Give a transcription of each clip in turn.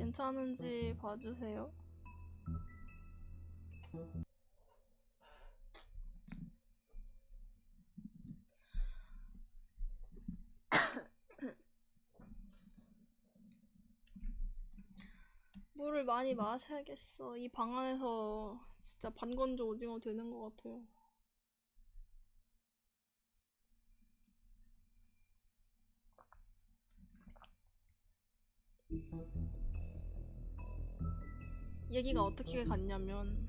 괜찮은지 봐주세요. 물을 많이 마셔야겠어. 이 방 안에서 진짜 반건조 오징어 되는 것 같아요. 얘기가 어떻게 갔냐면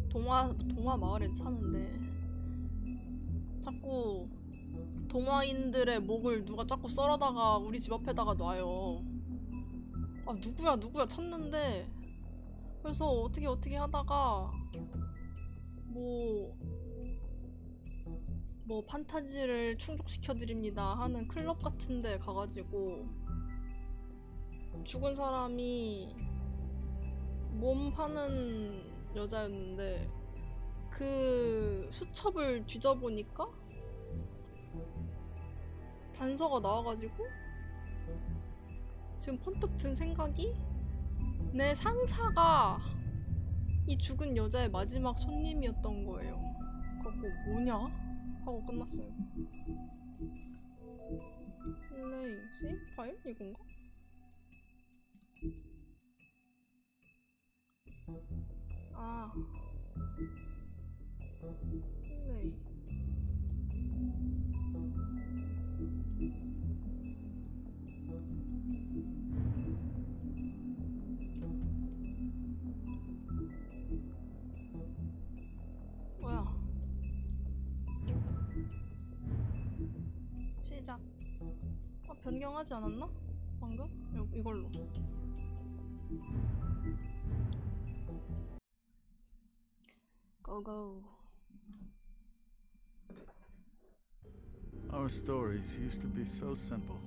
동화 마을에 사는데 자꾸 동화인들의 목을 누가 자꾸 썰어다가 우리 집 앞에다가 놔요. 아 누구야 찾는데, 그래서 어떻게 하다가 뭐 판타지를 충족시켜드립니다 하는 클럽 같은데 가가지고 죽은 사람이 몸 파는 여자였는데 그 수첩을 뒤져보니까 단서가 나와가지고 지금 번뜩 든 생각이, 내 상사가 이 죽은 여자의 마지막 손님이었던 거예요. 그거 뭐냐? 하고 끝났어요. 플레이, 세이브 파일? 이건가? 아, 플레이. 뭐야? 시작. 변경하지 않았나? 방금? 이걸로. 고고. Our stories used to be so simple.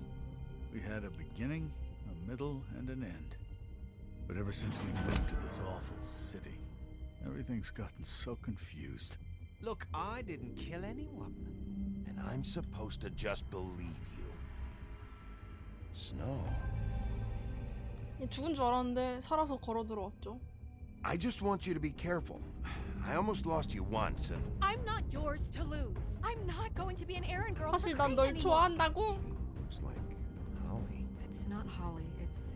We had a beginning, a middle, and an end. But ever since we moved to this awful city, everything's gotten so confused. Look, I didn't kill anyone. And I'm supposed to just believe you. Snow. 죽은 줄 알았는데 살아서 걸어 들어왔죠. I just want you to be careful. I almost lost you once and I'm not yours to lose. I'm not going to be an errand girl for 사실 난 Crane 널 anymore. 좋아한다고. looks like Holly. It's not Holly, it's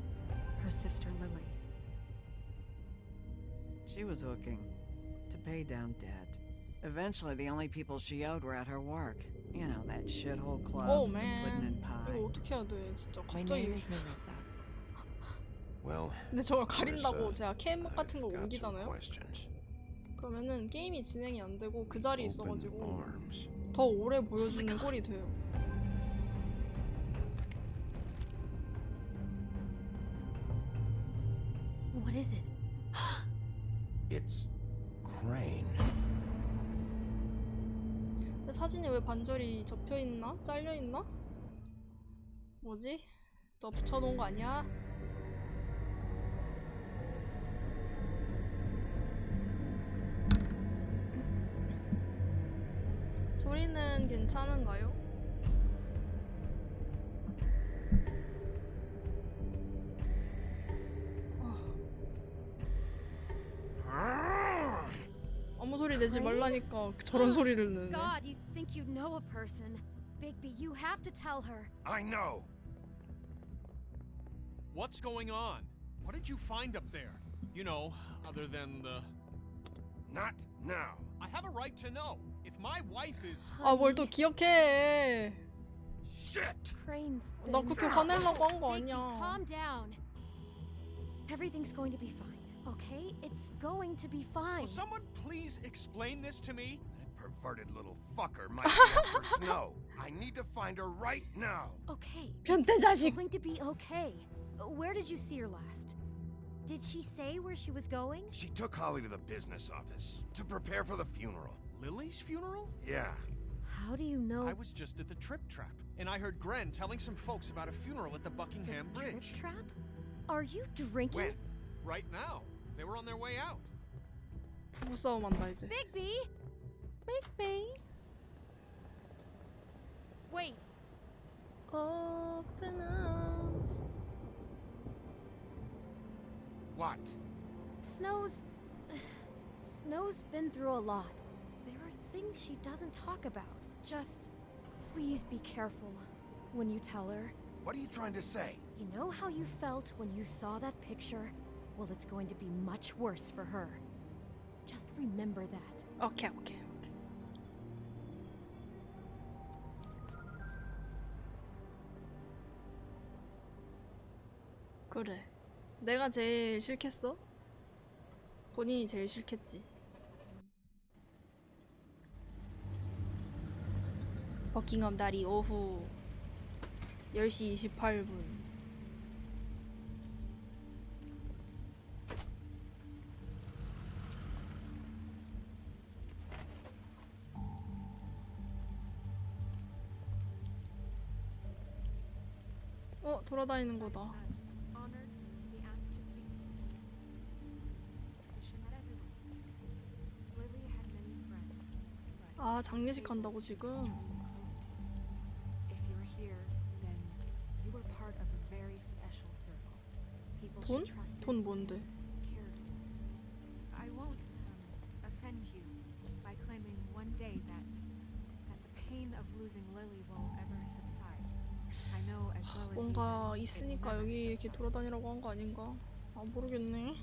her sister Lily. She was hooking to pay down debt. Eventually, the only people she owed were at her work. You know, that shithole club, Oh the pudding man, and pie. 이거 어떻게 해야 돼? 진짜 My 갑자기. name is Marissa. Well, 근데 저걸 가린다고 Marissa, 제가 케이크 같은 걸 I've got some 옮기잖아요. questions. 그러면은 게임이 진행이 안 되고 그 자리에 Open 있어가지고 arms. 더 오래 보여주는 꼴이 돼요. What is it? It's Crane. 근데 사진이 왜 반절이 접혀있나? 잘려있나? 뭐지? 너 붙여놓은 거 아니야? 소리는 괜찮은가요? 아무 소리 내지 말라니까 저런 소리를 내네. God, you think you know a person. Bigby, you have to tell her. I know. What's going on? What did you find up there? You know, other than the... Not now. I have a right to know. If my wife is... 아, 뭘 또 기억해. Shit! Crane's been... 나 그렇게 화내려고 한 거 Bigby, 아니야. calm down. Everything's going to be fine, okay? It's going to be fine. Will someone please explain this to me? That perverted little fucker might be after Snow. I need to find her right now. Okay, 변태 it's 자식. going to be okay. Where did you see her last? Did she say where she was going? She took Holly to the business office to prepare for the funeral. Lily's funeral? Yeah. How do you know? I was just at the Trip Trap, and I heard Gren telling some folks about a funeral at the Buckingham the Bridge. Trip trap? Are you drinking? When? Right now. They were on their way out. 부부싸움 한다 이제. Bigby! 빅빅. Wait. Open arms. What? Snow's been through a lot. There are things she doesn't talk about. Just please be careful when you tell her. What are you trying to say? You know how you felt when you saw that picture? Well, it's going to be much worse for her. Just remember that. 오케이, 오케이. 그래. 내가 제일 싫겠어? 본인이 제일 싫겠지. 버킹엄 다리 오후 10시 28분. 돌아다니는 거다. Honored to be asked to speak to you. You should let everyone speak. Lily had many friends. 아, 장례식 한다고 지금? If you're here, then you were part of a very special circle. People 돈? she trusted 돈 뭔데? and cared for. I won't offend you by claiming one day that the pain of losing Lily will ever subside. I know as well as you 뭔가 that it will 있으니까 never 여기 이렇게 subside. 돌아다니라고 한 거 아닌가? 아, 모르겠네.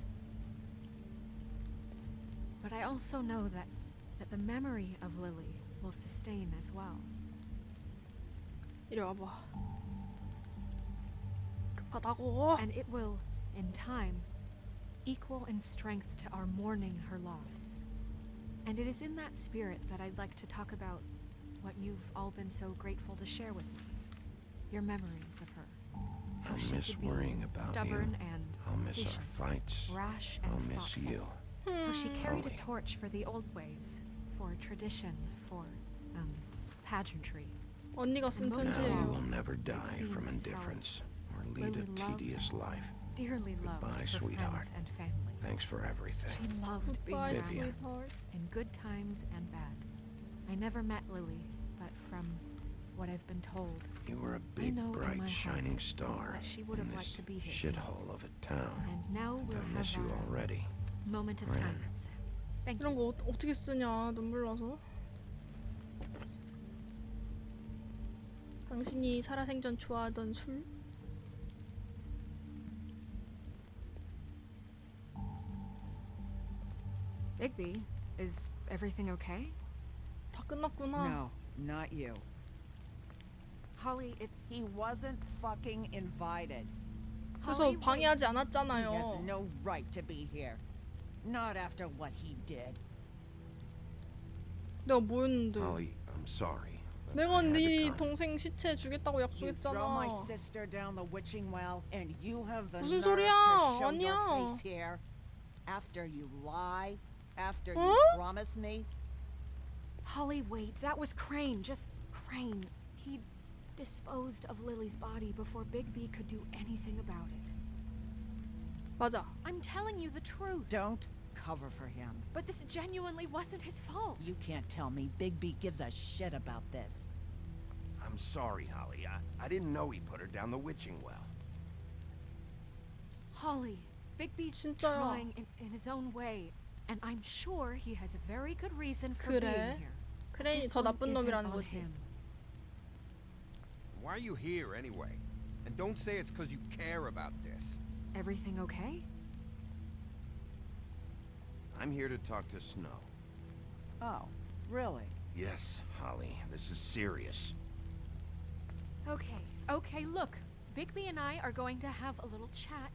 But I also know that the memory of Lily will sustain as well. 이리 와봐. 급하다고. And it will, in time, equal in strength to our mourning her loss. And it is in that spirit that I'd like to talk about what you've all been so grateful to share with me. Your memories of her. How I'll she miss could be worrying about stubborn you. and I'll miss patient, our fights. rash and I'll miss thoughtful. you. How she carried Holly. a torch for the old ways, for tradition, for pageantry. 언니가 쓴 Now Now you 편지예요. will never die seems from how indifference or lead Lily a loved- tedious life. Dearly loved Goodbye, her sweetheart. friends and family. Thanks for everything. She loved being Goodbye, around Vivian. sweetheart. in good times and bad. I never met Lily, but from what I've been told, You were a big, know in bright, my heart shining star that she would in have liked this to be here. shithole of a town. and now And we'll I miss have you our already. moment of Ren. silence. Thank 이런 you. 거 어떻게 쓰냐? 눈물 나서. 당신이 살아생전 좋아하던 술? Bigby, is everything okay? 다 끝났구나. No, not you. Holly, it's He wasn't fucking invited. 그래서 Holly, 방해하지 He has 않았잖아요. no right to be here. Not after what he did. 내가 뭐였는데? Holly, I'm sorry. but 내가 I had to 네 come. 동생 시체 주겠다고 You throw my 약속했잖아. sister down the witching well, and you have the 무슨 nerve 소리야? to show 아니야. your face here. After you lie, after you 어? promise me. Holly, wait. That was Crane. Just Crane. He disposed of Lily's body before Bigby could do anything about it. 맞아. I'm telling you the truth. Don't cover for him. But this genuinely wasn't his fault. You can't tell me Bigby gives a shit about this. I'm sorry, Holly. I didn't know he put her down the witching well. Holly, Bigby's 진짜야. trying in his own way, and I'm sure he has a very good reason for 그래? being here. 크레인이 This 더 one 나쁜 isn't 놈이라는 on 거지. him. Why are you here anyway? And don't say it's because you care about this. Everything okay? I'm here to talk to Snow. Oh, really? Yes, Holly, this is serious. Okay, look. Bigby and I are going to have a little chat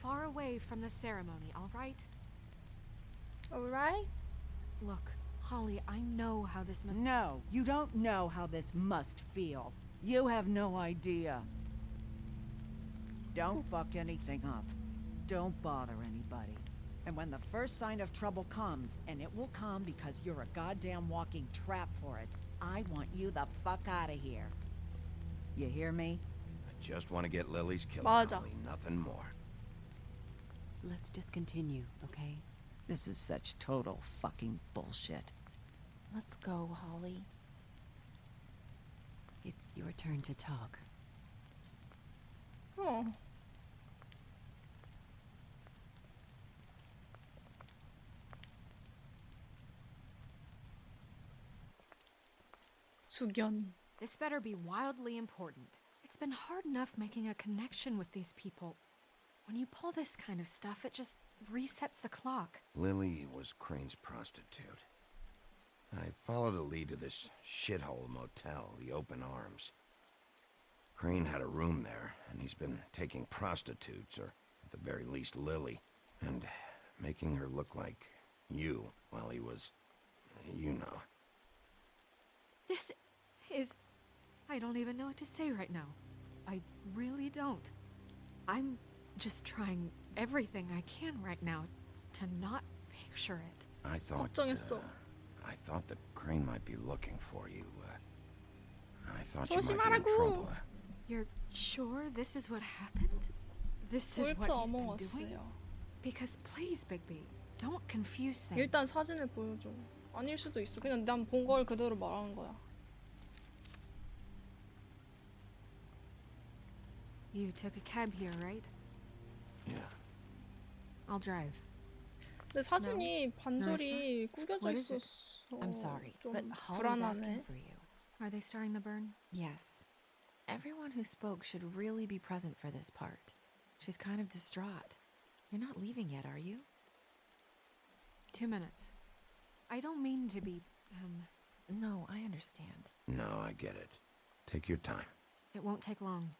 far away from the ceremony, all right? Alright? Look, Holly, I know how this must... No, you don't know how this must feel. You have no idea. Don't fuck anything up. Don't bother anybody. And when the first sign of trouble comes, and it will come because you're a goddamn walking trap for it, I want you the fuck out of here. You hear me? I just want to get Lily's killer, 맞아. Holly, nothing more. Let's just continue, okay? This is such total fucking bullshit. Let's go, Holly. It's your turn to talk. 어. 숙연. This better be wildly important. It's been hard enough making a connection with these people. When you pull this kind of stuff, it just resets the clock. Lily was Crane's prostitute. I followed a lead to this shithole motel, the Open Arms. Crane had a room there, and he's been taking prostitutes, or at the very least Lily, and making her look like you while he was, you know. This is... I don't even know what to say right now. I really don't. I'm just trying everything I can right now to not picture it. I thought that Crane might be looking for you. I thought you might be in trouble. You're sure this is what happened? This is what he's been doing? Because please, Bigby, don't confuse things. 일단 사진을 보여줘. 아닐 수도 있어. 그냥 난 본 걸 그대로 말하는 거야. You took a cab here, right? Yeah. I'll drive. 근데 사진이 반절이 구겨져 What is it? 있었어. I'm sorry, 좀 but Holly's asking 불안하네. for you. Are they starting the burn? Yes. Everyone who spoke should really be present for this part. She's kind of distraught. You're not leaving yet, are you? 2 minutes. I don't mean to be, No, I understand. No, I get it. Take your time. It won't take long.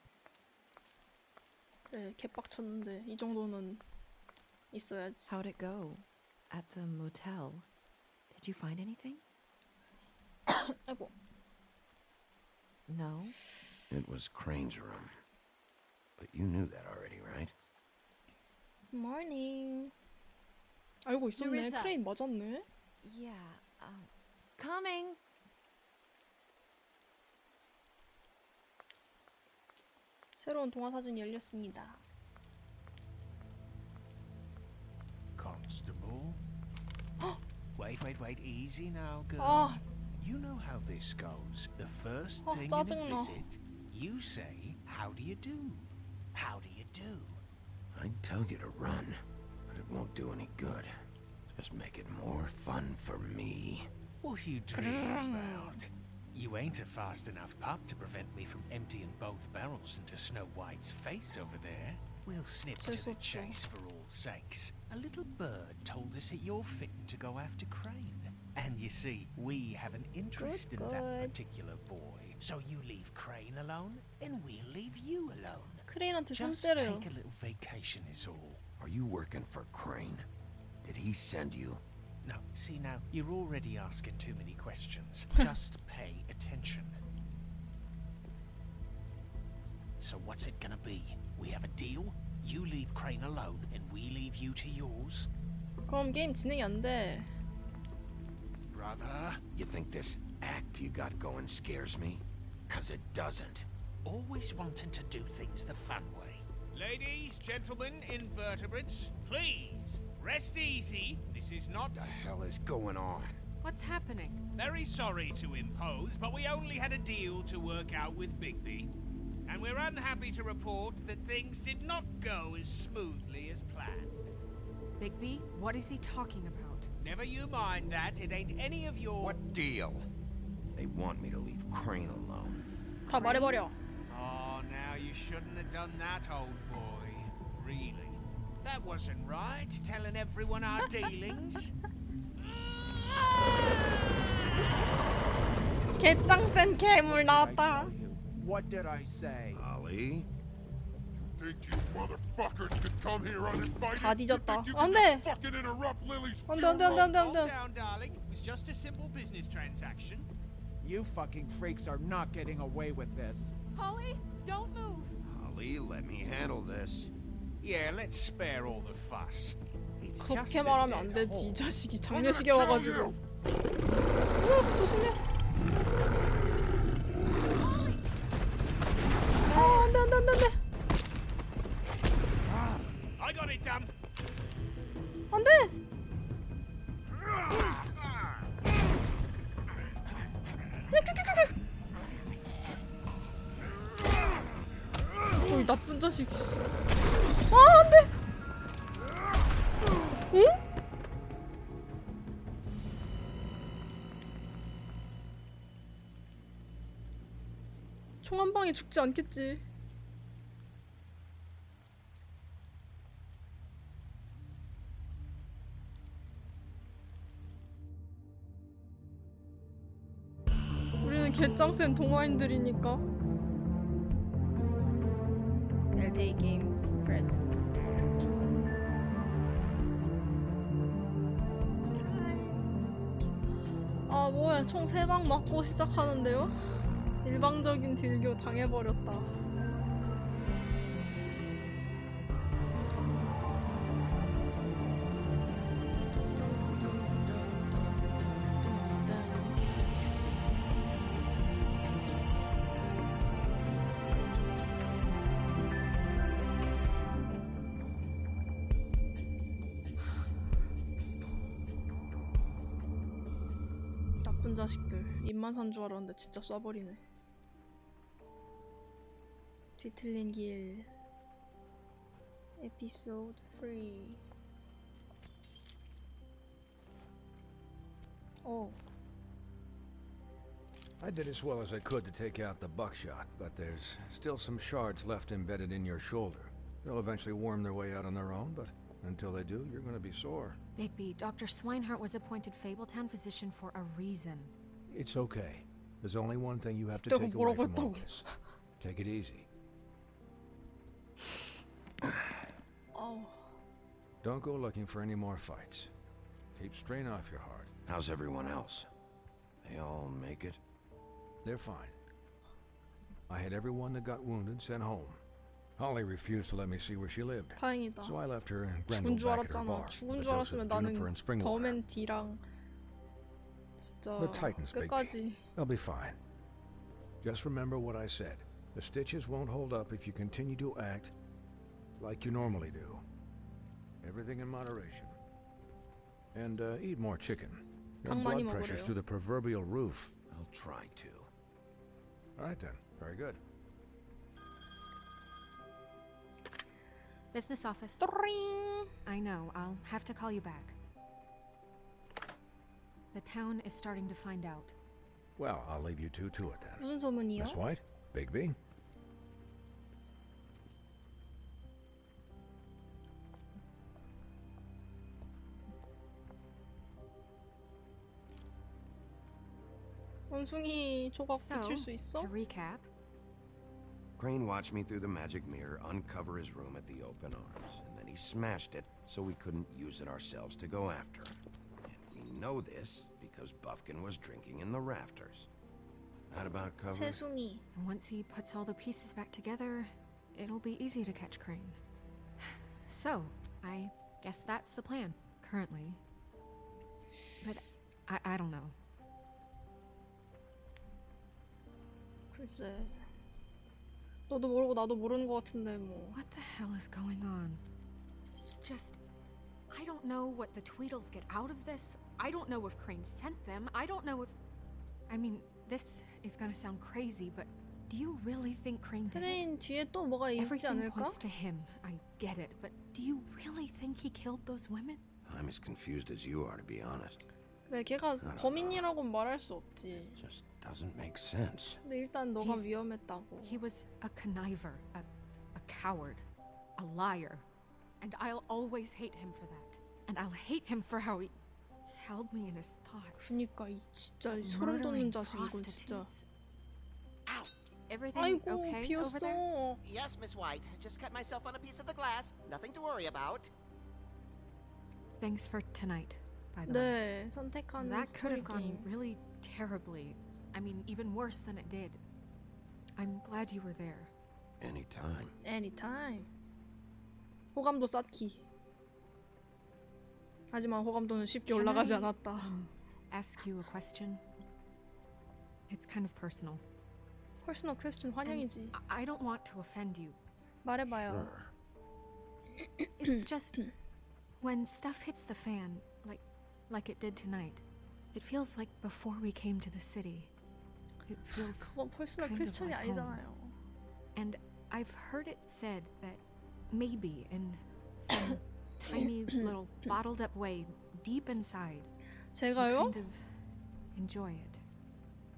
네, 개빡쳤는데 이 정도는 있어야지. How'd it go? At the motel? Did you find anything? 아이고. No? It was Crane's room. But you knew that already, right? Morning. 알고 있었네. Nerissa. 크레인 맞았네. Yeah, coming! 새로운 동화 사진이 열렸습니다. Constable? wait, easy now, girl. 아, You know how this goes. The first Oh, thing in a 짜증나. visit, you say, how do you do? How do you do? I'd tell you to run, but it won't do any good. Just make it more fun for me. What are you dreaming about? You ain't a fast enough pup to prevent me from emptying both barrels into Snow White's face over there. We'll snip to the 재수없죠. chase for all sakes. A little bird told us that you're fitting to go after Crane. And you see, we have an interest in that good. particular boy. So you leave Crane alone, and we'll leave you alone. 크레인한테 손 Just 때려요. take a little vacation is all. Are you working for Crane? Did he send you? No, see now, you're already asking too many questions. Just pay attention. So what's it gonna be? We have a deal? You leave Crane alone, and we leave you to yours? 그럼 게임 진행이 안 돼. Brother? You think this act you got going scares me? 'Cause it doesn't. Always wanting to do things the fun way. Ladies, gentlemen, invertebrates, please, rest easy. This is not... What the hell is going on? What's happening? Very sorry to impose, but we only had a deal to work out with Bigby. And we're unhappy to report that things did not go as smoothly as planned. Bigby, what is he talking about? Never you mind that, it ain't any of your... What deal? They want me to leave Crane alone. 다 말해버려. Oh, now you shouldn't have done that, old boy. Really? That wasn't right, telling everyone our dealings. 개짱 센 괴물 나왔다. What did I say? Ollie? Think you motherfuckers could come here uninvited? 다 뒤졌다. You 안 can 돼. just fucking interrupt Lily's 안 돼, funeral? 안 돼, 안 돼, 안 돼, 안 Calm 돼. down, darling. It was just a simple business transaction. You fucking freaks are not getting away with this. Holly, don't move! Ollie, let me handle this. Yeah, let's spare all the fuss. It's just 그렇게 a 말하면 안 dead 되지. 이 horse. 자식이 I'm gonna 장례식에 tell 와가지고. you. 조심해. 아, 안 돼, 안 돼, 안 돼, 안 돼. I got it done. 안 돼. 어이 나쁜 자식. 아, 안 돼. 응? 총 한 방에 죽지 않겠지. 우리는 개짱센 동화인들이니까. Telltale Games Presents. 아 뭐야, 총 3방 맞고 시작하는데요? 일방적인 딜교 당해버렸다. 나쁜 자식들. 입만 산 줄 알았는데 진짜 쏴버리네. 뒤틀린 길. 에피소드 3. 오. I did as well as I could to take out the buckshot, but there's still some shards left embedded in your shoulder. They'll eventually worm their way out on their own, but until they do, you're going to be sore. Bigby, Dr. Swinehart was appointed Fabletown physician for a reason. It's okay. There's only one thing you have to take away from all this. Take it easy. Oh. Don't go looking for any more fights. Keep strain off your heart. How's everyone else? They all make it? They're fine. I had everyone that got wounded sent home. Holly refused to let me see where she lived. 다행이다. So I left her in 죽은 Grendel 줄 back at her 알았잖아. bar. 죽은 with a 줄 dose of 알았으면 juniper 나는 and spring water. 더맨 D랑 진짜 The Titans, 끝까지. They'll be fine. Just remember what I said. The stitches won't hold up if you continue to act like you normally do. Everything in moderation. And eat more chicken. Your 강 blood 많이 pressure's 먹으래요. through the proverbial roof. I'll try to. All right then. Very good. Business office. 또링. I know, I'll have to call you back. The town is starting to find out. Well, I'll leave you two to it then. 무슨 소문이요? Miss White? Bigby? 원숭이 조각 So, 붙일 수 있어? to recap, Crane watched me through the magic mirror uncover his room at the open arms, and then he smashed it so we couldn't use it ourselves to go after him. And we know this because Buffkin was drinking in the rafters. That about covered? 세숭이. and once he puts all the pieces back together, it'll be easy to catch Crane. So, I guess that's the plan, currently. But I don't know. 글쎄. 너도 모르고 나도 모르는 것 같은데 뭐. What the hell is going on? Just, I don't know what the Tweedles get out of this. I don't know if Crane sent them. I don't know if... I mean, this is gonna sound crazy, but do you really think Crane did it? 트레인 뒤에 또 뭐가 있지 Everything 않을까? points to him. I get it, but do you really think he killed those women? I'm as confused as you are, to be honest. 그래, 걔가 범인이라고는 말할 수 없지. It just doesn't make sense. 근데 일단 너가 He's- 위험했다고. He was a conniver, a coward, a liar. And I'll always hate him for that. And I'll hate him for how he held me in his thoughts. 그니까 이 진짜 이 소름 돋는 Murdering 자식 이거 진짜. prostitutes. Everything 아이고 okay over there? 비었어. Yes, Miss White. Just cut myself on a piece of the glass. Nothing to worry about. Thanks for tonight, by the way. 네, 선택하는 That could 스토리 have gone 게임. really terribly. I mean, even worse than it did. I'm glad you were there. Anytime. Anytime. 호감도 쌓기. 하지만 호감도는 쉽게 올라가지 Can I, 않았다. ask you a question? It's kind of personal. 퍼스널 퀘스천 And 환영이지. I don't want to offend you. 말해봐요. Sure. It's just when stuff hits the fan, like it did tonight, it feels like before we came to the city. It feels 그건 퍼스널 kind of 퀘스천이 like home. 아니잖아요. And I've heard it said that maybe in some tiny little bottled up way deep inside, you 제가요? kind of enjoy it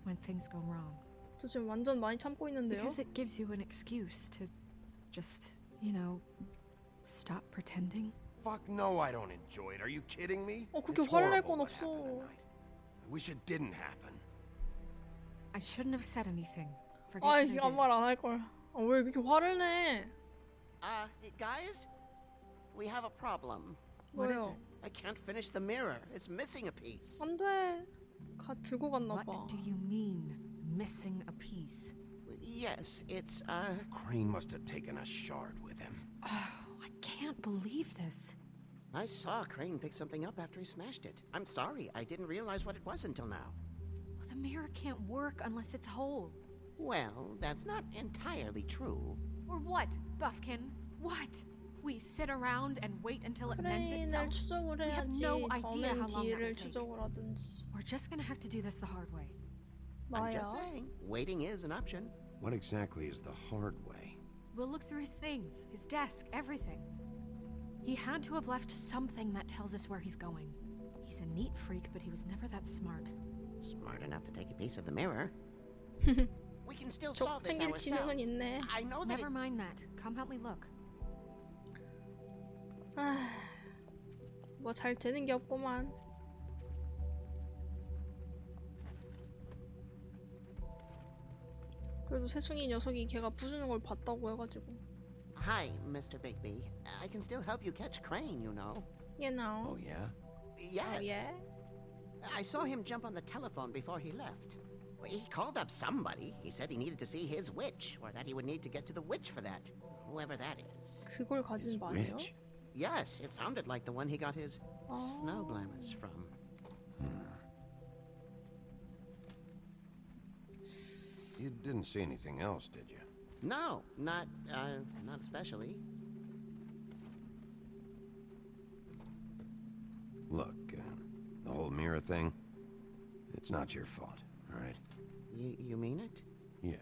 when things go wrong. 저 지금 완전 많이 참고 있는데요. Because it gives you an excuse to just, you know, stop pretending. Fuck no, I don't enjoy it. Are you kidding me? 그렇게 It's 화를 낼 horrible 건 what happened 없어. tonight. I wish it didn't happen. I shouldn't have said anything. Forget 아이, what I 아무 말 안 할 걸. 왜 이렇게 화를 내? Guys? We have a problem. What is 뭐요? it? I can't finish the mirror. It's missing a piece. 안 돼. 들고 갔나 What 봐. do you mean, missing a piece? Yes, it's, Crane must have taken a shard with him. Oh, I can't believe this. I saw Crane pick something up after he smashed it. I'm sorry, I didn't realize what it was until now. Well, the mirror can't work unless it's whole. Well, that's not entirely true. Or what, Buffkin? What? We sit around and wait until it mends 크레인을 itself? 추적을 We have 해야지. no idea 더맨 how long that 뒤를 will take. 추적을 하든지. We're just gonna have to do this the hard way. I'm 나야. just saying, waiting is an option. What exactly is the hard way? We'll look through his things, his desk, everything. He had to have left something that tells us where he's going. He's a neat freak, but he was never that smart. Smart enough to take a piece of the mirror. We can still 족 solve this 챙길 ourselves. 지능은 있네. I know that Never mind that. Come help me look. 뭐 잘 되는 게 없구만. 그래도 새숭이 녀석이 걔가 부수는 걸 봤다고 해가지고. Hi, Mr. Bigby. I can still help you catch Crane, you know. You know. Oh, yeah? Yes. Oh, yeah? I saw him jump on the telephone before he left. He called up somebody. He said he needed to see his witch, or that he would need to get to the witch for that. Whoever that is. 그걸 가진 His 말이에요? witch? Yes, it sounded like the one he got his snow glamours from. You didn't see anything else, did you? No, not especially. Look, the whole mirror thing, it's not your fault, all right? You mean it? Yeah.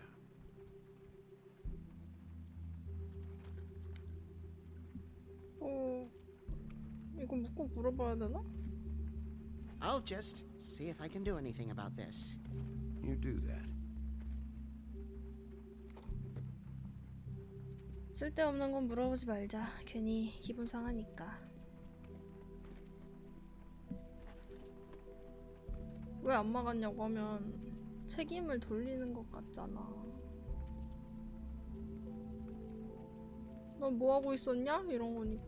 이거 묻고 물어봐야 되나? I'll just see if I can do anything about this. You do that. 쓸데없는 건 물어보지 말자. 괜히 기분 상하니까. 왜 안 막았냐고 하면 책임을 돌리는 것 같잖아. 넌 뭐 하고 있었냐? 이런 거니.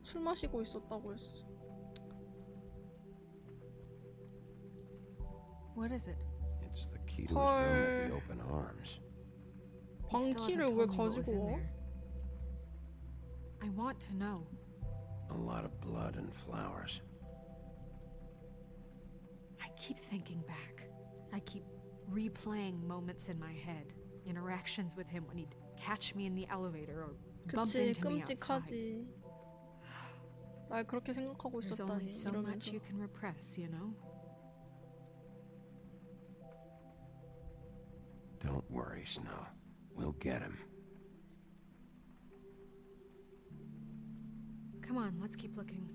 술 마시고 있었다고 했어. What is it? It's the key to his room at the open arms. You still 방키를 haven't 왜 told me what was in 가지고 와? there. I want to know. A lot of blood and flowers. I keep thinking back. I keep replaying moments in my head. Interactions with him when he'd catch me in the elevator or bump 그치, into me outside. 끔찍하지. 날 그렇게 생각하고 There's 있었다니. only so much 이러면서. you can repress, you know? Don't worry, Snow. We'll get him. Come on, let's keep looking.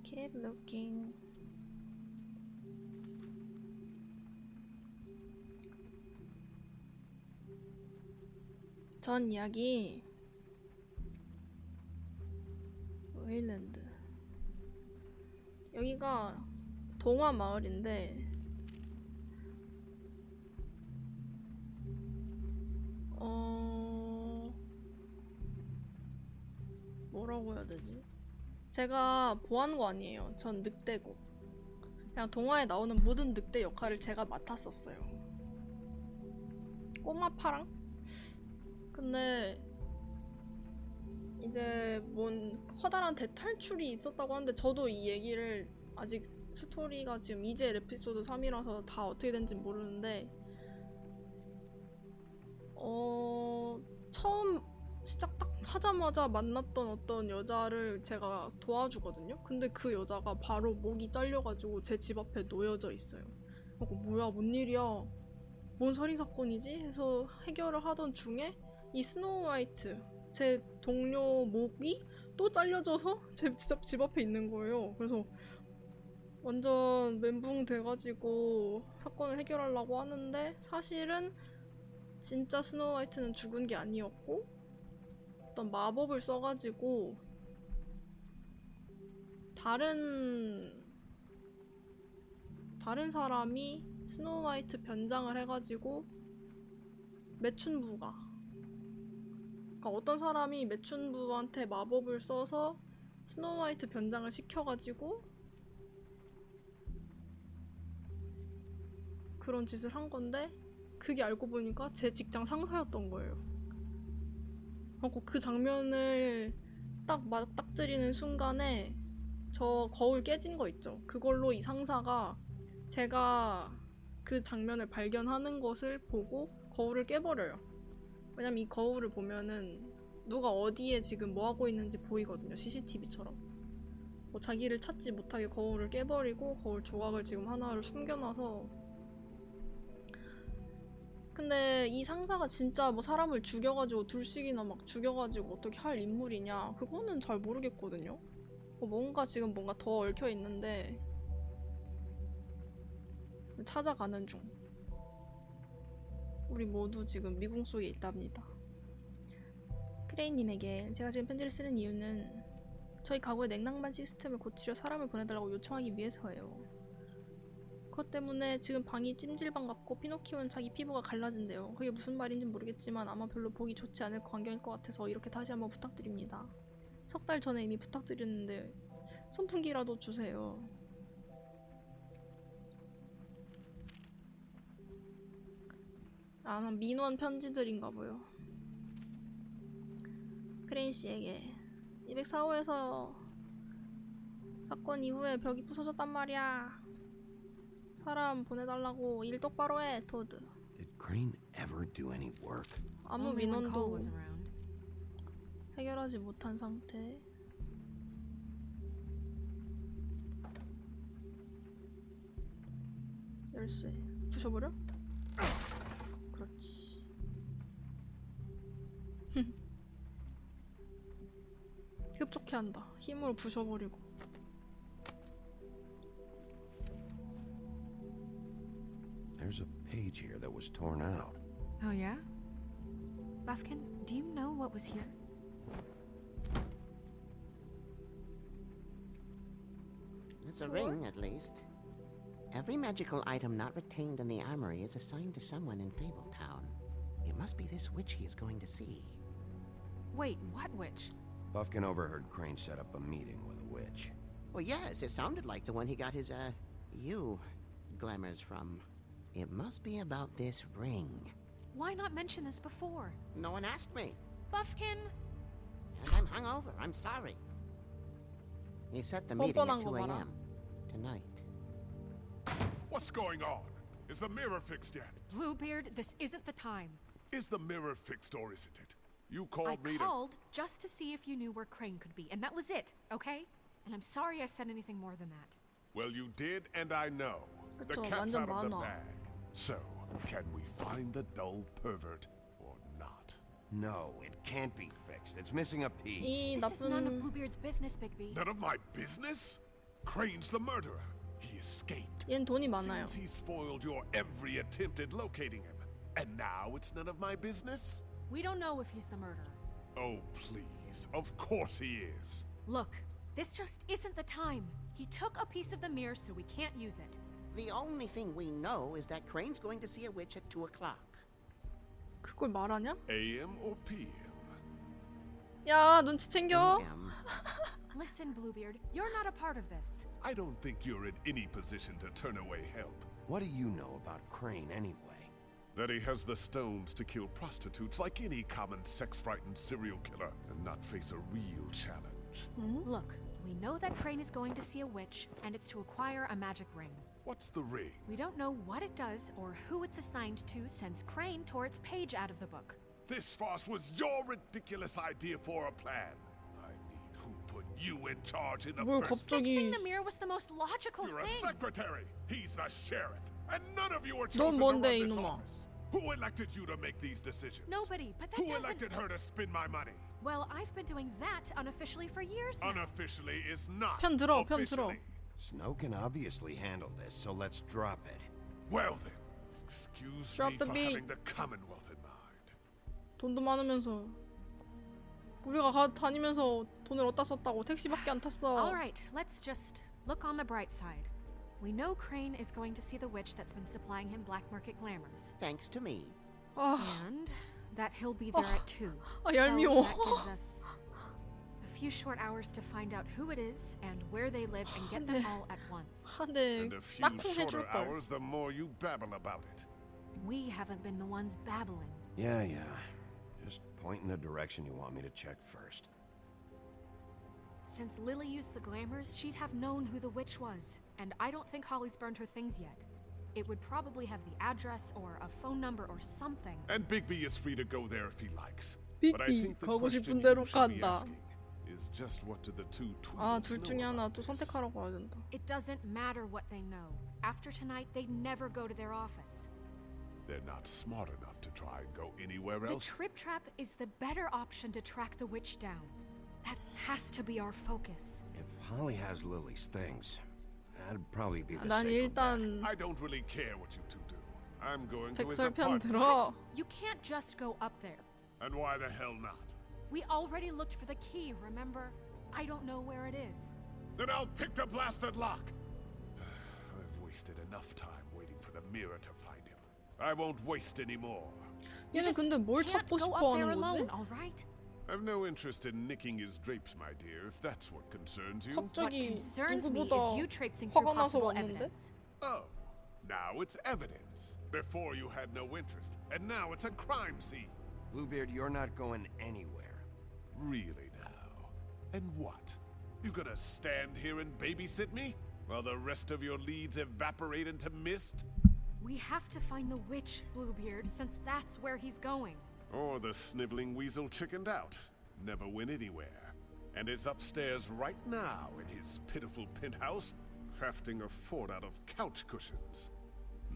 Keep looking. 전 이야기 웨일랜드 여기가 동화 마을인데 뭐라고 해야 되지? 제가 보안고 아니에요. 전 늑대고 그냥 동화에 나오는 모든 늑대 역할을 제가 맡았었어요. 꼬마파랑? 근데 이제 뭔 커다란 대탈출이 있었다고 하는데 저도 이 얘기를 아직 스토리가 지금 이제 에피소드 3이라서 다 어떻게 된지 모르는데 처음 시작 딱 하자마자 만났던 어떤 여자를 제가 도와주거든요. 근데 그 여자가 바로 목이 잘려가지고 제 집 앞에 놓여져 있어요. 뭐야 뭔 일이야 뭔 살인사건이지? 해서 해결을 하던 중에 이 스노우 화이트 제 동료 목이 또 잘려져서 제 집 앞에 있는 거예요. 그래서 완전 멘붕 돼가지고 사건을 해결하려고 하는데 사실은 진짜 스노우 화이트는 죽은 게 아니었고 어떤 마법을 써가지고 다른 사람이 스노우 화이트 변장을 해가지고 매춘부가 그러니까 어떤 사람이 매춘부한테 마법을 써서 스노우 화이트 변장을 시켜가지고 그런 짓을 한 건데 그게 알고 보니까 제 직장 상사였던 거예요. 그리고 그 장면을 딱 맞닥뜨리는 순간에 저 거울 깨진 거 있죠. 그걸로 이 상사가 제가 그 장면을 발견하는 것을 보고 거울을 깨버려요. 왜냐면 이 거울을 보면은 누가 어디에 지금 뭐 하고 있는지 보이거든요. CCTV처럼. 뭐 자기를 찾지 못하게 거울을 깨버리고 거울 조각을 지금 하나를 숨겨놔서 근데 이 상사가 진짜 뭐 사람을 죽여가지고 둘씩이나 막 죽여가지고 어떻게 할 인물이냐 그거는 잘 모르겠거든요. 뭔가 지금 뭔가 더 얽혀 있는데 찾아가는 중. 우리 모두 지금 미궁 속에 있답니다. 크레인님에게 제가 지금 편지를 쓰는 이유는 저희 가구의 냉난방 시스템을 고치려 사람을 보내달라고 요청하기 위해서예요. 그것 때문에 지금 방이 찜질방 같고 피노키오는 자기 피부가 갈라진대요. 그게 무슨 말인지 모르겠지만 아마 별로 보기 좋지 않을 광경일 것 같아서 이렇게 다시 한번 부탁드립니다. 석 달 전에 이미 부탁드렸는데 선풍기라도 주세요. 아마 민원 편지들인가 봐요. 크레인 씨에게 204호에서 사건 이후에 벽이 부서졌단 말이야. 사람 보내달라고 일 똑바로 해, 토드. Did Crane ever do any work? 아무 Only when Cole 민원도 was around. 해결하지 못한 상태. 열쇠 부셔버려? 그렇지. 흡족해 한다. 힘으로 부셔버리고. There's a page here that was torn out. Oh yeah? Buffkin, do you know what was here? It's a ring, at least. Every magical item not retained in the armory is assigned to someone in Fabletown. It must be this witch he is going to see. Wait, what witch? Buffkin overheard Crane set up a meeting with a witch. Well, yes, it sounded like the one he got his, glamours from. It must be about this ring. Why not mention this before? No one asked me. Buffkin! And I'm hungover. I'm sorry. He set the meeting at 2 a.m. tonight. What's going on? Is the mirror fixed yet? Bluebeard, this isn't the time. Is the mirror fixed or isn't it? You called me I called just to see if you knew where Crane could be, and that was it, okay? And I'm sorry I said anything more than that. Well, you did, and I know. The 그쵸, cat's 완전 out of the 많아. bag. So, can we find the dull pervert or not? No, it can't be fixed. It's missing a piece. 이 This is none of 나쁜 Bluebeard's business, Bigby. None of my business? Crane's the murderer. He escaped. 얘는 돈이 많아요. Seems he spoiled your every attempt at locating him. And now it's none of my business? We don't know if he's the murderer. Oh, please. Of course he is. Look, this just isn't the time. He took a piece of the mirror, so we can't use it. The only thing we know is that Crane's going to see a witch at 2 o'clock. 그걸 말하냐? AM or PM? 야, 눈치 챙겨. AM. Listen, Bluebeard, you're not a part of this. I don't think you're in any position to turn away help. What do you know about Crane anyway? That he has the stones to kill prostitutes like any common sex-frightened serial killer and not face a real challenge. Look, we know that Crane is going to see a witch, and it's to acquire a magic ring. What's the ring? We don't know what it does or who it's assigned to since Crane tore its page out of the book. This farce was your ridiculous idea for a plan. I mean, who put you in charge in the 뭘 first 갑자기 Fixing the mirror was the most logical You're a thing. secretary. He's the sheriff. And none of you are 넌 chosen to 뭔데, run this 이놈아? office. Who elected you to make these decisions? Nobody, but that Who doesn't... elected her to spend my money? Well, I've been doing that unofficially for years now. Unofficially is not 편 들어, 편 들어. officially. Snow can obviously handle this, so let's drop it. Well then, excuse Drop me the for beat. having the Commonwealth in mind. 돈도 많으면서 우리가 다니면서 돈을 어디다 썼다고 택시밖에 안 탔어. All right, let's just look on the bright side. We know Crane is going to see the witch that's been supplying him black market glamours. Thanks to me. 아, And that he'll be there at 2. 아, So 얄미워. that gives us a few short hours to find out who it is and where they live and get them all at once. 근데 And a few 딱콩 shorter 해줄 걸. hours, the more you babble about it. We haven't been the ones babbling. Yeah. Just point in the direction you want me to check first. Since Lily used the glamours, she'd have known who the witch was. And I don't think Holly's burned her things yet. It would probably have the address or a phone number or something. And Bigby is free to go there if he likes. 빅비, But I think the 가고 question 싶은 you 대로 should be 간다. asking is just what did the two 아, Tweedles 둘 중에 know 하나 about 또 this? 선택하라고 해야 된다. It doesn't matter what they know. After tonight, they'd never go to their office. They're not smart enough to try and go anywhere The else. trip trap is the better option to track the witch down. That has to be our focus. If Holly has Lily's things, that'd probably be the 난 safer bet. 일단 I don't really care what you two do. I'm going to his 백설 편 apartment. 들어. You can't just go up there. And why the hell not? We already looked for the key, remember? I don't know where it is. Then I'll pick the blasted lock. I've wasted enough time waiting for the mirror to find him. I won't waste any more. You 얘는 just 근데 뭘 can't 찾고 go 싶어 up there 하는 거지? alone, all right? I've no interest in nicking his drapes, my dear, if that's what concerns you. What 갑자기 concerns me 누구보다 is you traipsing through 화가 나서 possible 왔는데? evidence. Oh, now it's evidence. Before you had no interest, and now it's a crime scene. Bluebeard, you're not going anywhere. Really now? And what? You gonna stand here and babysit me? While the rest of your leads evaporate into mist? We have to find the witch, Bluebeard, since that's where he's going. Or the sniveling weasel chickened out. Never went anywhere. And is upstairs right now in his pitiful penthouse, crafting a fort out of couch cushions.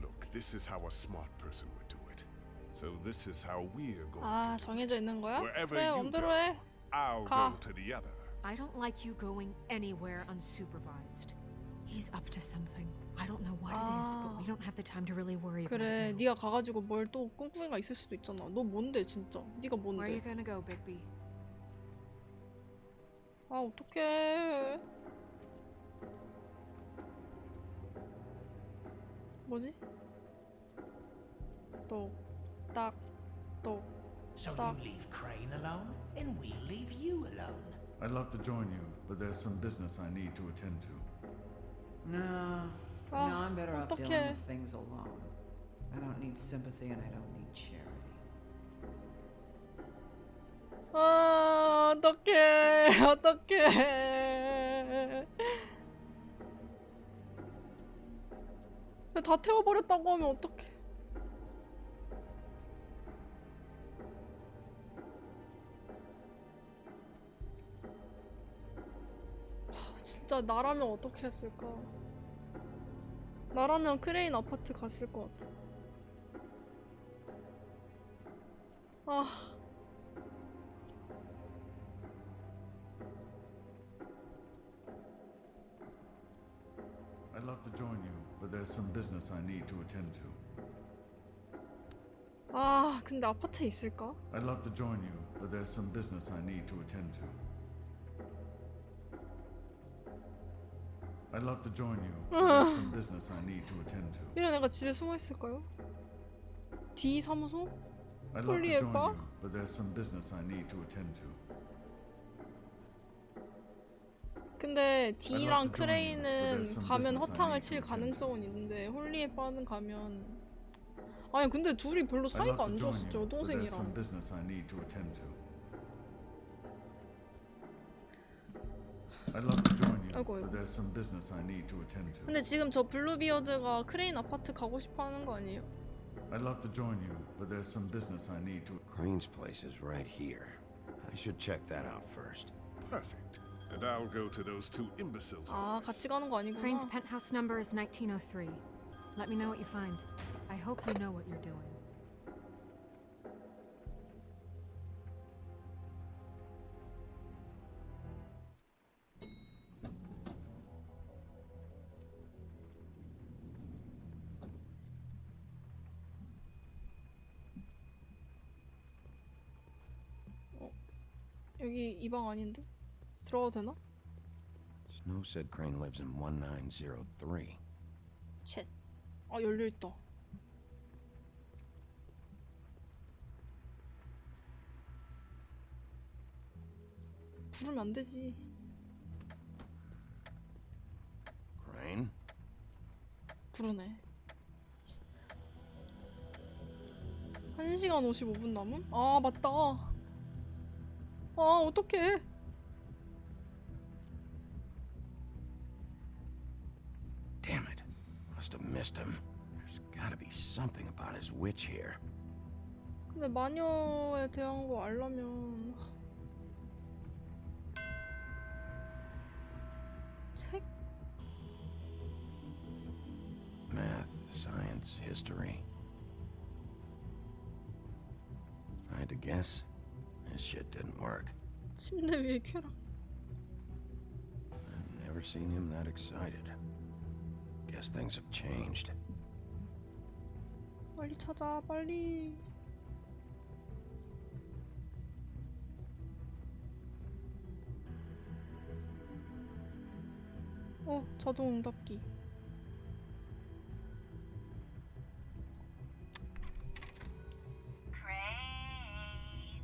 Look, this is how a smart person would do it. So this is how we're going 아, to do 정해져 it. 있는 거야? Wherever 그래, you 맘대로 go, 해. I'll 가. go to the other. I don't like you going anywhere unsupervised. He's up to something. I don't know what it is, but we don't have the time to really worry about 그래, it now. 네가 가가지고 뭘 또 꿍꿍이가 있을 수도 있잖아. 너 뭔데 진짜? 네가 Where are you 뭔데? gonna go, Bigby? 아, 어떡해. 뭐지? 똑, 딱, 똑. So Stop. you leave Crane alone, and we leave you alone. I'd love to join you, but there's some business I need to attend to. No, 아, I'm better off dealing 어떡해. with things alone. I don't need sympathy and I don't need charity. 아, 어떡해. 어떡해. 다 태워버렸다고 하면 어떡해. 진짜 나라면 어떻게 했을까? 나라면 크레인 아파트 갔을 것 같아. 아. I'd love to join you, but there's some business I need to attend to. 아, 근데 아파트에 있을까? I'd love to join you, but there's some business I need to attend to. I'd love to join you, but there's some business I need to attend to. 이런 애가 집에 숨어 있을까요? D 사무소? I'd love to 홀리의 join 바? you, but there's some business I need to attend to. 근데 D랑 I'd love to join you, but 크레인은 there's some 가면 business I 허탕을 need to 칠 attend to. 가능성은 있는데 홀리의 바는 가면 아니 근데 둘이 별로 I'd 사이가 love 안 to join 좋았었죠 you, but there's some 여동생이랑. business I need to attend to. I'd love to join you, 아이고, but there's some business I need to attend to. 근데 지금 저 블루비어드가 크레인 아파트 가고 싶어 하는 거 아니에요? I'd love to join you, but there's some business I need to. Crane's place is right here. I should check that out first. Perfect. And I'll go to those two imbeciles. 아, office. 같이 가는 거 아니구나. Crane's penthouse number is 1903. Let me know what you find. I hope you know what you're doing. 여기 이 방 아닌데? 들어가도 되나? Snow said Crane lives in 1903. 쉣. 아, 열려있다. 부르면 안 되지. Crane? 부르네. 1시간 55분 남음? 아, 맞다. 아, 어떡해. Damn it. Must have missed him. There's gotta be something about his witch here. 근데 마녀에 대한 거 알려면 책? Math, science, history. If I had to guess, this shit didn't work. 침대 위에 쾌락. I've never seen him that excited. Guess things have changed. 빨리 찾아, 빨리. 자동 응답기. Crane.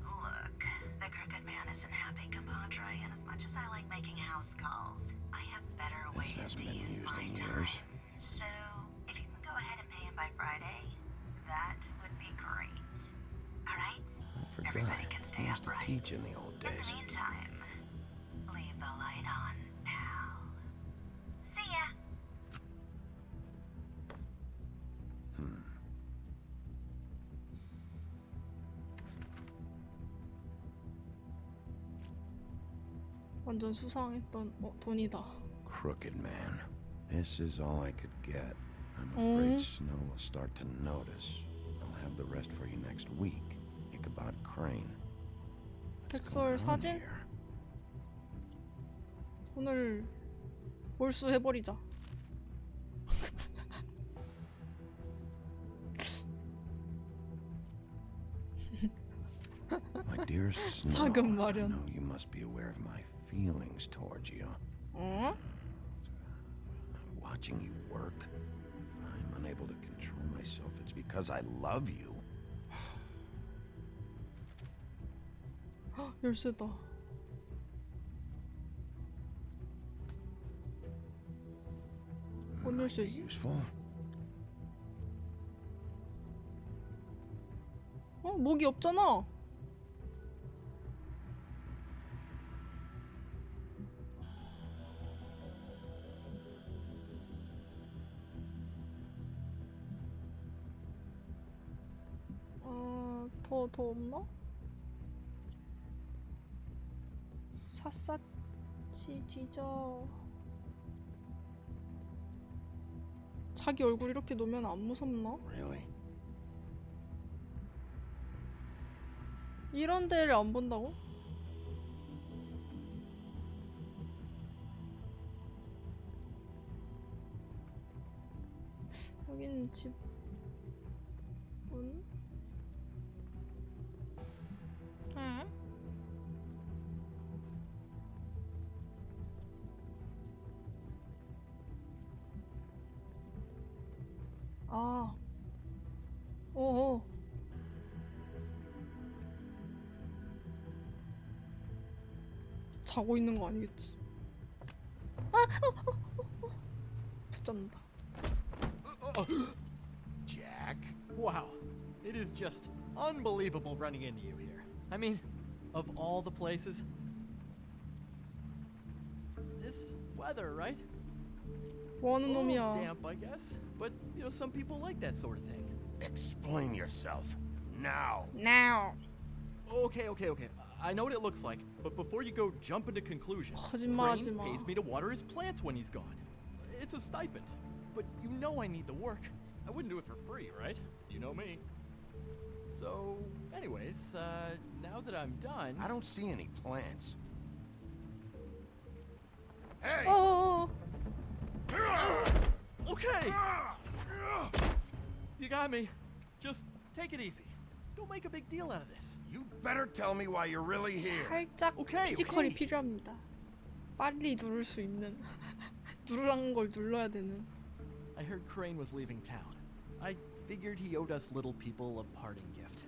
Look, the crooked man isn't happy, compadre, and as much as I like making house calls, I have better This ways hasn't to been use used my in time. years. So, if you can go ahead and pay him by Friday, that would be great. All right? I forgot. Everybody can stay I used to upright. teach in the old In days. the meantime, leave the light on, pal. See ya! 완전 수상했던 돈이다. Crooked man. This is all I could get. I'm afraid Snow will start to notice. I'll have the rest for you next week. Ichabod Crane. What's 백설 going on 사진? here? 오늘 몰수해버리자. My dearest Snow, 작은 I 마련. know you must be aware of my feelings towards you. 응? Watching you work, if I'm unable to control myself, it's because I love you. 열쇠다. 뭔 Might be 열쇠지? useful. 목이 없잖아. 더 없나? 샅샅이 뒤져. 자기 얼굴 이렇게 놓으면 안 무섭나? Really? 이런 데를 안 본다고? 여기는 집 문? 응? 아. 오오. 자고 있는 거 아니겠지? 붙잡는다. Jack? Wow. It is just unbelievable running into you here. I mean, of all the places. This weather, right? 뭐하는 A little 놈이야? damp, I guess. But, you know, some people like that sort of thing. Explain yourself. Now. Now. Okay. I know what it looks like, but before you go jump into conclusions, 거짓말하지 Crane 마. pays me to water his plants when he's gone. It's a stipend. But you know I need the work. I wouldn't do it for free, right? You know me. So, anyways, now that I'm done... I don't see any plants. Hey! 어. Okay! You got me. Just take it easy. Don't make a big deal out of this. You better tell me why you're really here. 살짝 오케이, 피지컬이 오케이. 필요합니다. 빨리 누를 수 있는 누르라는 걸 눌러야 되는. I heard Crane was leaving town. I figured he owed us little people a parting gift.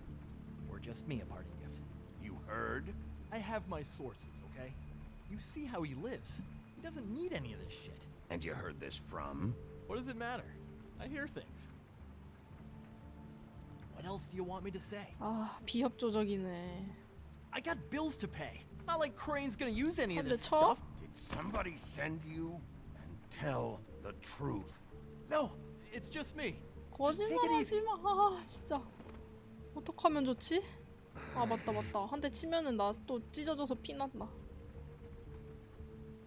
Or just me a parting gift. You heard? I have my sources, okay? You see how he lives. He doesn't need any of this shit. And you heard this from? What does it matter? I hear things. What else do you want me to say? 아, 비협조적이네. I got bills to pay. Not like Crane's gonna use any of 근데 this 쳐? stuff. Did somebody send you? And tell the truth. No, it's just me. Just take it easy. 거짓말하지 마. 아, 진짜. 어떡하면 좋지? 아, 맞다. 한 대 치면은 나 또 찢어져서 피난다.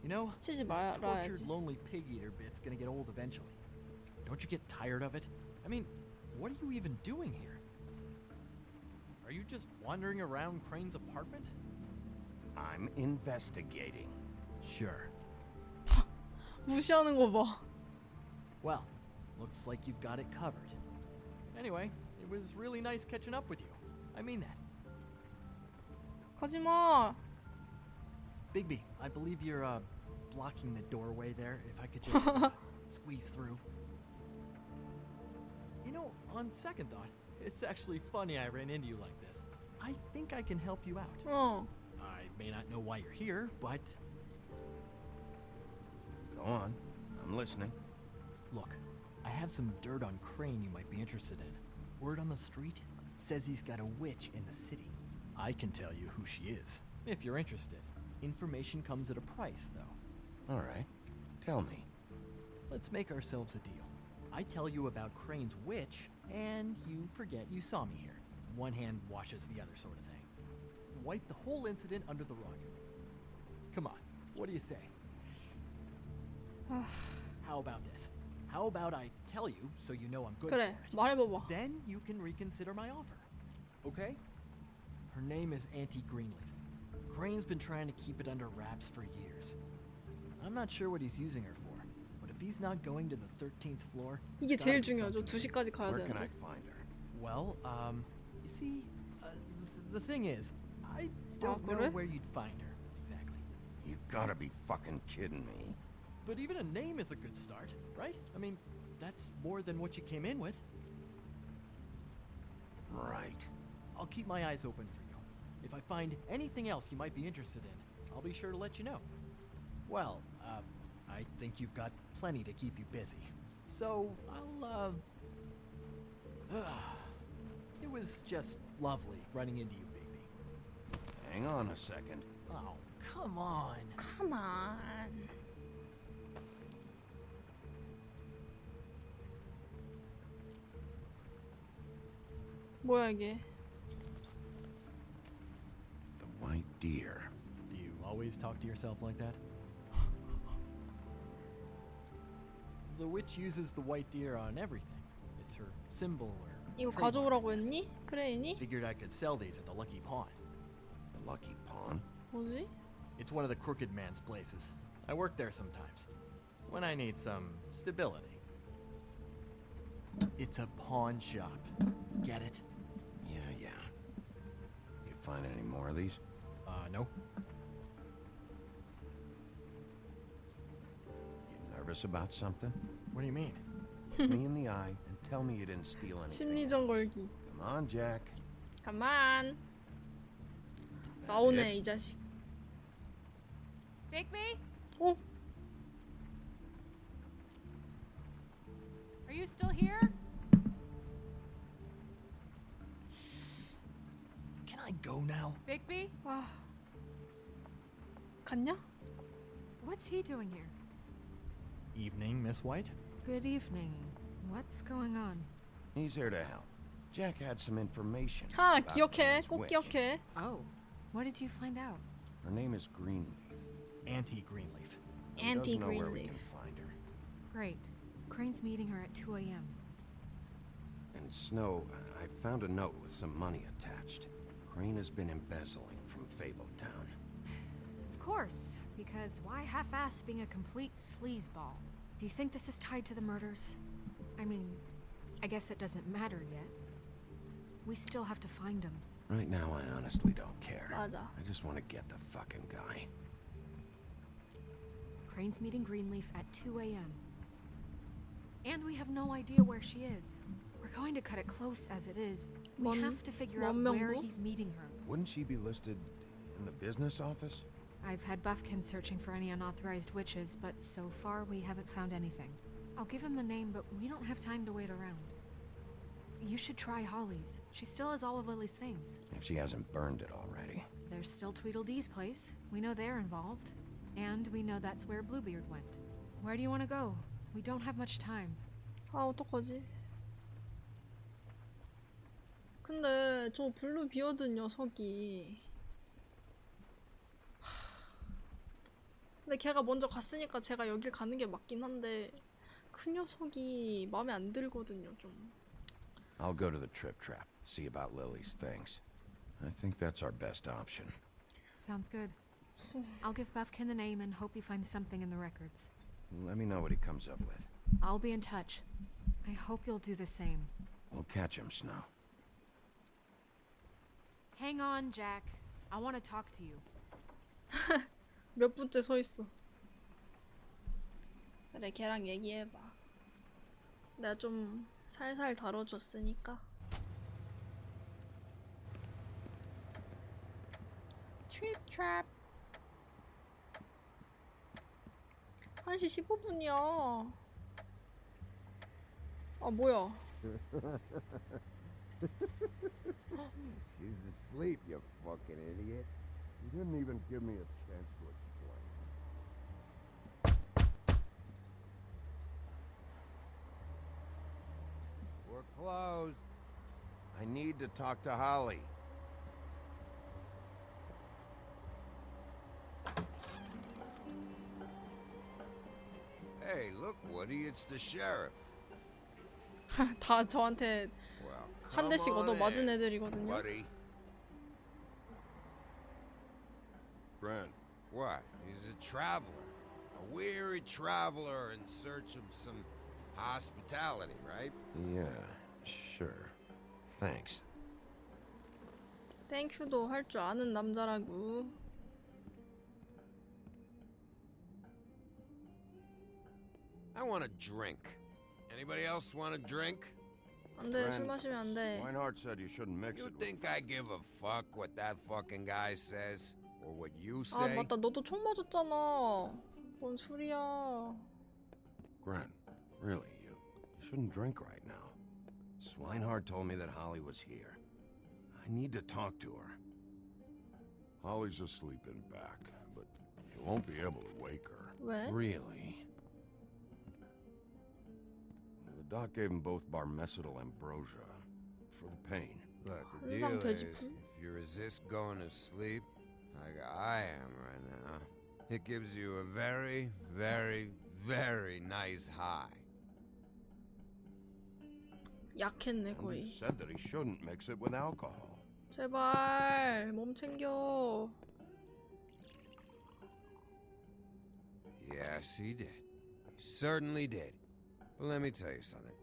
You know, 치지 this 말아야지. tortured, lonely pig-eater bit's gonna get old eventually. Don't you get tired of it? I mean, what are you even doing here? Are you just wandering around Crane's apartment? I'm investigating. Sure. 무시하는 거 봐. Well, looks like you've got it covered. Anyway, it was really nice catching up with you. I mean that. 가지 마. Bigby, I believe you're, blocking the doorway there. If I could just squeeze through. You know, on second thought, it's actually funny I ran into you like this. I think I can help you out. 어. I may not know why you're here, but Go on. I'm listening. look, I have some dirt on Crane you might be interested in. Word on the street says he's got a witch in the city. I can tell you who she is, if you're interested. Information comes at a price, though. All right. Tell me. Let's make ourselves a deal. I tell you about Crane's witch, and you forget you saw me here. One hand washes the other sort of thing. Wipe the whole incident under the rug. Come on, what do you say? How about this? How about I tell you so you know I'm good 그래, for it? 말해봐봐. Then you can reconsider my offer. Okay? Her name is Auntie Greenleaf. Crane's been trying to keep it under wraps for years. I'm not sure what he's using her for, but if he's not going to the 13th floor, 이게 it's gotta 제일 be 중요하죠. something. 2시까지 가야 Where can I 되는데. find her? Well, you see, the thing is, I don't know 그래? where you'd find her, exactly. You gotta be fucking kidding me. But even a name is a good start, right? I mean, that's more than what you came in with. Right. I'll keep my eyes open for you. If I find anything else you might be interested in, I'll be sure to let you know. Well, I think you've got plenty to keep you busy. So, I'll, it was just lovely running into you, Bigby. Hang on a second. Oh, come on. Come on. 뭐야 이게? The white deer. Do you always talk to yourself like that? The witch uses the white deer on everything. It's her symbol or 이거 trademark, 가져오라고 I guess. 했니? 크레인이? Figured I could sell these at the Lucky Pawn. The lucky pawn? 뭐지? It's one of the crooked man's places. I work there sometimes. When I need some stability. It's a pawn shop. Get it? Yeah. You find any more of these? No. You nervous about something? What do you mean? Look me in the eye and tell me you didn't steal anything. 심리전 걸기. Come on, Jack. 가만. That 나오네 it? 이 자식. Bigby? 어? Are you still here? Can I go now? Bigby? 아. 갔냐? What's he doing here? Evening, Miss White. Good evening. What's going on? He's here to help. Jack had some information. 하, about 기억해. Crane's 꼭 witch. 기억해. Oh, what did you find out? Her name is Greenleaf. Auntie Greenleaf. He doesn't know where we Anti-Greenleaf. can find her. Great. Crane's meeting her at 2 a.m. And Snow, I found a note with some money attached. Crane has been embezzling from Fabletown. Of course, because why half-ass being a complete sleazeball? Do you think this is tied to the murders? I mean, I guess it doesn't matter yet. We still have to find him. Right now, I honestly don't care. 맞아. I just want to get the fucking guy. Crane's meeting Greenleaf at 2 a.m. And we have no idea where she is. We're going to cut it close as it is. We have to figure out where he's meeting her. Wouldn't she be listed in the business office? I've had Buffkin searching for any unauthorized witches, but so far we haven't found anything. I'll give him the name, but we don't have time to wait around. You should try Holly's. She still has all of Lily's things. If she hasn't burned it already. There's still Tweedledee's place. We know they're involved. And we know that's where Bluebeard went. Where do you want to go? We don't have much time. 아, 어떡하지? 근데 저 블루비어드 녀석이 근데 걔가 먼저 갔으니까 제가 여길 가는 게 맞긴 한데 그 녀석이 마음에 안 들거든요, 좀. I'll go to the Trip Trap, see about Lily's things. I think that's our best option. Sounds good. I'll give Buffkin the name and hope he finds something in the records. Let me know what he comes up with. I'll be in touch. I hope you'll do the same. We'll catch him, Snow. Hang on, Jack. I want to talk to you. 몇 분째 서 있어. 그래, 걔랑 얘기해봐. 내가 좀 살살 다뤄줬으니까. 트랩. 1시 15분이야. 아, 뭐야. She's asleep, you fucking idiot. You didn't even give me a chance to explain. We're closed. I need to talk to Holly. Hey, look, Woody, it's the sheriff. 다 저한테 한 대씩 얻어 맞은 애들이거든요. Buddy. Brent. What? He's a traveler. A weary traveler in search of some hospitality, right? Yeah, sure. Thanks. 땡큐도 할 줄 아는 남자라고. I want a drink. Anybody else want a drink? 안 돼, 술 마시면 안 돼. Swinehart said you shouldn't mix it. You think I give a fuck what that fucking guy says? Or what you say? 아, 맞다. 너도 총 맞았잖아. 뭔 술이야. Gren, really, you shouldn't drink right now. Swinehart told me that Holly was here. I need to talk to her. Holly's asleep in back, but you won't be able to wake her. 왜? Really? The doc gave them both barmecidal ambrosia for the pain. Look, the deal is, if you resist going to sleep, like I am right now, it gives you a very, very, very nice high. 약했네, 거의. He said that he shouldn't mix it with alcohol. 제발, 몸 챙겨. Yes, he did. He certainly did. But let me tell you something.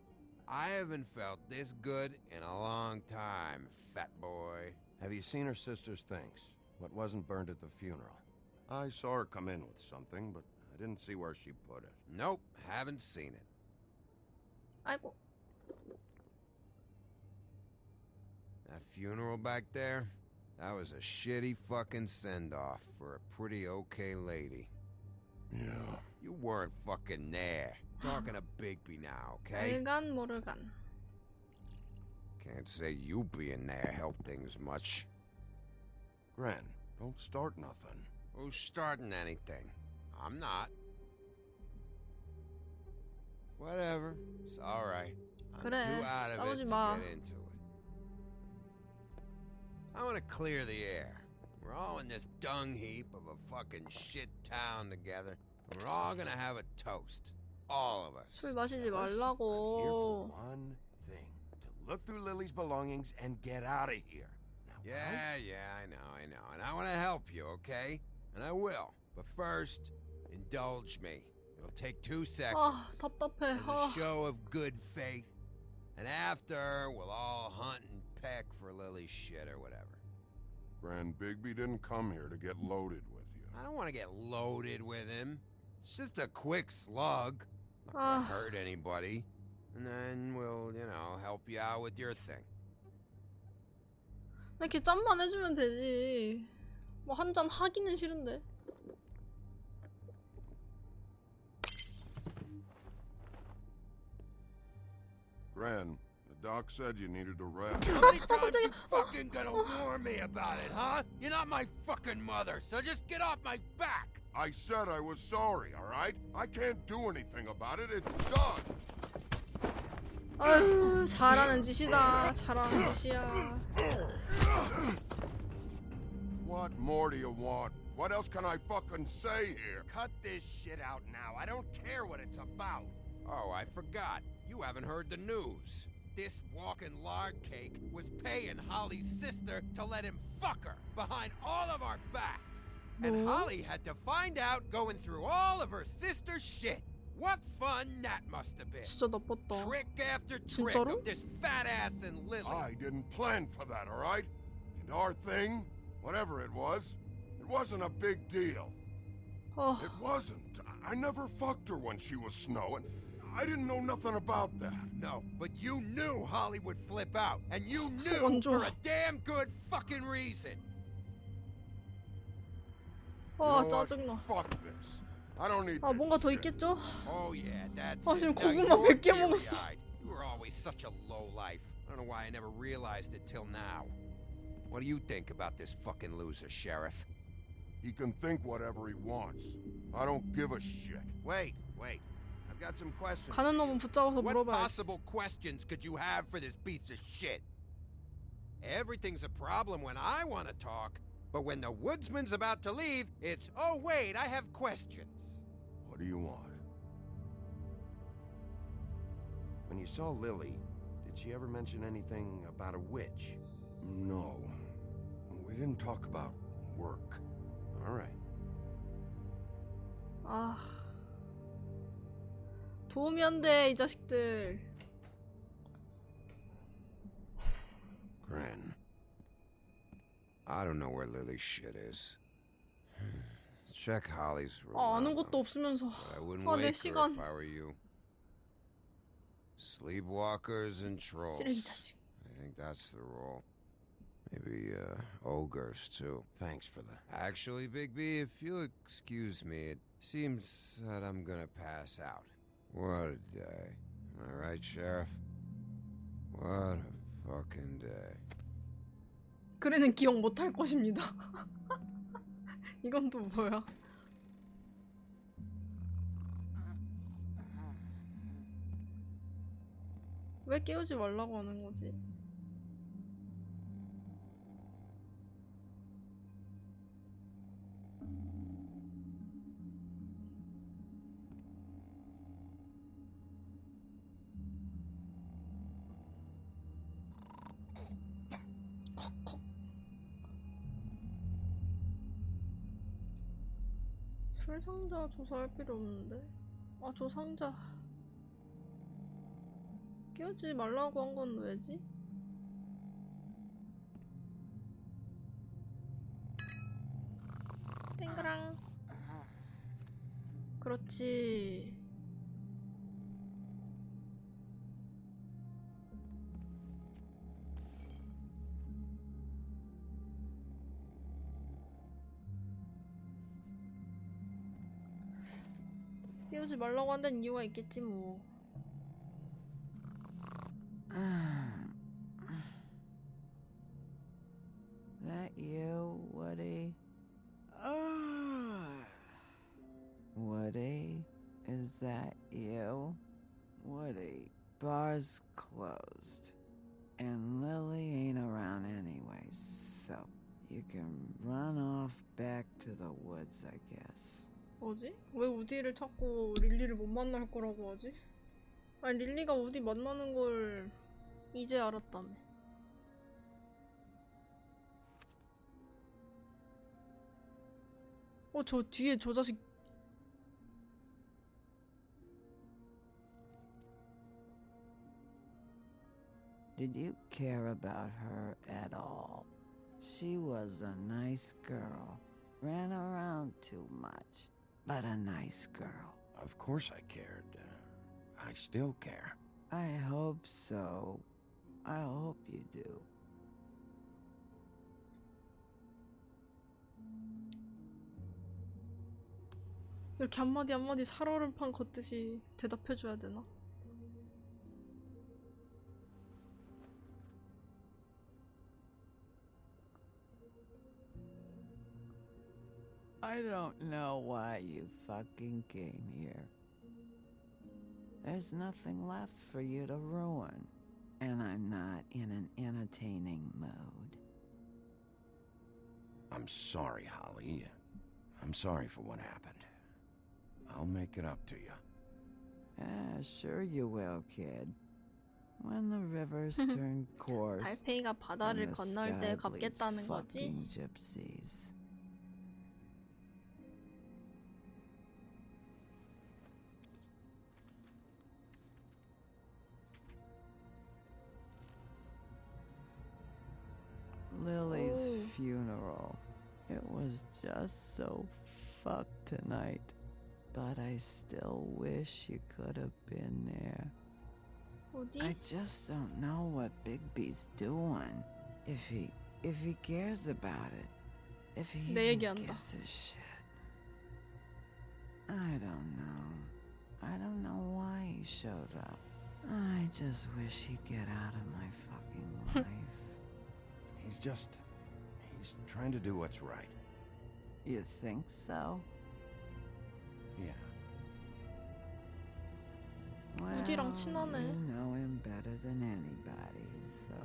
I haven't felt this good in a long time, fat boy. Have you seen her sister's things? What wasn't burned at the funeral? I saw her come in with something, but I didn't see where she put it. Nope, haven't seen it. 아이고. That funeral back there? That was a shitty fucking send-off for a pretty okay lady. Yeah. You weren't fucking there. Talking to Bigby now, okay? 알간 모르간. Can't say you being there helped things much. Gren, don't start nothing. Who's starting anything? I'm not. Whatever. It's alright. I'm 그래, too out of it 싸우지 to 마. get into it. I want to clear the air. We're all in this dung heap of a fucking shit town together. We're all gonna have a toast. All of us. 술 마시지 I'm here 말라고. for one thing. To look through Lily's belongings and get out of here. Now, yeah, I know. And I want to help you, okay? And I will. But first, indulge me. It'll take 2 seconds. 아, 답답해. As a show of good faith. And after, we'll all hunt and peck for Lily's shit or whatever. Grand Bigby didn't come here to get loaded with you. I don't want to get loaded with him. It's just a quick slug. Not gonna hurt anybody. And then we'll, you know, help you out with your thing. 이렇게 짠만 해주면 되지. 뭐 한 잔 하기는 싫은데. Gran, the doc said you needed a rest. How many times you fucking gonna warn me about it, huh? You're not my fucking mother, so just get off my back! I said I was sorry, alright? I can't do anything about it, it's done! 아유, 잘하는 짓이다. 잘하는 짓이야. What more do you want? What else can I fucking say here? Cut this shit out now. I don't care what it's about. Oh, I forgot. You haven't heard the news. This walking lard cake was paying Holly's sister to let him fuck her behind all of our backs. And Holly had to find out going through all of her sister's shit. What fun that must have been. 진짜 나빴다. Trick after trick 진짜로? of this fat ass and Lily. I didn't plan for that, alright? And our thing, whatever it wasn't a big deal. Oh. It wasn't. I never fucked her when she was snowing. I didn't know nothing about that. No, but you knew Holly would flip out. And you 속 안 knew 좋아. for a damn good fucking reason. 아, You know what? 짜증나. Fuck this. I don't need 아, this 뭔가 더 shit. 있겠죠? Oh yeah, that's 아, it. 지금 Now 고구마 you're 100개 먹었어. teary-eyed. You were always such a lowlife. I don't know why I never realized it till now. What do you think about this fucking loser, Sheriff? He can think whatever he wants. I don't give a shit. Wait. I've got some questions. 가는 놈은 붙잡아서 What 물어봐야지. possible questions could you have for this piece of shit? Everything's a problem when I want to talk, but when the woodsman's about to leave, it's, oh wait, I have questions. What do you want? When you saw Lily, did she ever mention anything about a witch? No. We didn't talk about work. All right. 아, 도움이 안 돼, 이 자식들. Gran. I don't know where Lily's shit is. Check Holly's room. 아, 아는 것도 없으면서. I wouldn't 아, 내 wake her 시간. if I were you. Sleepwalkers and trolls. 쓰레기 자식. I think that's the rule. Maybe ogres too. Thanks for that. Actually, Bigby, if you'll excuse me, it seems that I'm gonna pass out. What a day. Am I right, Sheriff? What a fucking day. 그래는 기억 못할 것입니다. 이건 또 뭐야? 왜 깨우지 말라고 하는 거지? 술 상자 조사할 필요 없는데. 아, 저 상자 깨우지 말라고 한 건 왜지? 땡그랑. 그렇지. 깨우지 말라고 한다는 이유가 있겠지 뭐. That you, Woody? Woody? Is that you? Woody, bar's closed. And Lily ain't around anyway, so you can run off back to the woods, I guess. 뭐지? 왜 우디를 찾고 릴리를 못 만날 거라고 하지? 아니, 릴리가 우디 만나는 걸 이제 알았다며. 저 뒤에 저 자식. Do Did you care about her at all? She was a nice girl. Ran around too much, but a nice girl. Of course I cared. I still care. I hope so. I hope you do. 이렇게 한마디 한마디 살얼음판 걷듯이 대답해줘야 되나? I don't know why you fucking came here. There's nothing left for you to ruin, and I'm not in an entertaining mood. I'm sorry, Holly. I'm sorry for what happened. I'll make it up to you. Sure you will, kid. When the rivers turn coarse, 달팽이가 바다를 and the 건널 sky 때 bleeds 갚겠다는 거지? fucking gypsies. Lily's Oh. funeral. It was just so fucked tonight. But I still wish you could have been there. 어디? I just don't know what Bigby's doing. If he cares about it. If he 내 even 얘기한다. gives a shit. I don't know. I don't know why he showed up. I just wish he'd get out of my fucking life. He's trying to do what's right. You think so? Yeah. Well, 우디랑 친하네. you know him better than anybody, so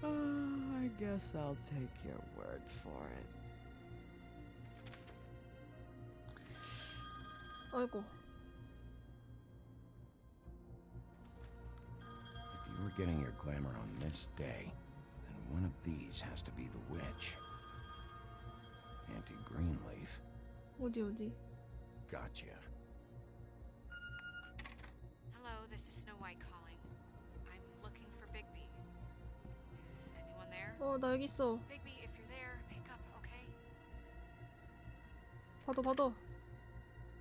I guess I'll take your word for it. 아이고. If you were getting your glamour on this day, then one of these has to be the witch. Auntie Greenleaf. 어디? Gotcha. Hello, this is Snow White calling. I'm looking for Bigby. Is anyone there? 나 여기 있어. Bigby, if you're there, pick up, okay? 받아.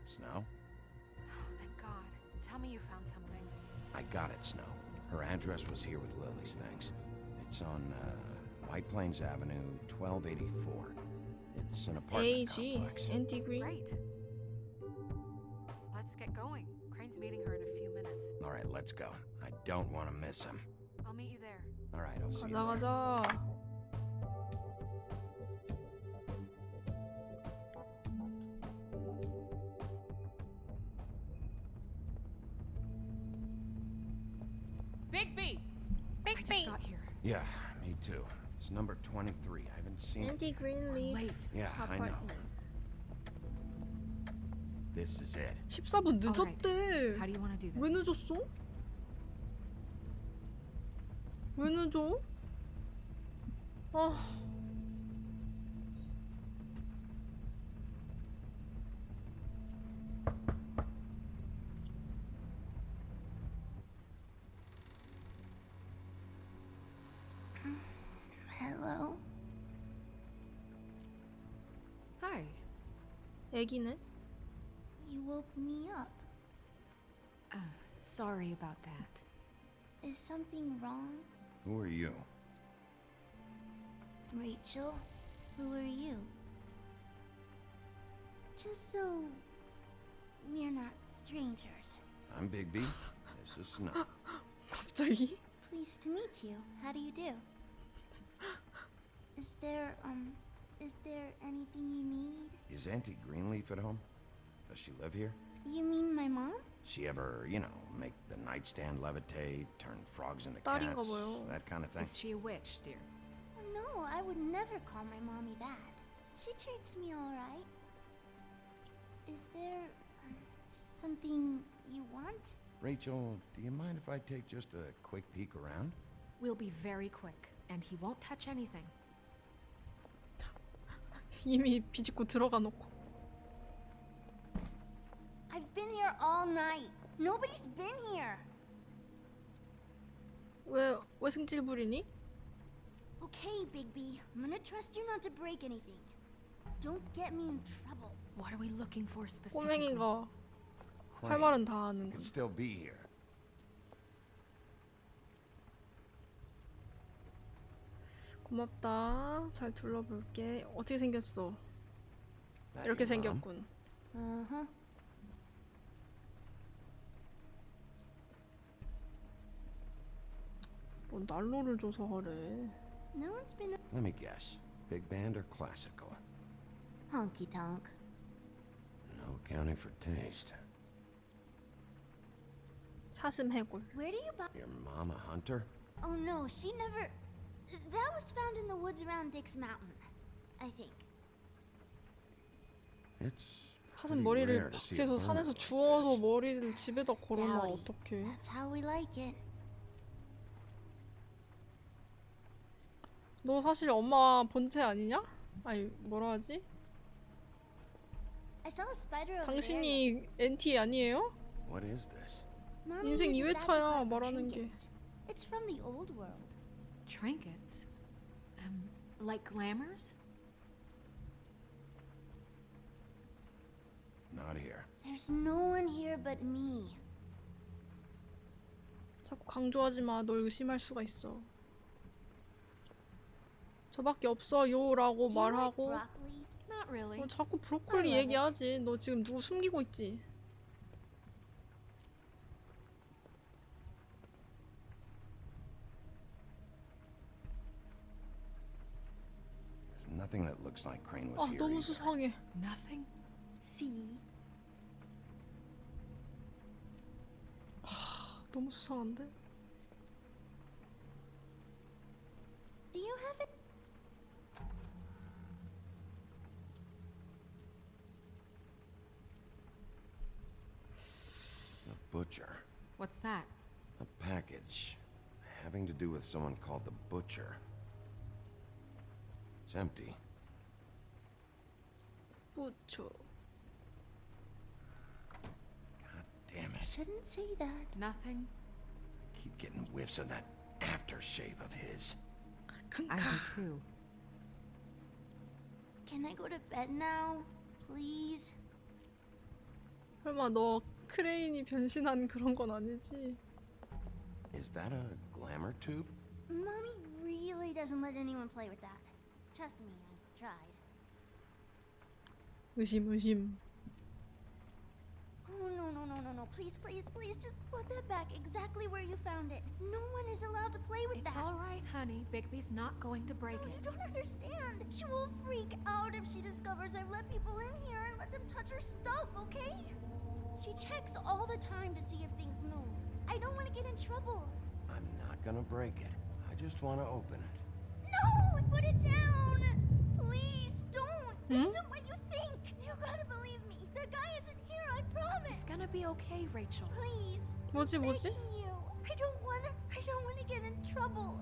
Snow? Oh, thank God. Tell me you found something. I got it, Snow. Her address was here with Lily's things. It's on White Plains Avenue, 1284. It's an apartment complex. Auntie Green. Great. Let's get going. Crane's meeting her in a few minutes. All right, let's go. I don't want to miss him. I'll meet you there. All right, I'll see you 가자, there. 가자. Bigby! I just got here. Yeah, me too. It's number 23. I haven't seen it. Auntie yet. Greenleaf. Late. Yeah, I know. apartment. This is it. 14분 늦었대. How do you want to do this? 왜 늦었어? 왜 늦어? 아. Hello? Hi. 애기네. You woke me up. Sorry about that. Is something wrong? Who are you? Rachel? Who are you? Just so we're not strangers. I'm Bigby. This is Snow. 갑자기? Pleased to meet you. How do you do? Is there anything you need? Is Auntie Greenleaf at home? Does she live here? You mean my mom? She ever, make the nightstand levitate, turn frogs into 딸인가 cats, 봐요. that kind of thing? Is she a witch, dear? No, I would never call my mommy that. She treats me all right. Is there something you want? Rachel, do you mind if I take just a quick peek around? We'll be very quick, and he won't touch anything. 이미 비집고 들어가 놓고. I've been here all night. Nobody's been here. 왜 승질 부리니? Okay, Bigby. I'm gonna trust you not to break anything. Don't get me in trouble. What are we looking for specifically? 꼬맹이가 할 Crane, 말은 다 you 하는 could 거. still be here. 고맙다. 잘 둘러볼게. 어떻게 생겼어? That 이렇게 your mom? 생겼군. Uh-huh. 뭐 난로를 줘서 하래. No one's been Let me guess. Big band or classical? honky tonk. No accounting for taste. 사슴 해골. Where do you buy? Your mom a hunter? Oh no, she never. That was found in the woods around Dick's Mountain, I think. It's 사슴 pretty rare 머리를 to see a 밖에서 bone 산에서 like 주워서 this. 머리를 집에다 걸어놔. Dowdy. 어떡해. That's how we like it. 너 사실 엄마 본체 아니냐? 아니 뭐라 하지? I saw a spider over there. 당신이 NT 아니에요? What is this? Mommy 인생 uses that to 2회차야 carve her 말하는 게. trinkets. It's from the old world. Trinkets? Like glamours? Not here. There's no one here but me. 자꾸 강조하지 마. 널 의심할 수가 있어. 저밖에 없어요라고 Do you like 말하고 broccoli? Not really. 자꾸 브로콜리 I love 얘기하지. 너 지금 누구 숨기고 있지? There's nothing that looks like Crane was 아 here. 너무 either. 수상해. Nothing? See? 너무 수상한데? Do you have it? The butcher. What's that? A package having to do with someone called the Butcher. It's empty. 뿌초. God damn it. Shouldn't say that. Nothing? Keep getting whiffs of that aftershave of his. I do too. Can I go to bed now? Please? 설마 너 크레인이 변신한 그런 건 아니지? Is that a glamour tube? Mommy really doesn't let anyone play with that. Trust me, I've tried. 의심. Oh, no. Please, just put that back exactly where you found it. No one is allowed to play with It's that. all right, honey. Bigby's not going to break No, you it. don't understand. She will freak out if she discovers I've let people in here and let them touch her stuff, okay? She checks all the time to see if things move. I don't want to get in trouble. I'm not gonna break it. I just want to open it. No! Put it down! Please, don't! This isn't what you think! You gotta believe me. The guy isn't here, I promise! It's gonna be okay, Rachel. Please. 뭐지? Begging you. I don't wanna get in trouble.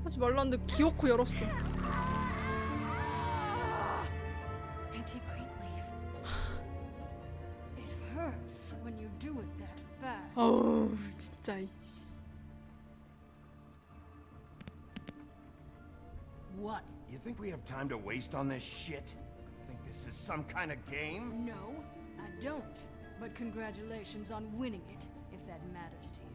하지 말라는데 기어코 열었어. Auntie Greenleaf. It hurts when you do it that fast. 어우 진짜 이씨. What? You think we have time to waste on this shit? Think this is some kind of game? No, I don't. But congratulations on winning it, if that matters to you.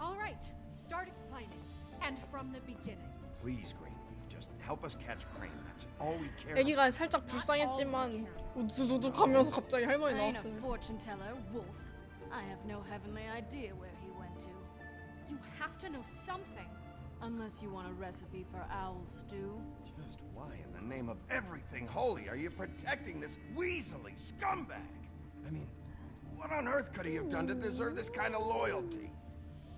All right, start explaining. And from the beginning. Please, Greenleaf, just help us catch Crane. That's all we care 애기가 살짝 불쌍했지만 우두두둑 하면서 갑자기 할머니 I ain't a 나왔어요. fortune teller, Wolf. I have no heavenly idea where he went to. You have to know something. Unless you want a recipe for owl stew. Just why in the name of everything holy are you protecting this weaselly scumbag? I mean, what on earth could he have done to deserve this kind of loyalty?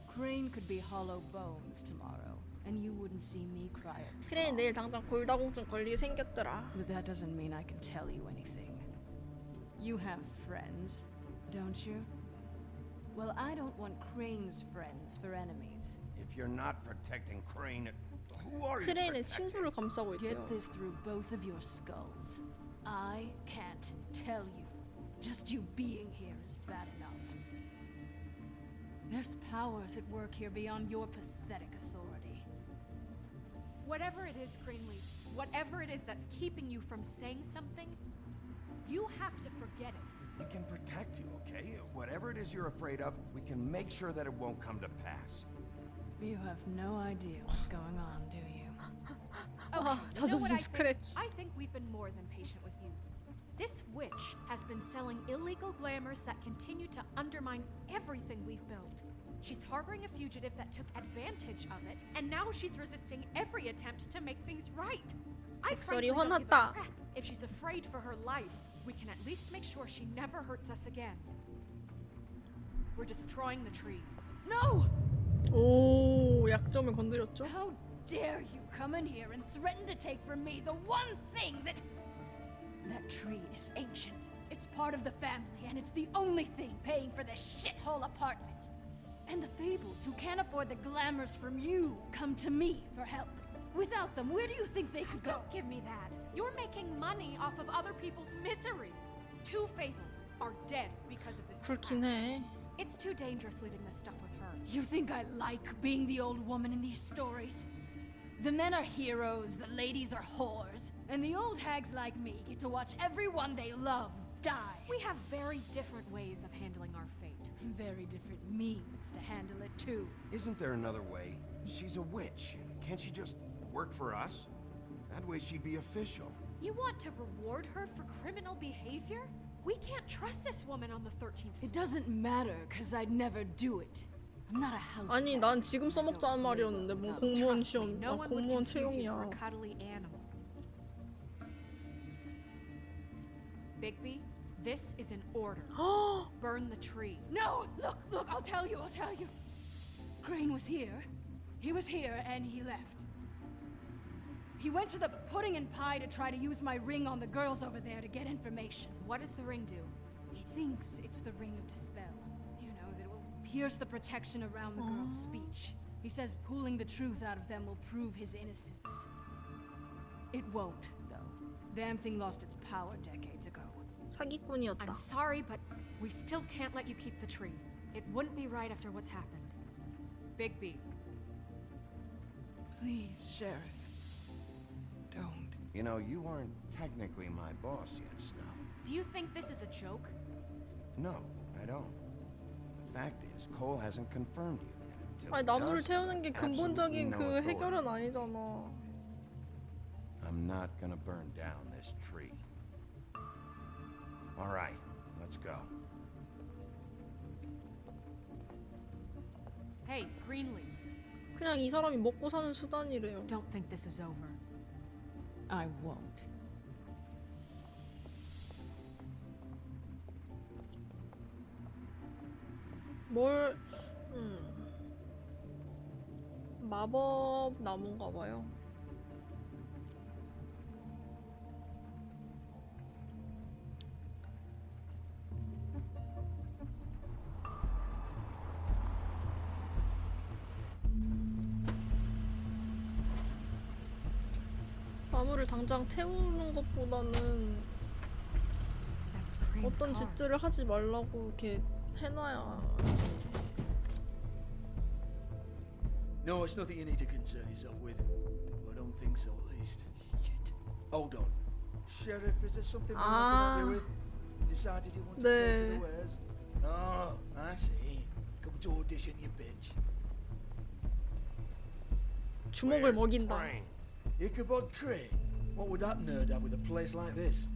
Crane could be hollow bones tomorrow, and you wouldn't see me cry at 크레인 내일 당장 골다공증 걸리게 생겼더라. But that doesn't mean I can tell you anything. You have friends, don't you? Well, I don't want Crane's friends for enemies. If you're not protecting Crane, who are you 크레인의 protecting? 친구를 감싸고 있대요. Get this through both of your skulls. I can't tell you. Just you being here is bad enough. There's powers at work here beyond your pathetic authority. Whatever it is, Greenleaf, whatever it is that's keeping you from saying something, you have to forget it. We can protect you, okay? Whatever it is you're afraid of, we can make sure that it won't come to pass. You have no idea what's going on, do you? Okay, you know 자존심 what I think? 스크래치. I think we've been more than patient with you. This witch has been selling illegal glamours that continue to undermine everything we've built. She's harboring a fugitive that took advantage of it, and now she's resisting every attempt to make things right. I frankly don't give a 화났다. crap. If she's afraid for her life, we can at least make sure she never hurts us again. We're destroying the tree. No! 오, 약점을 건드렸죠? How dare you come in here and threaten to take from me the one thing that... That tree is ancient. It's part of the family, and it's the only thing paying for this shithole apartment. And the Fables, who can't afford the glamours from you, come to me for help. Without them, where do you think they could go? Don't give me that. You're making money off of other people's misery. 2 Fables are dead because of this 그렇긴 crap. 해. It's too dangerous leaving this stuff with her. You think I like being the old woman in these stories? The men are heroes, the ladies are whores, and the old hags like me get to watch everyone they love die. We have very different ways of handling our fate. Very different means to handle it too. Isn't there another way? She's a witch. Can't she just work for us? That way she'd be official. You want to reward her for criminal behavior? We can't trust this woman on the 13th. It doesn't matter, cause I'd never do it. I'm not a house 아니, cat. 난 지금 써먹자는 말이었는데 뭔 공무원 시험, No one would 공무원 confuse you for a 채용이야. cuddly animal. Bigby, this is an order. Burn the tree. No! Look, I'll tell you. Crane was here. He was here and he left. He went to the pudding and pie to try to use my ring on the girls over there to get information. What does the ring do? He thinks it's the ring of dispel. You know, that it will pierce the protection around the girl's speech. He says pulling the truth out of them will prove his innocence. It won't, though. Damn thing lost its power decades ago. 사기꾼이었다. I'm sorry, but we still can't let you keep the tree. It wouldn't be right after what's happened. Bigby. Please, Sheriff. Don't. You know, you aren't technically my boss yet, Snow. Do you think this is a joke? No, I don't. The fact is, Cole hasn't confirmed you. Until 아니, he 나무를 does, 태우는 게 absolutely 근본적인 no 그 authority. 해결은 아니잖아. I'm not gonna burn down this tree. All right, let's go. Hey, Greenleaf. 그냥 이 사람이 먹고 사는 수단이래요. Don't think this is over. I won't. 뭘, 마법 나무인가 봐요. 나무를 당장 태우는 것보다는 That's Crane's 어떤 car. 짓들을 하지 말라고 이렇게 해놔야지. No, it's nothing you need to concern yourself with. I don't think so, at least. Shit. Hold on. Sheriff, is there something we can help you with? Decided you want to taste of the wares? Oh, I see. Come to audition, you bitch. 주먹을 먹인다. Ichabod Crane? What would that nerd have with a place like this?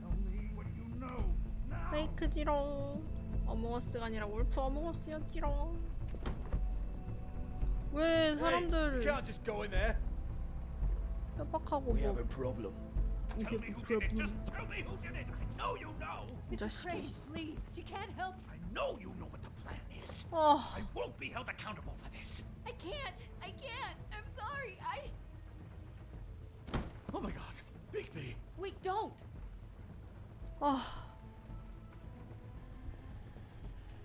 Tell me what you know now. 페이크지롱. 어몽어스가 아니라 wolf 어몽어스였지롱. 왜 사람들 You can't just go in there. 협박하고 We have 뭐 a problem. Tell me who did it. Just tell me who did it. I know you know. 이 자식이. Crane, please. She can't help. I know you know what the plan is. 아, I won't be held accountable for this. I can't. I'm sorry. Oh my god, Bigby. Wait, don't! 아,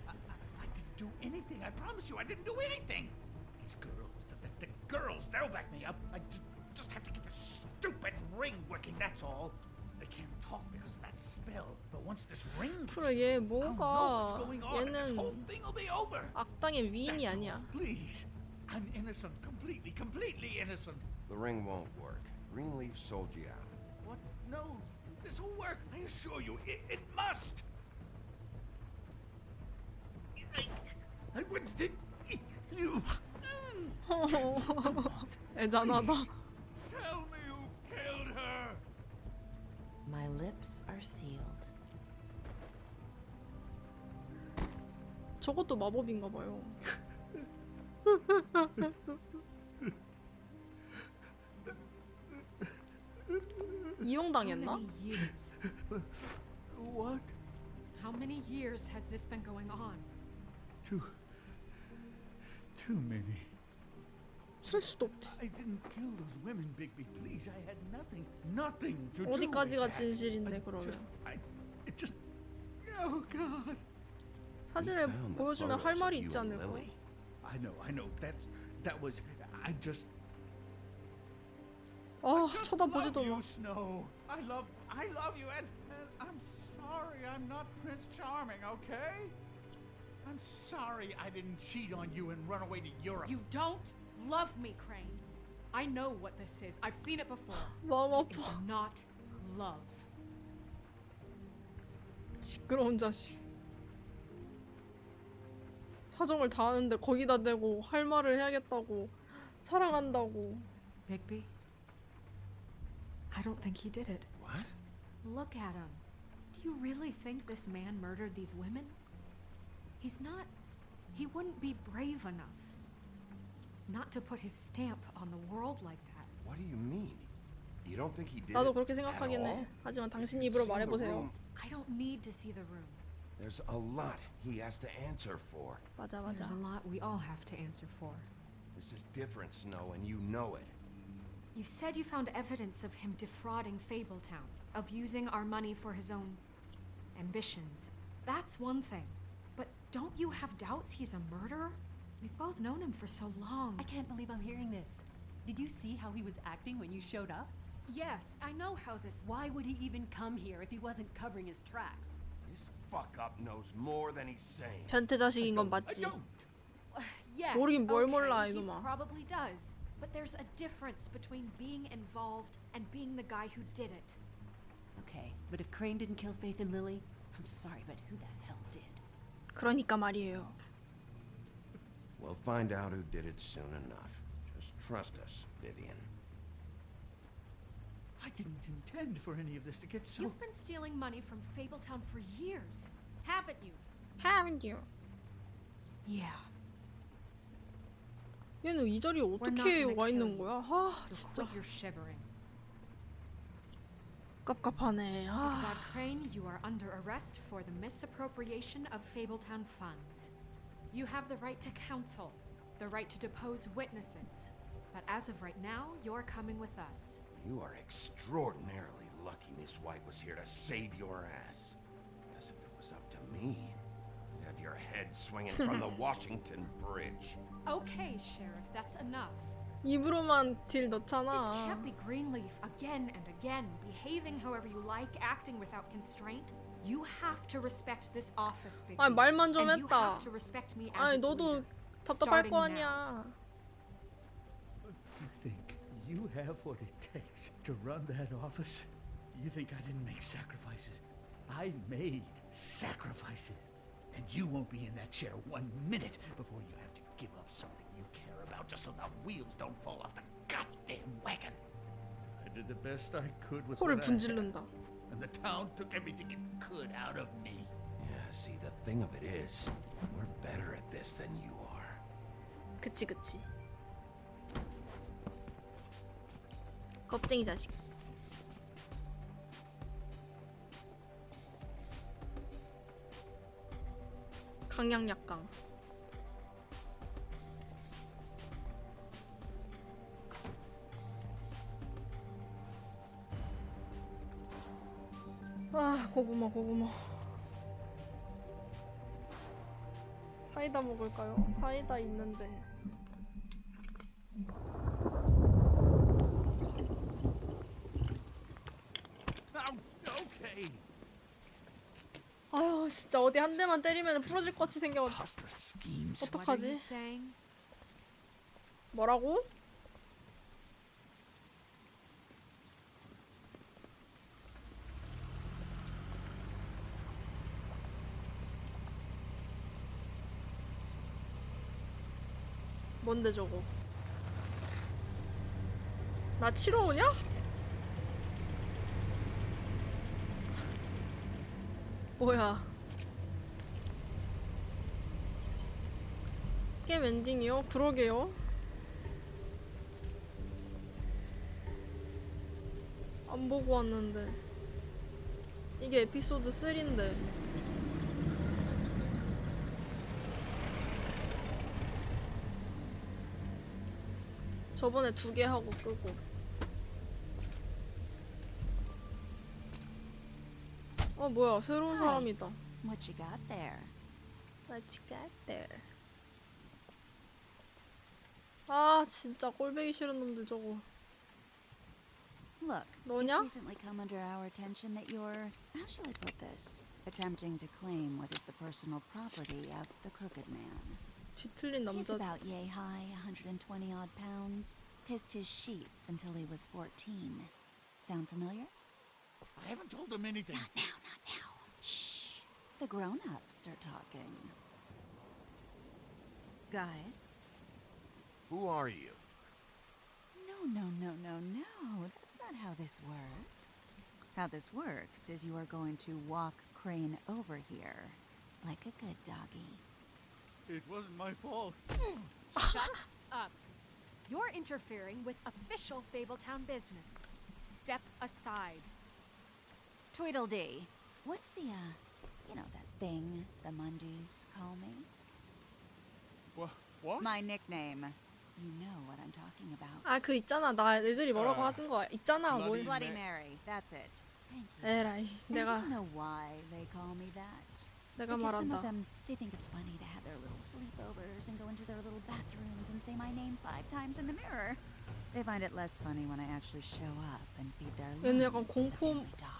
I didn't do anything. I promise you, I didn't do anything. These girls, the girls, they'll back me up. I just have to get this stupid ring working, that's all. They can't talk because of that spell. bell, but once this ring gets 그래 얘 through, I'll know what's 뭐가 going on, and this whole 얘는 thing'll be over. 악당의 위인이 That's 아니야. all, please. I'm innocent, completely innocent. The ring won't work. Greenleaf sold you out. What? No, this will work. I assure you, it must. I went it. You. 애잔하다. Tell me who killed her. My lips are sealed. 저것도 마법인가 봐요. 이용당했나? How many years? What? How many years has this been going on? Too many. 셀 수도 없지. I didn't kill those women, Bigby. Please, I had nothing to do with 어디까지가 that. 진실인데 그러면? It just. Oh God. 사진을 보여주면 할 말이 있지 않을까? I know. That was. I just. 쳐다보지도 마. You, Snow. I love you, and I'm sorry I'm not Prince Charming, okay? I'm sorry I didn't cheat on you and run away to Europe. You don't love me, Crane. I know what this is. I've seen it before. 마음 It's 아파. not love. 시끄러운 자식. 사정을 다 하는데 거기다 대고 할 말을 해야겠다고. 사랑한다고. Bigby? I don't think he did it. What? Look at him. Do you really think this man murdered these women? He's not. He wouldn't be brave enough. Not to put his stamp on the world like that. What do you mean? You don't think he did 나도 it 그렇게 at 생각하긴 all? 해. 하지만 당신 입으로 말해보세요. I don't need to see the room. There's a lot he has to answer for. 맞아. There's a lot we all have to answer for. This is different, Snow, and you know it. You said you found evidence of him defrauding Fabletown, of using our money for his own ambitions. That's one thing. But don't you have doubts he's a murderer? We've both known him for so long. I can't believe I'm hearing this. Did you see how he was acting when you showed up? Yes, I know how this... Why would he even come here if he wasn't covering his tracks? This fuck-up knows more than he's saying. 변태 자식인 건 맞지. Yes, 모르긴 뭘 okay, 몰라, he 이놈아. probably does. But there's a difference between being involved and being the guy who did it. Okay, but if Crane didn't kill Faith and Lily, I'm sorry, but who the hell did? 그러니까 말이에요. We'll find out who did it soon enough. Just trust us, Vivian. I didn't intend for any of this to get so. You've been stealing money from Fabletown for years, haven't you? Haven't you? Yeah. 얘는 이 자리에 We're not 어떻게 gonna 와 kill 있는 you, 거야? 아 so 진짜 quit your shivering. 깝깝하네. Ichabod Crane, you are under arrest for the misappropriation of Fabletown funds. You have the right to counsel, the right to depose witnesses. But as of right now, you're coming with us. You are extraordinarily lucky Miss White was here to save your ass. Because if it was up to me, you'd have your head swinging from the Washington Bridge. Okay, Sheriff, that's enough. 입으로만 딜 This 넣잖아. can't be Greenleaf again and again, behaving however you like, acting without constraint. You have to respect this office, Bigby. 아니 말만 좀 and you 했다. have to respect me as 아니 its 너도 leader. 답답할 Starting 거 now. 아니야. You think you have what it takes to run that office? You think I didn't make sacrifices? I made sacrifices. And you won't be in that chair 1 minute before you have to give up something you care about just so the wheels don't fall off the goddamn wagon. I did the best I could with 코를 what I had, 분질른다. and the town took everything it could out of me. Yeah, see, the thing of it is, we're better at this than you are. 그치. 겁쟁이 자식. 강약약강. 아 고구마. 사이다 먹을까요? 사이다 있는데. Okay. 진짜 어디 한 대만 때리면 부러질 것 같이 생겨가지고. 어떡하지? 뭐라고? 뭔데 저거? 나 치러 오냐? 뭐야? 게임 엔딩이요? 그러게요. 안 보고 왔는데. 이게 에피소드 3인데. 저번에 2개 하고 끄고. 뭐야, 새로운 사람이다. What you got there? What you got there? 아, 진짜 꼴배기 싫은 놈들 저거. Look, 너냐? it's recently come under our attention that you're, how shall I put this, attempting to claim what is the personal property of the Crooked Man. 뒤틀린 He's 남자. about yay high, 120 odd pounds. Pissed his sheets until he was 14. Sound familiar? I haven't told him anything. Not now, not now. Shh. The grown-ups are talking. Guys? Who are you? No. That's not how this works. How this works is you are going to walk Crane over here. Like a good doggy. It wasn't my fault. Shut up. You're interfering with official Fabletown business. Step aside. Tweedledee. What's the, you know, that thing the Mundies call me? What? My nickname. You know what I'm talking about. 아, 그 있잖아. 나 애들이 뭐라고 하는 거야. 있잖아. 뭐. Bloody Mary. That's it. Thank you. 에라이. And 내가 do you know why they call me that? 내가 Because some 말한다. of them, they think it's funny to have their little sleepovers and go into their little bathrooms and say my name 5 times in the mirror. They find it less funny when I actually show up and feed their 얘는 약간 lungs to the 공포. family dog.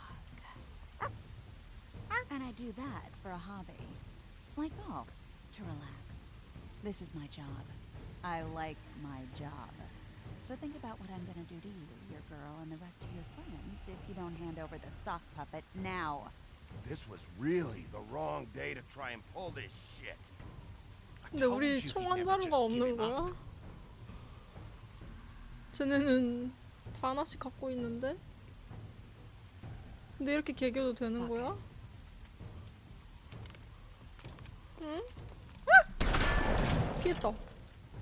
And I do that for a hobby, like golf, to relax. This is my job. I like my job. So think about what I'm gonna do to you, your girl, and the rest of your friends if you don't hand over the sock puppet now. This was really the wrong day to try and pull this shit. 근데 우리 총 한 자루가 없는 거야? 쟤네는 다 하나씩 갖고 있는데? 근데 이렇게 개겨도 되는 거야? 응? 아! 피했다.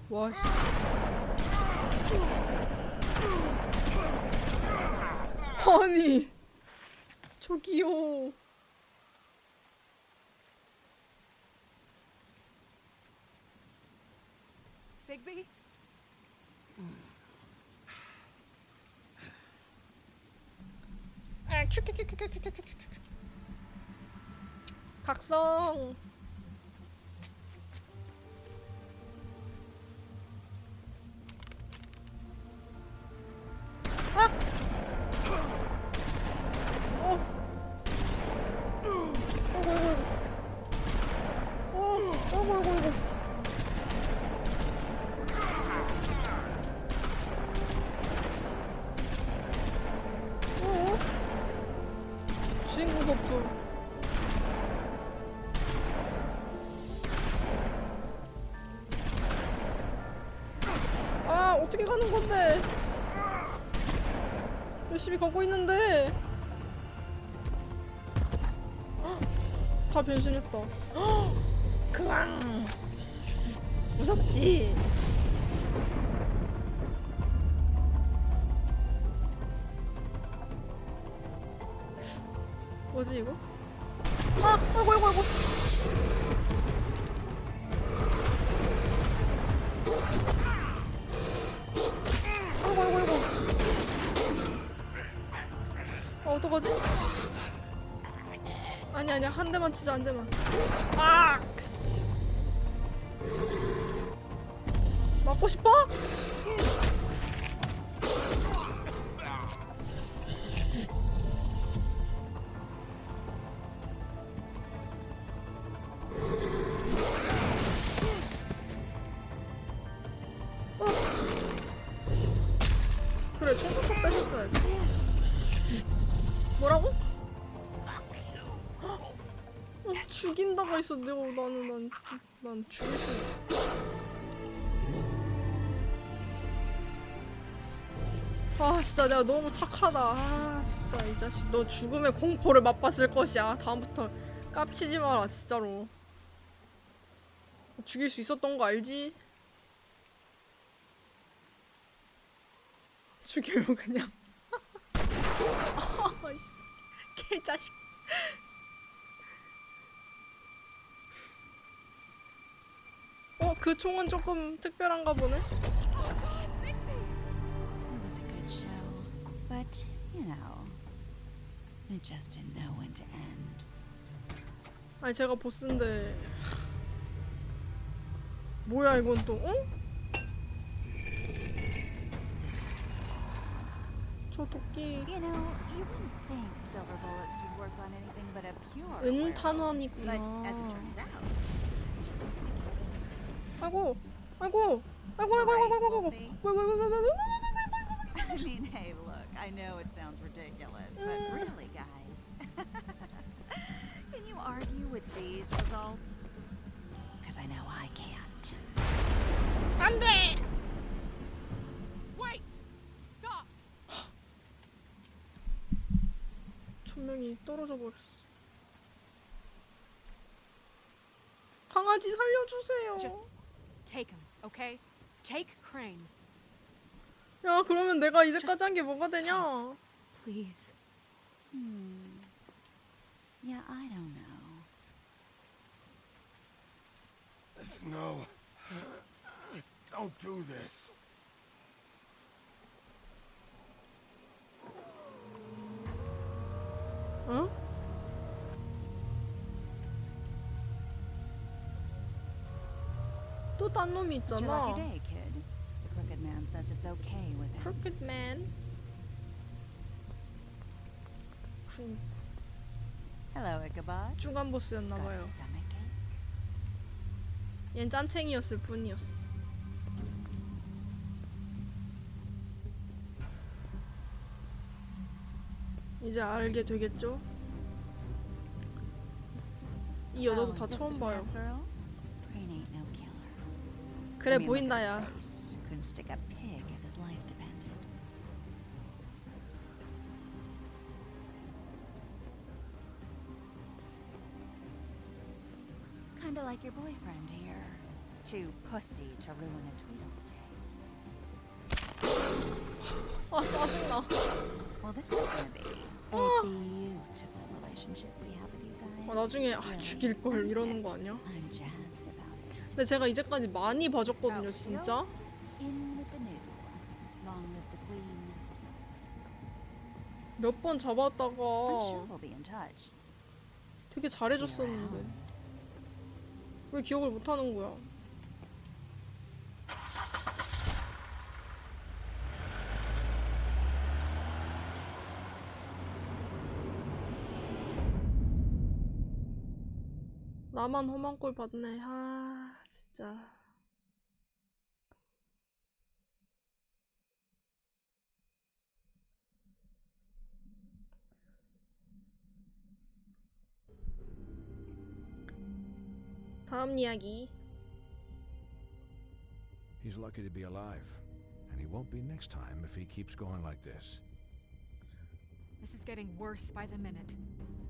와, 씨. 아니, 저기요. Bigby? 아, 각성. 주인공 버프. 아, 어떻게 가는 건데? 열심히 가고 있는데. 헉, 다 변신했다. 헉, 크앙. 무섭지? 뭐지 이거? 아! 아이고. 아이고. 아, 어떡하지? 아니야. 한 대만 치자, 한 대만. 아! 맞고 싶어? 그래, 총부터 뺏었어야지. 뭐라고? 죽인다가 있어. 내가 난 죽일 수 있어. 아 진짜 내가 너무 착하다. 아 진짜 이 자식, 너 죽음의 공포를 맛봤을 것이야. 다음부터 깝치지 마라 진짜로. 죽일 수 있었던 거 알지? 죽여요 그냥. 개자식. 그 총은 조금 특별한가 보네. It was a good show, but you know, it just didn't know when to end. 아니 제가 보스인데 뭐야 이건 또? 저 도끼. You know, you wouldn't think silver bullets would work on anything but a pure 은탄환이구나. werewolf. But as it turns out, it's just 아이고. I mean, hey, look, I know it sounds ridiculous, but really, guys, can you argue with these results? Because I know I can't. 안 돼! Wait! Stop! 조명이 떨어져 버렸어. 강아지 살려주세요. Just take him, okay? Take Crane. 야, 그러면 내가 이제까지 한 게 뭐가 되냐? Please. Yeah, I don't know. No. Don't do this. 응? 또 딴 놈이 It's your 있잖아. lucky day, kid. The crooked man says it's okay with him. Crooked man. Hello, Ichabod. 중간 보스였나봐요. Got a stomach ache? 얜 짠챙이였을 뿐이었어. 이제 알게 되겠죠? 이 여자도 다 just 처음 between 봐요. us girls, Crane ain't no killer. 그래 I mean, look 보인다 at 야. his face. Couldn't stick a pig if his life depended. Kinda like your boyfriend here. Too pussy to ruin a Tweedle stay. 아 짜증나. Well, this is gonna be a beautiful relationship we have with you guys. 나중에 Really. 죽일 걸 이러는 거 아니야? I'm jazzed about it. 근데 제가 이제까지 많이 봐줬거든요, 진짜. In with the new, long live the queen. 몇 번 I'm sure 잡았다가 we'll be in touch. 되게 잘해줬었는데 왜 기억을 못하는 거야? 나만 험한 꼴 봤네. 아 진짜. 다음 이야기. He's lucky to be alive, and he won't be next time if he keeps going like this. This is getting worse by the minute.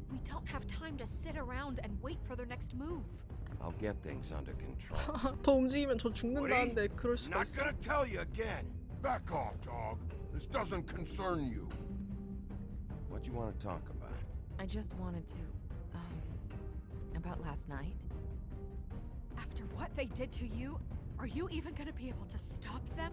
We don't have time to sit around and wait for their next move. I'll get things under control. 더 움직이면 저 죽는다는데 그럴 수가 Not 있어. gonna tell you again. Back off, dog. This doesn't concern you. What do you want to talk about? I just wanted to, about last night. After what they did to you, are you even gonna be able to stop them?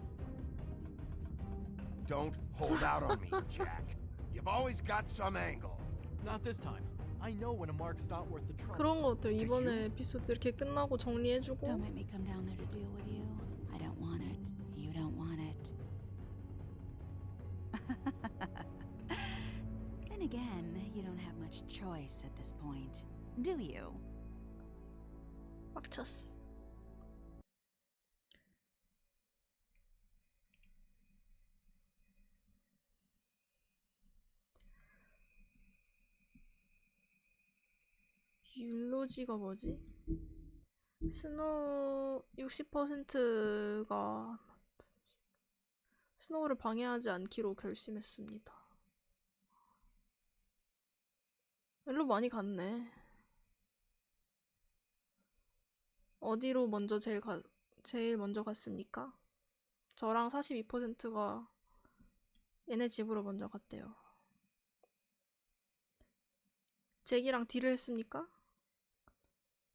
Don't hold out on me, Jack. You've always got some angle. Not this time. I know when a mark's not worth the trouble. 그런 거 같아요. 이번에 에피소드 이렇게 끝나고 정리해주고. Don't make me come down there to deal with you. I don't want it. You don't want it. Then again, you don't have much choice at this point, do you? 빡쳤어. 율로지가 뭐지? 스노우 60%가 스노우를 방해하지 않기로 결심했습니다. 일로 많이 갔네. 어디로 먼저 제일 먼저 갔습니까? 저랑 42%가 얘네 집으로 먼저 갔대요. 잭이랑 딜을 했습니까?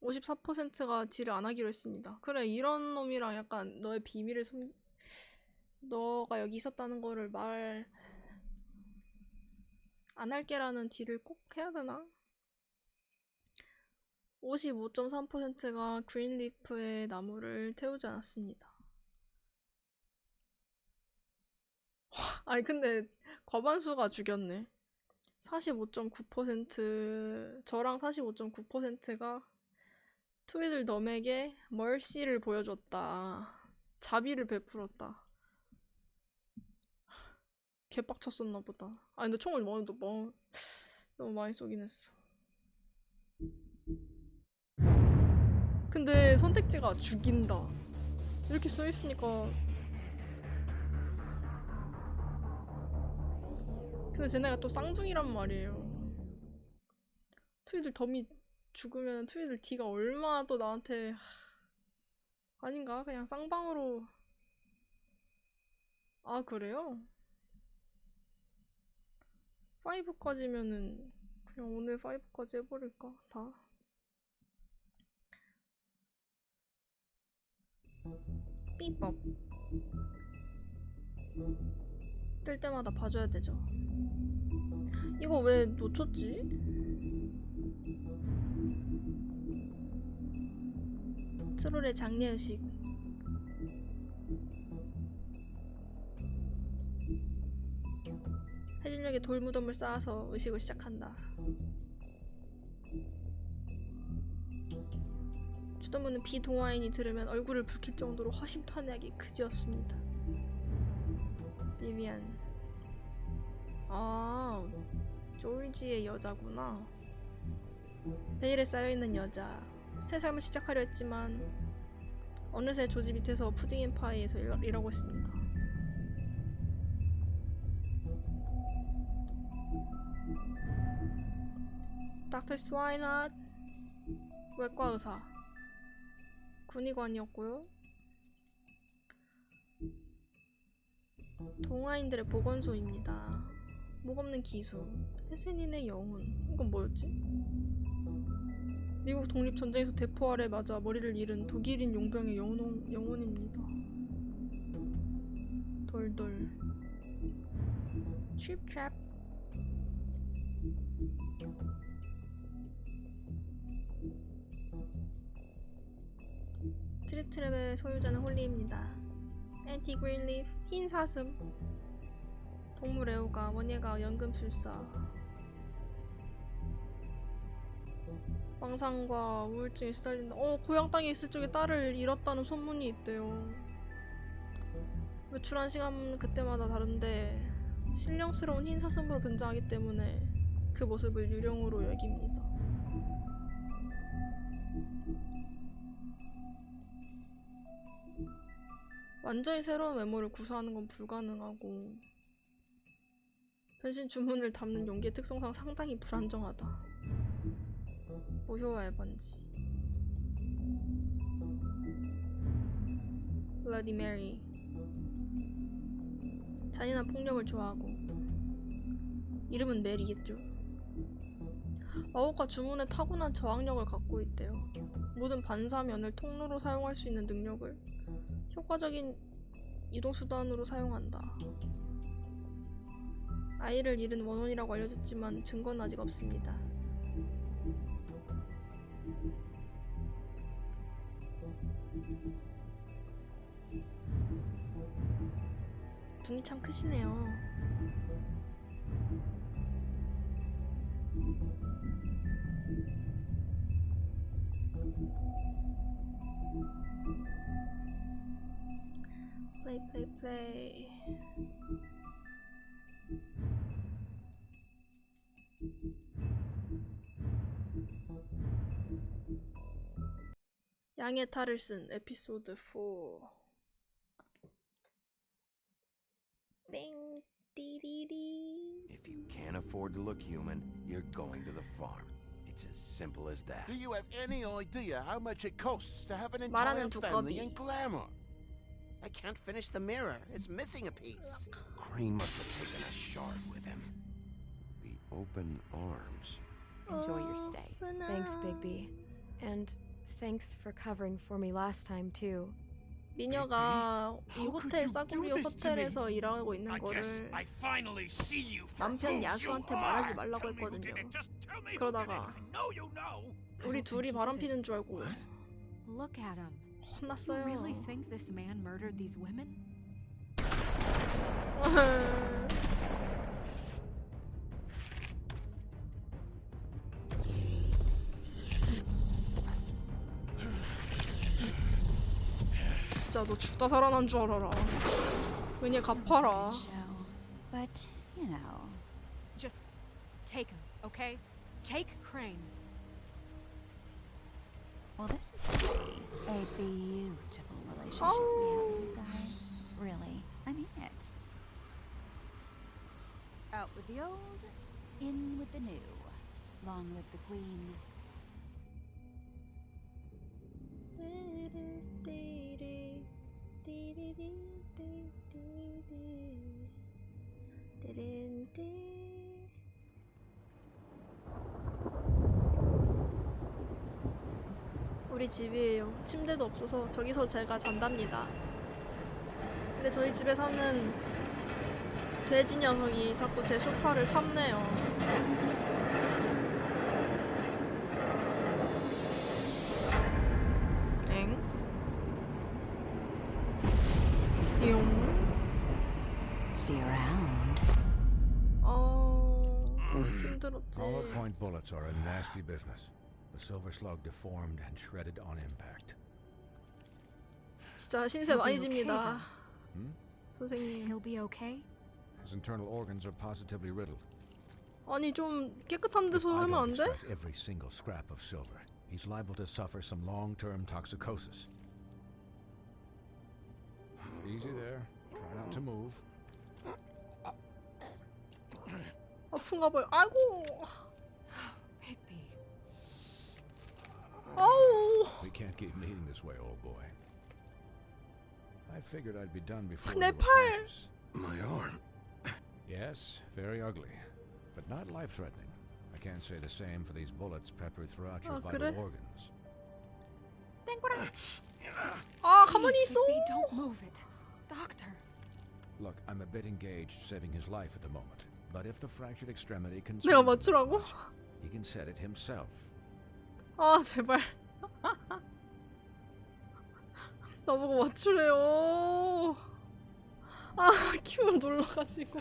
54%가 딜을 안 하기로 했습니다. 그래, 이런 놈이랑 약간 너의 비밀을 너가 여기 있었다는 거를 말 안 할게라는 딜을 꼭 해야 되나? 55.3%가 그린리프의 나무를 태우지 않았습니다. 아니 근데 과반수가 죽였네. 45.9% 저랑 45.9%가 트위들 덤에게 멀시를 보여줬다. 자비를 베풀었다. 개빡쳤었나 보다. 아 근데 총을 너무 많이 쏘긴 했어. 근데 선택지가 죽인다 이렇게 써있으니까. 근데 쟤네가 또 쌍둥이란 말이에요. 트위들 덤이 죽으면 트위들 D가 얼마나 또 나한테 아닌가? 그냥 쌍방으로. 아 그래요? 5까지면은 그냥 오늘 5까지 해버릴까? 다? 삐법 뜰 때마다 봐줘야 되죠. 이거 왜 놓쳤지? 트롤의 장례의식. 해질녘에 돌무덤을 쌓아서 의식을 시작한다. 주도문은 비동화인이 들으면 얼굴을 붉힐 정도로 허심탄회하게 그지없습니다. 비비안. 아, 조지의 여자구나. 베일에 쌓여있는 여자. 새 삶을 시작하려 했지만 어느새 조지 밑에서 푸딩앤파이에서 일하고 있습니다. 닥터 스와이낫 외과 의사. 군의관이었고요. 동화인들의 보건소입니다. 목없는 기수. 헤세닌의 영혼. 이건 뭐였지? 미국 독립전쟁에서 대포 아래 맞아 머리를 잃은 독일인 용병의 영혼입니다. 돌돌. 칩트랩. 트립트랩의 소유자는 홀리입니다. 앤티 그린리프. 흰 사슴. 동물 애호가. 원예가. 연금술사. 망상과 우울증에 시달린다. 고향 땅에 있을 적에 딸을 잃었다는 소문이 있대요. 외출한 시간은 그때마다 다른데 신령스러운 흰 사슴으로 변장하기 때문에 그 모습을 유령으로 여깁니다. 완전히 새로운 외모를 구사하는 건 불가능하고 변신 주문을 담는 용기의 특성상 상당히 불안정하다. 무효화의 반지. 블러디 메리. 잔인한 폭력을 좋아하고 이름은 메리겠죠. 마법과 주문에 타고난 저항력을 갖고 있대요. 모든 반사면을 통로로 사용할 수 있는 능력을 효과적인 이동수단으로 사용한다. 아이를 잃은 원혼이라고 알려졌지만 증거는 아직 없습니다. 눈이 참 크시네요. 플레이. 양의 탈을 쓴 에피소드 4. 땡 띠리리. If you can't afford to look human, you're going to the farm. It's as simple as that. Do you have any idea how much it costs to have an 말하는 entire family 두꺼비. in glamour? I can't finish the mirror. It's missing a piece. Crane must have taken a shard with him. The open arms. Enjoy your stay. Thanks, Bigby. And thanks for covering for me last time, too. 미녀가 이 호텔 싸구려 호텔에서 일하고 있는 거를 남편 야수한테 말하지 말라고 했거든요. 그러다가 우리 둘이 바람 피는 줄 알고 Look at him. 혼났어요. You really think this man murdered these women? 진짜 너 죽다 살아난 줄 알아라. 은혜 갚아라. But, you know. Just take him, okay? Take Crane. Well, this is going to be a beautiful relationship we have with you guys. Really. I mean it. Out with the old, in with the new. Long live the queen. 우리 집이에요. 침대도 없어서 저기서 제가 잔답니다. 근데 저희 집에 사는 돼지 녀석이 자꾸 제 소파를 탐내요. 엥? 띠용. See you around. 힘들었지. Hollow point bullets are a nasty business. The silver slug deformed and shredded on impact. 진짜 신세 많이 집니다. 선생님. He'll be okay? His internal organs are positively riddled. 아니 좀 깨끗한 데서 하면 안 돼? Every single scrap of silver. He's liable to suffer some long-term toxicosis. Easy there. Try not to move. 아픈가 봐요. 아이고. Bigby. Oh. We can't keep meeting this way, old boy. I figured I'd be done before 내 you were 팔. conscious. My arm. Yes, very ugly, but not life-threatening. I can't say the same for these bullets peppered throughout your vital 그래? organs. 땡그라. 아, 가만히 Please, 있어. Bigby, don't move it. Doctor. Look, I'm a bit engaged saving his life at the moment, but if the fractured extremity can 내가 맞추라고? he can set it himself. 아, 제발. 나보고 맞추래요. 아, 큐 눌러가지고.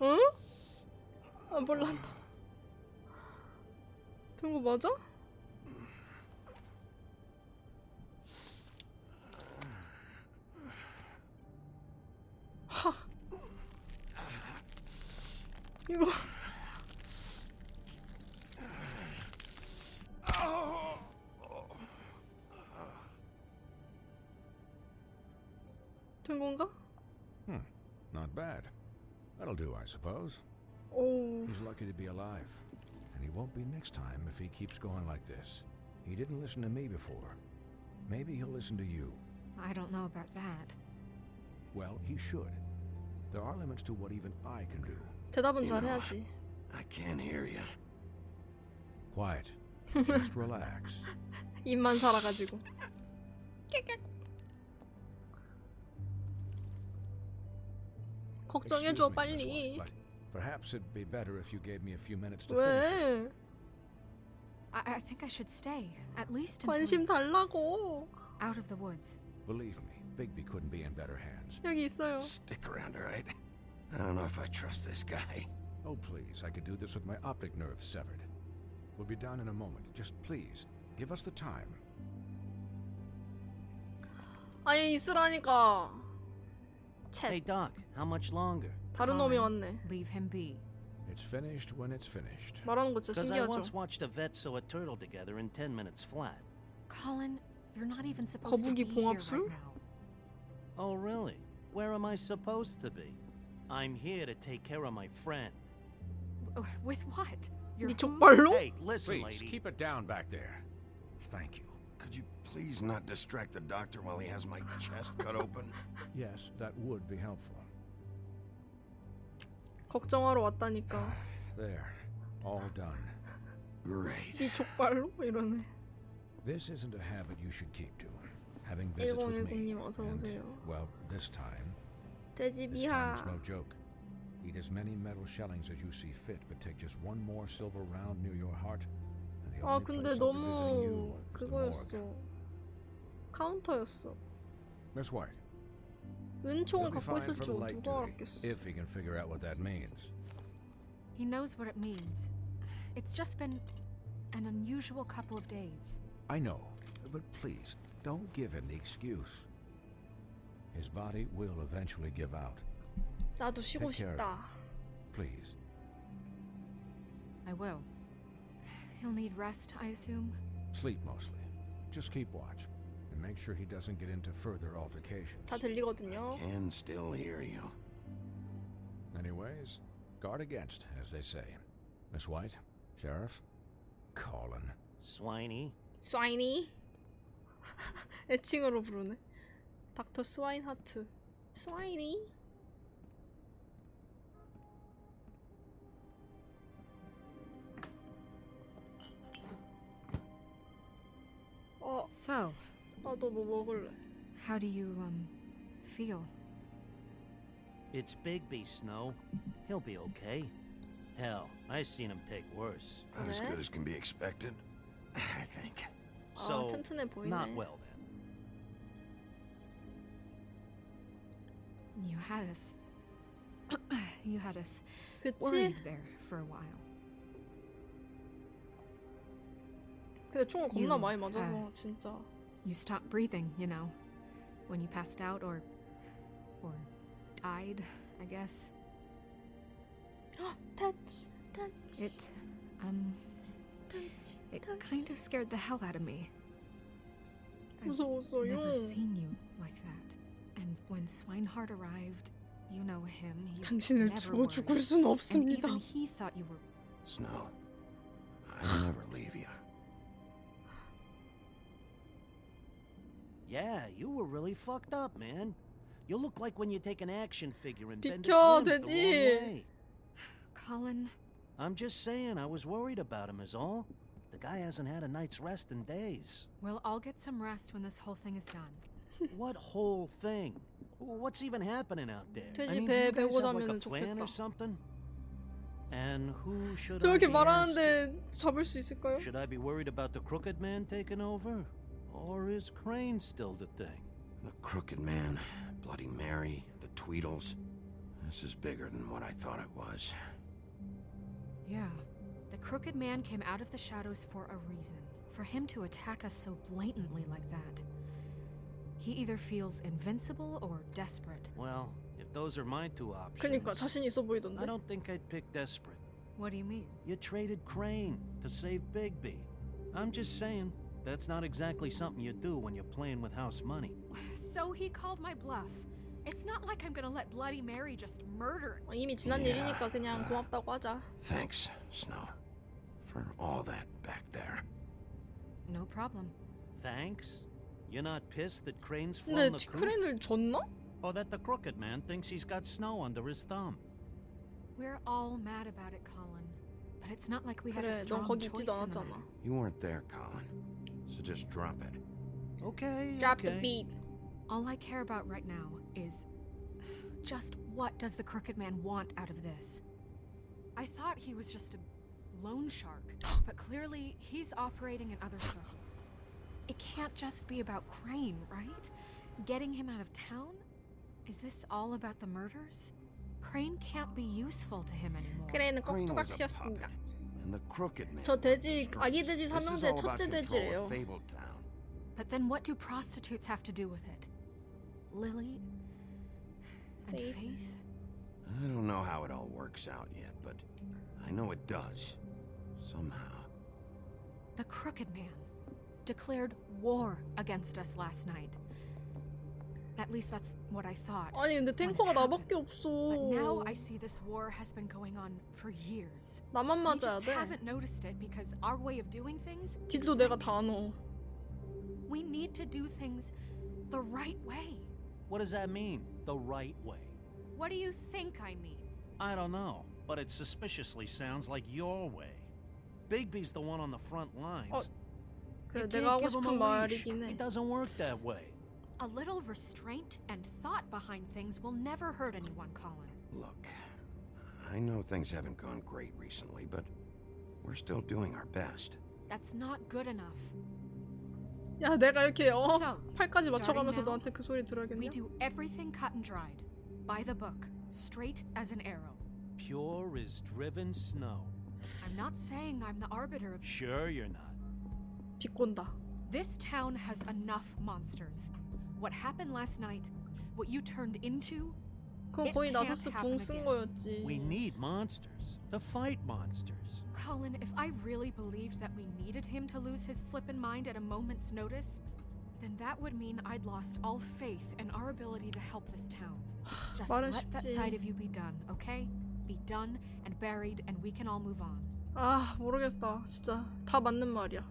응? 아, 몰랐다. 된 거 맞아? 하. 이거. 된 건가? Not bad. That'll do, I suppose. Oh. He's lucky to be alive. And he won't be next time if he keeps going like this. He didn't listen to me before. Maybe he'll listen to you. I don't know about that. Well, he should. There are limits to what even I can do. 대답은 잘해야지. I can't hear you. Quiet. Just relax. 입만 살아가지고. 걱정해줘 빨리. But perhaps it'd be better if you gave me a few minutes to finish 왜? it. I think I should stay, at least until 관심 he's 달라고. out of the woods. Believe me, Bigby couldn't be in better hands. 여기 있어요. Stick around, all right? I don't know if I trust this guy. Oh, please, I could do this with my optic nerve severed. We'll be down in a moment. Just please, give us the time. 아니 있으라니까. Hey, Doc, how much longer? 다른 놈이 왔네. Leave him be. It's finished when it's finished. 말하는 거 진짜 Because I 신기하죠. once watched a vet sew a turtle together in 10 minutes flat. Colin, you're not even supposed to 거북이 be here right 봉합술? now. Oh, really? Where am I supposed to be? I'm here to take care of my friend. With what? Your 네 hooves? 족발로? Hey, listen, Please, lady. keep it down back there. Thank you. Could you please not distract the doctor while he has my chest cut open? Yes, that would be helpful. 걱정하러 왔다니까. There. All done. Great. 네 족발로? 이러네. This isn't a habit you should keep to. Having visits with me. 1010님 어서 오세요. Well, this time. 돼지 This time is 비하. no joke. Eat as many metal shellings as you see fit, but take just one more silver round near your heart. And the 아 only 근데 place I'll be visiting you 너무 is the morgue. 그거였어. 카운터였어. Miss White. 은총을 He'll be 갖고 fine 있을 for 줄 light 누가 duty, 알았겠어. if he can figure out what that means. He knows what it means. It's just been an unusual couple of days. I know, but please, don't give him the excuse. His body will eventually give out. 나도 쉬고 Take care of 싶다. him, please. I will. He'll need rest, I assume. Sleep mostly. Just keep watch. And make sure he doesn't get into further altercations. 다 들리거든요. Can still hear you. Anyways, guard against, as they say. Miss White, Sheriff, Colin. Swiney. 스와이니? 애칭으로 부르네. 닥터 스와인 하트. 스와이니? So, 나도 뭐 먹을래. how do you, feel? It's Bigby, Snow. He'll be okay. Hell, I seen him take worse. Not as good as can be expected, I think. So, 튼튼해 보이네. not well then. You had us. You had us 그치? worried there for a while. 근데 총을 겁나 You 많이 맞아서 had- 진짜. You stopped breathing, you know, when you passed out or died, I guess. touch, touch. It kind of scared the hell out of me. I've 무서웠어요. never seen you like that. And when Swinehart arrived, you know him. He's 당신을 never 두고 죽을 worried. 순 And 없습니다. even he thought you were. Snow, I'll never leave you. Yeah, you were really fucked up, man. You look like when you take an action figure and bend its 비켜, limbs the 돼지. wrong way. Colin, I'm just saying, I was worried about him is all. The guy hasn't had a night's rest in days. well, I'll get some rest when this whole thing is done. What whole thing? What's even happening out there? 돼지 I mean, 배 do you guys 베고 have like a 자면은 plan or 좋겠다. something? And who should I 저렇게 be asking? 말하는데 잡을 수 있을까요? Should I be worried about the crooked man taking over? Or is Crane still the thing? The Crooked Man, Bloody Mary, the Tweedles. This is bigger than what I thought it was. Yeah. The Crooked Man came out of the shadows for a reason. For him to attack us so blatantly like that. He either feels invincible or desperate. Well, if those are my two options, 그니까 자신 있어 보이던데. I don't think I'd pick desperate. What do you mean? You traded Crane to save Bigby. I'm just saying, that's not exactly something you do when you're playing with house money. So he called my bluff. It's not like I'm gonna let Bloody Mary just murder. 이미 지난 일이니까 그냥 고맙다고 하자. Thanks, Snow, for all that back there. No problem. Thanks? You're not pissed that Crane's 근데 flown the coop? 크레인을 줬나? Or that the crooked man thinks he's got snow under his thumb? We're all mad about it, Colin. But it's not like we had a 그래, 넌 strong 거기 choice 있지도 in the You 않았잖아. matter. weren't there, Colin. So just drop it. Okay, Drop the okay. beat. All I care about right now is just what does the Crooked Man want out of this? I thought he was just a loan shark, but clearly he's operating in other circles. It can't just be about Crane, right? Getting him out of town? Is this all about the murders? Crane can't be useful to him anymore. 크레인은 Crane was a 꼭두각시였습니다. puppet, and the Crooked Man. 저 돼지, was the 아기 strings. 돼지 This is 삼형제 all about 첫째 control 돼지래요. of Fabletown. But then what do prostitutes have to do with it? Lily? And Faith. Faith? I don't know how it all works out yet, but I know it does. Somehow. The Crooked Man declared war against us last night. At least that's what I thought. 아니 근데 탱커가 나밖에 없어. But now I see this war has been going on for years. 나만 We 맞아야 just 돼. haven't noticed it because our way of doing things is 딜도 내가 다 넣어. We need to do things the right way. What does that mean, the right way? What do you think I mean? I don't know, but it suspiciously sounds like your way. Bigby's the one on the front lines. 그래, You 내가 can't 하고 give him 싶은 a leash. 말이긴 해. It doesn't work that way. A little restraint and thought behind things will never hurt anyone, Colin. Look, I know things haven't gone great recently, but we're still doing our best. That's not good enough. 야, 내가 이렇게 So, 팔까지 맞춰가면서 starting now, 너한테 그 소리 들어야겠냐? We do everything cut and dried, by the book, straight as an arrow. Pure as driven snow. I'm not saying I'm the arbiter of. Sure you're not. 비꼰다. This town has enough monsters. What happened last night, what you turned into, 그건 it 거의 can't 나서스 happen 궁쓴 again. 거였지. We need monsters to fight monsters. Colin, if I really believed that we needed him to lose his flippin' mind at a moment's notice, then that would mean I'd lost all faith in our ability to help this town. Just 말은 let that 쉽지. side of you be done, okay? Be done and buried and we can all move on. 아, 모르겠다. 진짜 다 맞는 말이야.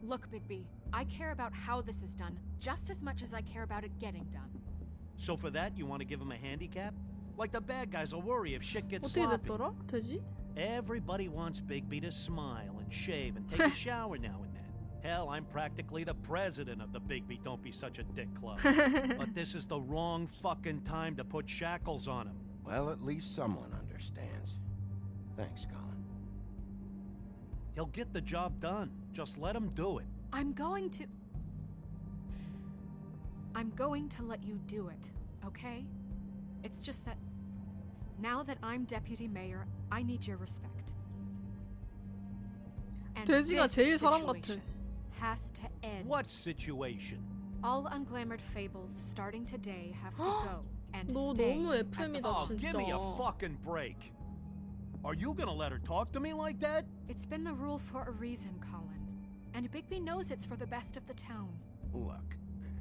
Look, Bigby, I care about how this is done just as much as I care about it getting done. So for that, you want to give him a handicap? Like the bad guys will worry if shit gets 어떻게 sloppy. 됐더라? 되지? Everybody wants Bigby to smile and shave and take a shower now and then. Hell, I'm practically the president of the Bigby Don't Be Such a Dick Club. But this is the wrong fucking time to put shackles on him. Well, at least someone understands. Thanks, Colin. He'll get the job done. Just let him do it. I'm going to let you do it, okay? It's just that now that I'm deputy mayor, I need your respect. And 돼지가 this 제일 사람 같아. situation has to end. What situation? All unglamored fables starting today have to go and 너 stay. 너무 at the FM이다 Oh, 진짜. give me a fucking break. Are you gonna let her talk to me like that? It's been the rule for a reason, Colin. And Bigby knows it's for the best of the town. Look,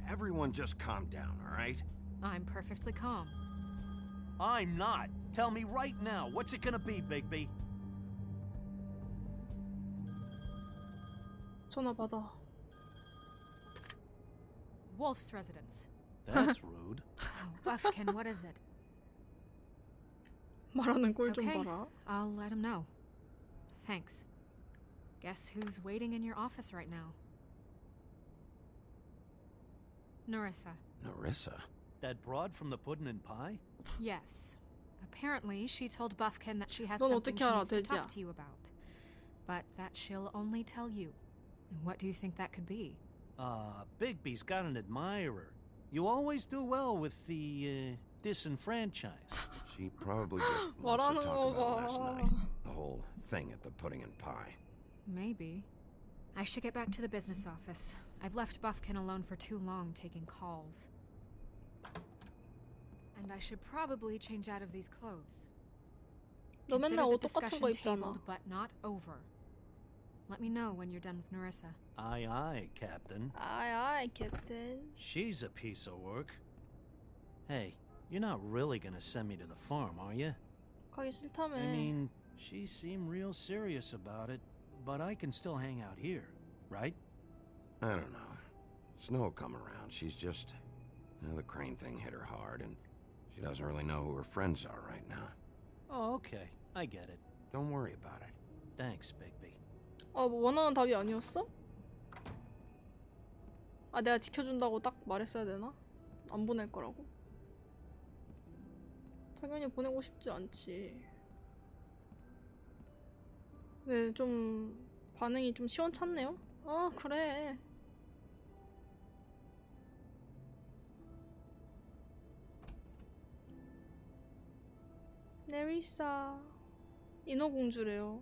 everyone just calm down, all right? I'm perfectly calm. I'm not. Tell me right now, what's it gonna be, Bigby? 전화 받아. Wolf's residence. That's rude. Oh, Buffkin, what is it? 말하는 꼴 좀 Okay, 봐라. I'll let him know. Thanks. Guess who's waiting in your office right now? Narissa. Narissa? That broad from the puddin' and pie? Yes. Apparently, she told Buffkin that she has 넌 something 어떻게 she 알아, needs to 돼지야? talk to you about. But that she'll only tell you. And what do you think that could be? Bigby's got an admirer. You always do well with the, disenfranchised. She probably just wants to 말하는 talk about 거 last 봐. night. The whole thing at the pudding and pie. Maybe. I should get back to the business office. I've left Buffkin alone for too long taking calls. And I should probably change out of these clothes. 너 Consider 맨날 the 옷 똑같은 discussion 거 입잖아. tabled, but not over. Let me know when you're done with Narissa. Aye, aye, Captain. 아이 아이 캡틴. She's a piece of work. Hey, you're not really gonna send me to the farm, are you? 가기 싫다며. I mean, she seemed real serious about it, but I can still hang out here, right? I don't know. Snow will come around. She's just... the crane thing hit her hard, and she doesn't really know who her friends are right now. Oh, okay. I get it. Don't worry about it. Thanks, Bigby. 뭐 원하는 답이 아니었어? 아, 내가 지켜준다고 딱 말했어야 되나? 안 보낼 거라고? 당연히 보내고 싶지 않지. 근데 좀 반응이 좀 시원찮네요? 아, 그래. 네리사 인어공주래요.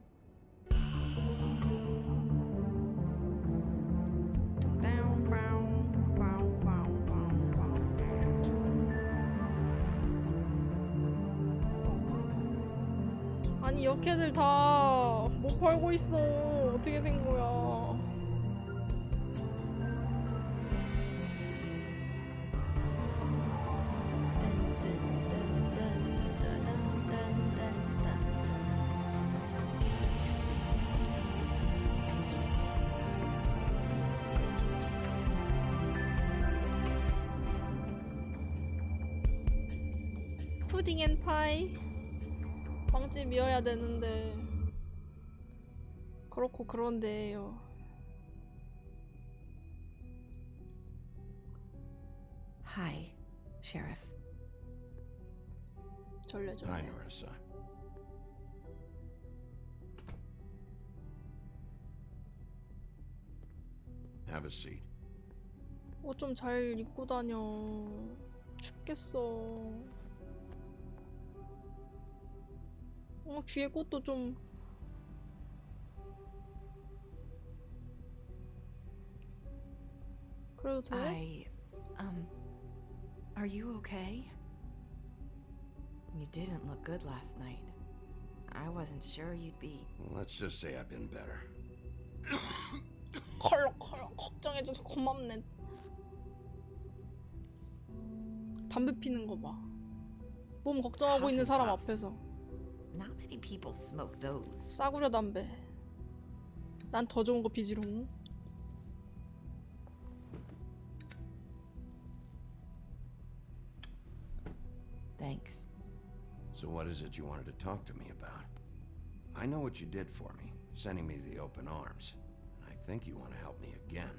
이 역캐들 다 못 팔고 있어. 어떻게 된 거야? 푸딩 앤 파이. 빵집이어야 되는데 그렇고 그런데요. Hi, Sheriff. 절레절레. Hi, Narissa. Have a seat. 옷 좀 잘 입고 다녀. 춥겠어. 귀에 꽃도 좀. 그래도 돼? Are you okay? You didn't look good last night. I wasn't sure you'd be. Let's just say I've been better. 컬럭컬럭 걱정해줘서 고맙네. 담배 피는 거 봐. 몸 걱정하고 있는 사람 앞에서. Not many people smoke those. 싸구려 담배. 난 더 좋은 거 피지롱. Thanks. So what is it you wanted to talk to me about? I know what you did for me, sending me to the open arms. I think you want to help me again.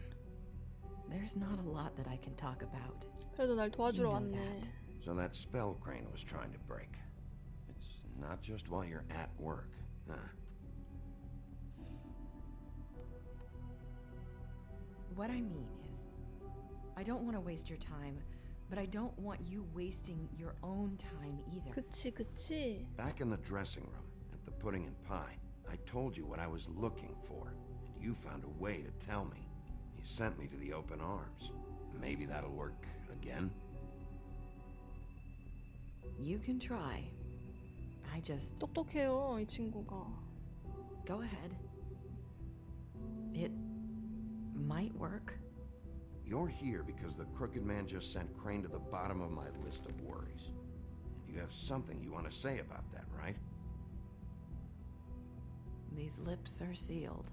There's not a lot that I can talk about. 그래도 날 도와주러 You know 왔네. that. So that spell Crane was trying to break. It's not just while you're at work, huh? What I mean is, I don't want to waste your time, but I don't want you wasting your own time either. 그치 그치. Back in the dressing room, at the pudding and pie, I told you what I was looking for, and you found a way to tell me. You sent me to the open arms. Maybe that'll work again? You can try. I just... 똑똑해요, 이 친구가. Go ahead. It might work. You're here because the crooked man just sent Crane to the bottom of my list of worries. And you have something you want to say about that, right? These lips are sealed.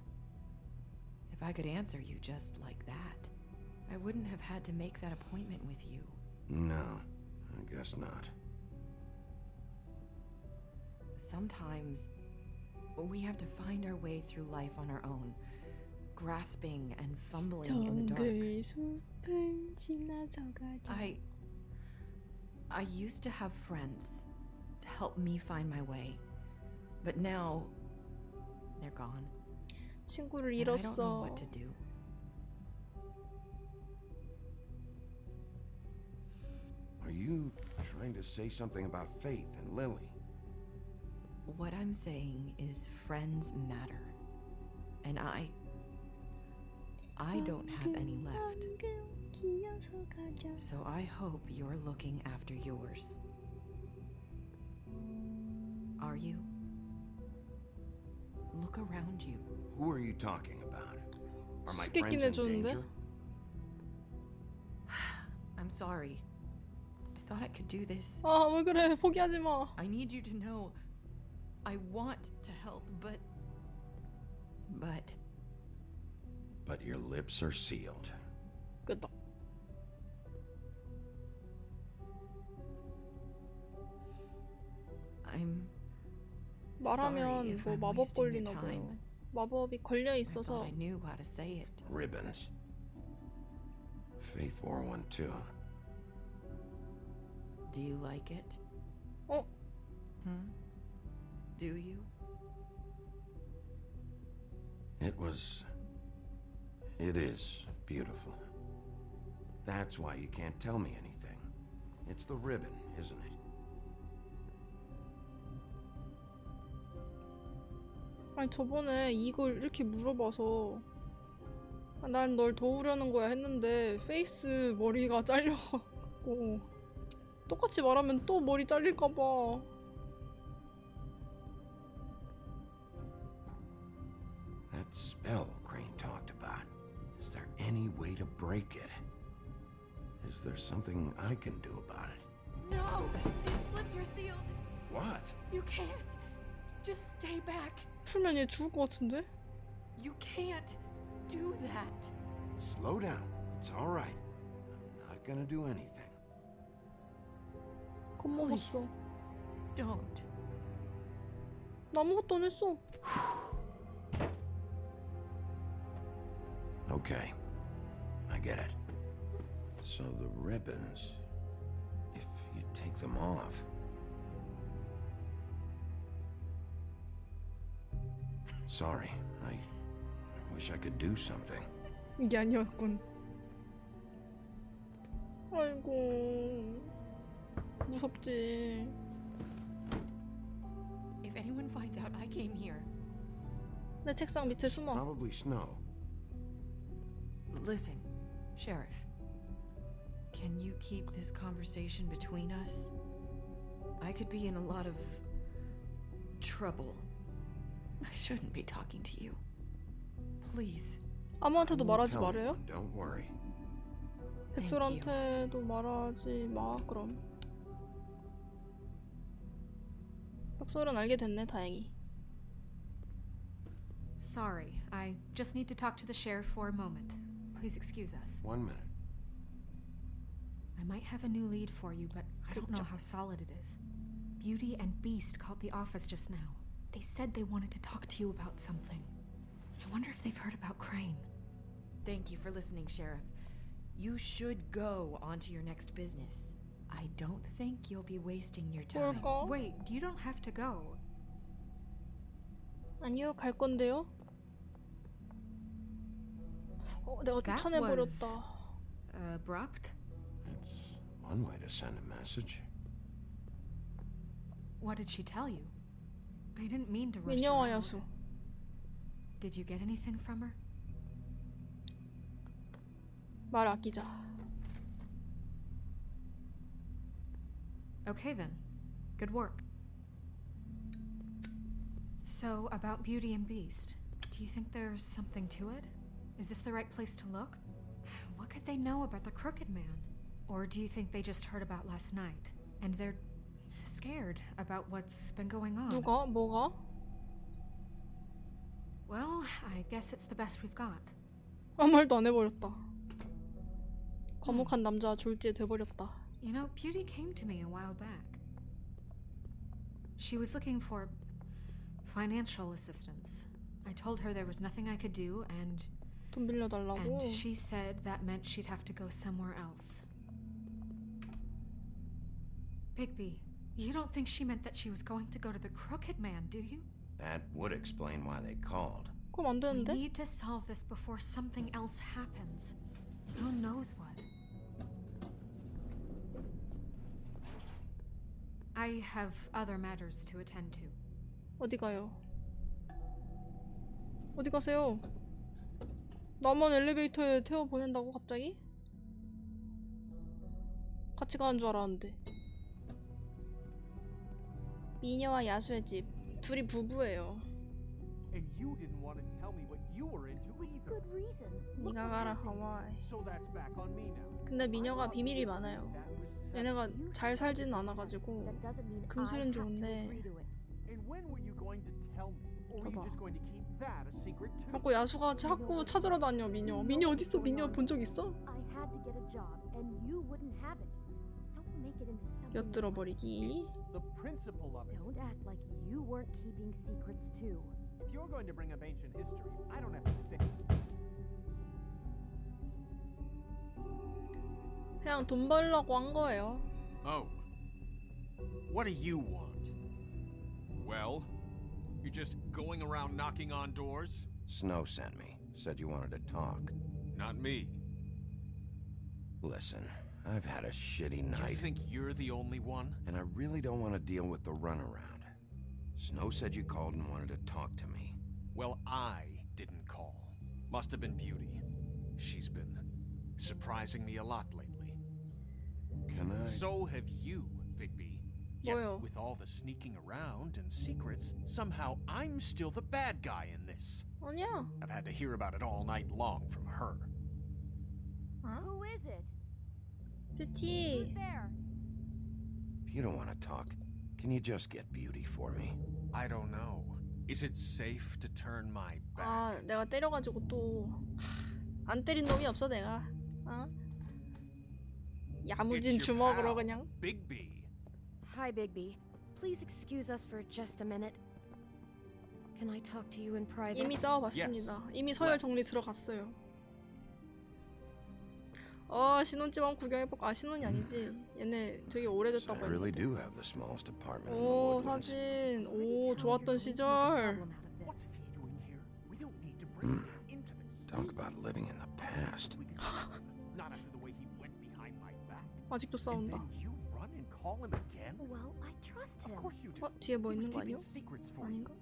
If I could answer you just like that, I wouldn't have had to make that appointment with you. No, I guess not. Sometimes we have to find our way through life on our own, grasping and fumbling in the dark. I used to have friends to help me find my way, but now they're gone. 친구를 And I don't know 잃었어. what to do. Are you trying to say something about Faith and Lily? What I'm saying is friends matter. And I don't have any left. So I hope you're looking after yours. Are you? Look around you. Who are you talking about? Are my 수수께끼 friends in 내주는데? danger? I'm sorry. I thought I could do this. 아, 왜 그래? 포기하지 마. I need you to know I want to help, but But your lips are sealed. 끄덕. I'm 말하면 sorry if 뭐 I'm 마법 wasting your 걸리나 time. 봐요. 마법이 걸려 I 있어서. thought I knew how to say it. Ribbons. Faith wore one too. Do you like it? 어? Do you? It is beautiful. That's why you can't tell me anything. It's the ribbon, isn't it? 아니 저번에 이걸 이렇게 물어봐서 난 널 도우려는 거야 했는데 페이스 머리가 잘려갖고 똑같이 말하면 또 머리 잘릴까봐 That spell Crane talked about. Is there any way to break it? Is there something I can do about it? No! These lips are sealed. What? You can't. Just stay back. 풀면 얘 죽을 것 같은데? You can't do that. Slow down. It's all right. I'm not gonna do anything. 겁먹었어. Don't. 나 아무것도 안 했어. Okay. I get it. So the ribbons, if you take them off. Sorry, I wish I could do something. 이게 아니었군. 아이고, 무섭지. If anyone finds out I came here. 내 책상 밑에 숨어. Probably Snow. Listen, Sheriff. Can you keep this conversation between us? I could be in a lot of trouble. I shouldn't be talking to you. Please. 아무한테도 말하지 Tell 말아요? anyone, don't worry. 백설한테도 말하지 마. 그럼. 백설은 알게 됐네. 다행히. Sorry, I just need to talk to the sheriff for a moment. Please excuse us. 1 minute. I might have a new lead for you, but I don't know how solid it is. Beauty and Beast called the office just now. They said they wanted to talk to you about something. I wonder if they've heard about Crane. Thank you for listening, Sheriff. You should go on to your next business. I don't think you'll be wasting your time. 뭘까? Wait, you don't have to go. 아니요, 갈 건데요. 내가 That 쫓아내버렸다. was abrupt. It's one way to send a message. What did she tell you? I didn't mean to rush 민영화 you out. 야수. Did you get anything from her? 말 아끼자. Okay then. Good work. So, about Beauty and Beast, do you think there's something to it? Is this the right place to look? What could they know about the Crooked Man? Or do you think they just heard about last night, and they're scared about what's been going on? 누가? 뭐가? Well, I guess it's the best we've got. 아무 말도 안 해버렸다. 거목한 남자 졸지에 돼버렸다. You know, Beauty came to me a while back. She was looking for financial assistance. I told her there was nothing I could do, and 돈 빌려달라고. she said that meant she'd have to go somewhere else. Bigby, you don't think she meant that she was going to go to the Crooked Man, do you? That would explain why they called. 그럼 안 We 되는데? need to solve this before something else happens. Who knows what? I have other matters to attend to. 어디 가요? 어디 가세요? 나만 엘리베이터에 태워 보낸다고 갑자기? 같이 가는 줄 알았는데. 미녀와 야수의 집. 둘이 부부예요. And you didn't want to tell me what you were into either. Good reason. 네가 가라 하와이. So that's back on me now. 근데 미녀가 비밀이 많아요. 얘네가 잘 살지는 않아가지고 금술은 좋은데. And when were you going to tell me? Or were you 봐봐. just going to keep that a secret too? 자꾸 야수가 자꾸 찾으러 다녀. 미녀. 미녀 어딨어? 미녀 본 적 있어? I had to get a job, and you wouldn't have it. Don't make it into something. 엿들어 버리기. The principle of it. Don't act like you weren't keeping secrets too. If you're going to bring up ancient history, I don't have to stick. 그냥 돈 벌려고 한 거예요. Oh. What do you want? Well, you're just going around knocking on doors? Snow sent me. Said you wanted to talk. Not me. Listen, I've had a shitty Do night. you think you're the only one? And I really don't want to deal with the runaround. Snow said you called and wanted to talk to me. Well, I didn't call. Must have been Beauty. She's been surprising me a lot lately. Can I? So have you, Bigby. Yet, 뭐요? with all the sneaking around and secrets, somehow I'm still the bad guy in this. 아니야. I've had to hear about it all night long from her. Who is it? 뷰티. Who's there? If you don't want to talk, can you just get Beauty for me? I don't know. Is it safe to turn my back? 아, 내가 때려가지고 또 안 때린 놈이 없어 내가. 어? 야무진 It's your 주먹으로 pal, 그냥. Bigby. Hi, Bigby. Please excuse us for just a minute. Can I talk to you in private? 이미 싸워봤습니다. 이미 서열 정리 들어갔어요. 신혼집 한번 구경해볼까? 신혼이 아니지. 얘네 되게 오래됐다고 I really 했는데. do have the smallest apartment in the 오, woodlands. 사진. 오, 좋았던 시절. Talk about living in the past. Not after the way he went behind my back. 아직도 싸운다. And then you run and call him again? Well, I trust him. Of course you do. 뒤에 뭐 He was 있는 거 keeping 아니야? secrets for you. 아닌가?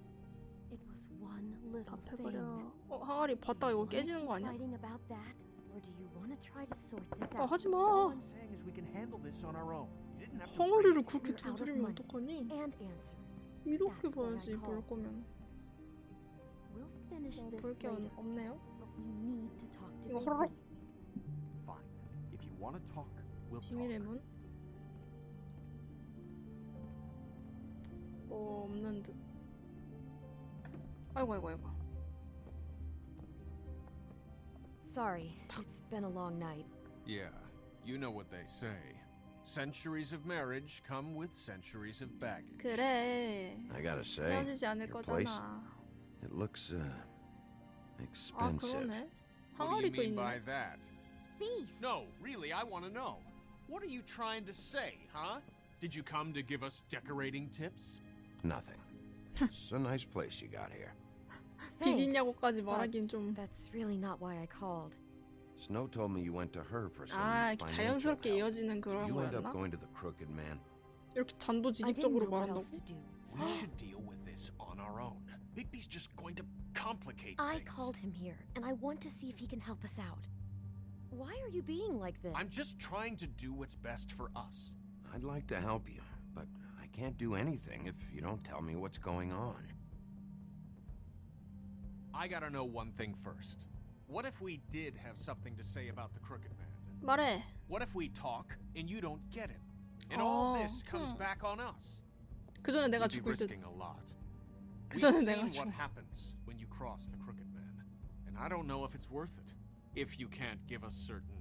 It was one little 답해버려. thing. 항아리 봤다가 이거 깨지는 거 아니야? Fighting about that, or do you want to try to sort this out? 하지 마. All I'm saying is we can handle this on our own. You didn't have to 항아리를 break 그렇게 You're out of 두드리면 money 어떡하니? and answers. 이렇게 That's why I 봐야지 볼 called. 거면. We'll finish this 볼 게 later, 없네요. but we need to talk to 이거 Bigby. 호로록. Fine. If you want to talk, we'll talk. 비밀의 문. 뭐 없는 듯. 아이고. Sorry, it's been a long night. Yeah, you know what they say. Centuries of marriage come with centuries of baggage. 그래. I gotta say, 헤어지지 않을 your place, 거잖아. it looks 아, expensive. 그러네. What do you 항아리도 mean by 있네. that? Beast! No, really, I want to know. What are you trying to say, huh? Did you come to give us decorating tips? Nothing. It's a nice place you got here. 비리냐고까지 but 말하긴 좀. that's really not why I called. Snow told me you went to her for some 아, 이렇게 financial 자연스럽게 help. 이어지는 Did 그런 you end up 거였나? going to the Crooked Man? 이렇게 I didn't 잔도직입적으로 know what 말한다고? else to do. We should deal with this on our own. Bigby's just going to complicate I things. called him here, and I want to see if he can help us out. Why are you being like this? I'm just trying to do what's best for us. I'd like to help you, but I can't do anything if you don't tell me what's going on. I gotta know one thing first. What if we did have something to say about the Crooked Man? 말해. What if we talk and you don't get it? And all Oh, this comes back on us? 그 전에 내가 We'd be 죽을 듯. risking a lot. 그 We've 전에 seen 내가 what 죽어. happens when you cross the Crooked Man, and I don't know if it's worth it. If you can't give us certain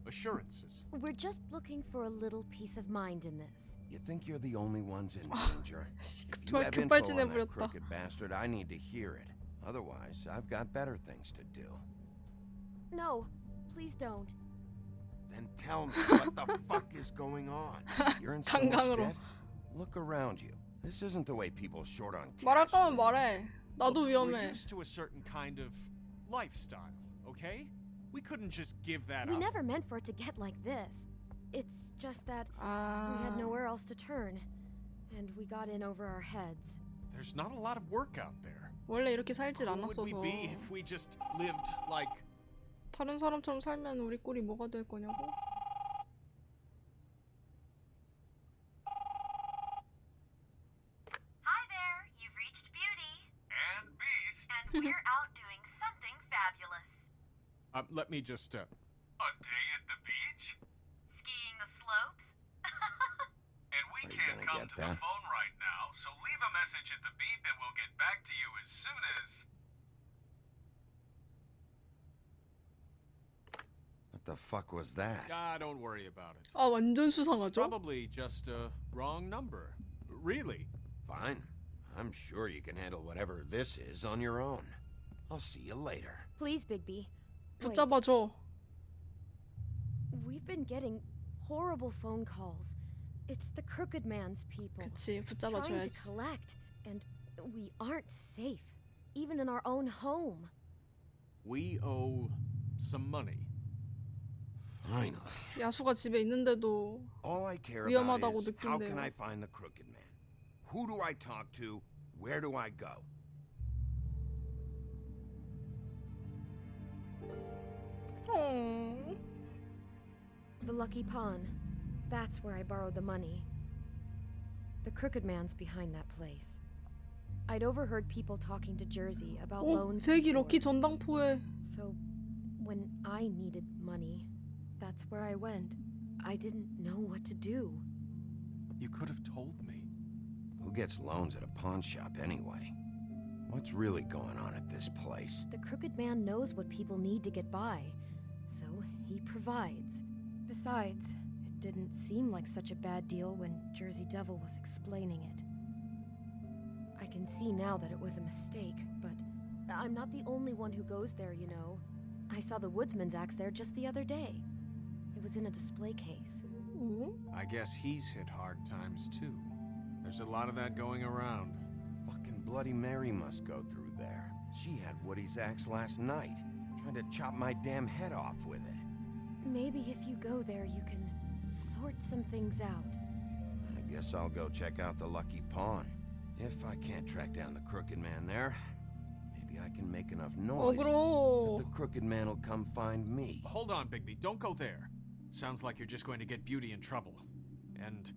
assurances. We're just looking for a little peace of mind in this. You think you're the only ones in danger? If you 정말 have info on 급발진해버렸다. that crooked bastard, I need to hear it. Otherwise, I've got better things to do. No, please don't. Then tell me what the fuck is going on. You're in so much 강강으로. debt? Look around you. This isn't the way people short on cash. 말할 거면 말해. 나도 Look, we're 위험해. used to a certain kind of lifestyle, okay? We couldn't just give that We up. never meant for it to get like this. It's just that we 아. had nowhere else to turn, and we got in over our heads. There's not a lot of work out there. 원래 이렇게 살질 Who would we 않았어서. be if we just lived like 다른 사람처럼 살면 우리 꼴이 뭐가 될 거냐고? Hi there, you've reached Beauty. And Beast. And we're out doing something fabulous. let me just A day at the beach? Skiing the slopes? And we Are you can't gonna come get to the that? phone right now, so leave a message at the beep and we'll get back to you as soon as... What the fuck was that? don't worry about it. 아, 완전 수상하죠? Probably just a wrong number. Really. Fine. I'm sure you can handle whatever this is on your own. I'll see you later. Please, Bigby. Wait, 붙잡아줘. we've been getting horrible phone calls. It's the Crooked Man's people. 그치, Trying to 붙잡아줘야지. collect, and we aren't safe, even in our own home. We owe some money. Finally. 야수가 집에 있는데도 All I care about 위험하다고 is how 느낀대요. can I find the Crooked Man? Who do I talk to? Where do I go? 어. The Lucky Pawn. That's where I borrowed the money. The Crooked Man's behind that place. I'd overheard people talking to Jersey about 어, loans 세기 before. 럭키 전당포에. So, when I needed money, that's where I went. I didn't know what to do. You could have told me. Who gets loans at a pawn shop anyway? What's really going on at this place? The Crooked Man knows what people need to get by, so he provides. Besides, it didn't seem like such a bad deal when Jersey Devil was explaining it. I can see now that it was a mistake, but I'm not the only one who goes there, you know. I saw the Woodsman's axe there just the other day. It was in a display case. I guess he's hit hard times too. There's a lot of that going around. Fucking Bloody Mary must go through there. She had Woody's axe last night, trying to chop my damn head off with it. Maybe if you go there, you can sort some things out. I guess I'll go check out the Lucky Pawn. If I can't track down the Crooked Man there, maybe I can make enough noise that the Crooked Man will come find me. Hold on, Bigby, don't go there. Sounds like you're just going to get Beauty in trouble. And...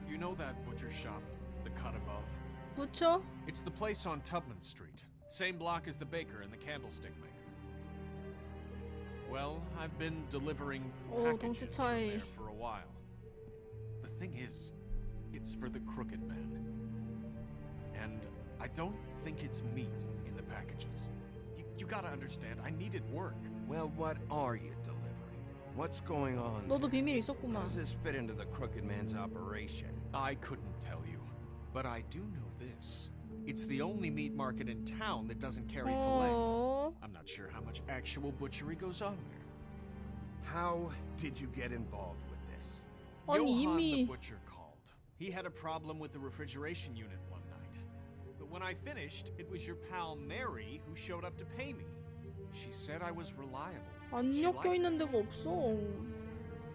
You know that butcher shop, the cut above? Butcher? It's the place on Tubman Street. Same block as the baker and the candlestick maker. Well, I've been delivering packages from there for a while. The thing is, it's for the Crooked Man. And I don't think it's meat in the packages. You gotta understand, I needed work. Well, what are you delivering? What's going on? 너도 비밀 How 있었구만. does this fit into the Crooked Man's operation? I couldn't tell you, but I do know this. It's the only meat market in town that doesn't carry filet. I'm not sure how much actual butchery goes on there. How did you get involved with this? 아니, Johann the 이미 butcher called. He had a problem with the refrigeration unit one night. But when I finished, it was your pal Mary who showed up to pay me. She said I was reliable. 안 She liked 엮여 있는 that. 데가 없어.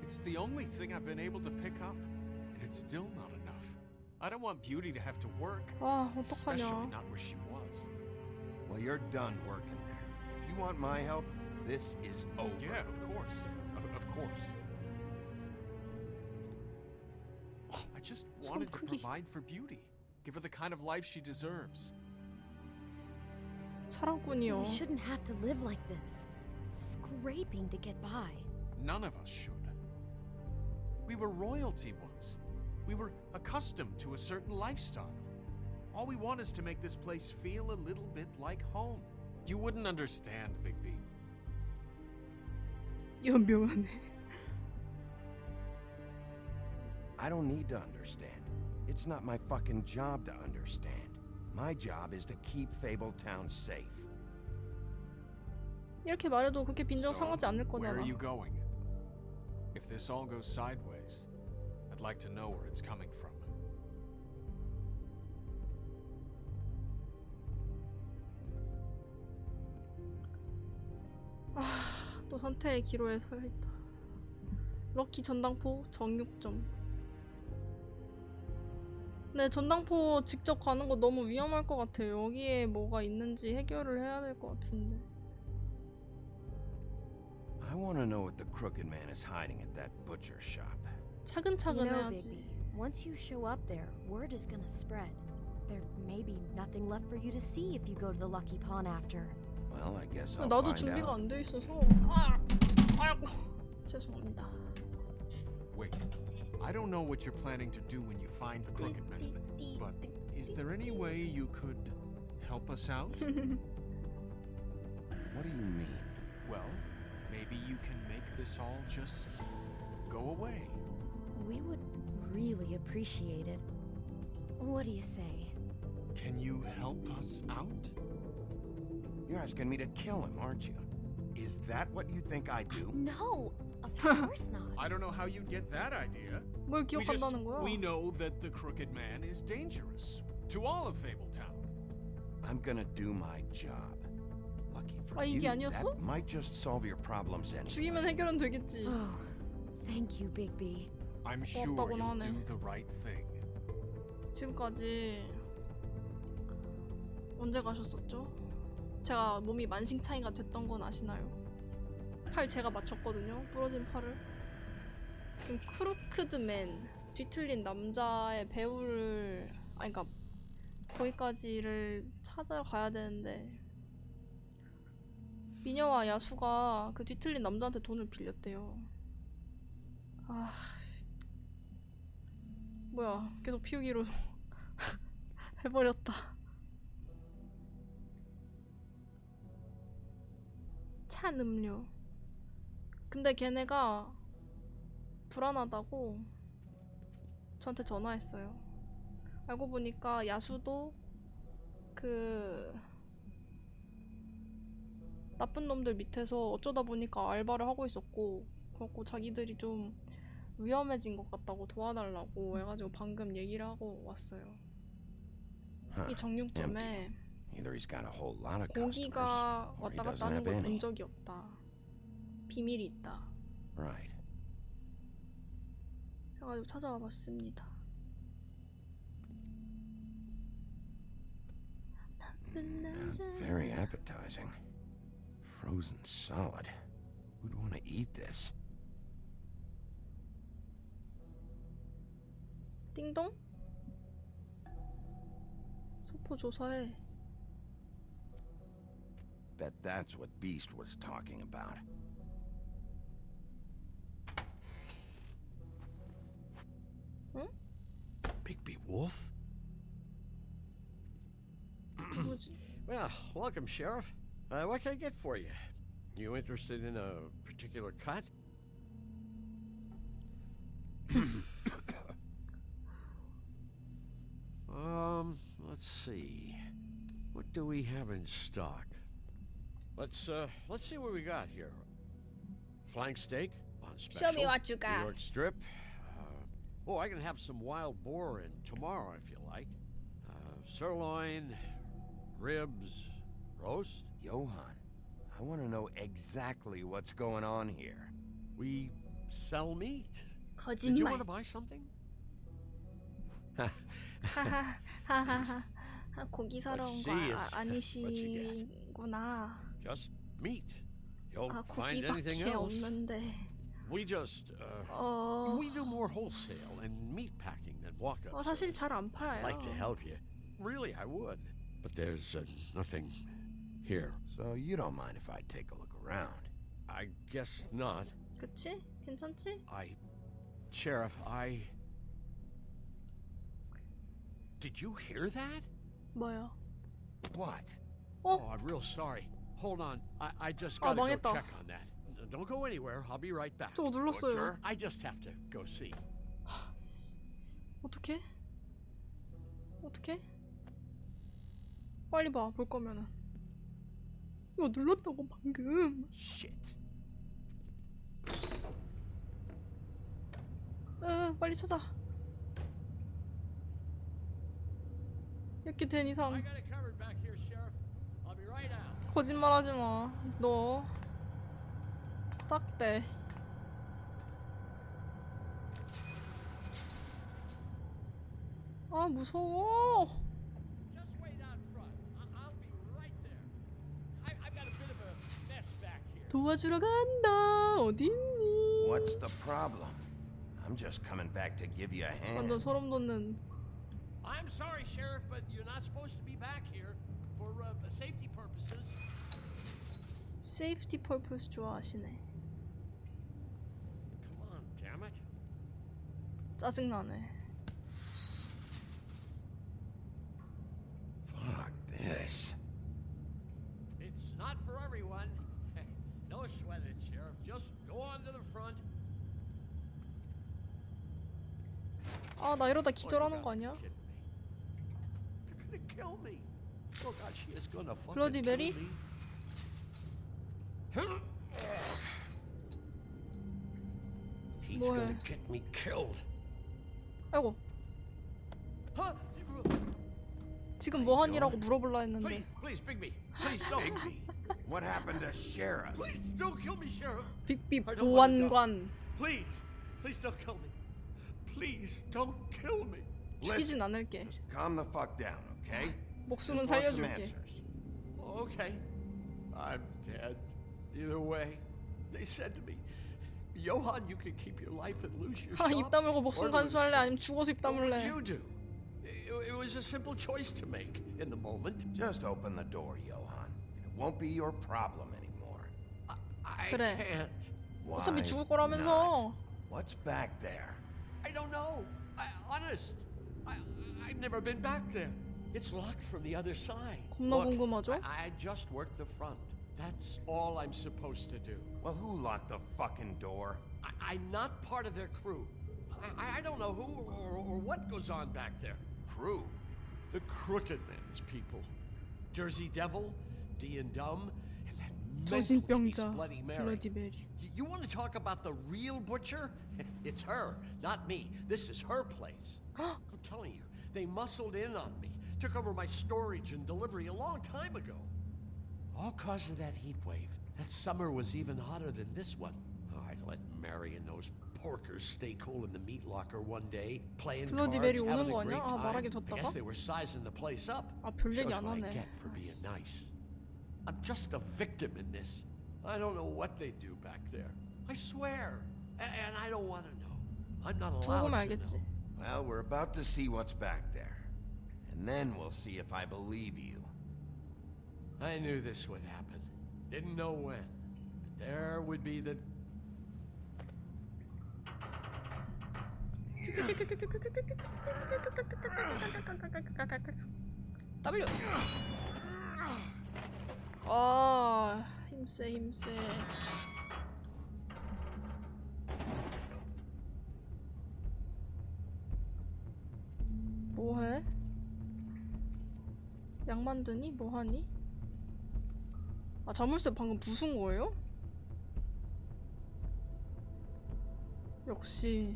It's the only thing I've been able to pick up, and it's still not enough. I don't want Beauty to have to work, 아, especially 어떡하냐. not where she was. Well, you're done working there. If you want my help, this is over. Yeah, of course. Of course. I just wanted to provide for Beauty. Give her the kind of life she deserves. 사랑꾼이요. We shouldn't have to live like this, scraping to get by. None of us should. We were royalty once. We were accustomed to a certain lifestyle. All we want is to make this place feel a little bit like home. You wouldn't understand, Bigby. 연명하네. I don't need to understand. It's not my fucking job to understand. My job is to keep Fabletown safe. 이렇게 말해도 그렇게 빈정 상하지 않을 Where 거잖아. are you going? If this all goes sideways, I'd like to know where it's coming from. 또 선택의 기로에 서 있다. 럭키 전당포 정육점. 네, 전당포 직접 가는 거 너무 위험할 것 같아요. 여기에 뭐가 있는지 해결을 해야 될 것 같은데. I want to know what the Crooked Man is hiding at that butcher shop. 차근차근 You know, 해야지. Bigby, once you show up there, word is gonna spread. There may be nothing left for you to see if you go to the Lucky Pawn after. Well, I guess I'll 나도 find 준비가 out. 안 돼 있어서. 아이고. 죄송합니다. Wait, I don't know what you're planning to do when you find the Crooked Man, but is there any way you could help us out? What do you mean? Well, maybe you can make this all just go away. We would really appreciate it. What do you say? Can you help us out? You're asking me to kill him, aren't you? Is that what you think I do? No, of course not. I don't know how you'd get that idea. 뭘 기억한다는 거야? We know that the Crooked Man is dangerous to all of Fabletown. I'm gonna do my job. Lucky for 아, you, 이게 아니었어? that might just solve your problems anyway. 죽이면 해결은 되겠지. Oh, thank you, Bigby. I'm sure 고맙다고는 you'll 하네. do the right thing. 지금까지 언제 가셨었죠? 제가 몸이 만신창이가 됐던 건 아시나요? 팔 제가 맞췄거든요. 부러진 팔을. 좀 크루크드맨 뒤틀린 남자의 배우를 그러니까 거기까지를 찾아가야 되는데 미녀와 야수가 그 뒤틀린 남자한테 돈을 빌렸대요. 아 뭐야 계속 피우기로 해버렸다. 찬 음료. 근데 걔네가 불안하다고 저한테 전화했어요. 알고 보니까 야수도 그 나쁜 놈들 밑에서 어쩌다 보니까 알바를 하고 있었고, 그래갖고 자기들이 좀 위험해진 것 같다고 도와달라고 해가지고 방금 얘기를 하고 왔어요. 이 정육점에 Either he's got a whole lot of 고기가 customers, or he 왔다 doesn't 갔다 하는 have 걸 any. 본 적이 없다. 비밀이 있다. Right. 해가지고 찾아와 봤습니다. Very appetizing. Frozen solid. Who'd want to eat this? 띵동? 소포 조사해. Bet that's what Beast was talking about. 응? Bigby Wolf? Well, welcome, Sheriff. What can I get for you? You interested in a particular cut? Let's see. What do we have in stock? Let's see what we got here. Flank steak on special. Show me what you got. New York strip. I can have some wild boar in tomorrow if you like. Sirloin, ribs, roast. Johan, I want to know exactly what's going on here. We sell meat. 거짓말. Did you want to buy something? 하하하하하. 고기 사러 온 What 거 you see is 아니시구나. Just meat. You'll 아 find anything 고기밖에 else. 없는데. We just we do more wholesale and meat packing than walk-up. 사실 잘 안 I'd 팔아요. like to help you. Really, I would. But there's nothing here. So you don't mind if I take a look around? I guess not. 그치? 괜찮지? Sheriff, Did you hear that? 뭐야? What? I'm real sorry. Hold on. I just gotta go 망했다. check on that. Don't go anywhere. I'll be right back. 저거 눌렀어요. I just have to go see. 어떡해? 어떡해? 빨리 봐, 볼 거면은. 이거 눌렀다고 방금. Shit. 빨리 찾아. 이렇게 된 이상 I got it covered back here, Sheriff. I'll be right out. 거짓말하지 마. 너 딱대. 아 무서워. Just wait out front. I'll be right there. I've got a bit of a mess back here. 도와주러 간다. 어디 있니? What's the problem? I'm just coming back to give you a hand. 완전 소름 돋는. I'm sorry, Sheriff, but you're not supposed to be back here for safety purposes. 세이프티 퍼포스 좋아하시네. Come on, damn it. 짜증나네. Fuck this. It's not for everyone. No sweat it, Sheriff. Just go on to the front. 아, 나 이러다 기절하는 거 아니야? They're gonna kill me. Oh God, she is gonna fucking 블러디 kill 메리? me. He's 뭐해? gonna get me killed. 아이고. 지금 뭐 하니라고 물어볼라 했는데. Please, Bigby. Please don't. Bigby, what happened to Sheriff? Please don't kill me, Sheriff. 빅비 I don't want to 보안관. Please, please don't kill me. Please don't kill me. 죽이진 않을게. Just calm the fuck down, okay? 목숨은 Just want some 살려줄게. answers. Okay, I'm dead. Either way, they said to me, Johann, you can keep your life and lose your 아, shop. 입 다물고 or 목숨 lose 간수할래? both. 아니면 죽어서 입 What would 다물래? you do? It was a simple choice to make in the moment. Just open the door, Johann. It won't be your problem anymore. I 그래. can't. 어차피 Why 죽을 거라면서. not? What's back there? I don't know. Honest. I've never been back there. It's locked from the other side. 겁나 Look, 궁금하죠? I just worked the front. That's all I'm supposed to do. Well, who locked the fucking door? I'm not part of their crew. I don't know who or what goes on back there. Crew? The Crooked Man's people. Jersey Devil, D and Dumb, and that mental piece, 정신병자 Bloody Mary. 블러디 메리. You want to talk about the real butcher? It's her, not me. This is her place. I'm telling you, they muscled in on me, took over my storage and delivery a long time ago. All cause of that heat wave. That summer was even hotter than this one. Oh, I let Mary and those porkers stay cool in the meat locker one day, playing 블러디 cards, 메리 오는 having 거 a great 아니야? 아, time. 말하기 I 졌다가? guess they were sizing the place up. 아, 별 얘기 Shows 안 what I 하네. get for being nice. I'm just a victim in this. I don't know what they do back there. I swear. And I don't want to know. I'm not allowed 들어보면 to 알겠지. know. Well, we're about to see what's back there. And then we'll see if I believe you. I knew this would happen. Didn't know when. But there would be the... W. 아, 힘세 힘세. 뭐해? 약 만드니? 뭐하니? 아, 자물쇠 방금 부순 거예요? 역시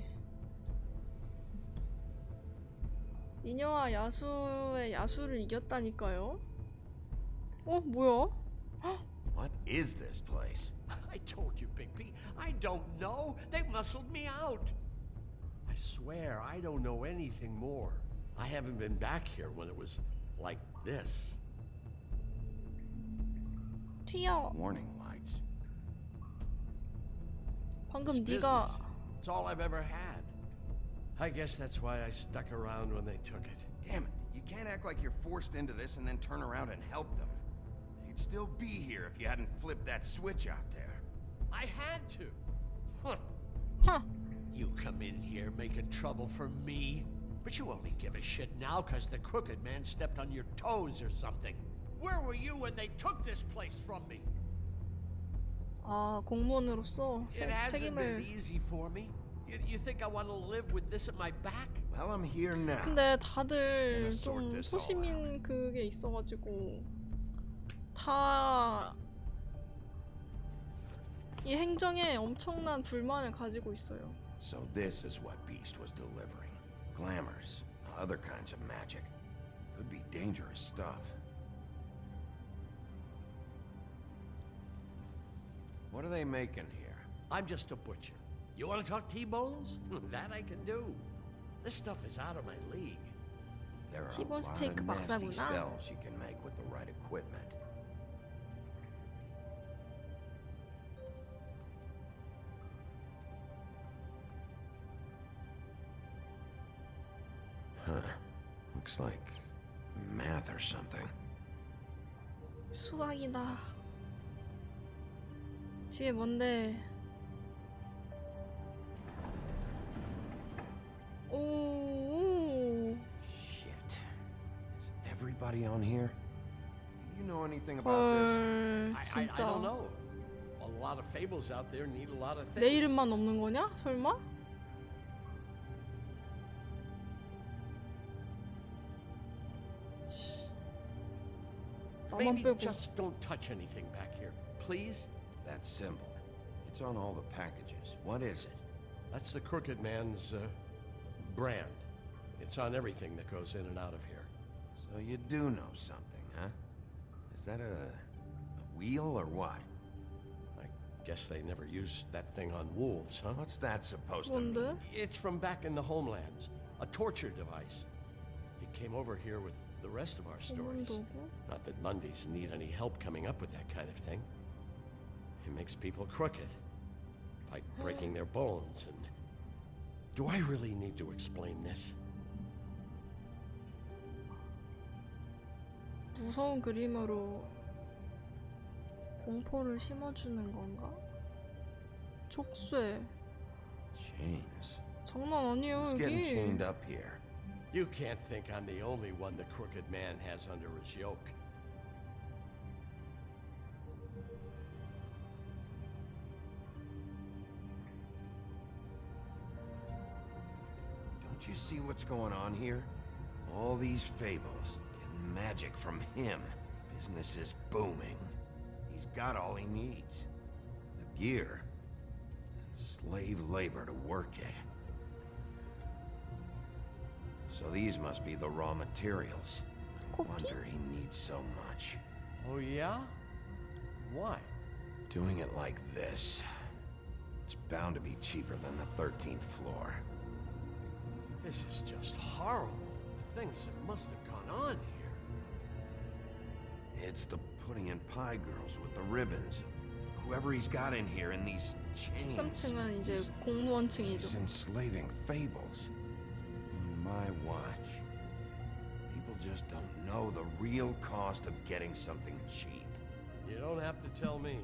이녀와 야수의 야수를 이겼다니까요? 어? 뭐야? What is this place? I told you, Bigby. I don't know. They muscled me out. I swear I don't know anything more. I haven't been back here when it was like this. 튀어. Warning lights. 방금 It's 네가 business. It's all I've ever had. I guess that's why I stuck around when they took it. Damn it. You can't act like you're forced into this and then turn around and help them. They'd still be here if you hadn't flipped that switch out there. I had to. Huh. Huh. You come in here making trouble for me, but you only give a shit now because the Crooked Man stepped on your toes or something. Where were you when they took this place from me? 아, 공무원으로서 It hasn't been 책임을. easy for me. You think I want to live with this at my back? Well, I'm here now. 근데 다들 Gonna sort 좀 this all 소시민 그게 있어가지고 다 이 행정에 엄청난 불만을 가지고 있어요. So this is what Beast was delivering. Glamours, other kinds of magic. Could be dangerous stuff. What are they making here? I'm just a butcher. You want to talk T-bones? That I can do. This stuff is out of my league. There are a T-bone lot steak of nasty 박사구나. spells you can make with the right equipment. Huh. Looks like math or something. 수학이다. 뒤에 뭔데? 오. Shit. Is everybody on here? You know anything about 헐, this? I 진짜. don't know. A lot of fables out there need a lot of things. 내 이름만 없는 거냐? 설마? 나만 Maybe 빼고. just don't touch anything back here, please. That symbol. It's on all the packages. What is it? That's the Crooked Man's brand. It's on everything that goes in and out of here. So you do know something, huh? Is that a wheel or what? I guess they never used that thing on wolves, huh? What's that supposed to 뭔데? mean? It's from back in the homelands. A torture device. It came over here with the rest of our stories. 도구? Not that Mundies need any help coming up with that kind of thing. It makes people crooked. by breaking their bones. And do I really need to explain this? 무서운 그림으로 공포를 심어주는 건가? 족쇄. Chains. 장난 아니에요, Who's getting 여기. chained up here? You can't think I'm the only one the crooked man has under his yoke. Don't you see what's going on here? All these fables, getting magic from him. Business is booming. He's got all he needs. The gear, and slave labor to work it. So these must be the raw materials. No wonder he needs so much. Oh, yeah? Why? Doing it like this, it's bound to be cheaper than the 13th floor. This is just horrible. Things that must have gone on here. It's the pudding and pie girls with the ribbons. Whoever he's got in here in these chains. 13층은 이제 He's 공무원층이죠. enslaving fables. On my watch. People just don't know the real cost of getting something cheap. You don't have to tell me.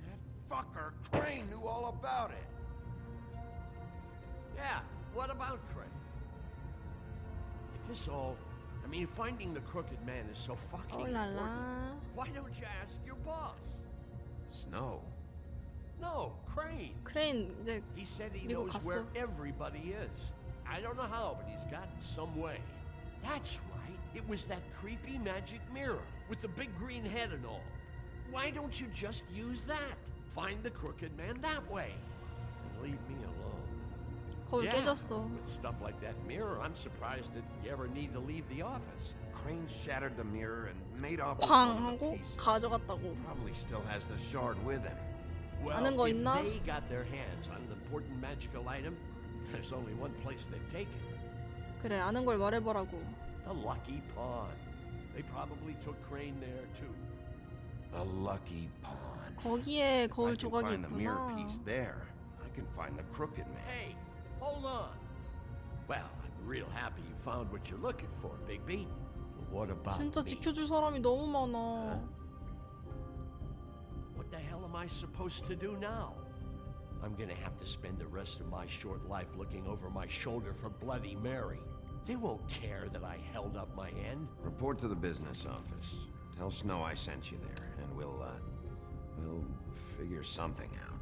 That fucker Crane knew all about it. Yeah, what about Craig? If this all... I mean, finding the crooked man is so fucking Oh la important. la. Why don't you ask your boss? Snow. No, Crane. 크레인 이제 He said he 미국 knows 갔어. where everybody is. I don't know how, but he's got some way. That's right. It was that creepy magic mirror with the big green head and all. Why don't you just use that? Find the crooked man that way. And leave me alone. 거울 Yeah, 깨졌어. with stuff like that mirror, I'm surprised that you ever need to leave the office. Crane shattered the mirror and made off with 쾅 one of the 하고 pieces. 가져갔다고. Probably still has the shard with him. Well, 아는 거 if 있나? they got their hands on an important magical item, there's only one place they'd take it. 그래, 아는 걸 말해보라고. The Lucky Pawn. They probably took Crane there too. The Lucky Pawn. 거기에 If I 거울 can 조각이 find the mirror 있구나. piece there, I can find the crooked man. Hey, hold on. Well, I'm real happy you found what you're looking for, Bigby. But what about 진짜 me? 지켜줄 사람이 너무 많아. What the hell am I supposed to do now? I'm gonna have to spend the rest of my short life looking over my shoulder for Bloody Mary. They won't care that I held up my end. Report to the business office. Tell Snow I sent you there, and we'll figure something out.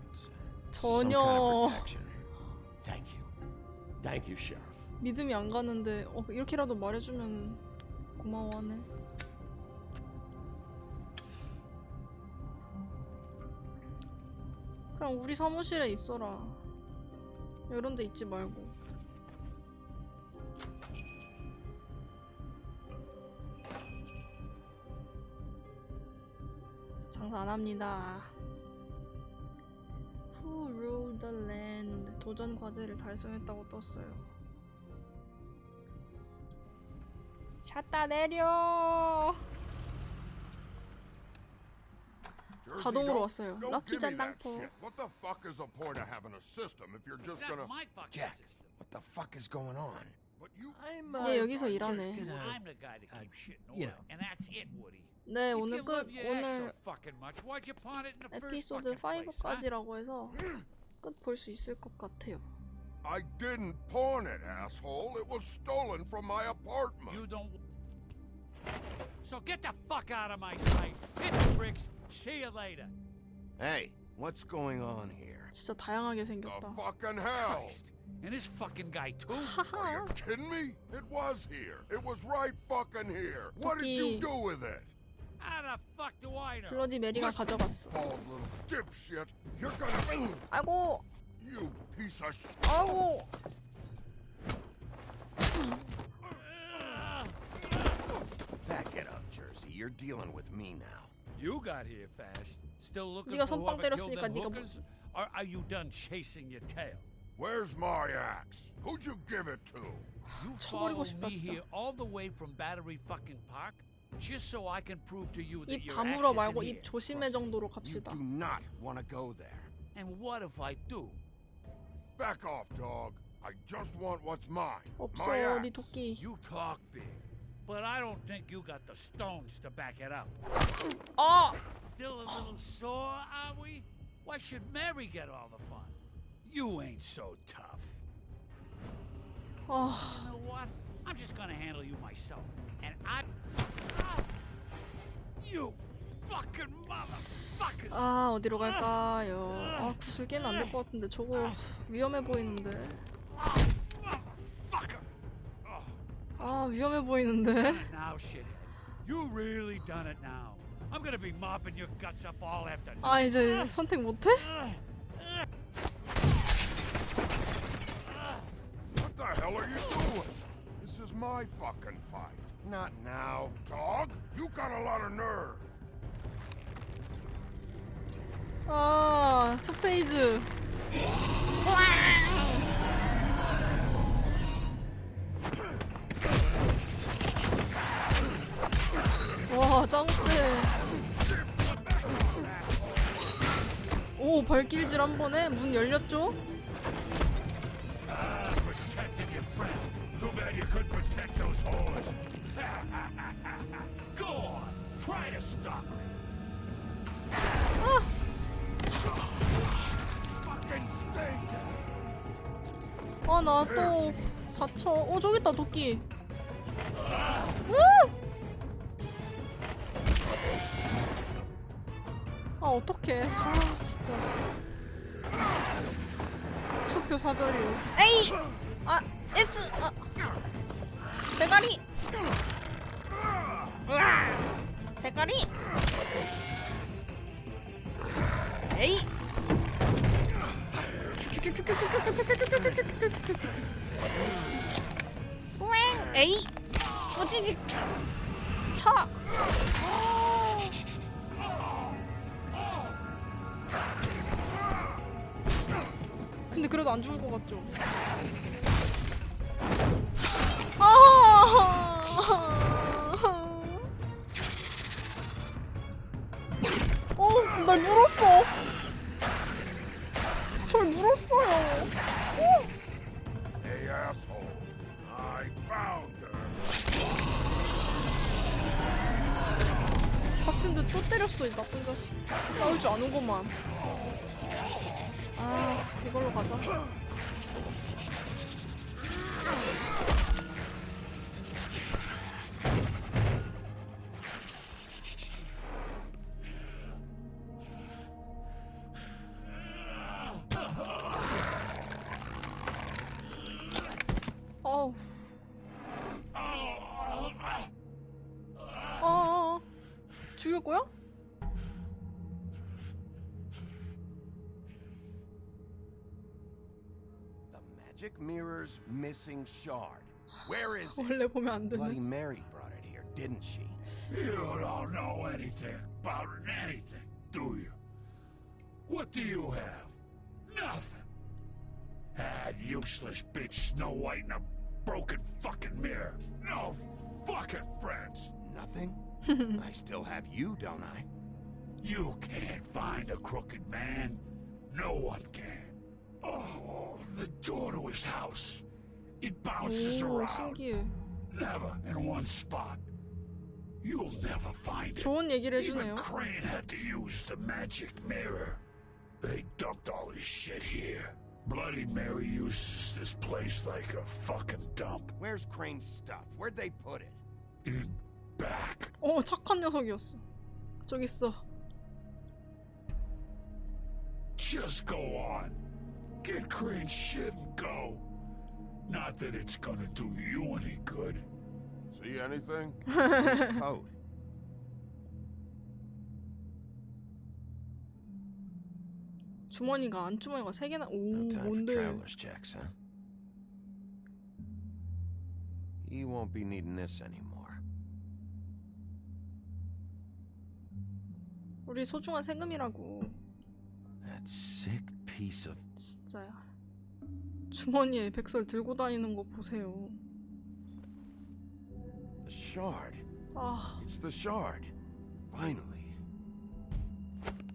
Some kind 전혀 of protection. Thank you. Thank you, Sheriff. 믿음이 안 가는데 이렇게라도 말해주면 고마워하네. 그냥 우리 사무실에 있어라. 이런 데 있지 말고. 장사 안 합니다. Who ruled the land? 도전 과제를 달성했다고 떴어요. 샷다 내려. Jersey, 자동으로 don't- 왔어요. don't 럭키 give me that 잔당포. shit. What the fuck is the point of having a system if you're just gonna... Jack, what the fuck is going on? But you... 얘 여기서 일하네. I'm the guy to keep shit in you order, and that's it, Woody. 네, If 오늘 you 끝. love your ex so 오늘 fucking much, why'd you pawn it in the first 에피소드 fucking place, huh? 5까지라고 해서 끝 볼 수 있을 것 같아요. I didn't pawn it, asshole. It was stolen from my apartment. You don't. So get the fuck out of my sight. Hit the bricks. See you later. Hey, what's going on here? 진짜 다양하게 The 생겼다. fucking hell. Christ. And this fucking guy too? Are you kidding me? It was here. It was right fucking here. What did you 여기 do with it? How the fuck do I know? 블러디 메리가 Listen, 가져갔어. bald little dipshit. You're gonna... 아이고, You piece of shit. 아이고. Back it up, Jersey. You're dealing with me now. You got here fast. Still looking 네가 for 선빵 whoever killed 때렸으니까 them 네가 hookers? Or are you done chasing your tail? Where's my axe? Who'd you give it to? You 쳐버리고 followed 싶다 me 진짜. here all the way from Battery fucking Park just so I can prove to you that 입 your 다물어 axe 말고 isn't 입 here. 조심해 정도로 You 갑시다. do not want to go there. And what if I do? Back off, dog. I just want what's mine. 없어, My 네 axe. 도끼. You talk big, but I don't think you got the stones to back it up. 아! Still a little sore, are we? Why should Mary get all the fun? You ain't so tough. 아, You know what? I'm just gonna handle you myself. And I... You fucking motherfuckers! 아, 어디로 갈까요? 아, 구슬 깨면 안 될 것 같은데 저거 위험해 보이는데. 아, 위험해 보이는데. Now, shithead. You really done it now. I'm gonna be mopping your guts up all afternoon. 아, 이제 선택 못해? What the hell are you doing? This is my fucking fight. Not now, dog. You got a lot of nerve. 아, 첫 페이지. 와, 짱 세. 오, 발길질 한 번에 문 열렸죠? Protected your friend. Too bad you couldn't protect those whores. Go on, try to stop me. Fucking stay down. 아, 나 또 다쳐. 어, 저기 있다, 도끼. 아, 어떡해. 아, 진짜. 수표 사절이요. 에이! 아, S! 아. 대가리! 으아! 대가리! 에이! 우엥! 에이! 어찌지? 차! 근데 그래도 안 죽을 것 같죠? 날 물었어. 절 물었어요. Hey, assholes. I found her. 닥친데 또 때렸어, 이 나쁜 자식. 싸울 줄 아는구만. 아, 이걸로 가자. 어우. 죽일 거야? The magic mirror's missing shard. Where is it? 원래 보면 안 되네. Bloody Mary brought it here, didn't she? You don't know anything about anything, do you? What do you have? Nothing. That useless bitch Snow White and a broken fucking mirror. No fucking friends. Nothing? I still have you, don't I? You can't find a crooked man. No one can. Oh, the door to his house. It bounces 오, around. 신기해. Never in one spot. You'll never find it. 좋은 얘기를 Even 해주네요. Crane had to use the magic mirror. They dumped all his shit here. Bloody Mary uses this place like a fucking dump. Where's Crane's stuff? Where'd they put it? In back. 어, 착한 녀석이었어. 저기 있어. Just go on. Get Crane's shit and go. Not that it's gonna do you any good. See anything? His coat. 주머니가 안주머니가 3개나. 오, No time for 뭔데? traveler's checks, huh? You won't be needing this anymore. 우리 소중한 세금이라고. That sick piece of... 진짜야. 주머니에 백설 들고 다니는 거 보세요. The shard. 아, It's the shard. Finally.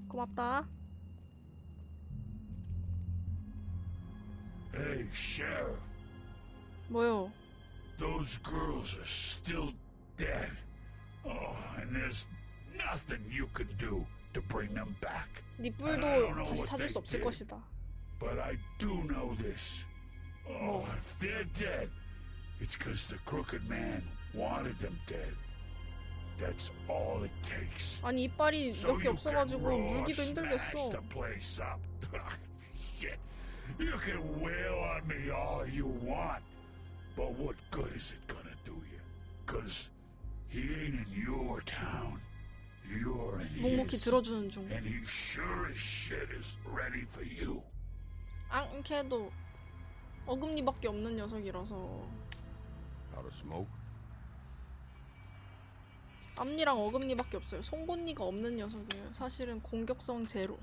고맙다. Hey, Sheriff. 뭐요? Those girls are still dead. Oh, and there's nothing you can do to bring them back. 네 And I don't 뿔도 know 다시 what 찾을 they 수 없을 did, 것이다. but I do know this. Oh, if they're dead, it's because the crooked man wanted them dead. That's all it takes. 아니 이빨이 So 몇 개 you 없어가지고 can raw 물기도 smash 힘들겠어. the place up. Shit. You can wail on me all you want, but what good is it gonna do you? 'Cause he ain't in your town. You're in 묵묵히 his. 들어주는 중. And he sure as shit is ready for you. 앙캐도 어금니밖에 없는 녀석이라서 Out of smoke? 앞니랑 어금니밖에 없어요. 송곳니가 없는 녀석이에요. 사실은 공격성 제로.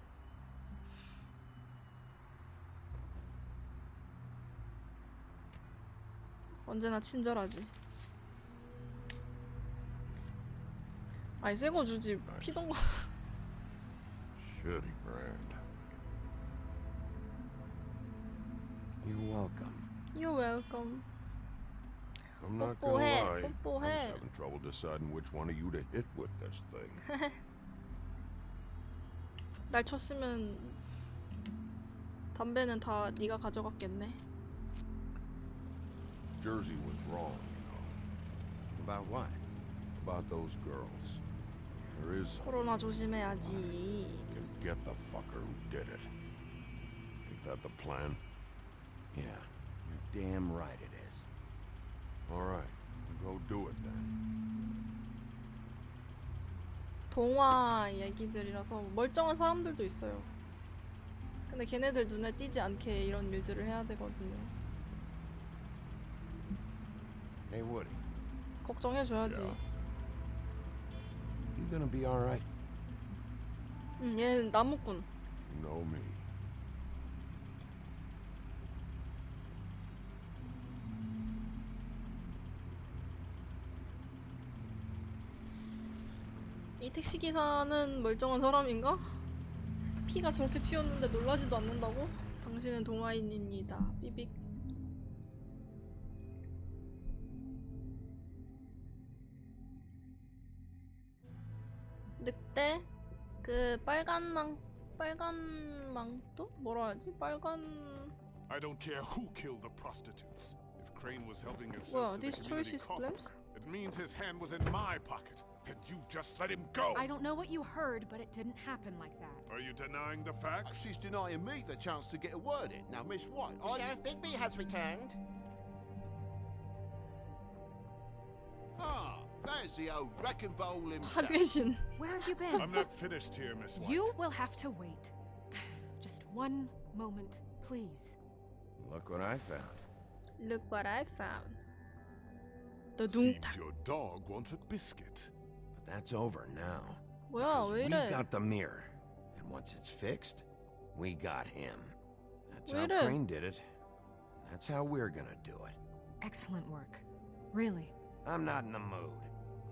언제나 친절하지. 아이 새거 주지. 피던 거. Shitty brand. You're welcome. You're welcome. I'm not gonna 뽀뽀해. lie. I 뽀뽀해. was having trouble deciding which one of you to hit with this thing. 날 쳤으면 담배는 다 네가 가져갔겠네. Jersey was wrong, you know. About what? About those girls. There is 코로나 조심해야지. can get the fucker who did it. Ain't that the plan? Yeah, you're damn right it is. All right, go do it then. 동화 얘기들이라서 멀쩡한 사람들도 있어요. 근데 걔네들 눈에 띄지 않게 이런 일들을 해야 되거든요. Hey, Woody, 걱정해줘야지. you gonna be all right? 얘는 나무꾼. You know me. 이 택시기사는 멀쩡한 사람인가? 피가 저렇게 튀었는데 놀라지도 않는다고? 당신은 동화인입니다. 삐빅. 늑대? 그 빨간 망토? 뭐라 하지? 빨간... I don't care who killed the prostitutes. If Crane was helping 뭐야, himself to the this choice community is blank? coffers, it means his hand was in my pocket, and you just let him go. I don't know what you heard, but it didn't happen like that. Are you denying the facts? She's denying me the chance to get a word in. Now, Miss White, Sheriff Bigby has returned. Ah, there's the old wrecking bowl himself. 하괴신. Where have you been? I'm not finished here, Miss White. You will have to wait. Just one moment, please. Look what I found. Look what I found. The Seems 둥탁. your dog wants a biscuit. But that's over now. 뭐야, 왜 We 이래? got the mirror. And once it's fixed, we got him. That's 왜 how 이래? Crane did it. That's how we're gonna do it. Excellent work. Really. I'm not in the mood.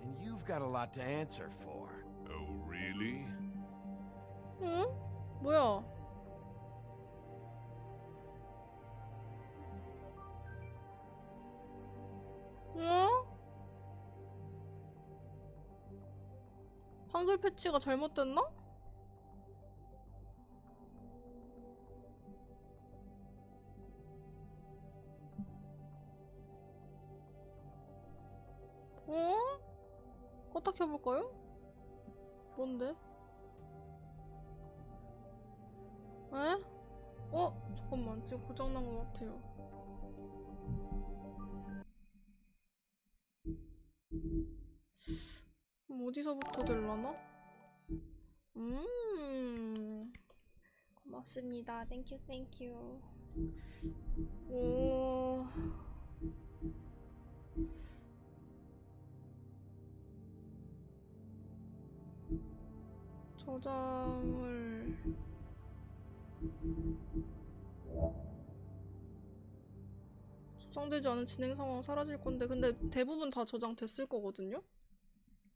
And you've got a lot to answer for. Oh, really? 응? 뭐야? 어? 한글 패치가 잘못됐나? 어? 껐다 켜볼까요? 뭔데? 에? 잠깐만, 지금 고장난 것 같아요. 그럼 어디서부터 될라나? 고맙습니다. 땡큐 땡큐. 오. 저장을 저장되지 않은 진행 상황 사라질 건데 근데 대부분 다 저장됐을 거거든요?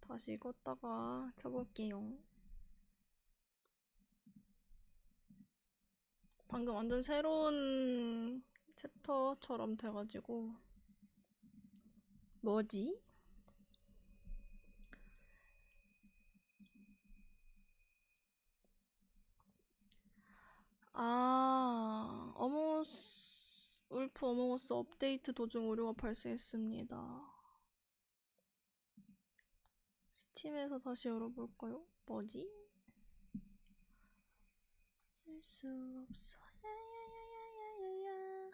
다시 껐다가 켜볼게요. 방금 완전 새로운 챕터처럼 돼가지고 뭐지? 아, 울프 어몽어스 업데이트 도중 오류가 발생했습니다. 스팀에서 다시 열어볼까요? 뭐지? 쓸 수 없어. 야야야야야야야.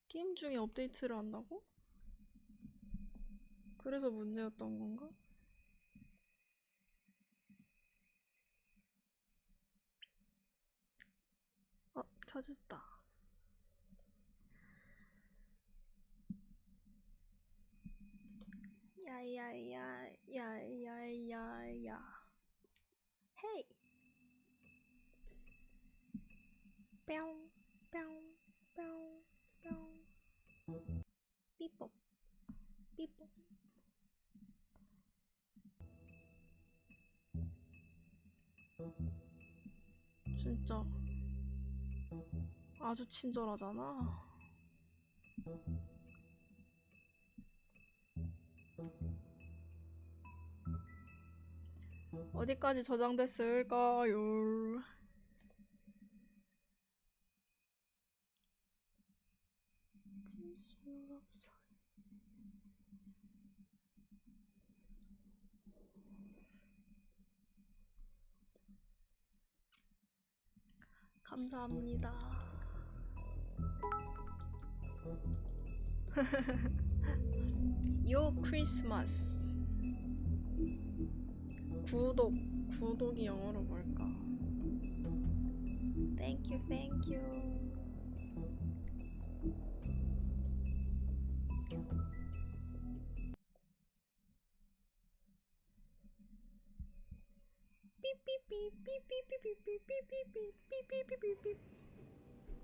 게임 중에 업데이트를 한다고? 그래서 문제였던 건가? 찾았다. 야야야야야야야. 헤이. 뿅, 뿅, 뿅, 뿅. 삐뽀, 삐뽀. 진짜 아주 친절하잖아. 어디까지 저장됐을까요? 감사합니다. 요 크리스마스. 구독이 영어로 뭘까? Thank you, thank you.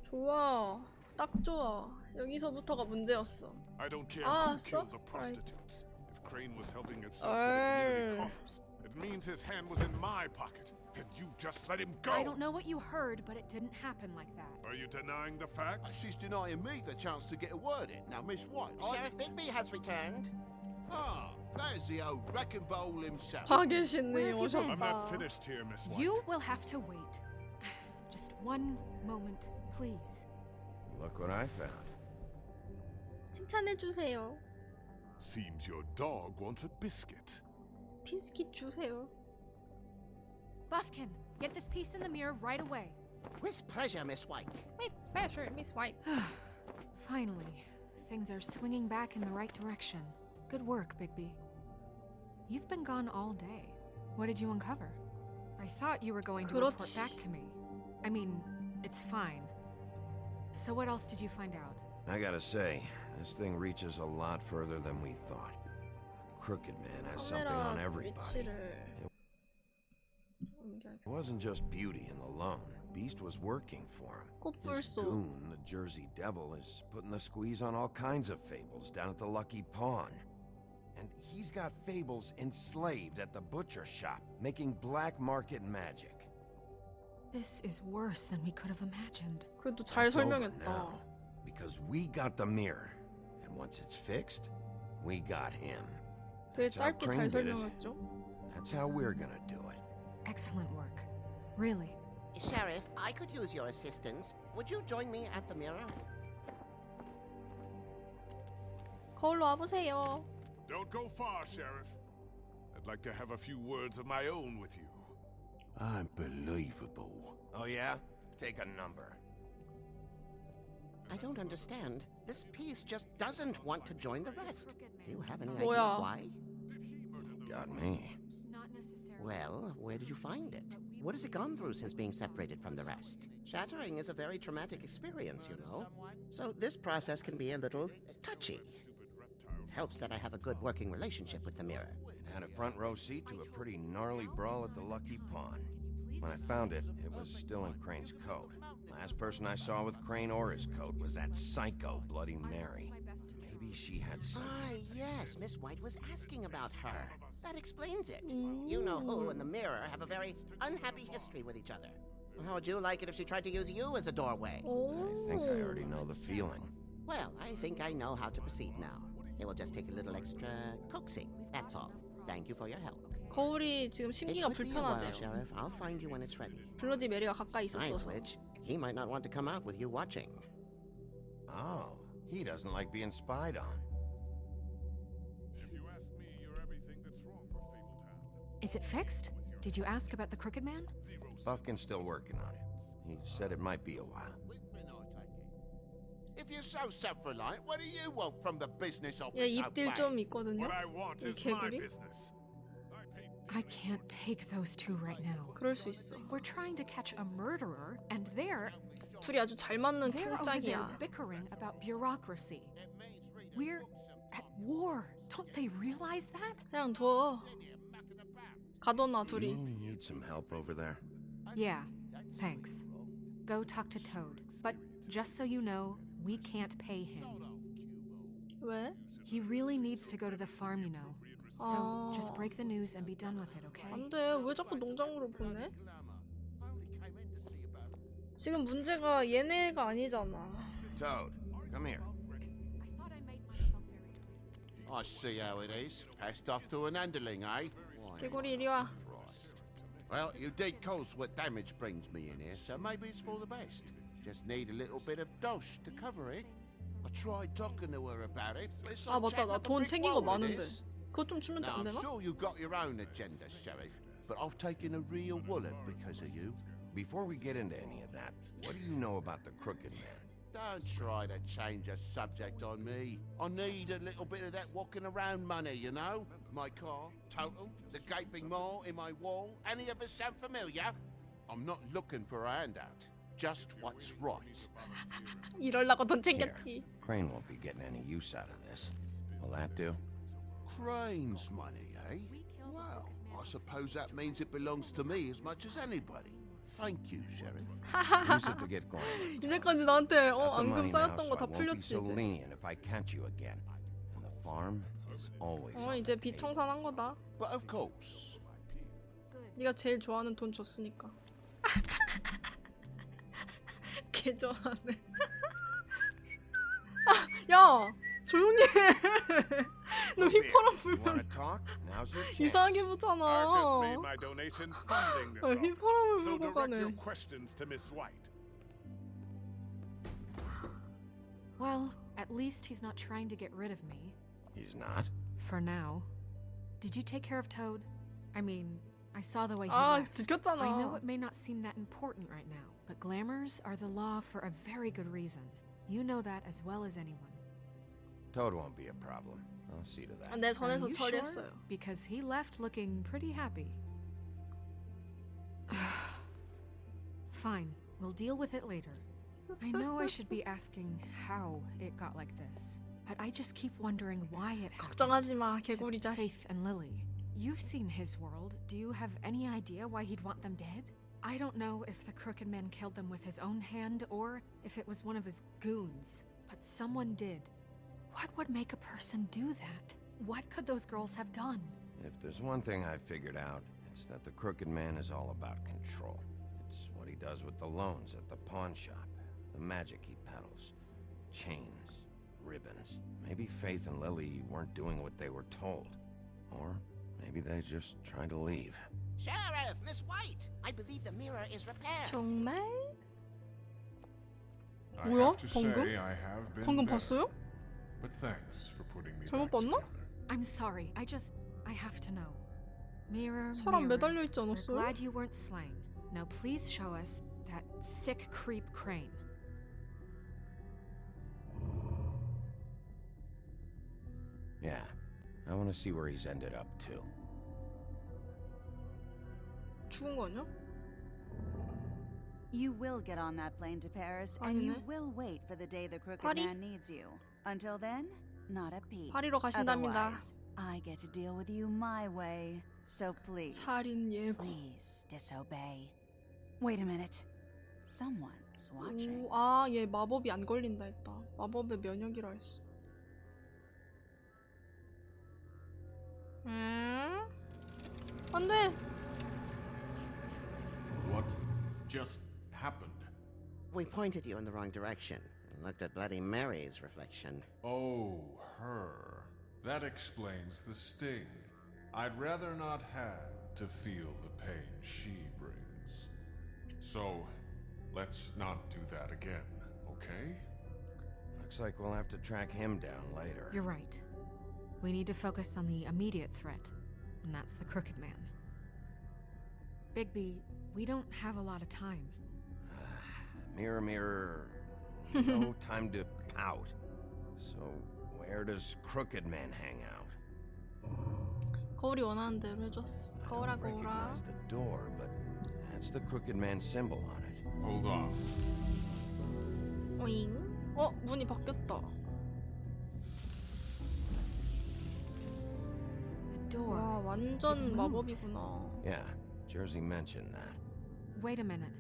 좋아, 딱 좋아. 여기서부터가 문제였어. I don't care 아, who killed the subscribe. prostitutes. If Crane was helping himself to the community coffers, it means his hand was in my pocket, and you just let him go. I don't know what you heard, but it didn't happen like that. Are you denying the facts? She's denying me the chance to get a word in. Now, Miss White, Sheriff Bigby has returned. Ah, there's the old wrecking bowl himself. 파괴신이 I'm 오셨다. not finished here, Miss White. You will have to wait. Just one moment, please. Look what I found. 칭찬해주세요. Seems your dog wants a biscuit. 비스킷 주세요. Buffkin, get this piece in the mirror right away. With pleasure, Miss White. With pleasure, Miss White. Finally, things are swinging back in the right direction. Good work, Bigby. You've been gone all day. What did you uncover? I thought you were going to report 그렇지. back to me. I mean, it's fine. So what else did you find out? I gotta say, this thing reaches a lot further than we thought. Crooked Man has something on everybody. It wasn't just Beauty and the Lone. Beast was working for him. His goon, the Jersey Devil, is putting the squeeze on all kinds of fables down at the Lucky Pawn. And he's got fables enslaved at the butcher shop, making black market magic. This is worse than we could have imagined. 그래도 잘 It's over 설명했다. now, because we got the mirror, and once it's fixed, we got him. 되게 That's how 짧게 Crane 잘 did it. 설명했죠? That's how we're gonna do it. Excellent work. Really. Sheriff, I could use your assistance. Would you join me at the mirror? 거울로 와보세요. Don't go far, Sheriff. I'd like to have a few words of my own with you. Unbelievable. Oh yeah? Take a number. I don't understand. This piece just doesn't want to join the rest. Do you have any 뭐야? idea why? Got me. Not necessarily. Well, where did you find it? What has it gone through since being separated from the rest? Shattering is a very traumatic experience, you know. So this process can be a little touchy. It helps that I have a good working relationship with the mirror. It had a front row seat to a pretty gnarly brawl at the Lucky Pawn. When I found it, it was still in Crane's coat. Last person I saw with Crane or his coat was that psycho Bloody Mary. Maybe she had some... Ah, yes, Miss White was asking about her. That explains it. You know who and the mirror have a very unhappy history with each other. How would you like it if she tried to use you as a doorway? I think I already know the feeling. Well, I think I know how to proceed now. It will just take a little extra coaxing, that's all. Thank you for your help. 거울이 지금 심기가 It could be a while, 불편하대요. Sheriff. I'll find you when it's ready. 블러디 메리가 가까이 Besides 있었어서. which, he might not want to come out with you watching. Oh, he doesn't like being spied on. If you ask me, you're everything that's wrong with Fabletown. Is it fixed? Did you ask about the Crooked Man? Buffkin's still working on it. He said it might be a while. If you're so self-reliant, what do you want from the business office? 얘 입딜 좀 있거든요. What I want 이 is my 개구리. business. I can't take those two right now. 그럴 수 있어. We're trying to catch a murderer, and they're 둘이 아주 잘 맞는 over there 쿵짝이야. bickering about bureaucracy. We're at war. Don't they realize that? 그냥 둬. 가둬놔 둘이. You need some help over there? Yeah, thanks. Go talk to Toad. But just so you know, we can't pay him. 왜? He really needs to go to the farm, you know. So just break the news and be done with it, okay? 안 돼. 왜 자꾸 농장으로 보내? 지금 문제가 얘네가 아니잖아. Toad, come here. I see how it is. Passed off to an underling, eh? 개구리 이리 와. Well, you did cause what damage brings me in here, so maybe it's for the best. Just need a little bit of dosh to cover it. I tried talking to her about it, but it's 아 like 맞다. chatting 나 up a 돈 brick 챙긴 거 wall, it 많은데. is. 그거 좀 주면 Now, 안 I'm 되나? sure you've got your own agenda, Sheriff, but I've taken a real wallet because of you. Before we get into any of that, what do you know about the Crooked Man? Don't try to change a subject on me. I need a little bit of that walking around money, you know? My car, total, the gaping maw in my wall. Any of us sound familiar? I'm not looking for a handout. Just what's right. 이럴라고 돈 Here, 챙겼지. Crane won't be getting any use out of this. Will that do? Crane's money, eh? Well, I suppose that means it belongs to me as much as anybody. Thank you, Sheriff. Use it to get glamour. 이제까지 나한테 Got the 앙금 money now, 쌓였던 so 거 I 다 won't be 풀렸지 so 이제. lenient if I catch you again. And the farm is always on 이제 the 빚 table. 청산한 거다. But of course. 네가 제일 좋아하는 돈 줬으니까. 개 좋아하네. 아, 야, 조용히 해. 너 휘파람 You wanna 불면 talk? Now's your chance. 이상하게 보잖아. I've just made my donation funding this office. 휘파람을 So 불고 direct your 가네. questions to Miss White. Well, at least he's not trying to get rid of me. He's not? For now. Did you take care of Toad? I mean, I saw the way he 아, left. 들켰잖아. I know it may not seem that important right now, but glamours are the law for a very good reason. You know that as well as anyone. Toad won't be a problem. I'll see to that. 내 Are 전에서 you sure? 처리했어요. Because he left looking pretty happy. Fine, we'll deal with it later. I know I should be asking how it got like this, but I just keep wondering why it happened. 걱정하지 마, 개구리 To 자식. Faith and Lily. You've seen his world. Do you have any idea why he'd want them dead? I don't know if the Crooked Man killed them with his own hand or if it was one of his goons, but someone did. What would make a person do that? What could those girls have done? If there's one thing I figured out, it's that the Crooked Man is all about control. It's what he does with the loans at the pawn shop, the magic he peddles, chains, ribbons. Maybe Faith and Lily weren't doing what they were told. Or maybe they just tried to leave. Sheriff, Miss White! I believe the mirror is repaired. 정말? I 뭐야? have to 방금? say I have been 방금 better. 봤어요? But thanks for putting me 잘못 back 봤나? together. I'm sorry. I have to know. Mirror, 사람 mirror, 매달려 있지 we're 않았어요? glad you weren't slain. Now please show us that sick creep Crane. Yeah, I want to see where he's ended up too. 죽은 거 아니야? You will get on that plane to Paris, and you 아니네. will wait for the day the Crooked 파리? Man needs you. Until then, not a peep. 파리로 가신답니다. Otherwise, I get to deal with you my way. So please, 살인 예고. please disobey. Wait a minute. Someone's watching. 오, 아, 얘 마법이 안 걸린다 했다. 마법의 면역이라 했어. 안 돼. What just happened? We pointed you in the wrong direction and looked at Bloody Mary's reflection. Oh, her. That explains the sting. I'd rather not have to feel the pain she brings. So, let's not do that again, okay? Looks like we'll have to track him down later. You're right. We need to focus on the immediate threat, and that's the Crooked Man. Bigby, we don't have a lot of time. Mirror, mirror, no time to pout. So, where does Crooked Man hang out? 거울이 원하는 대로 해줬어. I 거울아 don't 거울아. recognize the door, but that's the Crooked Man symbol on it. Hold off. 오잉. 문이 바뀌었다. The door. 와, 완전 마법이구나. Yeah, Jersey mentioned that. Wait a minute.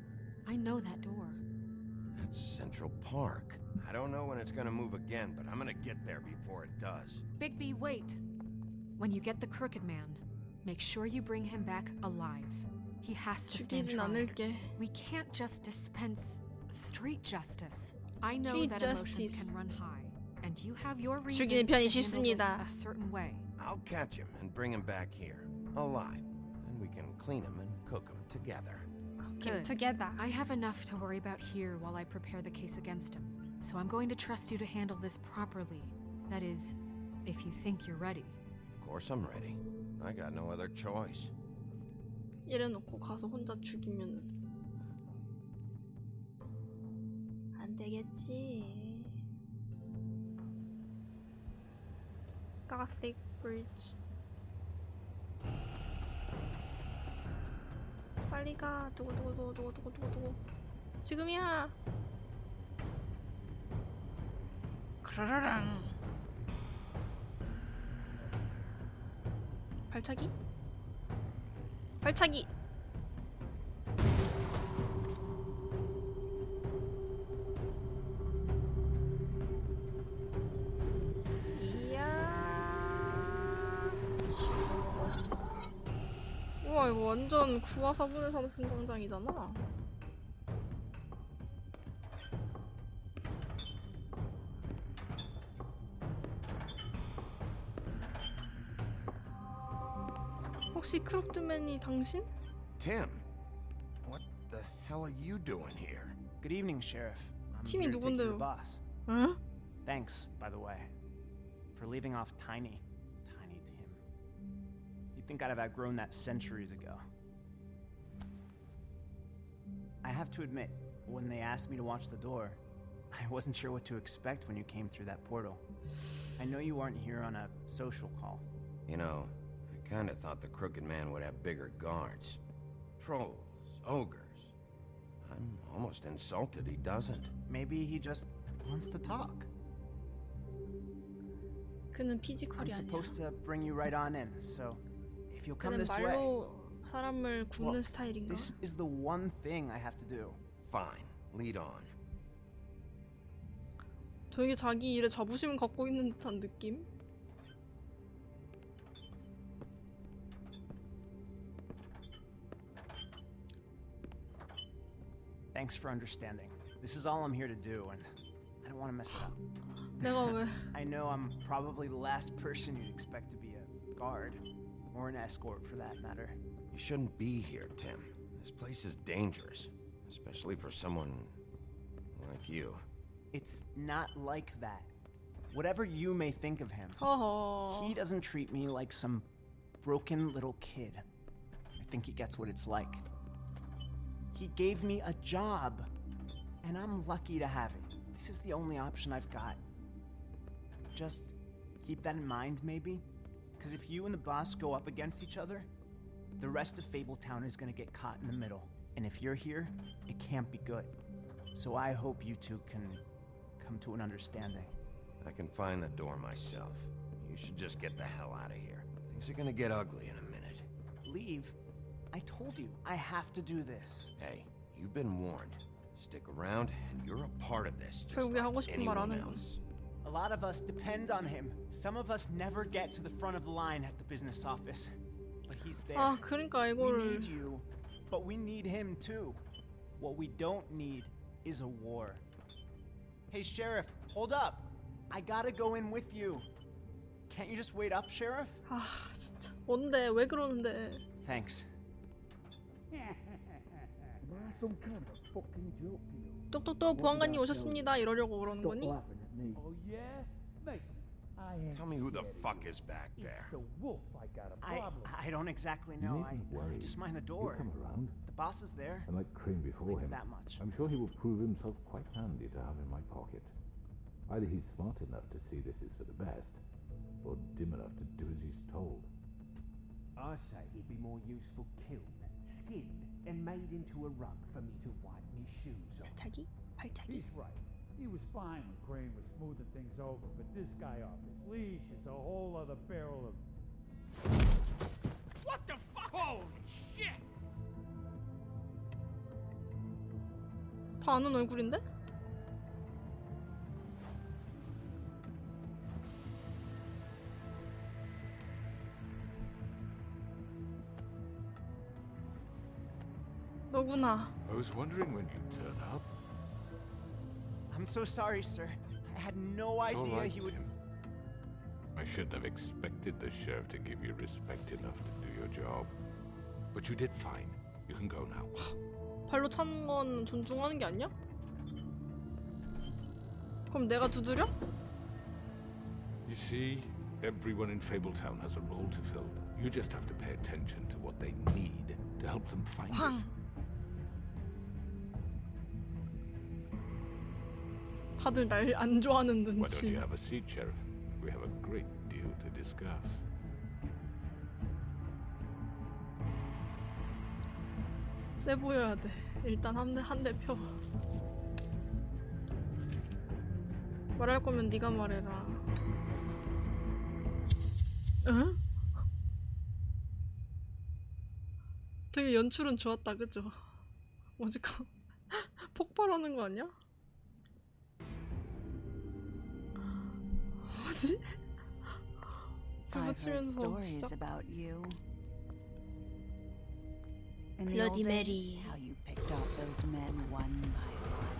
I know that door. That's Central Park. I don't know when it's gonna move again, but I'm gonna get there before it does. Bigby, wait. When you get the Crooked Man, make sure you bring him back alive. He has to stand 죽이진 trial. 않을게. We can't just dispense street justice. I know Street that emotions justice. can run high, and you have your reasons 죽이는 to 편이 handle 쉽습니다. this a certain way. I'll catch him and bring him back here, alive. And we can clean him and cook him together. Good. together. I have enough to worry about here while I prepare the case against him. So I'm going to trust you to handle this properly. That is, if you think you're ready. Of course I'm ready. I got no other choice. 이래놓고 가서 혼자 죽이면은 안 되겠지. Gothic Bridge. 빨리 가. 두고. 지금이야. 크라라랑. 발차기. 우와, 이거 완전 9화 4분의 3 승강장이잖아. 혹시 크록드맨이 당신? Tim, what the hell are you doing here? Good evening, Sheriff. I'm 팀이 here to take you to 누군데요? the boss. 응? Thanks, by the way, for leaving off Tiny Tim. You'd think I'd have outgrown that centuries ago. I have to admit, when they asked me to watch the door, I wasn't sure what to expect when you came through that portal. I know you weren't here on a social call. You know, I kinda thought the Crooked Man would have bigger guards. Trolls, ogres. I'm almost insulted he doesn't. Maybe he just wants to talk. 그는 I'm 피지컬이 아니야. supposed to bring you right on in, so if you'll come 그는 this way. 말로 사람을 굽는 Well, 스타일인가? this is the one thing I have to do. Fine, lead on. 되게 자기 일에 자부심 갖고 있는 듯한 느낌? Thanks for understanding. This is all I'm here to do, and I don't want to mess it up. 내가 왜? I know I'm probably the last person you'd expect to be a guard, or an escort for that matter. You shouldn't be here, Tim. This place is dangerous, especially for someone like you. It's not like that. Whatever you may think of him, 어허. he doesn't treat me like some broken little kid. I think he gets what it's like. He gave me a job, and I'm lucky to have it. This is the only option I've got. Just keep that in mind, maybe? Because if you and the boss go up against each other, the rest of Fabletown is gonna get caught in the middle. And if you're here, it can't be good. So I hope you two can come to an understanding. I can find the door myself. You should just get the hell out of here. Things are gonna get ugly in a minute. Leave? I told you, I have to do this. Hey, you've been warned. Stick around, and you're a part of this, just 결국에 하고 like 싶은 말 anyone 하는 거. else. A lot of us depend on him. Some of us never get to the front of the line at the business office. But he's there. 아, 그러니까 We 이거를 need you, but we need him too. What we don't need is a war. Hey, Sheriff, hold up. I gotta go in with you. Can't you just wait up, Sheriff? 아 진짜 뭔데 왜 그러는데? Thanks. 똑똑똑 보안관님 오셨습니다. 이러려고 그러는 거니? Oh yeah? Mate, I ain't Tell me who the fuck is back there. the wolf. I got a problem. I don't exactly know. I just mind the door. He'll come around. The boss is there. And like Crane before I know him, that much. I'm sure he will prove himself quite handy to have in my pocket. Either he's smart enough to see this is for the best, or dim enough to do as he's told. I say he'd be more useful killed, skinned, and made into a rug for me to wipe me shoes on. 발차기? 발차기? He's right. He was fine when Crane was smoothing things over, but this guy off his leash is a whole other barrel of... What the fuck? Holy shit! 다 아는 얼굴인데? 너구나. I was wondering when you'd turn up. I'm so sorry, sir. I had no It's all idea right, he would. Tim. I shouldn't have expected the sheriff to give you respect enough to do your job. But you did fine. You can go now. 발로 차는 건 존중하는 게 아니야? 그럼 내가 두드려? You see, everyone in Fabletown has a role to fill. You just have to pay attention to what they need to help them find 황. it. 다들 날 안 좋아하는 Why don't you 눈치. have a seat, Sheriff? We have a great deal to discuss. 세 보여야 돼. 일단 한 대 펴. 말할 거면 네가 말해라. 응? 되게 연출은 좋았다, 그죠? 뭐지? 폭발하는 거 아니야? 뭐지? 불 I've heard 붙이면서 stories 시작. about you. In the Bloody old days, Mary. how you picked out those men one by one.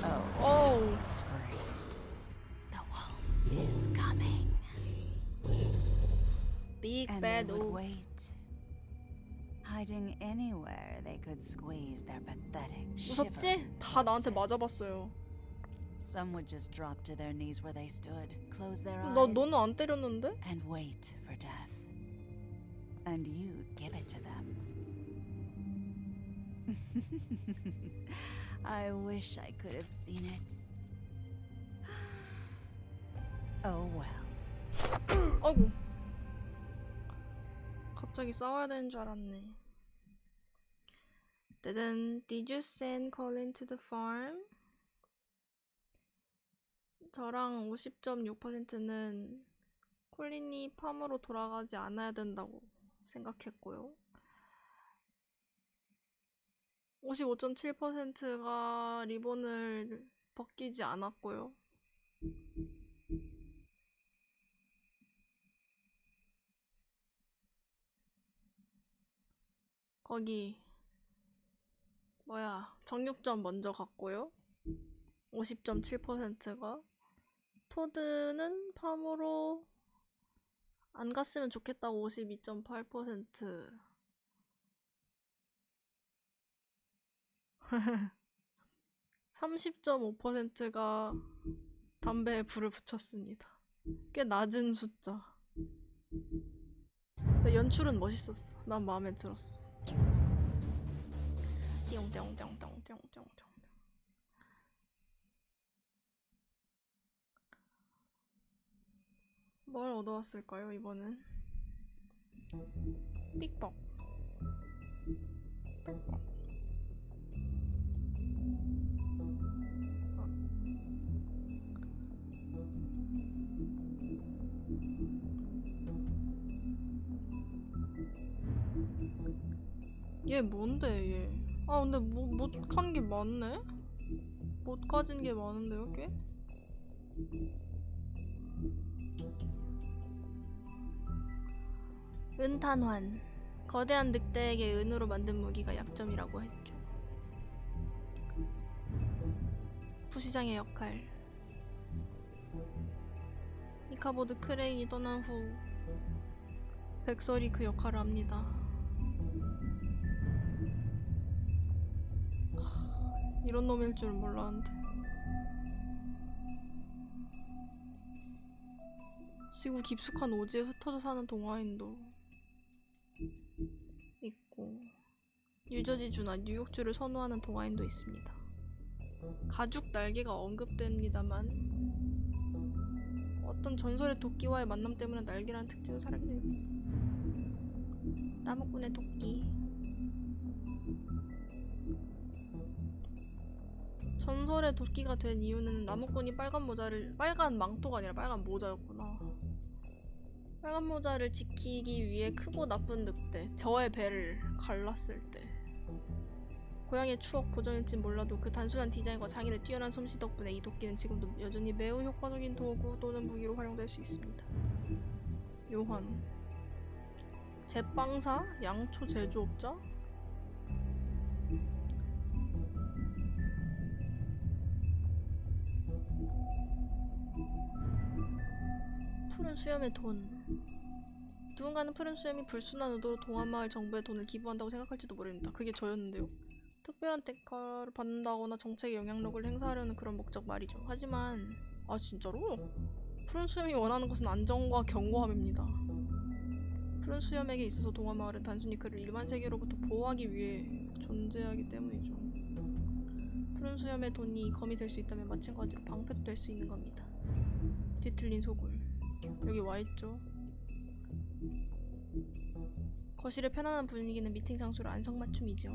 Oh, Oh. they screamed. The wolf is coming. Big And bad they would wolf. wait, hiding anywhere they could squeeze their pathetic, 무섭지? shivering 다 나한테 corpses. 맞아봤어요. Some would just drop to their knees where they stood, close their eyes, 너는 안 때렸는데? and wait for death. And you'd give it to them. I wish I could have seen it. Oh well. 아이고. 갑자기 싸워야 되는 줄 알았네. Did you send Colin to the farm? 저랑 50.6%는 콜린이 팜으로 돌아가지 않아야 된다고 생각했고요. 55.7%가 리본을 벗기지 않았고요. 거기 뭐야 정육점 먼저 갔고요. 50.7%가 토드는 팜으로 안 갔으면 좋겠다고 52.8%. 30.5%가 담배에 불을 붙였습니다. 꽤 낮은 숫자. 근데 연출은 멋있었어. 난 마음에 들었어. 띠용띠용띠용띠용띠용띠용. 뭘 얻어왔을까요, 이번엔? 삑뻑. 삑뻑. 얘 뭔데 얘? 아 근데 못한 게 많네? 못 가진 게 많은데요 꽤? 은탄환. 거대한 늑대에게 은으로 만든 무기가 약점이라고 했죠. 부시장의 역할. 이카보드 크레인이 떠난 후 백설이 그 역할을 합니다. 이런 놈일 줄 몰랐는데. 지구 깊숙한 오지에 흩어져 사는 동화인도 있고, 유저지주나 뉴욕주를 선호하는 동화인도 있습니다. 가죽 날개가 언급됩니다만 어떤 전설의 도끼와의 만남 때문에 날개라는 특징을 살게 됩니다. 나무꾼의 도끼. 전설의 도끼가 된 이유는 나무꾼이 빨간 망토가 아니라 빨간 모자였구나. 빨간 모자를 지키기 위해 크고 나쁜 늑대, 저의 배를 갈랐을 때 고향의 추억 보정일진 몰라도 그 단순한 디자인과 장인의 뛰어난 솜씨 덕분에 이 도끼는 지금도 여전히 매우 효과적인 도구 또는 무기로 활용될 수 있습니다. 요한 제빵사? 양초 제조업자? 푸른 수염의 돈. 누군가는 푸른 수염이 불순한 의도로 동안마을 정부에 돈을 기부한다고 생각할지도 모릅니다. 그게 저였는데요. 특별한 대가를 받는다거나 정책의 영향력을 행사하려는 그런 목적 말이죠. 하지만 아 진짜로? 푸른 수염이 원하는 것은 안정과 경고함입니다. 푸른 수염에게 있어서 동안마을은 단순히 그를 일반 세계로부터 보호하기 위해 존재하기 때문이죠. 푸른 수염의 돈이 검이 될 수 있다면 마찬가지로 방패도 될 수 있는 겁니다. 뒤틀린 소굴. 여기 와있죠. 거실의 편안한 분위기는 미팅 장소로 안성맞춤이죠.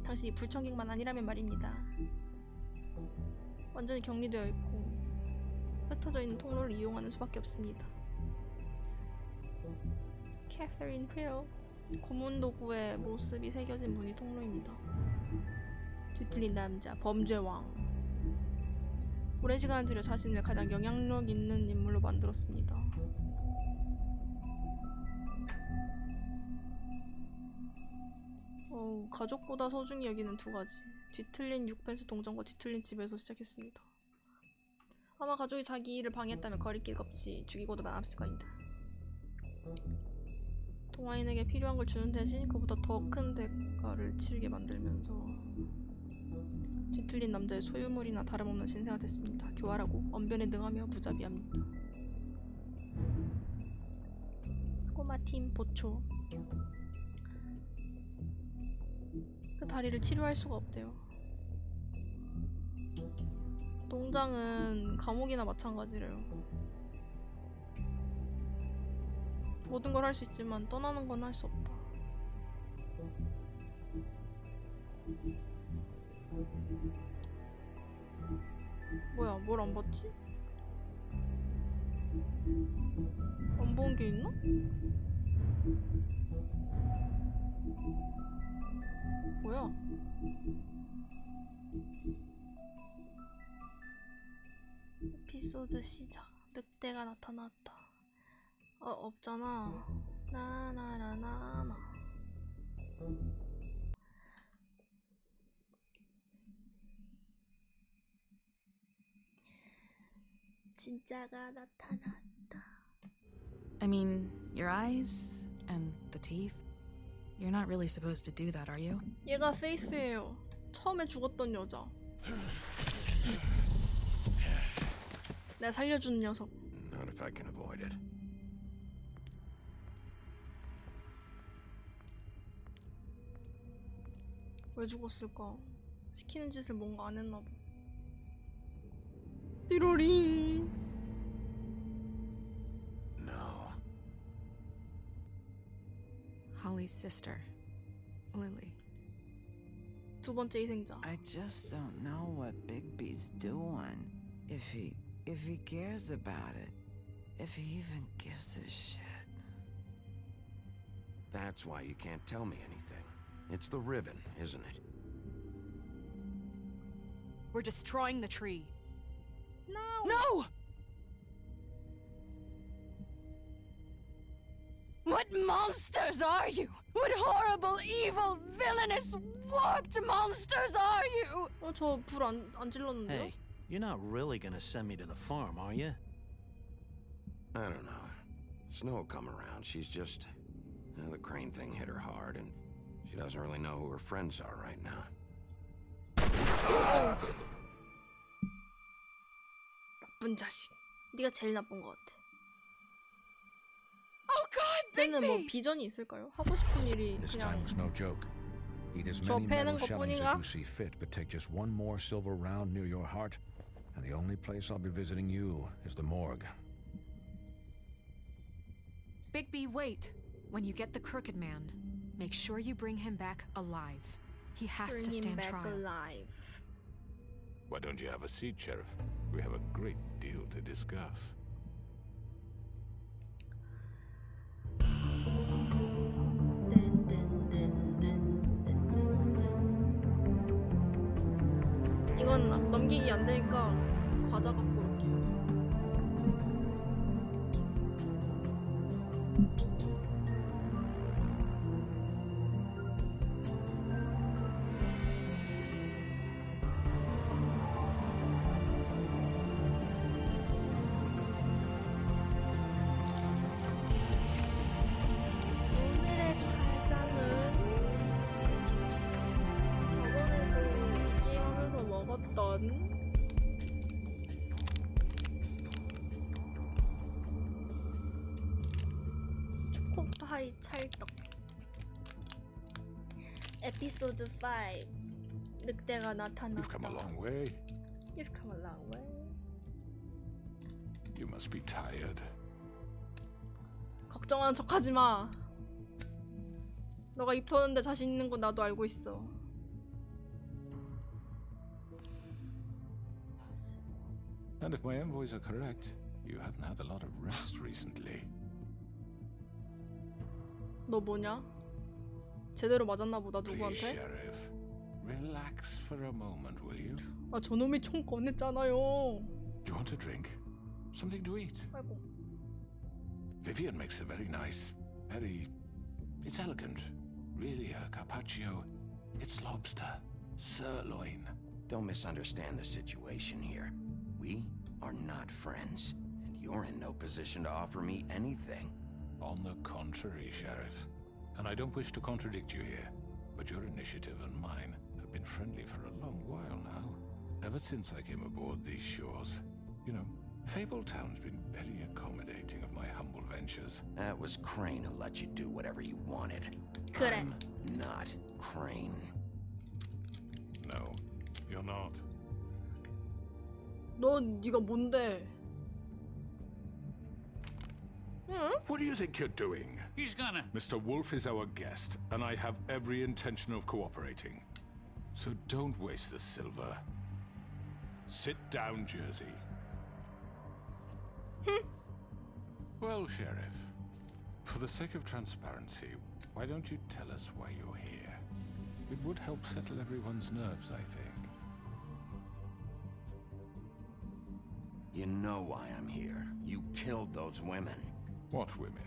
당신이 불청객만 아니라면 말입니다. 완전히 격리되어 있고 흩어져 있는 통로를 이용하는 수밖에 없습니다. 캐서린 프레어. 고문 도구의 모습이 새겨진 무늬 통로입니다. 뒤틀린 남자, 범죄왕. 오랜 시간을 들여 자신을 가장 영향력 있는 인물로 만들었습니다. 가족보다 소중히 여기는 두 가지. 뒤틀린 6펜스 동전과 뒤틀린 집에서 시작했습니다. 아마 가족이 자기 일을 방해했다면 거리낌 없이 죽이고도 말았을 겁니다. 동화인에게 필요한 걸 주는 대신 그보다 더 큰 대가를 치르게 만들면서 뒤틀린 남자의 소유물이나 다름없는 신세가 됐습니다. 교활하고 언변에 능하며 무자비합니다. 꼬마팀 보초. 그 다리를 치료할 수가 없대요. 농장은 감옥이나 마찬가지래요. 모든 걸 할 수 있지만 떠나는 건 할 수 없다. 뭐야, 뭘 안 봤지? 안 본 게 있나? 뭐야? 에피소드 시작. 늑대가 나타났다. 없잖아. 나나나나나. 진짜가 나타났다. I mean, your eyes and the teeth. You're not really supposed to do that, are you? 얘가 페이스예요. 처음에 죽었던 여자. 내가 살려준 녀석. Not if I can avoid it. 왜 죽었을까? 시키는 짓을 뭔가 안 했나 봐. 띠로리. No. Holly's sister, Lily. 두 번째 희생자. I just don't know what Bigby's doing. If he cares about it. If he even gives a shit. That's why you can't tell me anything. It's the ribbon, isn't it? We're destroying the tree. No! No! What monsters are you? What horrible, evil, villainous, warped monsters are you? 저 불 안 질렀는데요? Hey, You're not really gonna send me to the farm, are you? I don't know. Snow will come around. She's just... the Crane thing hit her hard, and she doesn't really know who her friends are right now. 나쁜 자식. 네가 제일 나쁜 것 같아. Oh God, 쟤는 뭐 비전이 있을까요? 하고 싶은 일이 This 그냥 time was no joke. Eat as 저 many 패는 metal shellings 것뿐인가? as you see fit, but take just one more silver round near your heart, and the only place I'll be visiting you is the morgue. Bigby, wait. When you get the Crooked Man, make sure you bring him back alive. He has to Bring him stand back trial. alive. Why don't you have a seat, Sheriff? We have a great deal to discuss. 이건 넘기기 안 되니까 과자 갖고 올게요. 오늘의 과자는 저번에도 얘기하면서 먹었던 초코파이 찰떡. 에피소드 5 늑대가 나타났다. You've come a long way. You've come a long way. You must be tired. 걱정하는 척하지 마. 너가 입 터는데 자신 있는 건 나도 알고 있어. And if my envoys are correct, you haven't had a lot of rest recently. 너 뭐냐? 제대로 맞았나 보다 Please, 누구한테? Sheriff, relax for a moment, will you? 아 저놈이 총 꺼냈잖아요. Do you want a drink? Something to eat? 아이고. Vivian makes a very nice, it's elegant. Really a carpaccio. It's lobster, sirloin. Don't misunderstand the situation here. We are not friends, and you're in no position to offer me anything. On the contrary, Sheriff. And I don't wish to contradict you here, but your initiative and mine have been friendly for a long while now. Ever since I came aboard these shores. You know, Fabletown's been very accommodating of my humble ventures. That was Crane who let you do whatever you wanted. 그래. I'm not Crane. No, you're not. 네가 뭔데? 응? What do you think you're doing? He's gonna... Mr. Wolf is our guest, and I have every intention of cooperating. So don't waste the silver. Sit down, Jersey. Well, Sheriff, for the sake of transparency, why don't you tell us why you're here? It would help settle everyone's nerves, I think. You know why I'm here. You killed those women. What women?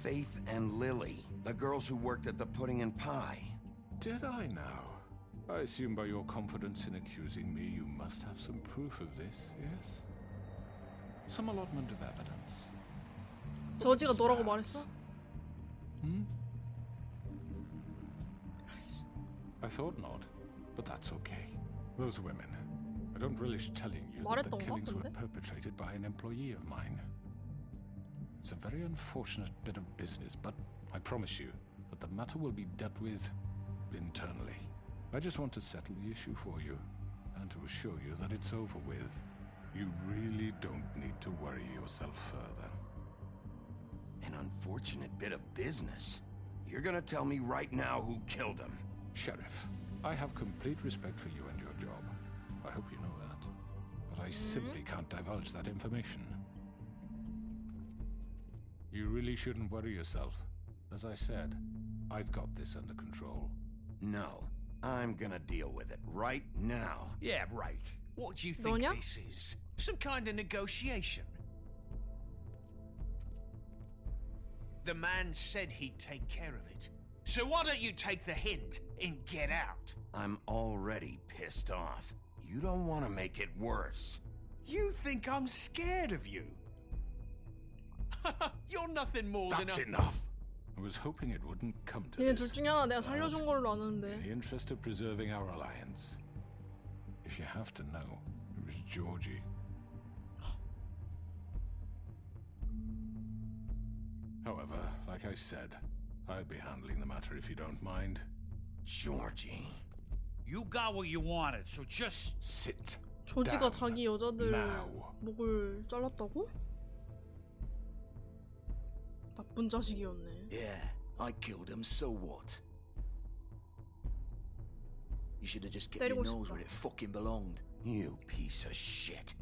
Faith and Lily, the girls who worked at the Pudding and Pie. Did I now? I assume by your confidence in accusing me, you must have some proof of this, yes? Some allotment of evidence. 저지가 너라고 말했어? Hmm? I thought not, but that's okay. Those women, I don't relish telling you that the 말했던가, killings were 근데? perpetrated by an employee of mine. It's a very unfortunate bit of business, but I promise you that the matter will be dealt with internally. I just want to settle the issue for you, and to assure you that it's over with. You really don't need to worry yourself further. An unfortunate bit of business. You're gonna tell me right now who killed him. Sheriff, I have complete respect for you and your job. I hope you know that. But I simply can't divulge that information. You really shouldn't worry yourself. As I said, I've got this under control. No, I'm gonna deal with it right now. Yeah, right. What do you think 너냐? this is? Some kind of negotiation? The man said he'd take care of it. So why don't you take the hint and get out? I'm already pissed off. You don't want to make it worse. You think I'm scared of you? You're nothing more That's than a... enough. I was hoping it wouldn't come to 얘네 this. 둘 중에 하나 내가 살려준 걸로 In 아는데. the interest of preserving our alliance, if you have to know, it was Georgie. However, like I said, I'll be handling the matter if you don't mind. Georgie. You got what you wanted, so just sit. 조지가 down 자기 여자들 now. 목을 잘랐다고? 나쁜 자식이었네. Yeah, I killed him, so what? You should have just kept your 때리고 nose 싶다. where it fucking belonged. You piece of shit.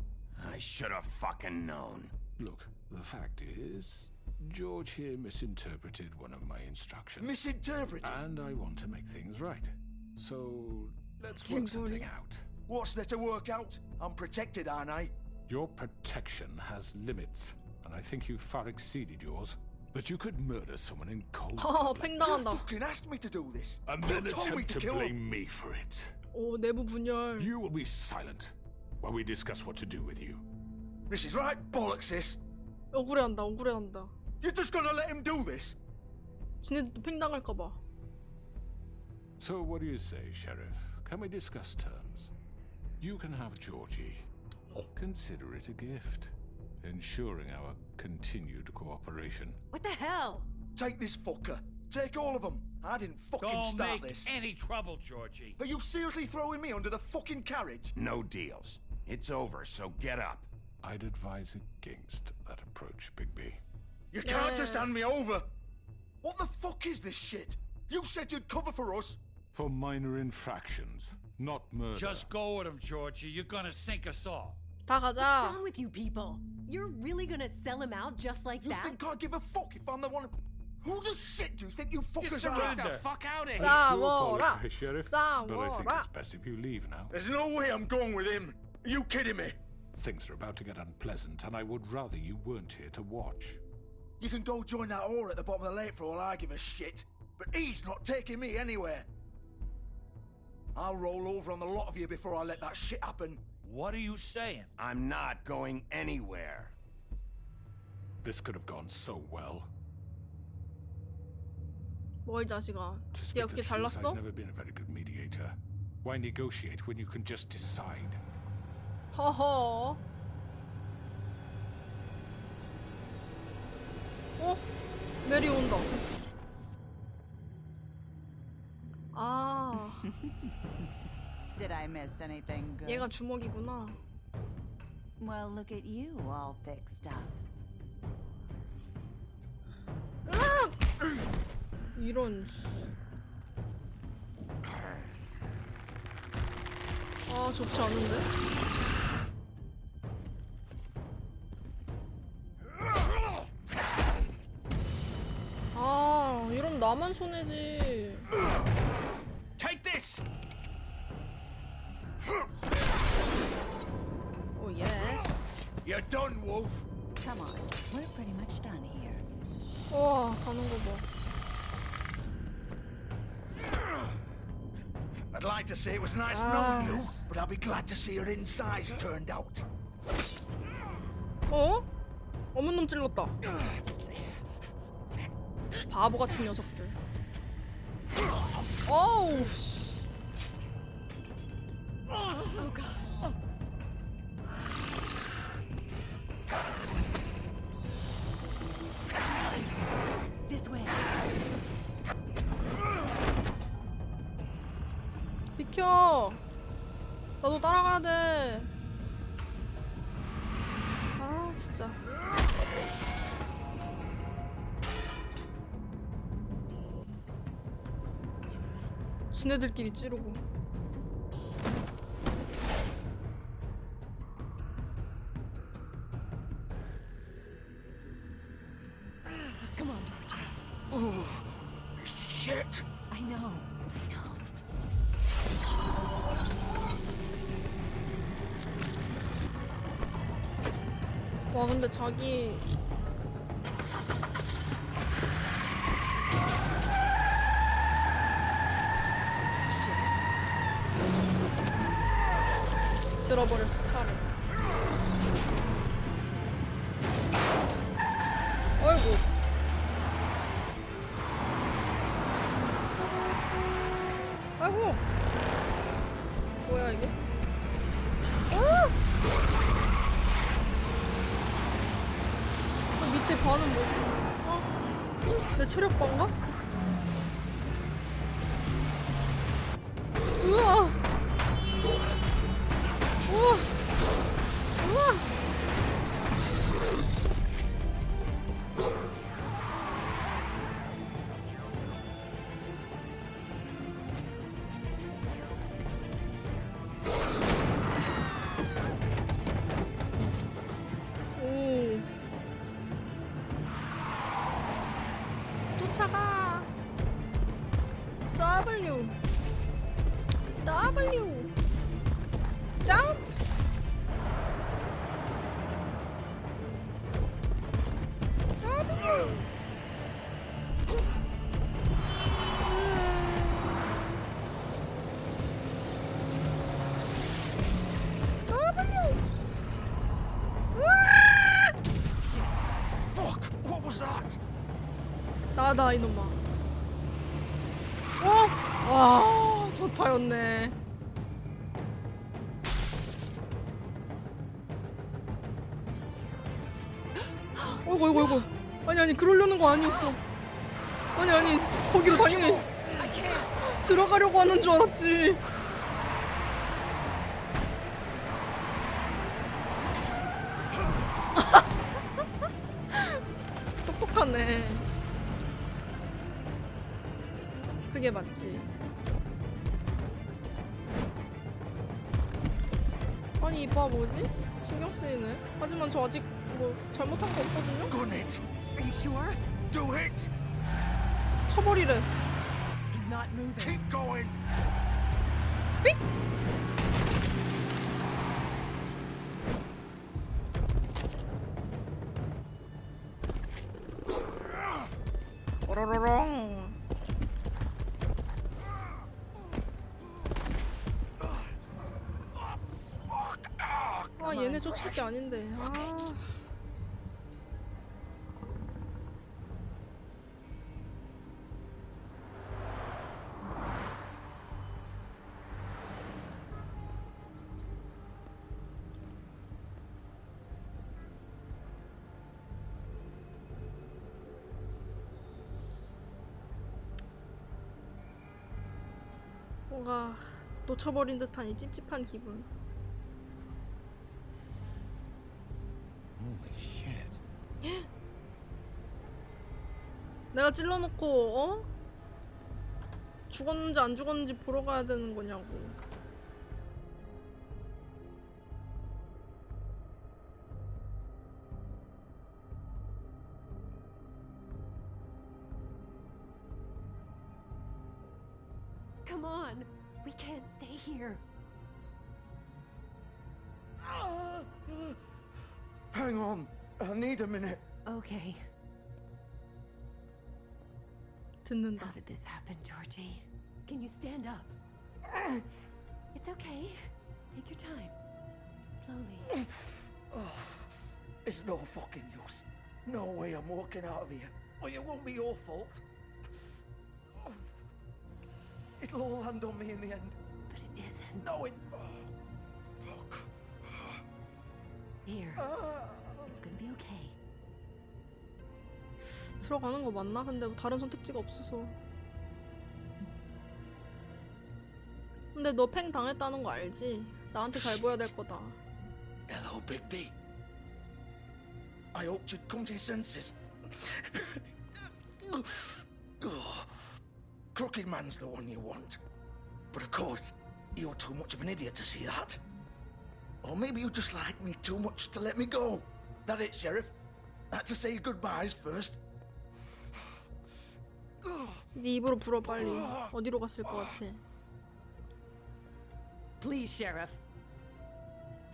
I should have fucking known. Look, the fact is, George here misinterpreted one of my instructions. Misinterpreted? And I want to make things right. So, let's work something out. What's there to work out? I'm protected, aren't I? Your protection has limits, and I think you've far exceeded yours. But you could murder someone in cold 어, blood 팽당한다. You fucking asked me to do this. and You then told me attempt to to kill him. blame me for it. 오, 내부 분열. You will be silent while we discuss what to do with you. This is right bollocks, sis. 억울해한다, 억울해한다. You're just gonna let him do this? 지네도 팽당할까봐. So what do you say, Sheriff? Can we discuss terms? You can have Georgie. Consider it a gift, ensuring our continued cooperation. What the hell? Take this fucker. Take all of them. I didn't fucking don't start make this. any trouble, Georgie. Are you seriously throwing me under the fucking carriage? No deals. It's over, so get up. I'd advise against that approach, Bigby. You can't just hand me over. What the fuck is this shit? You said you'd cover for us. For minor infractions, not murder. Just go with him, Georgie. You're gonna sink us all. 다 What's 가자. wrong with you people? You're really gonna sell him out just like You that? think I give a fuck if I'm the one? Who the shit do you think you fuckers are? surrender. Get the fuck out of here! I do 싸워라. apologize, Sheriff, but I think 싸워라. it's best if you leave now. There's no way I'm going with him. Are you kidding me? Things are about to get unpleasant, and I would rather you weren't here to watch. You can go join that whore at the bottom of the lake for all I give a shit. But he's not taking me anywhere. I'll roll over on the lot of you before I let that shit happen. What are you saying? I'm not going anywhere. This could have gone so well. 뭐 이 자식아. To 네가 speak 그렇게 the truth, 잘났어? I've never been a very good mediator. Why negotiate when you can just decide? 허허. 어? 메리 온다. 아, Did I miss anything good? 얘가 주먹이구나. Well, look at you, all fixed up. 이런. 아, 좋지 않은데? 아, 이러면 나만 손해지. Take this! 오, 예스. You're done, Wolf. Come on, we're pretty much done here. 와, 가는 거 봐. I'd like to say it was nice knowing you, but I'll be glad to see your insides turned out. 어? 어머 놈 찔렀다. 바보 같은 녀석들. 어우. Oh god. This way. 비켜. 나도 따라가야 돼. 아, 진짜. 지네들끼리 찌르고. Come on, Georgie. Oh, shit. I know. 와, 근데 자기 들어버렸어 차를. 어이구. 아이고. 뭐야 이게? 밑에 반은 뭐지? 내 체력 반가? 우와! 우와! 우와! 오. 쫓아가. W. W. 점프. W. Fuck! What was that? 나다 이놈아. 어? 와, 저 차였네. 어이구 어이구 어이구. 아니 그러려는 거 아니었어. 아니 거기로 당연히 들어가려고 하는 줄 알았지. 똑똑하네. 그게 맞지. 아니 이봐 뭐지? 신경 쓰이네. 하지만 저 아직 뭐 잘못한 거 없거든요? Gun it! Are you sure? Do it! 쳐버리래. He's not moving. Keep going! 삑! 뽀로로롱. 아 얘네 쫓을 게 아닌데. 아. 뭔가 놓쳐버린 듯한 이 찝찝한 기분. Holy shit. 내가 찔러놓고 어? 죽었는지 안 죽었는지 보러 가야 되는 거냐고. Come on. We can't stay here. Hang on. I need a minute. Okay. 듣는다. How did this happen, Georgie? Can you stand up? It's okay. Take your time. Slowly. It's no fucking use. No way I'm walking out of here. Well, it won't be your fault. It'll all land on me in the end. But it isn't. No, it... fuck. Here. It's gonna be okay. 들어가는 거 맞나? 근데 뭐 다른 선택지가 없어서. 근데 너 팽 당했다는 거 알지? 나한테 잘 보여야 될 거다. Hello, Bigby. I hoped you'd come to your senses. Crooked Man's the one you want. But of course, you're too much of an idiot to see that. Or maybe you just like me too much to let me go. That it, Sheriff? Had to say goodbyes first. 네 입으로 불어 빨리. 어디로 갔을 것 같아? Please, Sheriff.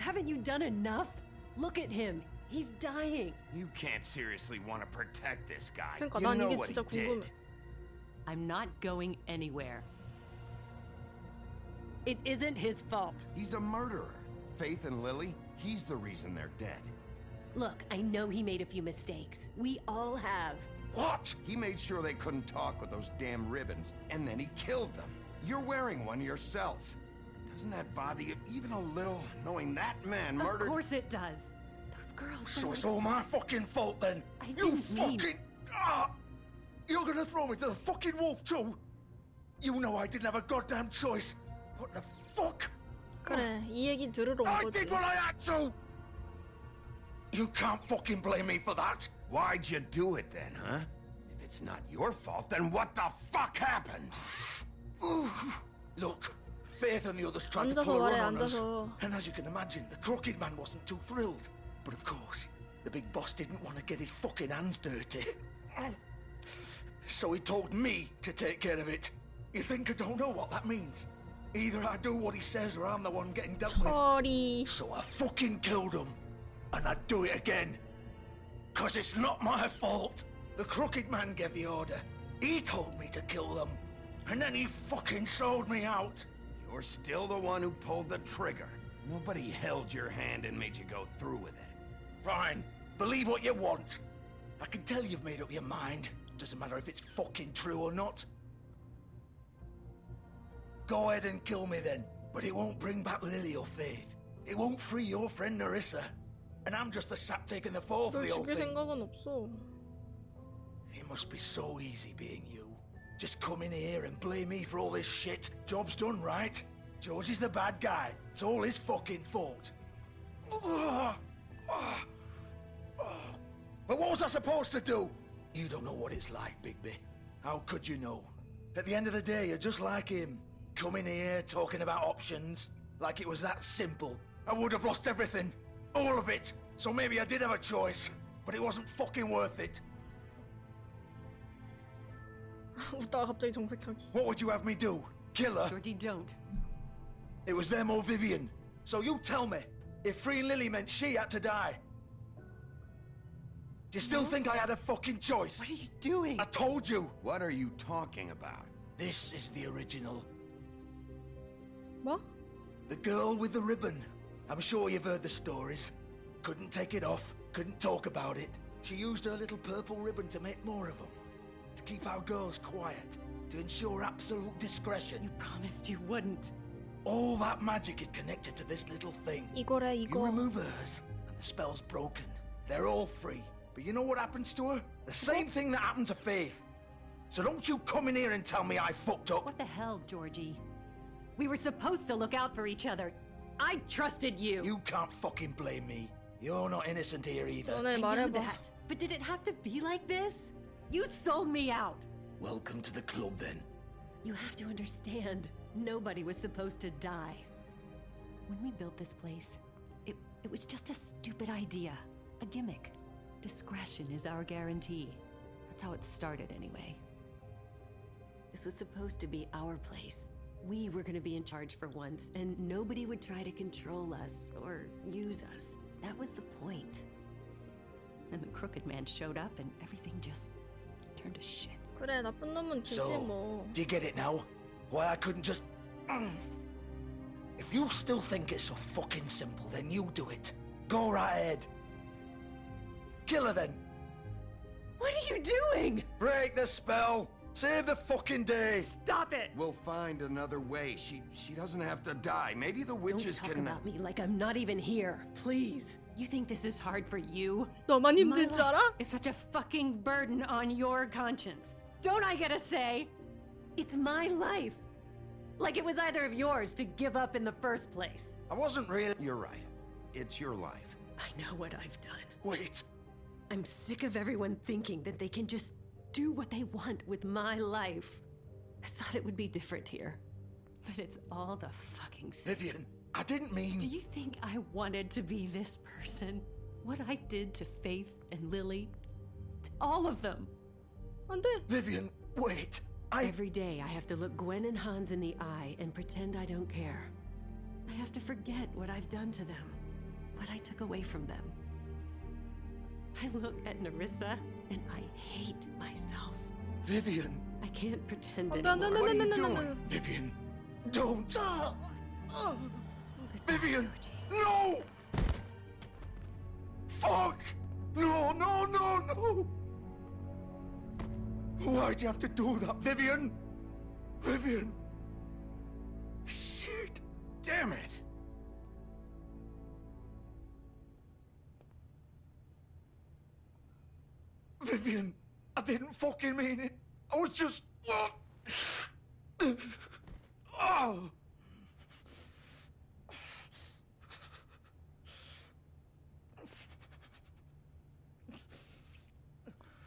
Haven't you done enough? Look at him. He's dying. You can't seriously want to protect this guy. 그러니까 You 난 know 이게 what he 진짜 궁금해. did. I'm not going anywhere. It isn't his fault. He's a murderer. Faith and Lily, he's the reason they're dead. Look, I know he made a few mistakes. We all have. What? He made sure they couldn't talk with those damn ribbons, and then he killed them. You're wearing one yourself. Doesn't that bother you even a little, knowing that man murdered— Of course it does. Those girls. So it's all my fucking fault then? I You didn't mean- fucking... You're gonna throw me to the fucking wolf too? You know I didn't have a goddamn choice. What the fuck? 그래, 이 얘기 들으러 온 I 거지. did what I had to! You can't fucking blame me for that. Why'd you do it then, huh? If it's not your fault, then what the fuck happened? Look, Faith and the others tried to 앉아서 pull a 말해, run on us. 앉아서. And as you can imagine, the crooked man wasn't too thrilled. But of course, the big boss didn't want to get his fucking hands dirty. So he told me to take care of it. You think I don't know what that means? Either I do what he says or I'm the one getting dealt with. So I fucking killed him. And I'd do it again. 'Cause it's not my fault. The crooked man gave the order. He told me to kill them. And then he fucking sold me out. You're still the one who pulled the trigger. Nobody held your hand and made you go through with it. Fine. Believe what you want. I can tell you've made up your mind. Doesn't matter if it's fucking true or not. Go ahead and kill me then. But it won't bring back Lily or Faith. It won't free your friend Narissa. And I'm just the sap taking the fall for 널 the whole 죽일 thing. 생각은 없어. It must be so easy being you. Just come in here and blame me for all this shit. Job's done, right? George is the bad guy. It's all his fucking fault. But what was I supposed to do? You don't know what it's like, Bigby. How could you know? At the end of the day, you're just like him. Coming here, talking about options. Like it was that simple. I would have lost everything. All of it. So maybe I did have a choice. But it wasn't fucking worth it. 웃다가 갑자기 정색하기. What would you have me do? Kill her? Georgie, don't. It was them or Vivian. So you tell me, if freeing Lily meant she had to die, do you still think I had a fucking choice? What are you doing? I told you. What are you talking about? This is the original. 뭐? The girl with the ribbon. I'm sure you've heard the stories. Couldn't take it off, couldn't talk about it. She used her little purple ribbon to make more of them. To keep our girls quiet. To ensure absolute discretion. You promised you wouldn't. All that magic is connected to this little thing. 이거래, You 이거. remove hers, and the spell's broken. They're all free. But you know what happens to her? The same thing that happened to Faith. So don't you come in here and tell me I fucked up. What the hell, Georgie? We were supposed to look out for each other. I trusted you. You can't fucking blame me. You're not innocent here either. 너네 I know 말해봐. that. But did it have to be like this? You sold me out. Welcome to the club then. You have to understand. Nobody was supposed to die. When we built this place, it was just a stupid idea. A gimmick. Discretion is our guarantee. That's how it started anyway. This was supposed to be our place. We were gonna be in charge for once, and nobody would try to control us or use us. That was the point. And the crooked man showed up and everything just turned to shit. 그래, 나쁜 놈은 되지 So, 뭐. do you get it now? Why I couldn't just... If you still think it's so fucking simple, then you do it. Go right ahead. Kill her then. What are you doing? Break the spell. Save the fucking day. Stop it! We'll find another way. She doesn't have to die. Maybe the witches Don't talk can... about me like I'm not even here, please. You think this is hard for you? 너만 My 힘든 줄 알아? life is such a fucking burden on your conscience. Don't I get a say? It's my life. Like it was either of yours to give up in the first place. I wasn't really... You're right. It's your life. I know what I've done. Wait. I'm sick of everyone thinking that they can just do what they want with my life. I thought it would be different here. But it's all the fucking same. Vivian, I didn't mean... Do you think I wanted to be this person? What I did to Faith and Lily? To all of them. 안 돼. Vivian, wait. Every day I have to look Gwen and Hans in the eye and pretend I don't care. I have to forget what I've done to them. What I took away from them. I look at Narissa and I hate myself. Vivian. I can't pretend 안 돼, 안 돼, anymore. 안 돼, 안 돼, 안 돼. Vivian, don't. Vivian. No! Fuck! No, no, no, no! Why'd you have to do that, Vivian? Vivian! Shit! Damn it! Vivian, I didn't fucking mean it. I was just... Oh!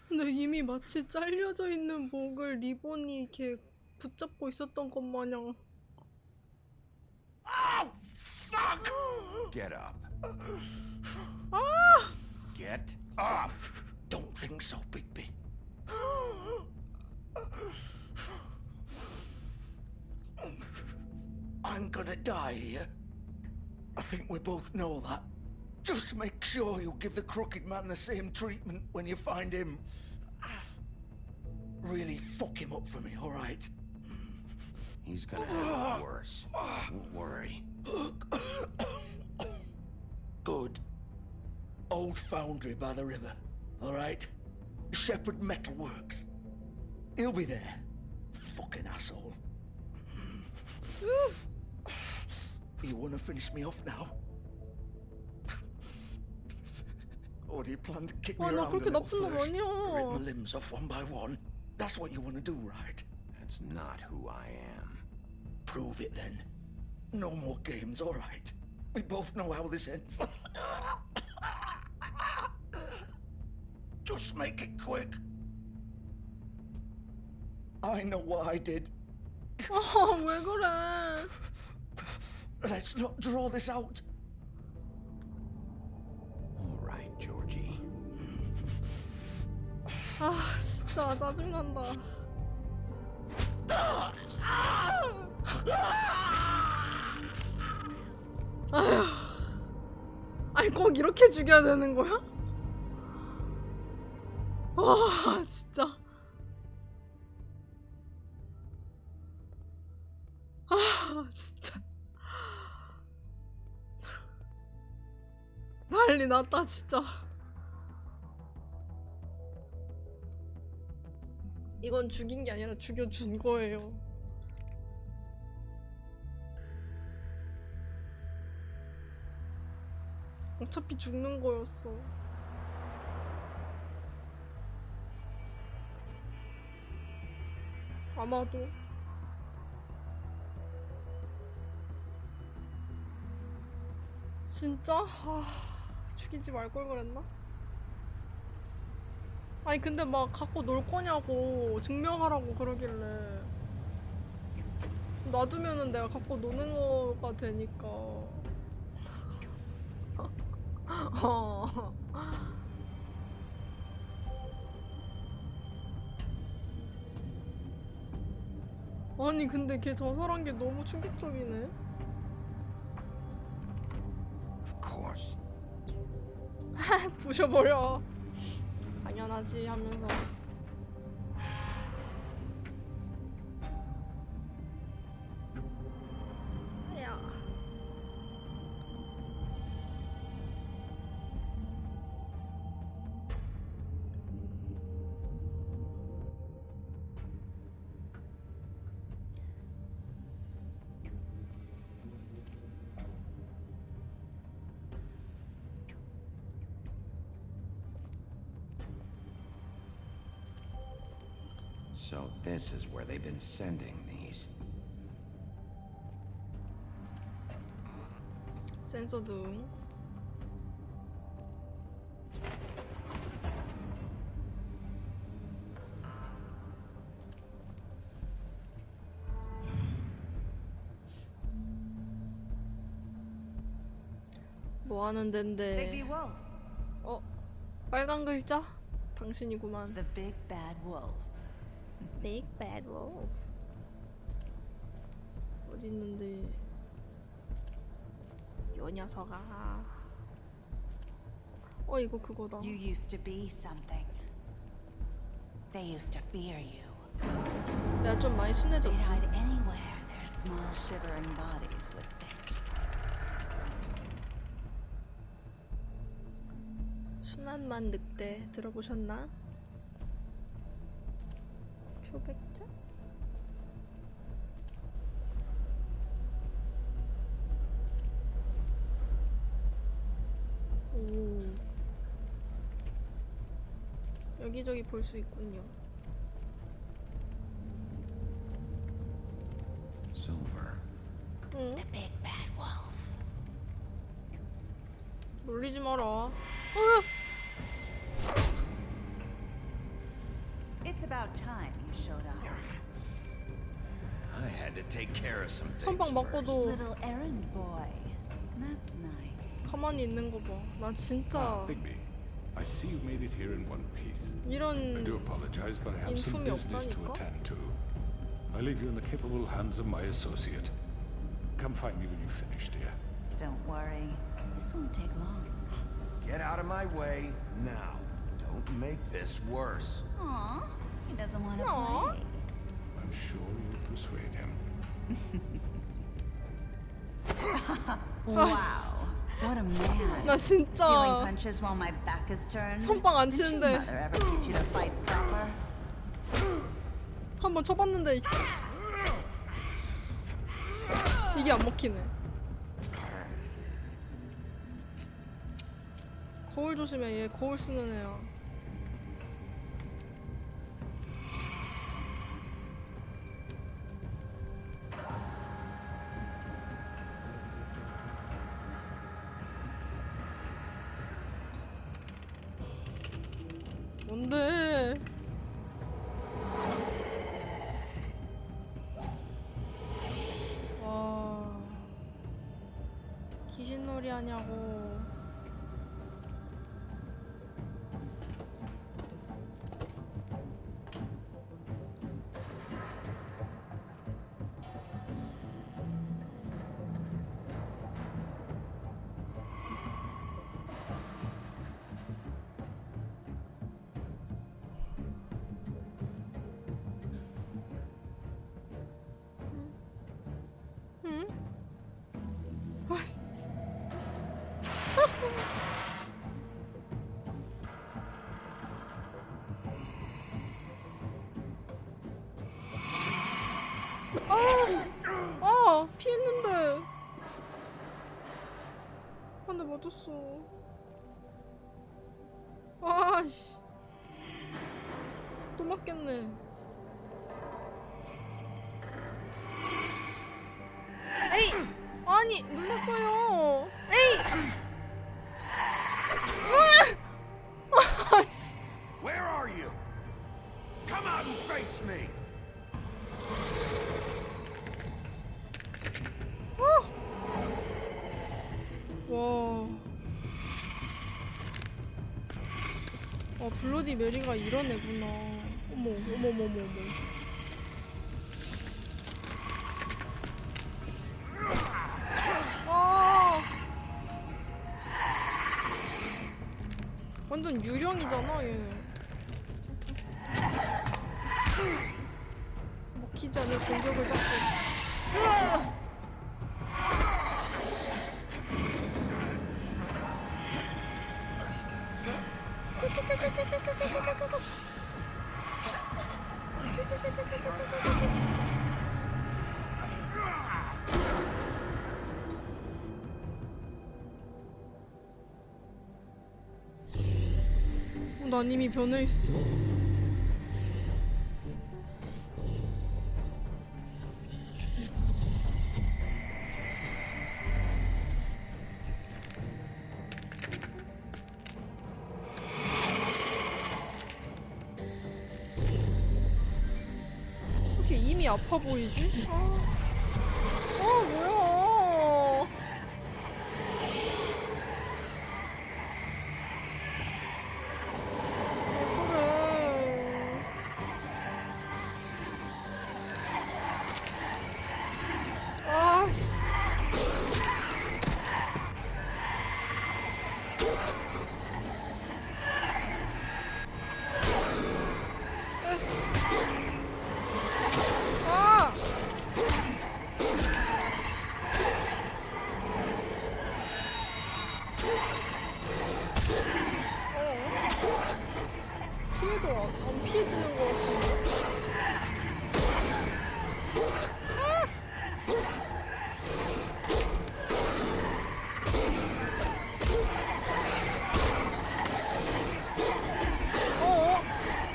근데 이미 마치 잘려져 있는 목을 리본이 이렇게 붙잡고 있었던 것 마냥. Oh, fuck! Get up. 아! Get up! Don't think so, Bigby. I'm gonna die here. I think we both know that. Just make sure you give the crooked man the same treatment when you find him. Really fuck him up for me, all right? He's gonna have it worse. Don't worry. Good. Old foundry by the river, all right? Shepherd Metalworks. He'll be there. Fucking asshole. You want to finish me off now? Or do you plan to kick me 나 around a 그렇게 little 나쁜 놈 first? Rip 아니야. my limbs off one by one? That's what you want to do, right? That's not who I am. Prove it then. No more games, all right? We both know how this ends. Just make it quick. I know what I did. 왜 그래? Let's not draw this out. All right, Georgie. 아 진짜 짜증난다. 아휴. 아니 꼭 이렇게 죽여야 되는 거야? 와 진짜. 아 진짜. 난리 났다 진짜. 이건 죽인 게 아니라 죽여준 거예요. 어차피 죽는 거였어. 아마도. 진짜? 죽이지 말 걸 그랬나? 아니 근데 막 갖고 놀 거냐고 증명하라고 그러길래 놔두면은 내가 갖고 노는 거가 되니까. 아니 근데 걔 자살한 게 너무 충격적이네. Of course. 부셔버려. 당연하지 하면서. 야. So this is where they've been sending these. 센서등. 뭐 하는 덴데? 빨간 글자? 당신이구만. The big bad wolf. Big bad wolf. 어디 있는데? 요 녀석아. 이거 그거다. You used to be something. They used to fear you. 내가 좀 많이 순해졌지. They'd hide anywhere their small shivering bodies would fit. 순한만 늑대 들어보셨나? 표백자? 오. 여기저기 볼 수 있군요. Silver. 응? The big bad wolf. 놀리지 마라. It's about time you showed up. I had to take care of some things 선빵 맞고도 Little errand boy. That's nice. 가만히 있는 거 봐. 나 진짜 Bigby, I see you made it here in one piece. I 이런 do apologize, but I have some 인품이 business to 없다니까? attend to. I leave you in the capable hands of my associate. Come find me when you've finished, dear. Don't worry. This won't take long. Get out of my way now. Don't make this worse. Aw, he doesn't want to Aw. play. I'm sure you'll persuade him. Wow. What a man. 나 Stealing 진짜 punches while my back is turned. 선빵 안 Did your 치는데 mother ever teach you to fight proper? 한번 쳐봤는데 이게 안 먹히네. 거울 조심해. 얘 거울 쓰는 애야. 뭔데? 와, 귀신놀이 하냐고. 응? 피했는데. 한 대 맞았어. 아씨. 또 맞겠네. 에이! 아니, 놀랐어요. 에이! 아씨. Where are you? Come out and face me. 와. 블러디 메리가 이런 애구나. 어머, 어머머머머. 완전 유령이잖아, 얘. 먹히지 않을 공격을 잡고. 난 이미 변해있어. 이렇게 이미 아파 보이지? 뭐야. 피해도 안 피해지는 것 같은데.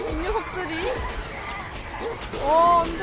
이 녀석들이? 안 돼.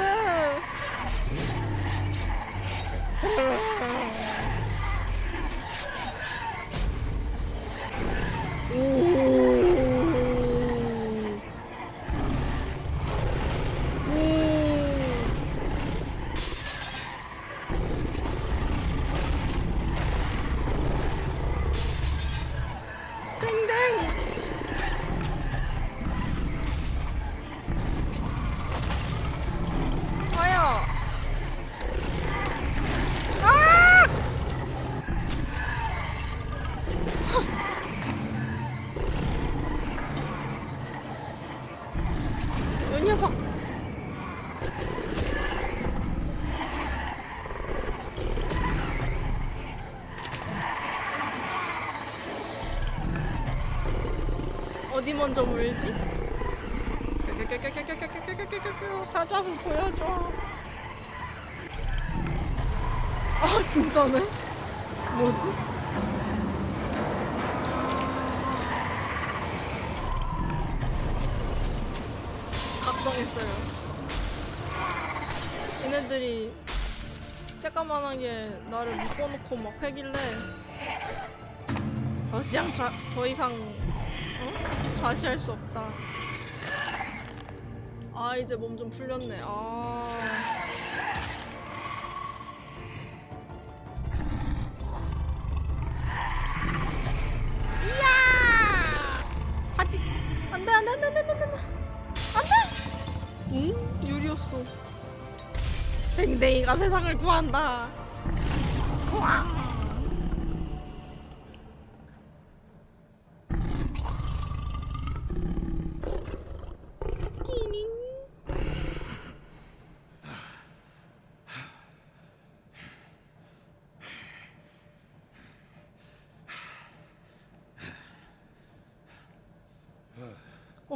이 녀석. 어디 먼저 물지? 사자부 보여줘. 아 진짜네? 뭐지? 각성했어요. 얘네들이 쬐까만하게 나를 묶어놓고 막 패길래 더 이상 좌시할 수 없다. 아 이제 몸 좀 풀렸네. 이야! 화직! 안돼 안돼 안돼 안돼 안돼 안돼! 응? 유리였어. 댕댕이가 세상을 구한다. 우와!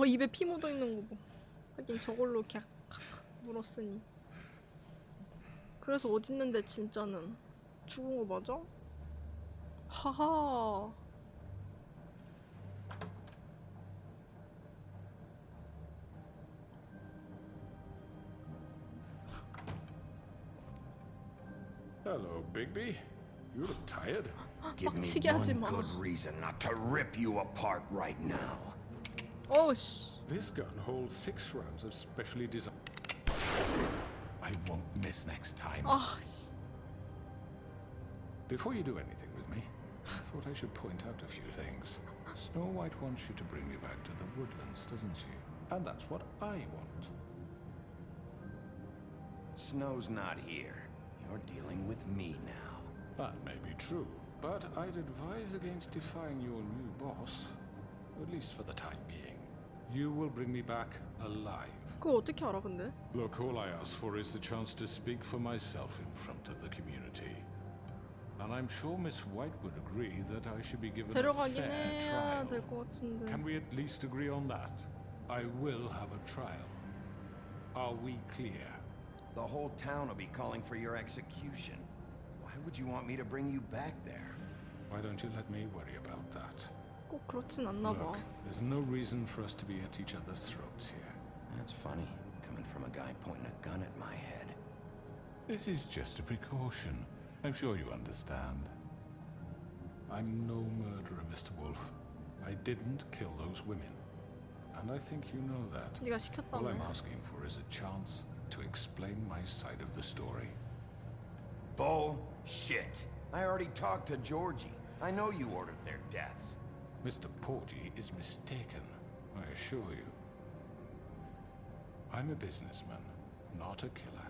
입에 피 묻어 있는 거 봐. 하긴 저걸로 이렇게 물었으니. 그래서 어딨는데 진짜는 죽은 거 맞아? 하하. Hello, Bigby. You look tired. Give me one good reason not to rip you apart right now. This gun holds 6 rounds of specially designed. I won't miss next time. Before you do anything with me, I thought I should point out a few things. Snow White wants you to bring me back to the woodlands, doesn't she? And that's what I want. Snow's not here. You're dealing with me now. That may be true, but I'd advise against defying your new boss, at least for the time being. You will bring me back alive. 그거 어떻게 알아 근데? Look, all I ask for is the chance to speak for myself in front of the community. And I'm sure Miss White would agree that I should be given a 데려가긴 fair 해야 trial. 될 것 같은데. Can we at least agree on that? I will have a trial. Are we clear? The whole town will be calling for your execution. Why would you want me to bring you back there? Why don't you let me worry about that? 꼭 그렇진 않나 봐. Look, there's no reason for us to be at each other's throats here. That's funny, coming from a guy pointing a gun at my head. This is just a precaution. I'm sure you understand. I'm no murderer, Mr. Wolf. I didn't kill those women. And I think you know that. 네가 시켰다며. All I'm asking for is a chance to explain my side of the story. Bullshit. I already talked to Georgie. I know you ordered their deaths. Mr. Porgy is mistaken, I assure you. I'm a businessman, not a killer.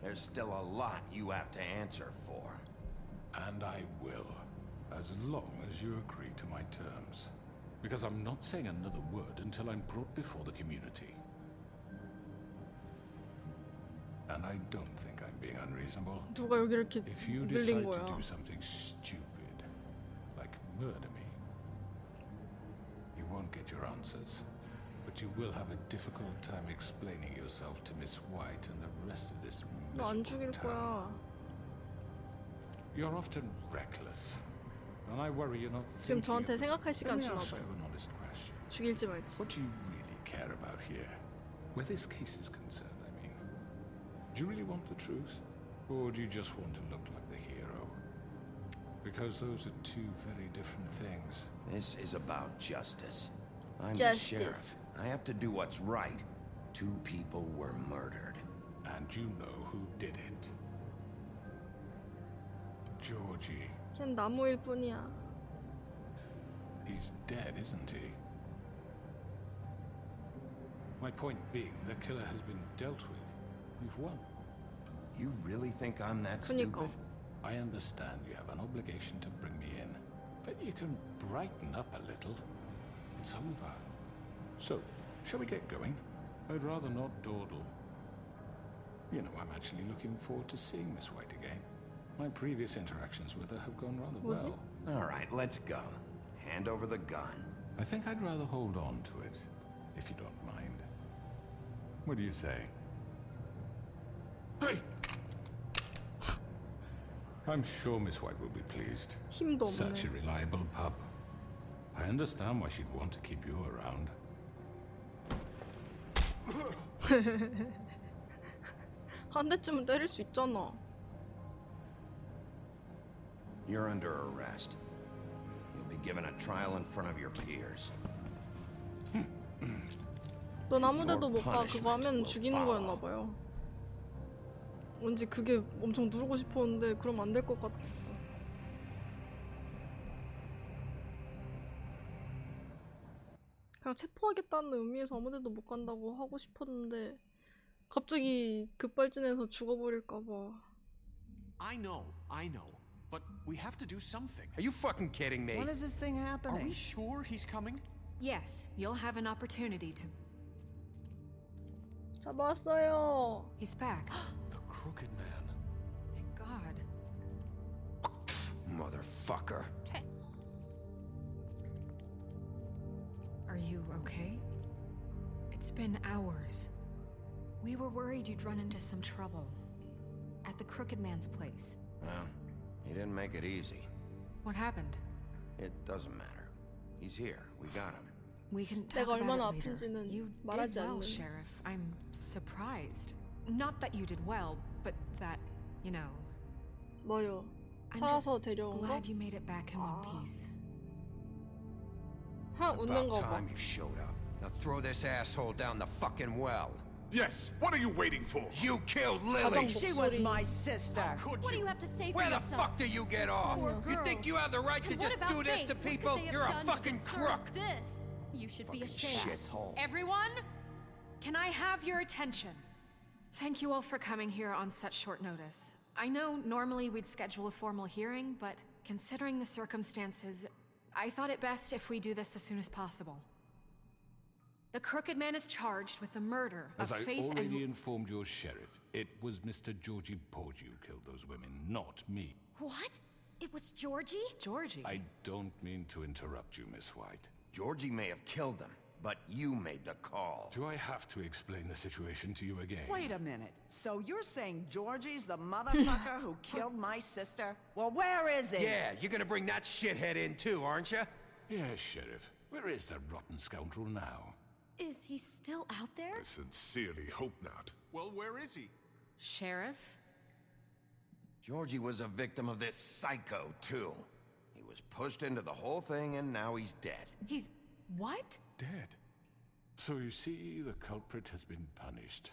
There's still a lot you have to answer for. And I will, as long as you agree to my terms. Because I'm not saying another word until I'm brought before the community. And I don't think I'm being unreasonable. 누가 여기 이렇게 If you 늘린 decide 거야? to do something stupid, like murder me, you won't get your answers, but you will have a difficult time explaining yourself to Miss White and the rest of this 너 안 miserable 죽일 town. 거야. You're often reckless, and I worry you're not 지금 thinking 저한테 of the... 생각할 시간 Let me 주나 ask 봐요. you an honest question. 죽일지 말지. What do you really care about here? Where this case is concerned, I mean. Do you really want the truth? Or do you just want to look like the hero? Because those are two very different things. This is about justice. I'm the Justice. sheriff. I have to do what's right. 2 people were murdered. And you know who did it. Georgie. 그냥 나무일 뿐이야. He's dead, isn't he? My point being, the killer has been dealt with. You've won. You really think I'm that 그니까. stupid? I understand you have an obligation to bring me in, but you can brighten up a little. It's over. So, shall we get going? I'd rather not dawdle. You know, I'm actually looking forward to seeing Miss White again. My previous interactions with her have gone rather well. All right, let's go. Hand over the gun. I think I'd rather hold on to it, if you don't mind. What do you say? Hey! I'm sure Miss White will be pleased. 힘도 Such a 없네. reliable pup. I understand why she'd want to keep you around. 한 대쯤은 때릴 수 있잖아. You're under arrest. You'll be given a trial in front of your peers. 넌 아무데도 못 가. 그거 하면 죽이는 거였나 봐요. 왠지 그게 엄청 누르고 싶었는데 그럼 안 될 것 같았어. 그냥 체포하겠다는 의미에서 아무데도 못 간다고 하고 싶었는데 갑자기 급발진해서 죽어버릴까 봐. I know. But we have to do something. Are you fucking kidding me? When is this thing happening? Are we sure he's coming? Yes, you'll have an opportunity to. 잡았어요. He's back. The crooked man. Thank God. Motherfucker. Are you okay? It's been hours. We were worried you'd run into some trouble. At the crooked man's place. Well, he didn't make it easy. What happened? It doesn't matter. He's here. We got him. We can talk 내가 얼마나 about it later. 아픈지는 You 말하지 did well, 않는. Sheriff. I'm surprised. Not that you did well, but that, you know. 뭐요? I'm 살아서 just 데려온 거? glad you made it back in one piece. 하 웃는 About 거 봐. time you showed up. Now throw this asshole down the fucking well. Yes, what are you waiting for? You killed 가장 Lily! She was my sister. Could What do you? you have to say for Where the yourself? fuck do you get off? Poor You think girls. you have the right to And what just about do this Faith? to What could people? they have You're a done to fucking deserve crook! This? You should be ashamed. Shithole. Everyone, can I have your attention? Thank you all for coming here on such short notice. I know normally we'd schedule a formal hearing, but considering the circumstances, I thought it best if we do this as soon as possible. The crooked man is charged with the murder As of I Faith already and... informed your sheriff, it was Mr. Georgie Porgy who killed those women, not me. What? It was Georgie? Georgie? I don't mean to interrupt you, Miss White. Georgie may have killed them, but you made the call. Do I have to explain the situation to you again? Wait a minute. So you're saying Georgie's the motherfucker who killed my sister? Well, where is he? Yeah, you're gonna bring that shithead in too, aren't you? Yes, Sheriff. Where is that rotten scoundrel now? Is he still out there? I sincerely hope not. Well, where is he? Sheriff? Georgie was a victim of this psycho, too. He was pushed into the whole thing and now he's dead. He's... what? Dead. So you see, the culprit has been punished.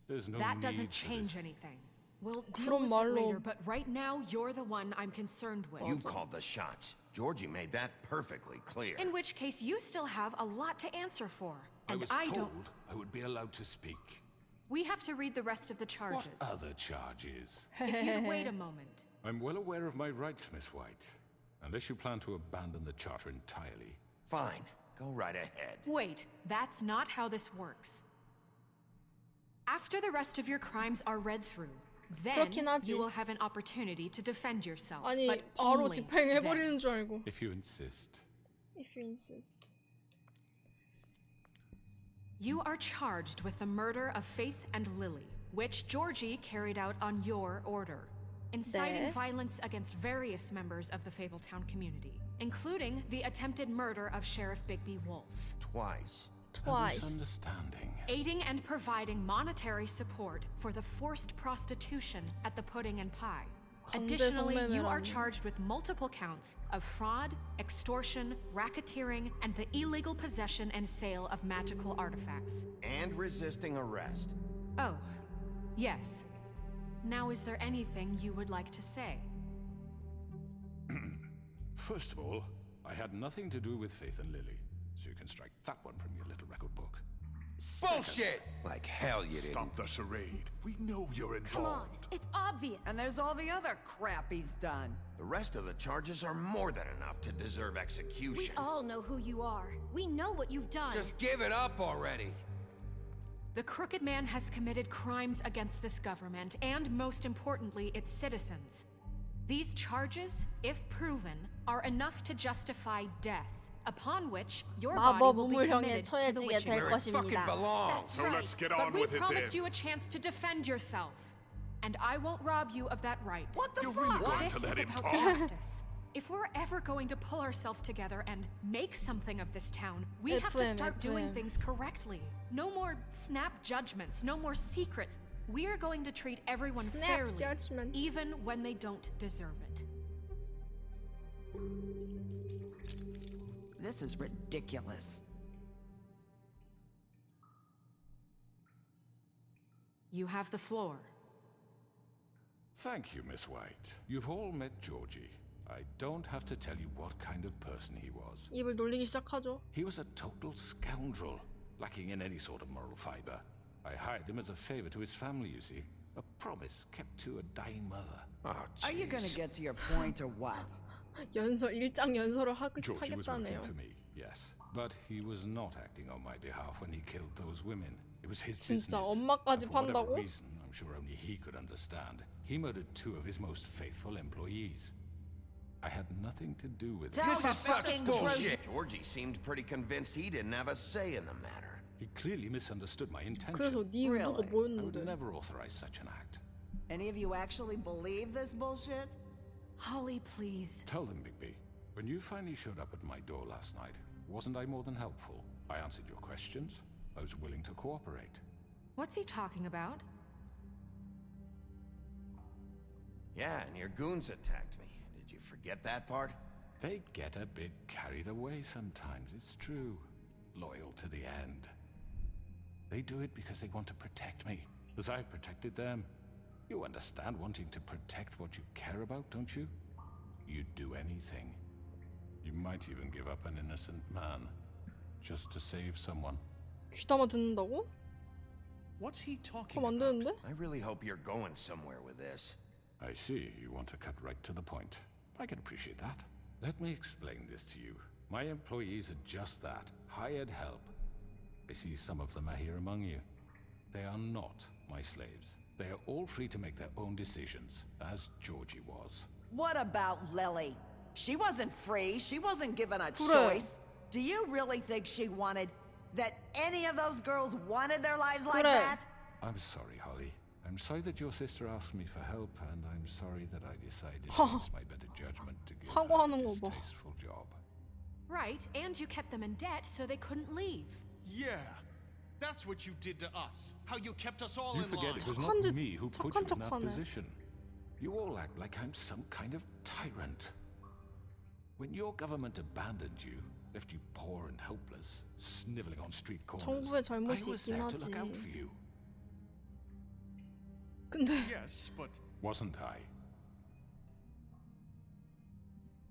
There's no That need doesn't for change this. anything. We'll deal with it later, but right now, you're the one I'm concerned with. You called the shots. Georgie made that perfectly clear. In which case, you still have a lot to answer for. I And was I told don't... I would be allowed to speak. We have to read the rest of the charges. What other charges? If you'd wait a moment. I'm well aware of my rights, Miss White. Unless you plan to abandon the charter entirely. Fine. Go right ahead. Wait, that's not how this works. After the rest of your crimes are read through, then 그렇긴 하지. you will have an opportunity to defend yourself. 아니 but 바로 only 집행해버리는 then. 줄 알고. If you insist. If you insist. You are charged with the murder of Faith and Lily, which Georgie carried out on your order, inciting 네. violence against various members of the Fabletown community, including the attempted murder of Sheriff Bigby Wolf. Twice. A misunderstanding. Aiding and providing monetary support for the forced prostitution at the Pudding and Pie. Additionally, you are charged with multiple counts of fraud, extortion, racketeering, and the illegal possession and sale of magical artifacts. And resisting arrest. Oh, yes. Now, is there anything you would like to say? First of all, I had nothing to do with Faith and Lily, so you can strike that one from your little record book. Bullshit! Like hell you didn't. Stop the charade. We know you're involved. Come on, it's obvious. And there's all the other crap he's done. The rest of the charges are more than enough to deserve We execution. all know who you are. We know what you've done. Just give it up already. The Crooked Man has committed crimes against this government and, most importantly, its citizens. These charges, if proven, are enough to justify death, upon which your body 마법 will be 우물형에 committed to the 처해지게 witching 될 Where it fucking 것입니다. belongs. So let's get But on we with it promised then. you a chance to defend yourself, and I won't rob you of that right. What the You're fuck? really going This to is let him about talk? justice. If we're ever going to pull ourselves together and make something of this town, we have to FM, start doing FM. things correctly. No more snap judgments, no more secrets. We are going to treat everyone Snap fairly, judgments. even when they don't deserve it. This is ridiculous. You have the floor. Thank you, Miss White. You've all met Georgie. I don't have to tell you what kind of person he was. 입을 놀리기 시작하죠. He was a total scoundrel, lacking in any sort of moral fiber. I hired him as a favor to his family, you see. A promise kept to a dying mother. Oh, Are you gonna get to your point or what? 연설 일장 연설을 Georgie was working 하겠다네요. for me, yes. But he was not acting on my behalf when he killed those women. It was his 진짜 business. 엄마까지 And for whatever 판다고? reason, I'm sure only he could understand. He murdered 2 of his most faithful employees. I had nothing to do with it. Tell This the is such fucking bullshit. Georgie seemed pretty convinced he didn't have a say in the matter. He clearly misunderstood my intention. 그래서 네 의도가 I would 뭐였는데? never authorize such an act. Any of you actually believe this bullshit? Holly, please. Tell them, Bigby. When you finally showed up at my door last night, wasn't I more than helpful? I answered your questions. I was willing to cooperate. What's he talking about? Yeah, and your goons attacked me. Did you forget that part? They get a bit carried away sometimes, it's true. Loyal to the end. They do it because they want to protect me, as I've protected them. You understand wanting to protect what you care about, don't you? You'd do anything. You might even give up an innocent man, just to save someone. 귀담아 듣는다고? What's he talking 그럼 안 about? 되는데? I really hope you're going somewhere with this. I see, you want to cut right to the point. I can appreciate that. Let me explain this to you. My employees are just that, hired help. I see some of them are here among you. They are not my slaves. They are all free to make their own decisions, as Georgie was. What about Lily? She wasn't free. She wasn't given a 그래. choice. Do you really think she wanted that any of those girls wanted their lives like 그래. that? I'm sorry, Holly. I'm sorry that your sister asked me for help, and I'm sorry that I decided 허. against my better judgment to give her 사과하는 a 거 봐. distasteful job. Right, and you kept them in debt so they couldn't leave. Yeah, that's what you did to us. How you kept us all You in forget line. it was 착한 not 짓- me who put 착한 you in that 척하네. position. You all act like I'm some kind of tyrant. When your government abandoned you, left you poor and helpless, sniveling on street corners, 정부의 I 잘못이 was 있긴 there to look out 하지. for you. 근데 Yes, but Wasn't I?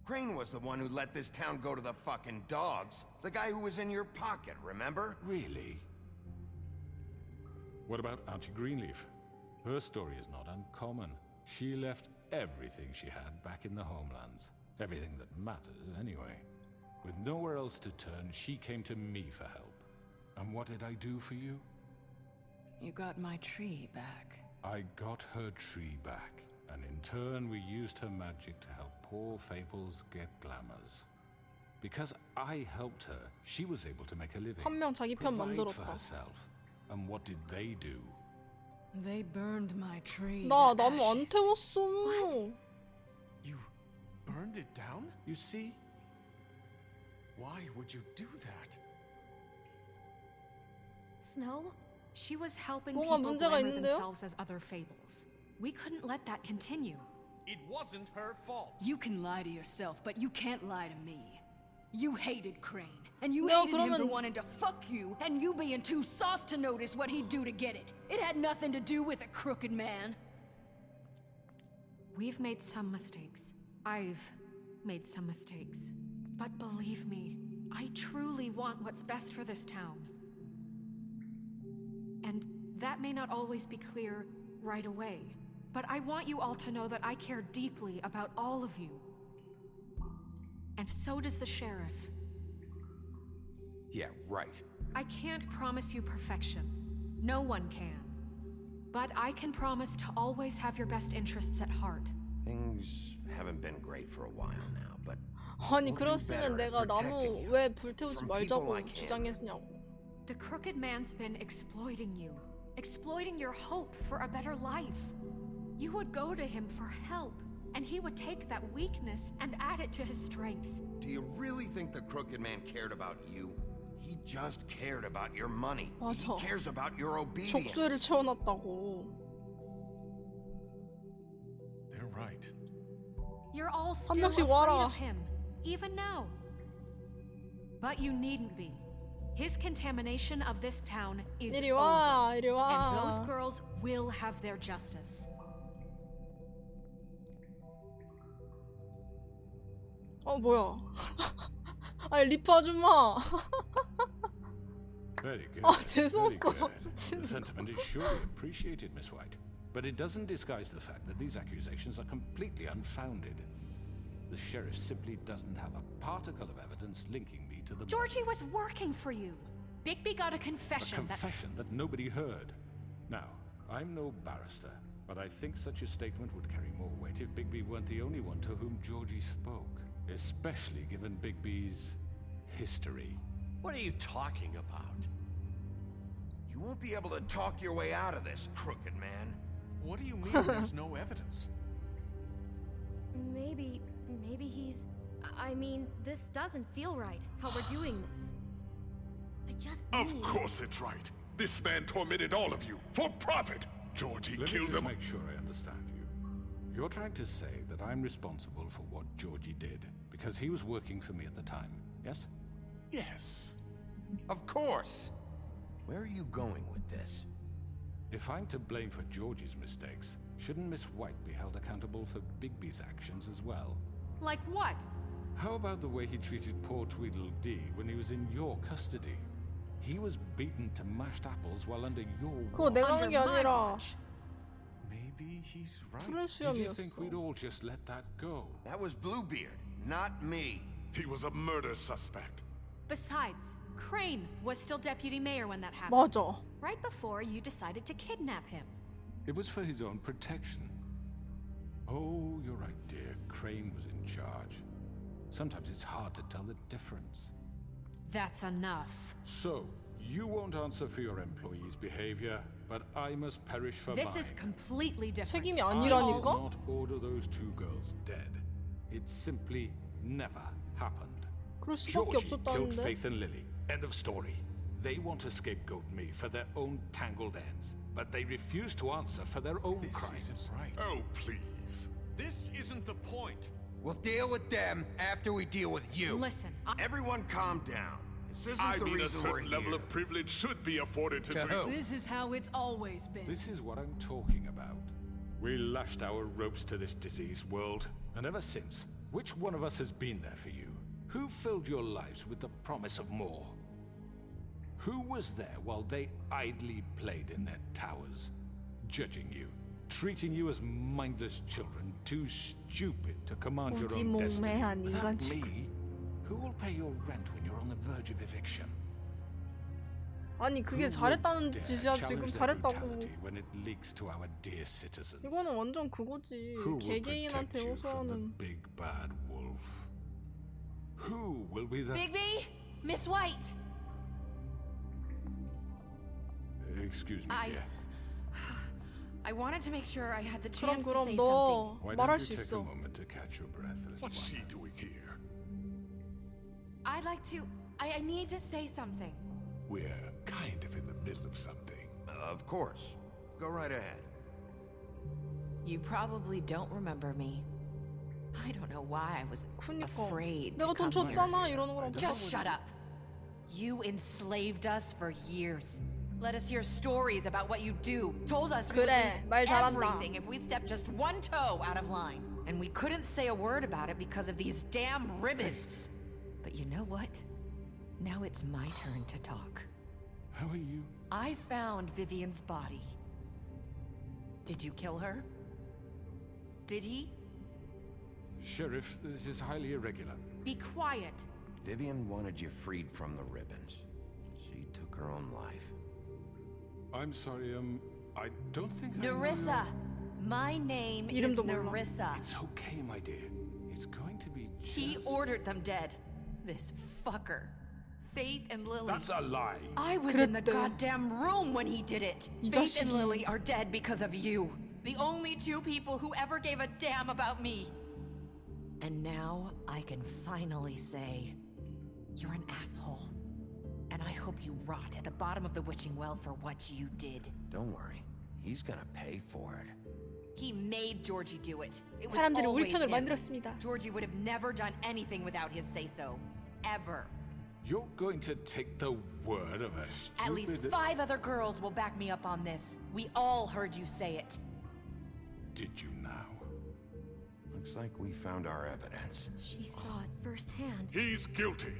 Crane was the one who let this town go to the fucking dogs. The guy who was in your pocket, remember? Really? What about Auntie Greenleaf? Her story is not uncommon. She left everything she had back in the homelands. Everything that matters, anyway. With nowhere else to turn, she came to me for help. And what did I do for you? You got my tree back. I got her tree back, and in turn we used her magic to help poor Fables get glamours. Because I helped her, she was able to make a living. 한 명 자기 편 Provide for 만들었다. herself. And what did they do? They burned my tree. 나 to 나무 안 ashes. 태웠어. You burned it down? You see? Why would you do that? Snow? She was helping 뭔가 people 문제가 glamour 있는데요? themselves as other fables. We couldn't let that continue. It wasn't her fault. You can lie to yourself, but you can't lie to me. You hated Crane, and you No, hated him for 그러면- wanting to fuck you, and you being too soft to notice what he'd do to get it. It had nothing to do with a crooked man. We've made some mistakes. I've made some mistakes. But believe me, I truly want what's best for this town. And that may not always be clear right away, but I want you all to know that I care deeply about all of you. And so does the sheriff. Yeah, right. I can't promise you perfection. No one can. But I can promise to always have your best interests at heart. Things haven't been great for a while now, but 아니 we'll do 그랬으면 better at 내가 나무 protecting you 왜 불태우지 from people 말자고 like him. 주장했냐고. The crooked man's been exploiting you, exploiting your hope for a better life. You would go to him for help, and he would take that weakness and add it to his strength. Do you really think the crooked man cared about you? He just cared about your money. 맞아. He cares about your obedience. 족쇄를 채워놨다고. They're right. You're all 한 still 명씩 afraid 와라. of him, even now. But you needn't be. His contamination of this town is 이리 over, 와, 이리 와. and those girls will have their justice. 뭐야? 아니 리프 아줌마. Very good. 아 재수없어 very good. 박수 The 치는 거. sentiment is surely appreciated, Miss White. But it doesn't disguise the fact that these accusations are completely unfounded. The sheriff simply doesn't have a particle of evidence linking me to the Georgie was working for you. Bigby got a confession. A confession that nobody heard. Now, I'm no barrister, but I think such a statement would carry more weight if Bigby weren't the only one to whom Georgie spoke, especially given Bigby's history. What are you talking about? You won't be able to talk your way out of this, crooked man. What do you mean there's no evidence? Maybe he's... I mean, this doesn't feel right, how we're doing this. I just Of need... course it's right. This man tormented all of you for profit. Georgie Let me killed just him. make sure I understand you. You're trying to say that I'm responsible for what Georgie did because he was working for me at the time, yes? Yes. Of course. Where are you going with this? If I'm to blame for Georgie's mistakes, shouldn't Miss White be held accountable for Bigby's actions as well? Like what? How about the way he treated poor Tweedledee when he was in your custody? He was beaten to mashed apples while under your 그거 내가 한 watch. 게 아니라 Maybe he's right. 푸른 Did you think 수염이었어. we'd all just let that go? That was Bluebeard, not me. He was a murder suspect. Besides, Crane was still deputy mayor when that happened. 맞아. Right before you decided to kidnap him. It was for his own protection. Oh, you're right, dear. Crane was in charge. Sometimes it's hard to tell the difference. That's enough. So, you won't answer for your employees' behavior, but I must perish for This mine. is completely different. 책임이 I did 아니라니까? not order those two girls dead. It simply never happened. 그럴 수밖에 Georgie killed 없었다는데. Faith and Lily. End of story. They want to scapegoat me for their own tangled ends, but they refuse to answer for their own This crimes. isn't right. Oh, please. This isn't the point. We'll deal with them after we deal with you. Listen, Everyone calm down. This isn't I the mean, a reason we're certain level here. of privilege should be afforded to To Tweedle. who? This is how it's always been. This is what I'm talking about. We lashed our ropes to this diseased world, and ever since, which one of us has been there for you? Who filled your lives with the promise of more? Who was there while they idly played in their towers, judging you, treating you as mindless children, too stupid to command your own destiny? 무지몽매한 Without 인간치고. me, who will pay your rent when you're on the verge of eviction? 아니 그게 Who will 잘했다는 dare 짓이야 지금 challenge their 잘했다고. brutality when it leaks to our dear citizens? 이거는 완전 그거지. Who will protect 개개인한테 you from the 호소하는. big bad wolf? Who will be the... Bigby? Miss White! Excuse me, dear. I wanted to make sure I had the chance to 그럼 say 너 something. Why 말할 don't 수 you take 있어. a moment to catch your breath, Elizabeth? What's she doing here? I'd like to... I need to say something. We're kind of in the middle of something. Of course. Go right ahead. You probably don't remember me. I don't know why I was 그니까. afraid to 내가 돈 come here. 줬잖아 이러는 거랑 Just 똑같고. shut up. You enslaved us for years. Let us hear stories about what you do. Told us we would 그래, 말 lose 잘한다. everything if we stepped just one toe out of line. And we couldn't say a word about it because of these damn ribbons. But you know what? Now it's my turn to talk. How are you? I found Vivian's body. Did you kill her? Did he? Sheriff, this is highly irregular. Be quiet. Vivian wanted you freed from the ribbons. She took her own life. I'm sorry, I don't think I know Nerissa! My name is 이름도 몰라. Nerissa. It's okay, my dear. It's going to be just... He ordered them dead. This fucker. Faith and Lily. That's a lie. I was in the 그랬대. goddamn room when he did it. 이 Faith and 자식이. Lily are dead because of you. The only two people who ever gave a damn about me. And now I can finally say, you're an asshole. And I hope you rot at the bottom of the witching well for what you did. Don't worry. He's gonna pay for it. He made Georgie do it. It was 사람들이 우리 always 편을 him. 만들었습니다. Georgie would have never done anything without his say-so. Ever. You're going to take the word of a stupid... At least 5 other girls will back me up on this. We all heard you say it. Did you now? Looks like we found our evidence. She saw it firsthand. He's guilty.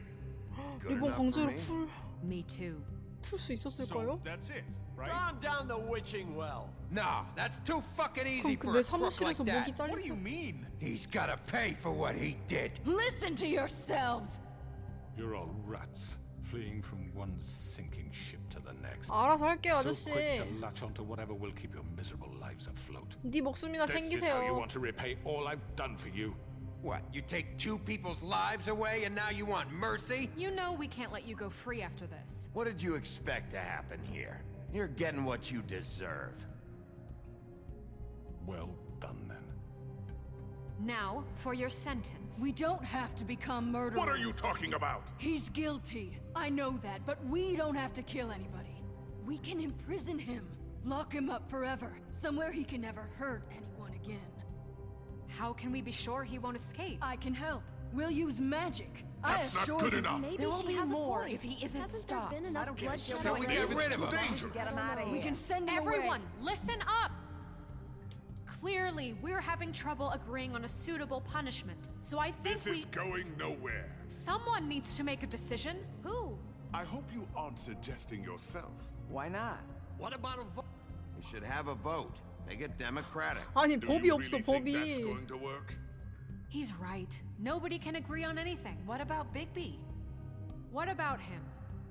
Good 이번 enough for 강제로 me? Me too. 풀 수 있었을까요? That's it, right? Calm down the witching well. Nah, that's too fucking easy 그럼 for 내 a crook like 사무실에서 that. 목이 What do you 잘렸어. mean? He's gotta pay for what he did. Listen to yourselves! You're all rats, fleeing from one sinking ship to the next. 알아서 할게요, So 아저씨. quick to latch onto whatever will keep your miserable lives afloat. 네 목숨이나 This is how you 챙기세요. want to repay all I've done for you. What, you take 2 people's lives away and now you want mercy? You know we can't let you go free after this. What did you expect to happen here? You're getting what you deserve. Well done, then. Now, for your sentence. We don't have to become murderers. What are you talking about? He's guilty. I know that, but we don't have to kill anybody. We can imprison him. Lock him up forever. Somewhere he can never hurt anyone again. How can we be sure he won't escape? I can help. We'll use magic. That's I not assure good you. enough. Maybe There will she be has more a point. if he isn't Hasn't stopped. there been I enough don't give a bloodshed shit. So we already? get rid of him. dangerous. Get him out of We here. can send him Everyone, away. listen up! Clearly, we're having trouble agreeing on a suitable punishment. So I think This is going nowhere. someone needs to make a decision. Who? I hope you aren't suggesting yourself. Why not? What about a vote? We should have a vote. Make it democratic. 아니 Do 법이 you 없어 really think that's 법이. going to work? He's right. Nobody can agree on anything. What about Bigby? What about him?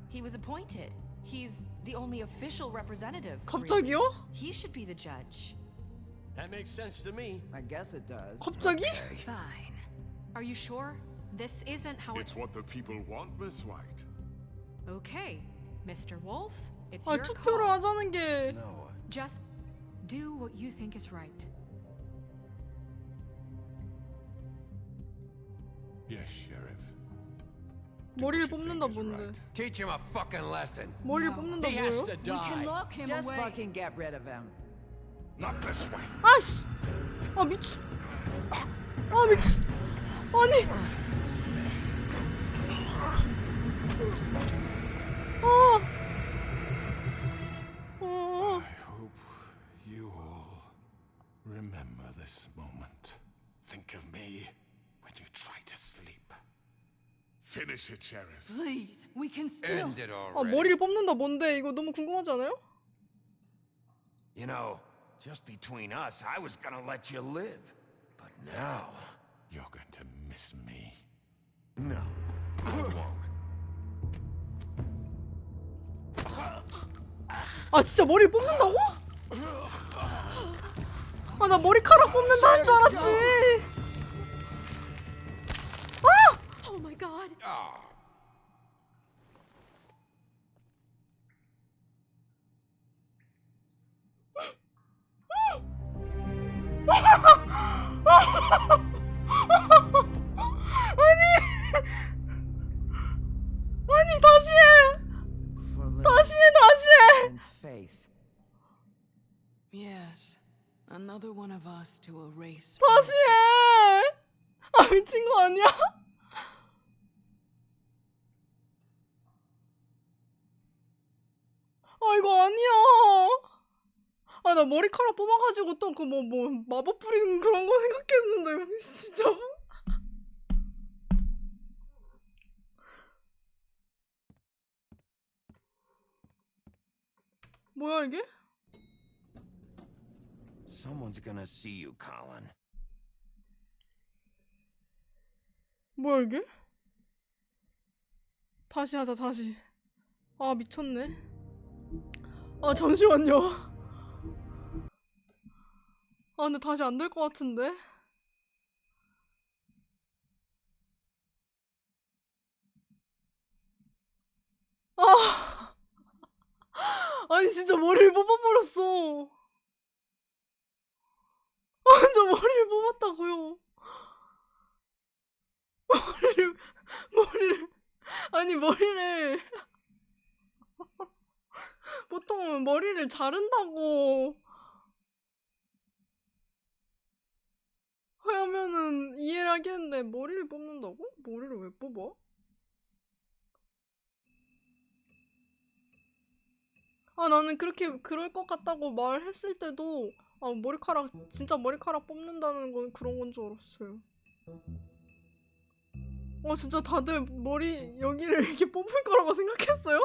He was appointed. He's the only official representative. 갑자기요? really. He should be the judge. That makes sense to me. I guess it does. 갑자기? Fine. Are you sure? This isn't how It's what the people want, Miss White. Okay, Mr. Wolf, it's 아 your 투표를 call. 하자는 게. No. Just do what you think is right. Yes, Sheriff. 머리를 뽑는다 뭔데? Teach him a fucking lesson. 머리를 뽑는다 He has 뭐예요? to We can die. lock him Just away. fucking get rid of him. Not this way. 아씨! 아 미친. 아 미친. 아니. 아. I hope you all remember this moment. Think of me when you try to sleep. Finish it, Sheriff. Please, we can still. End it 아 already. 머리를 뽑는다 뭔데? 이거 너무 궁금하지 않아요? You know, just between us, I was gonna let you live. But now, You're going to miss me. no, I won't. 아 진짜 머리 뽑는다고? 아 나 머리카락 뽑는다는 줄 알았지. 아! Oh my God. Ah. 아니 다시 해. 다시 해. And faith. Yes, another one of us to erase. 다시 해. 아 미친 거 아니야? 아 이거 아니야. 아 나 머리카락 뽑아가지고 또 그 뭐 마법 부리는 그런 거 생각했는데 진짜. 뭐야 이게? Someone's gonna see you, Colin. 뭐야 이게? 다시 하자 다시. 아 미쳤네. 아 잠시만요. 아 근데 다시 안 될 것 같은데. 아 아니 진짜 머리를 뽑아버렸어. 아 저 머리를 뽑았다고요. 머리를 아니 머리를 보통 머리를 자른다고 하면은 이해를 하겠는데 머리를 뽑는다고? 머리를 왜 뽑아? 아 나는 그렇게 그럴 것 같다고 말했을 때도 아 머리카락 진짜 머리카락 뽑는다는 건 그런 건 줄 알았어요. 진짜 다들 머리 여기를 이렇게 뽑을 거라고 생각했어요?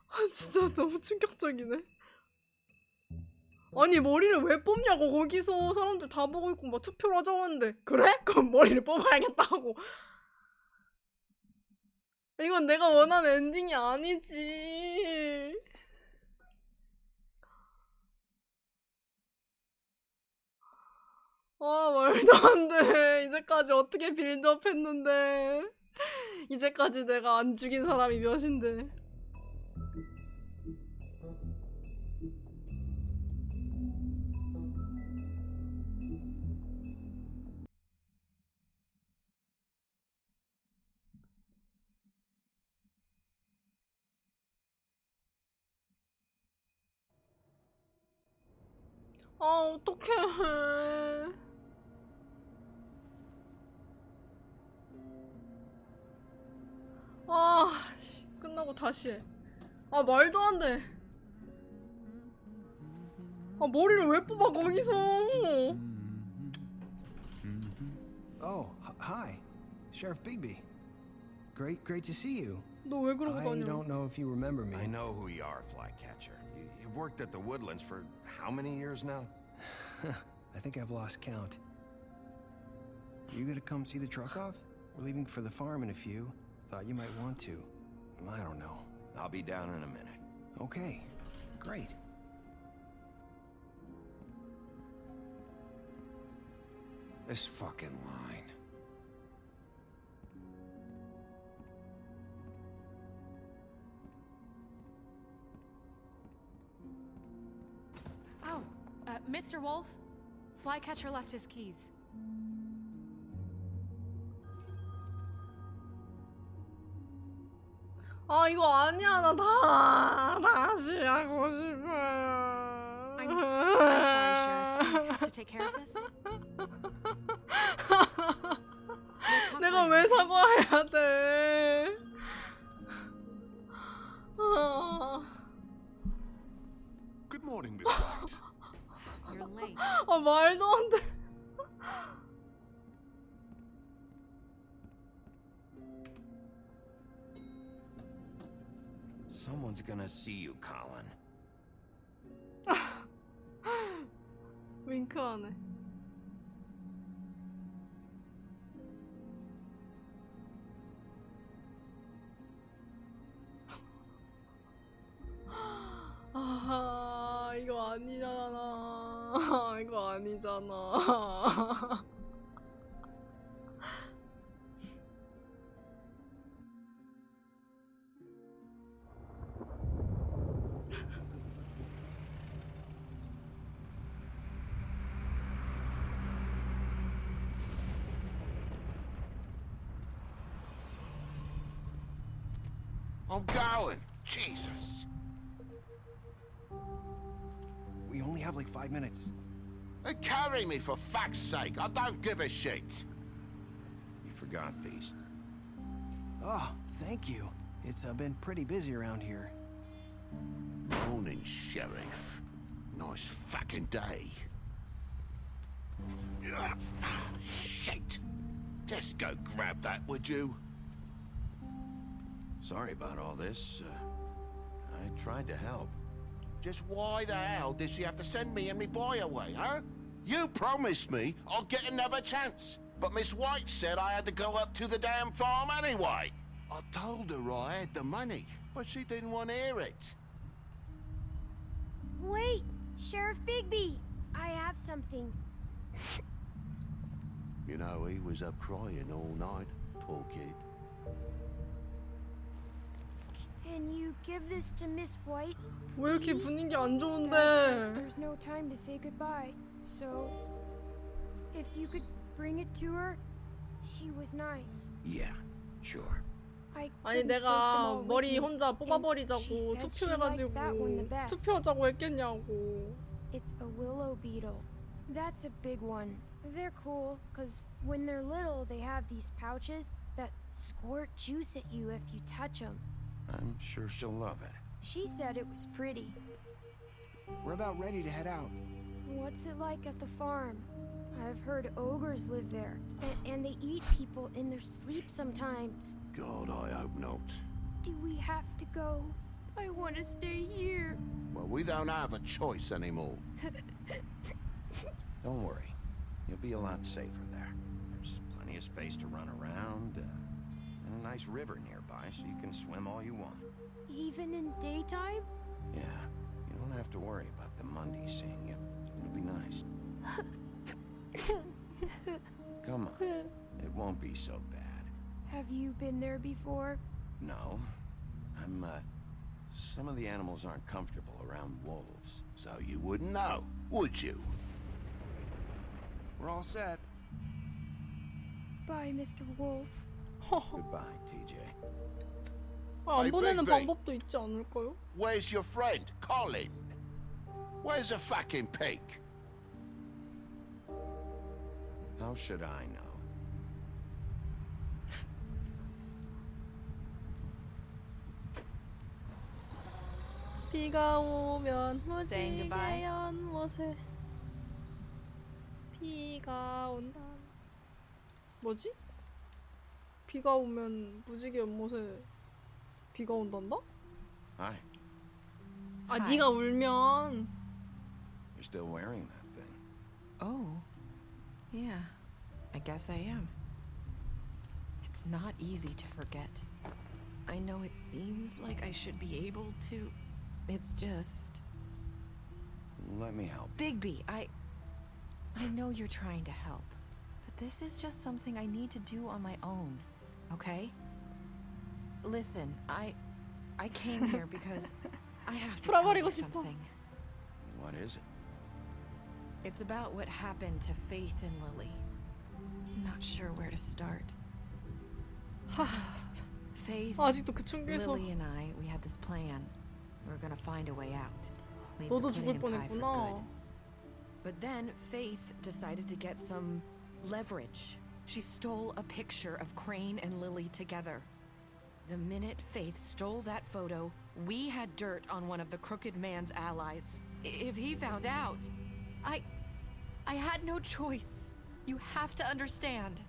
아 진짜 너무 충격적이네. 아니 머리를 왜 뽑냐고. 거기서 사람들 다 보고 있고 막 투표를 하자고 했는데 그래? 그럼 머리를 뽑아야겠다고. 이건 내가 원하는 엔딩이 아니지. 아 말도 안 돼. 이제까지 어떻게 빌드업 했는데 이제까지 내가 안 죽인 사람이 몇인데. 아 어떡해. 아 끝나고 다시 해. 아 말도 안 돼. 아 머리를 왜 뽑아 거기서. Oh, hi. Sheriff Bigby. Great to see you. 너 왜 그러고 I 다녀? don't know if you remember me. I know who you are, Flycatcher. You've worked at the Woodlands for how many years now? I think I've lost count. You gonna come see the truck off? We're leaving for the farm in a few. Thought you might want to. I don't know. I'll be down in a minute. Okay, great. This fucking line. Oh, Mr. Wolf? Flycatcher left his keys. 아 이거 아니야. 나 다시 하고 싶어요. I'm sorry, Sheriff. I have to take care of this. 내가 왜 사과해야 돼? Good morning, Miss White. You're late. 아 말도 안 돼. Someone's gonna see you, Colin. 윙크하네. 아 이거 아니잖아. 이거 아니잖아. I'm going. Jesus. We only have like 5 minutes. Carry me for fuck's sake. I don't give a shit. You forgot these. Oh, thank you. It's been pretty busy around here. Morning, Sheriff. Nice fucking day. Shit. Just go grab that, would you? Sorry about all this. I tried to help. Just why the hell did she have to send me and me boy away, huh? You promised me I'd get another chance, but Miss White said I had to go up to the damn farm anyway. I told her I had the money, but she didn't want to hear it. Wait, Sheriff Bigby, I have something. You know, he was up crying all night, poor kid. Can you give this to Miss White? 왜 이렇게 분위기 안 Dad says 좋은데? there's no time to say goodbye, so if you could bring it to her, she was nice. Yeah, sure. I 아니 couldn't take them 내가 all with 머리 me, 혼자 and she 뽑아버리자고 said she liked that one the 투표해가지고 best. 투표하자고 했겠냐고. It's a willow beetle. That's a big one. They're cool, cause when they're little, they have these pouches that squirt juice at you if you touch them. I'm sure she'll love it. She said it was pretty. We're about ready to head out. What's it like at the farm? I've heard ogres live there, and they eat people in their sleep sometimes. God, I hope not. Do we have to go? I want to stay here. Well, we don't have a choice anymore. Don't worry. You'll be a lot safer there. There's plenty of space to run around, and a nice river nearby so you can swim all you want. Even in daytime? Yeah, you don't have to worry about the Mundy seeing you. It'll be nice. Come on. It won't be so bad. Have you been there before? No. Some of the animals aren't comfortable around wolves. So you wouldn't know, would you? We're all set. Bye, Mr. Wolf. Goodbye, TJ. 안 Hey, 보내는 Bigby. 방법도 있지 않을까요? Where's your friend, Colin? Where's the fucking pig? How should I know? 비가 오면 Saying 무지개 goodbye? 연못에 비가 온다. 뭐지? 비가 오면 무지개 연못에 비가 온단다? Hi. 아, Hi. 네가 울면 You're still wearing that thing. Oh. Yeah. I guess I am. It's not easy to forget. I know it seems like I should be able to. It's just... Let me help. Bigby, I know you're trying to help, but this is just something I need to do on my own, okay? Listen, I came here because I have to tell 풀어버리고 you 싶어. something. What is it? It's about what happened to Faith and Lily. I'm not sure where to start. Faith, 아직도 그 충격에서 Lily and I, we had this plan. We were gonna find a way out. Leave 너도 the 죽을 Pudding and Pie for 뻔했구나. good. But then Faith decided to get some leverage. She stole a picture of Crane and Lily together. The minute Faith stole that photo, we had dirt on one of the Crooked Man's allies. If he found out, I had no choice. You have to understand.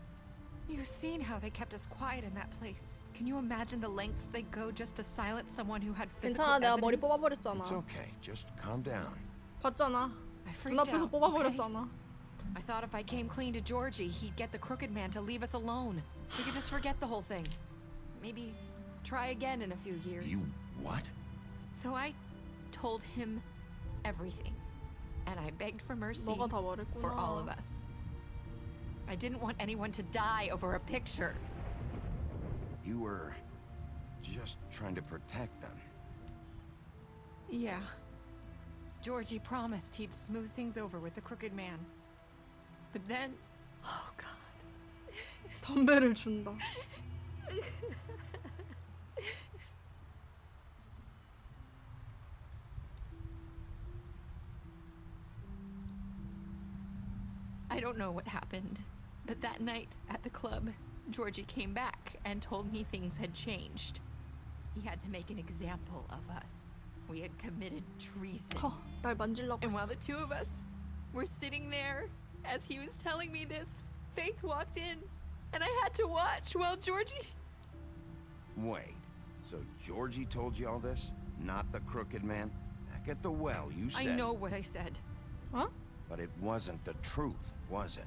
You've seen how they kept us quiet in that place. Can you imagine the lengths they go just to silence someone who had physical 괜찮아, 내가 머리 evidence? 뽑아버렸잖아. It's okay. Just calm down. 봤잖아. I freaked 눈앞에서 out, 뽑아버렸잖아. I thought if I came clean to Georgie, he'd get the Crooked Man to leave us alone. We could just forget the whole thing. Maybe try again in a few years. You what? So I told him everything. And I begged for mercy 너가 다 말했구나. for all of us. I didn't want anyone to die over a picture. You were just trying to protect them. Yeah. Georgie promised he'd smooth things over with the Crooked Man. But then... Oh, God. 담배를 준다. don't know what happened, but that night at the club, Georgie came back and told me things had changed. He had to make an example of us. We had committed treason. 날 만지려고 And while 했어. the two of us were sitting there, as he was telling me this, Faith walked in, and I had to watch while Georgie... Wait, so Georgie told you all this? Not the crooked man? Back at the well, you said... I know what I said. Huh? But it wasn't the truth, was it?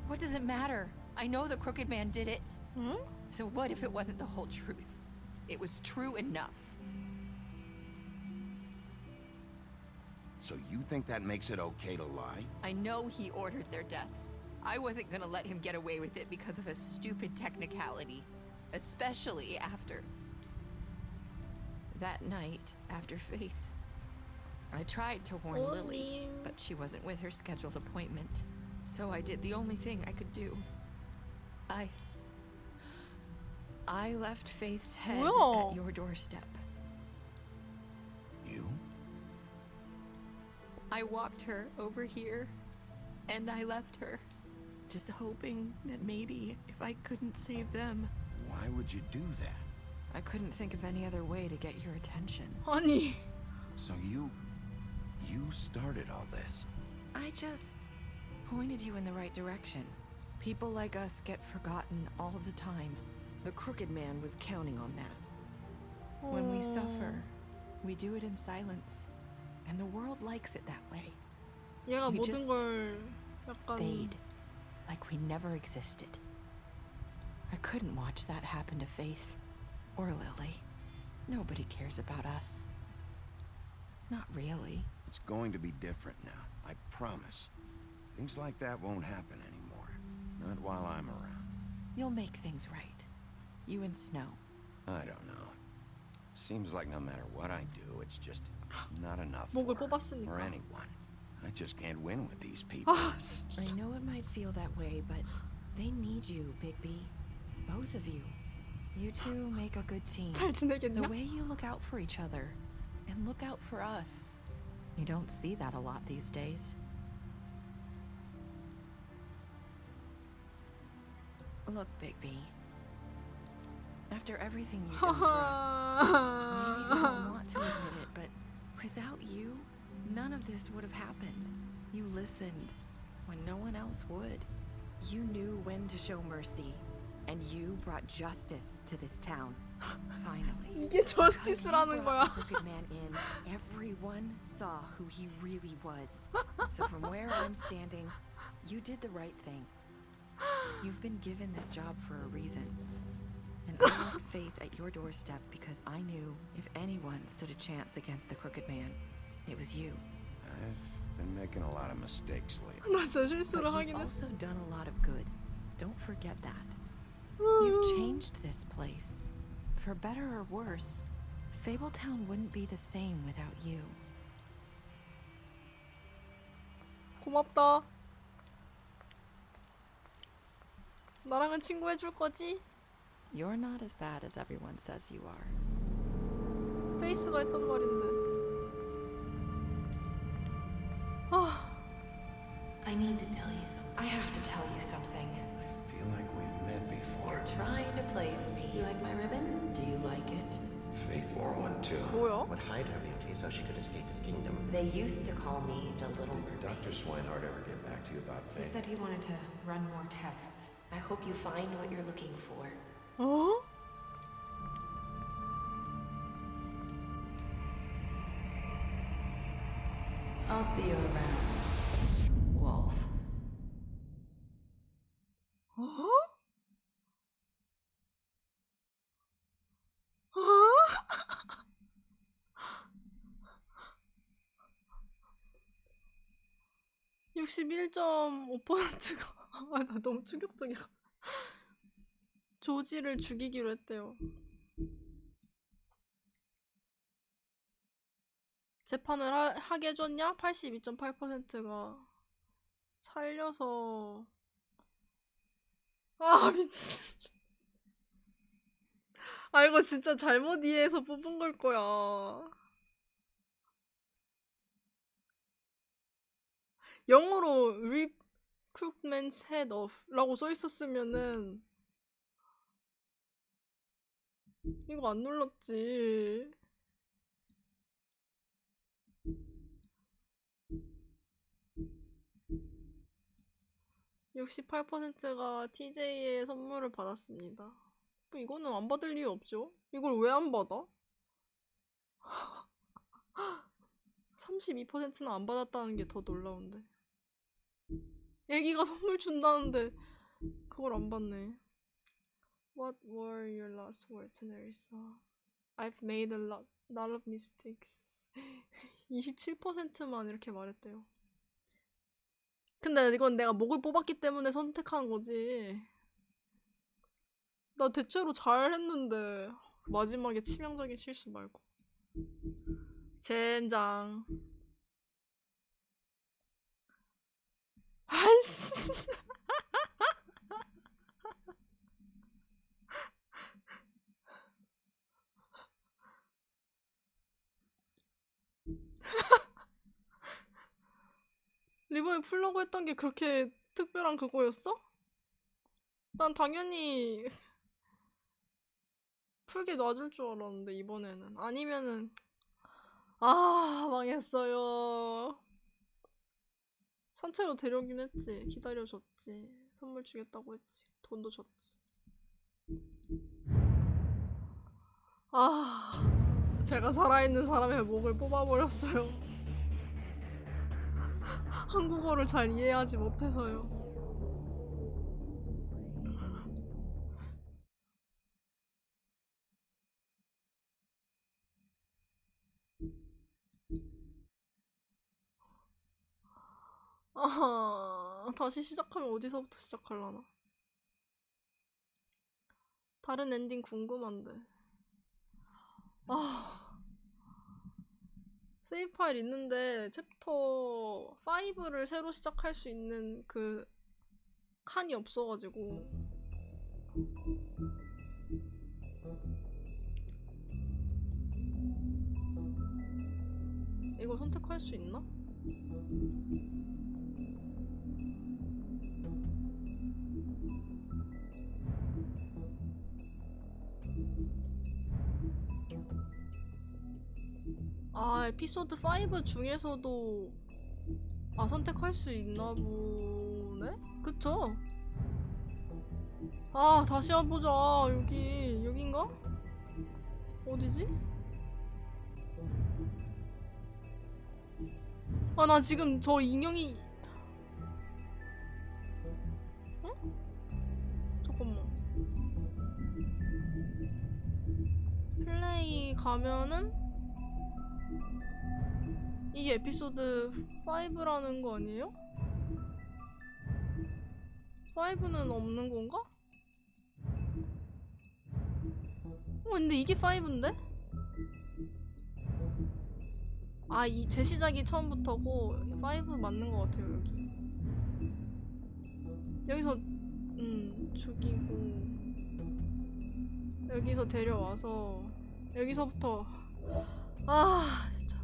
What does it matter? I know the crooked man did it. Hmm? So what if it wasn't the whole truth? It was true enough. So you think that makes it okay to lie? I know he ordered their deaths. I wasn't gonna let him get away with it because of a stupid technicality. Especially after... that night, after Faith. I tried to warn Lily, but she wasn't with her scheduled appointment. So I did the only thing I could do. I left Faith's head at your doorstep. You? I walked her over here, and I left her, just hoping that maybe if I couldn't save them. Why would you do that? I couldn't think of any other way to get your attention. 아니. So you started all this? I just pointed you in the right direction. People like us get forgotten all the time. The crooked man was counting on that. When we suffer, we do it in silence. And the world likes it that way. 얘가 We 모든 just 걸 약간 fade, like we never existed. I couldn't watch that happen to Faith or Lily. Nobody cares about us. Not really. It's going to be different now, I promise. Things like that won't happen anymore. Not while I'm around. You'll make things right. You and Snow. I don't know. Seems like no matter what I do, it's just not enough 목을 for 뽑았으니까. anyone. I just can't win with these people. I know it might feel that way, but they need you, Bigby. Both of you. You two make a good team. 잘 지내겠냐? The way you look out for each other and look out for us. You don't see that a lot these days. Look, Bigby. After everything you've done for us, maybe you don't want to admit it, but without you, none of this would have happened. You listened when no one else would. You knew when to show mercy, and you brought justice to this town. Finally. 이게 저스티스라는 거야. Crooked Man in, everyone saw who he really was. So from where I'm standing, you did the right thing. You've been given this job for a reason. And I left Faith at your doorstep because I knew if anyone stood a chance against the Crooked Man, it was you. I've been making a lot of mistakes lately. 나 진짜 실수를 But 하긴 you've 했어. also done a lot of good. Don't forget that. You've changed this place. For better or worse, Fabletown wouldn't be the same without you. 고맙다. 나랑은 친구 해줄 거지? You're not as bad as everyone says you are. 페이스가 했던 말인데. 아. I need to tell you something. I have to tell you something. I feel like we've met before. You're trying to place me. You like my ribbon? Do you like it? Faith wore one too. 뭐야? Would hide her beauty so she could escape his kingdom. They used to call me the Little Did Mermaid. Dr. Swinehart ever get back to you about He Faith? said he wanted to run more tests. I hope you find what you're looking for. 어? I'll see you around, Wolf. 어? 어? 61.5%가 아, 나 너무 충격적이야. 조지를 죽이기로 했대요. 재판을 하게 해줬냐? 82.8%가 살려서 아 미친. 아 이거 진짜 잘못 이해해서 뽑은 걸 거야. 영어로 crookman's head off 라고 써있었으면은 이거 안 눌렀지. (68%가) TJ의 선물을 받았습니다. 뭐 이거는 안 받을 이유 없죠? 이걸 왜 안 받아? 32%는 안 받았다는 게 더 놀라운데. 애기가 선물 준다는데 그걸 안 받네. What were your last words, Nerissa? I've made a lot of mistakes. 27%만 이렇게 말했대요. 근데 이건 내가 목을 뽑았기 때문에 선택한 거지. 나 대체로 잘했는데 마지막에 치명적인 실수 말고. 젠장. 아이씨. 리본을 풀려고 했던 게 그렇게 특별한 그거였어? 난 당연히 풀게 놔줄 줄 알았는데 이번에는 아니면은 망했어요. 산채로 데려오긴 했지. 기다려줬지. 선물 주겠다고 했지. 돈도 줬지. 제가 살아있는 사람의 목을 뽑아버렸어요. 한국어를 잘 이해하지 못해서요. 다시 시작하면 어디서부터 시작하려나? 다른 엔딩 궁금한데. 세이브 파일 있는데 챕터 5를 새로 시작할 수 있는 그 칸이 없어가지고. 이거 선택할 수 있나? 에피소드 5 중에서도 선택할 수 있나 보네? 그쵸? 다시 해보자. 여긴가? 어디지? 나 지금 저 인형이 잠깐만. 플레이 가면은 이게 에피소드 5라는 거 아니에요? 5는 없는 건가? 근데 이게 5인데? 이 재시작이 처음부터고 5 맞는 것 같아요. 여기서 죽이고 여기서 데려와서 여기서부터 진짜.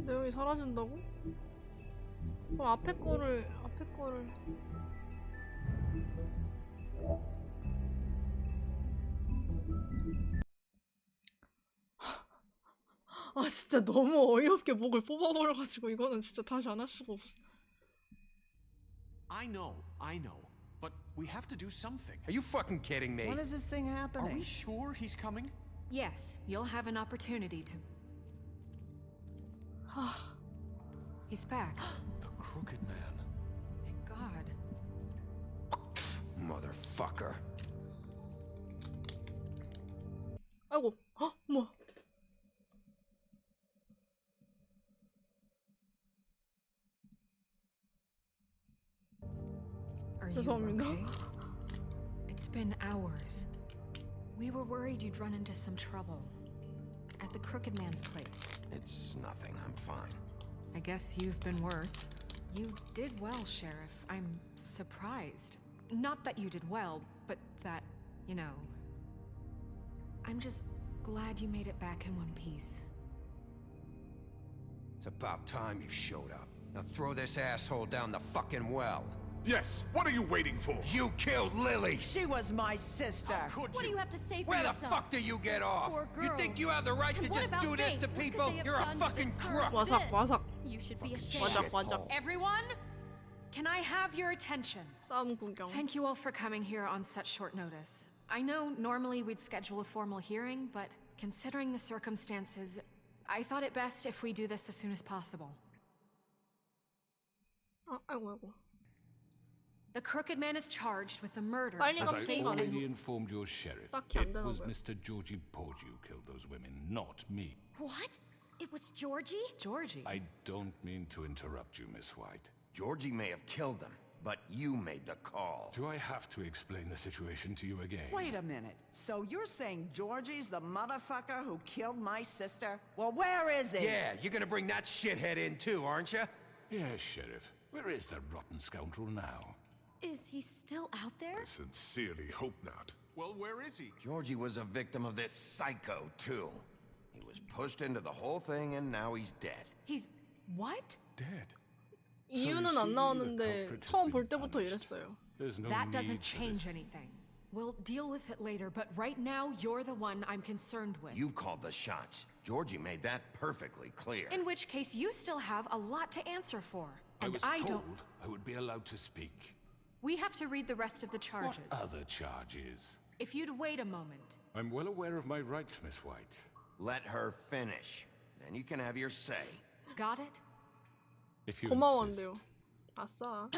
내용이 사라진다고? 그럼 앞에 거를 진짜 너무 어이없게 목을 뽑아버려가지고 이거는 진짜 다시 안 할 수가 없어. I know, but we have to do something. Are you fucking kidding me? When is this thing happening? Are we sure he's coming? Yes, you'll have an opportunity to. He's back. The Crooked Man. Thank God. Motherfucker. 아이고, 뭐야? Are you okay? It's been hours. We were worried you'd run into some trouble at the Crooked Man's place. It's nothing. I'm fine. I guess you've been worse. You did well, Sheriff. I'm surprised. Not that you did well, but that, you know... I'm just glad you made it back in one piece. It's about time you showed up. Now throw this asshole down the fucking well. Yes, what are you waiting for? You killed Lily! She was my sister. What do you have to say for Where yourself? the fuck do you get off? Poor You girls. think you have the right to And what just about do this Faith? to What could people? they have You're a done to fucking deserve crook! 와삭, 와삭. You should be ashamed. 와작, 와작. Everyone, can I have your attention? 싸움 구경. Thank you all for coming here on such short notice. I know normally we'd schedule a formal hearing, but considering the circumstances, I thought it best if we do this as soon as possible. 아이고, 아이고. The Crooked Man is charged with the murder 빨리 As of I Faith already and... informed your sheriff, 딱히 안 it 되나 was 봐요. Mr. Georgie Porge who killed those women, not me. What? It was Georgie? Georgie? I don't mean to interrupt you, Miss White. Georgie may have killed them, but you made the call. Do I have to explain the situation to you again? Wait a minute. So you're saying Georgie's the motherfucker who killed my sister? Well, where is he? Yeah, you're gonna bring that shithead in too, aren't you? Yes, Sheriff. Where is that rotten scoundrel now? Is he still out there? I sincerely hope not. Well, where is he? Georgie was a victim of this psycho, too. He was pushed into the whole thing, and now he's dead. He's... what? Dead. 이유는 안 나왔는데 처음 볼 때부터 이랬어요. There's no That need doesn't for change this. anything. We'll deal with it later, but right now, you're the one I'm concerned with. You called the shots. Georgie made that perfectly clear. In which case, you still have a lot to answer for. I And was I told don't... I would be allowed to speak. We have to read the rest of the charges. What other charges? If you'd wait a moment. I'm well aware of my rights, Miss White. Let her finish. Then you can have your say. Got it? If you 고마워한대요. 아싸.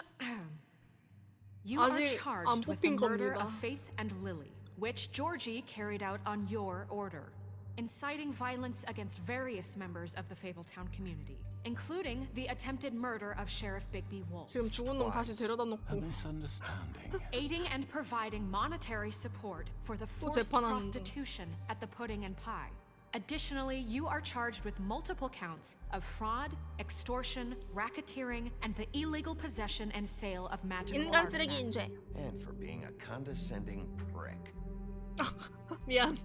You are 아직 안 charged with the 뽑힌 murder 겁니다. of Faith and Lily, which Georgie carried out on your order, inciting violence against various members of the Fabletown community, including the attempted murder of Sheriff Bigby Wolf. 지금 죽은 놈 다시 데려다 A 놓고 misunderstanding. Aiding and providing monetary support for the forced 재판하는데. prostitution at the Pudding and Pie. Additionally, you are charged with multiple counts of fraud, extortion, racketeering, and the illegal possession and sale of magical 인간 쓰레기 artifacts. 인재. And for being a condescending prick. 미안.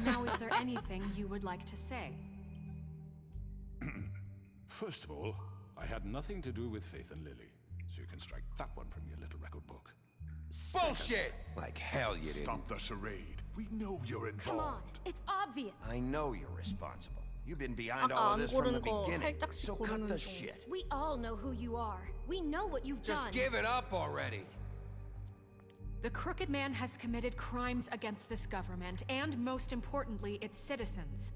Now, is there anything you would like to say? First of all, I had nothing to do with Faith and Lily, so you can strike that one from your little record book. Bullshit! Like hell you didn't. Stop the charade. We know you're involved. Come on, it's obvious. I know you're responsible. You've been behind 아까 all of 안 this from the 고른 거 beginning. 살짝씩 So cut 고르는 the 중. shit. We all know who you are. We know what you've Just done. give it up already. The Crooked Man has committed crimes against this government and, most importantly, its citizens.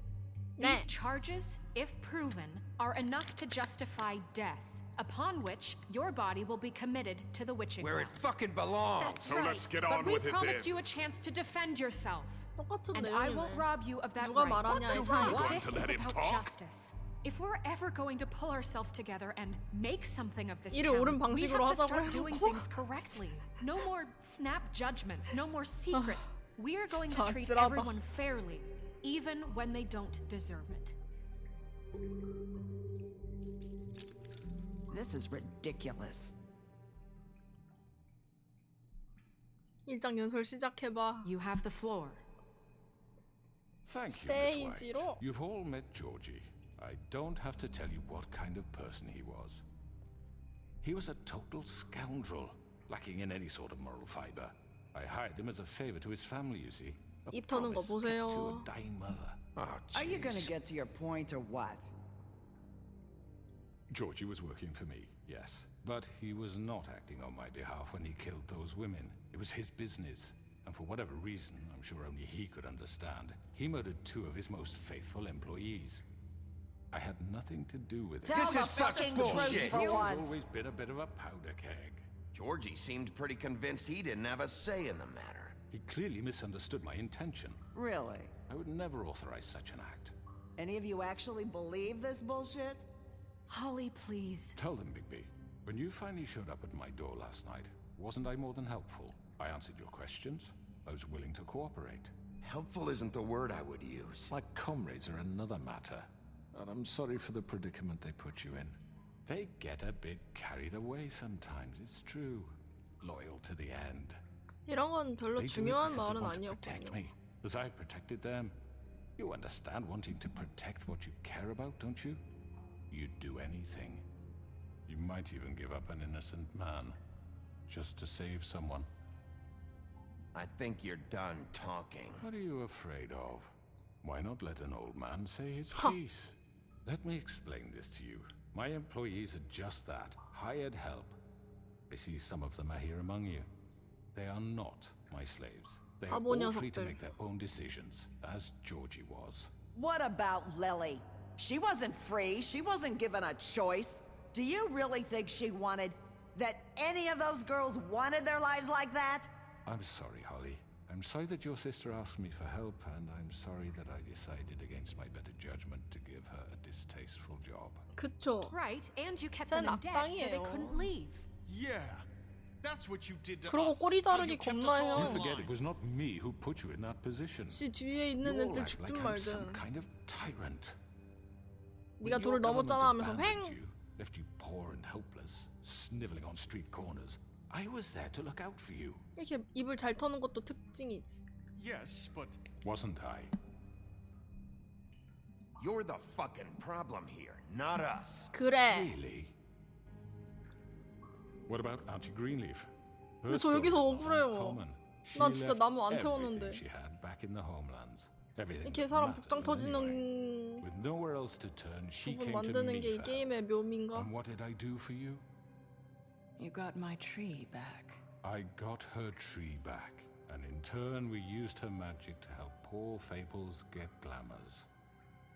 These charges, if proven, are enough to justify death, upon which your body will be committed to the witching Where well. it fucking belongs. That's So right. let's get But on we with it promised then. you a chance to defend yourself. 똑같은 And I won't 내용이네. rob you of that 누가 right. 말하냐의 차이. Going This to is let him about talk? justice. If we're ever going to pull ourselves together and make something of this 일을 town, 옳은 we 방식으로 have to 하자고 start doing 해놓고. things correctly. No more snap judgments, no more secrets. We are going to 진짜 treat 아찔하다. everyone fairly, even when they don't deserve it. This is ridiculous. 일장 연설 시작해봐. You have the floor. Thank you, Miss White. 스테이지로. You've all met Georgie. I don't have to tell you what kind of person he was. He was a total scoundrel, lacking in any sort of moral fiber. I hired him as a favor to his family, you see. A 입 터는 거 promise kept to 보세요. a dying mother. Oh, Are you gonna jeez. get to your point or what? Georgie was working for me, yes. But he was not acting on my behalf when he killed those women. It was his business. And for whatever reason, I'm sure only he could understand, he murdered 2 of his most faithful employees. I had nothing to do with it. Tell This the is such fucking bullshit. truth for He's once. always been a bit of a powder keg. Georgie seemed pretty convinced he didn't have a say in the matter. He clearly misunderstood my intention. Really? I would never authorize such an act. Any of you actually believe this bullshit? Holly, please. Tell them, Bigby, when you finally showed up at my door last night, wasn't I more than helpful? I answered your questions. I was willing to cooperate. Helpful isn't the word I would use. My comrades are another matter. And I'm sorry for the predicament they put you in. They get a bit carried away sometimes, it's true. Loyal to the end. 이런 건 별로 They do it 중요한 because they 말은 want to protect 아니었군요. me, as I protected them. You understand wanting to protect what you care about, don't you? You'd do anything. You might even give up an innocent man, just to save someone. I think you're done talking. What are you afraid of? Why not let an old man say his piece? Let me explain this to you. My employees are just that, hired help. I see some of them are here among you. They are not my slaves. They are all free to make their own decisions, as Georgie was. What about Lily? She wasn't free. She wasn't given a choice. Do you really think she wanted... that any of those girls wanted their lives like that? I'm sorry, Holly. I'm sorry that your sister asked me for help, and I'm sorry that I decided against my better judgment to give her a distasteful job. 그쵸. Right, and you kept them in debt so they couldn't leave. Yeah, that's what you did to 그러고 us. 꼬리 How 자르기 you kept us 겁나 all 해요. You forget it was not me who put you in that position. 지 뒤에 있는 You all 애들 act like 죽든 I'm some 말든. kind of tyrant. 네가 When your 돌을 넘었잖아 government 하면서 abandoned 횡! you, left you poor and helpless, sniveling on street corners, I was there to look out for you. 이렇게 입을 잘 터는 것도 특징이지. Yes, but... Wasn't I? You're the fucking problem here, not us. 그래. Really? What about Auntie Greenleaf? 근데 저 여기서 억울해요. 난 진짜 나무 안 태웠는데. She had back in the homelands. Everything 이렇게 that 사람 mattered 복장 anyway. 터지는 With nowhere else to turn, she 부분 came to 만드는 me 게 이 for help. 게임의 묘미인가? And what did I do for you? You got my tree back. I got her tree back, and in turn we used her magic to help poor Fables get glamours.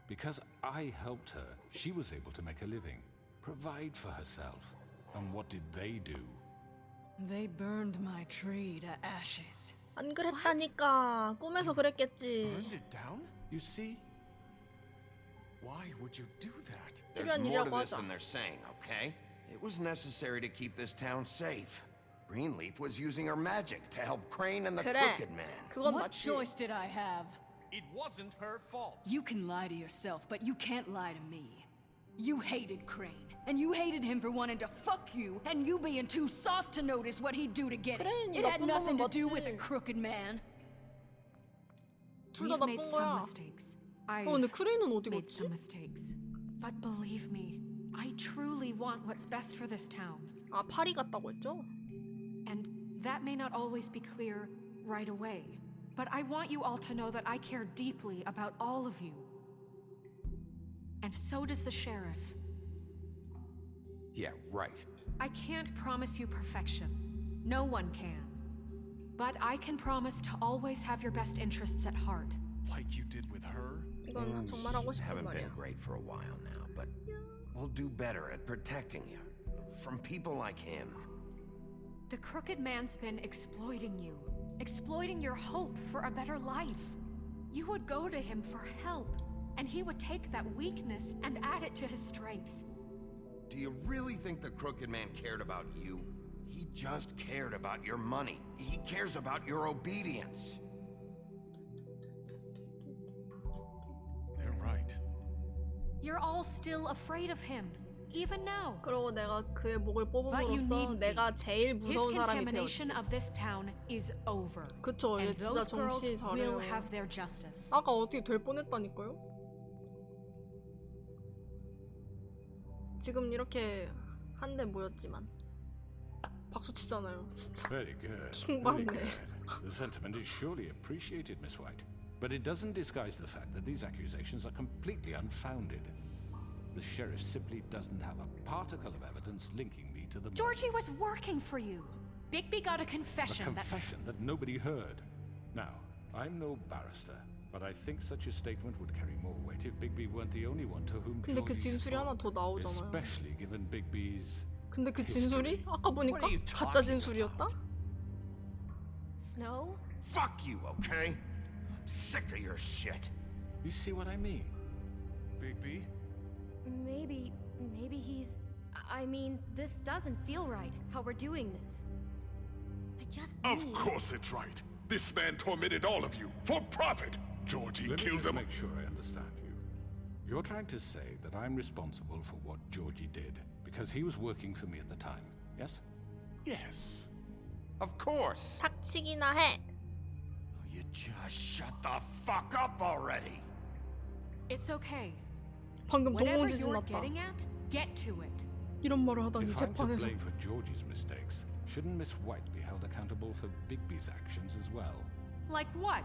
Because I helped her, she was able to make a living, provide for herself. And what did they do? They burned my tree to ashes. 안 그랬다니까. 꿈에서 그랬겠지. Burned it down? You see? Why would you do that? There's more to this than they're saying, okay? It was necessary to keep this town safe. Greenleaf was using her magic to help Crane and the Crooked Man. What choice did I have? It wasn't her fault. You can lie to yourself, but you can't lie to me. You hated Crane, and you hated him for wanting to fuck you, and you being too soft to notice what he'd do to get it. Crane, It had 나쁜 nothing to 놈은 do with the 맞지. Crooked Man. 둘 다 We've made 나쁜 some 거야. mistakes. I've 근데 크레인은 어디 made 갔지? some mistakes. But believe me, I truly want what's best for this town. 아, 파리 갔다고 했죠? And that may not always be clear right away. But I want you all to know that I care deeply about all of you. And so does the sheriff. Yeah, right. I can't promise you perfection. No one can. But I can promise to always have your best interests at heart. Like you did with her? 이건 정말 하고 싶은 Haven't been 말이야. great for a while now, but we'll do better at protecting you from people like him. The Crooked Man's been exploiting you. Exploiting your hope for a better life. You would go to him for help, and he would take that weakness and add it to his strength. Do you really think the Crooked Man cared about you? He just cared about your money. He cares about your obedience. They're right. You're all still afraid of him, even now. 그러고 내가 그의 목을 But you 뽑음으로써 need 내가 제일 His 무서운 사람이 contamination 되었지. of this town is over. 그쵸, 얘 And 진짜 those girls 정치 will 잘해요. have their justice. 아까 어떻게 될 뻔했다니까요? 지금 이렇게 한데 모였지만 박수 치잖아요, 진짜. Very good. 킹 Very 받네. good. The sentiment is surely appreciated, Miss White. But it doesn't disguise the fact that these accusations are completely unfounded. The sheriff simply doesn't have a particle of evidence linking me to the Georgie was working for you. Bigby got a A confession confession that nobody heard. Now, I'm no barrister, but I think such a statement would carry more weight if Bigby weren't the only one to whom 근데 그 Georgie 진술이 하나 더 spoke, 나오잖아요. especially given Bigby's 근데 그 진술이 아까 보니까 What are you 가짜 talking 진술이었다? Snow? Fuck you, okay? I'm sick of your shit. You see what I mean? Bigby? Maybe he's... I mean, this doesn't feel right, how we're doing this. I just Of need... course it's right. This man tormented all of you for profit. Georgie Let me killed just them. make sure I understand you. You're trying to say that I'm responsible for what Georgie did because he was working for me at the time. Yes? Yes. Of course. 닥치기나 해. You just shut the fuck up already. It's okay. 방금 Whatever 동원지 you're 지났다. getting at, get to it. 이런 말을 하다니 If I'm to 재판에서. blame for Georgie's mistakes, shouldn't Miss White be held accountable for Bigby's actions as well? Like what?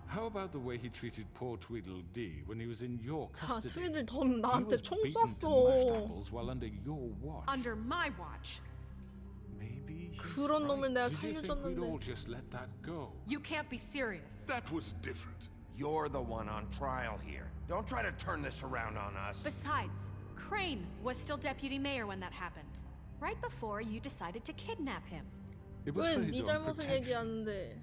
How about the way he treated poor Tweedledee when he was in your 아, custody? 트위들 덤 나한테 총 He was beaten to mashed 쐈어. apples while under your watch. Under my watch. Maybe he's 그런 놈을 right. 내가 Did you think we'd all 살려줬는데. just let that go? You can't be serious. That was different. You're the one on trial here. Don't try to turn this around on us. Besides, Crane was still deputy mayor when that happened. Right before you decided to kidnap him. It was 왜 for 네 his own 잘못을 protection. 얘기하는데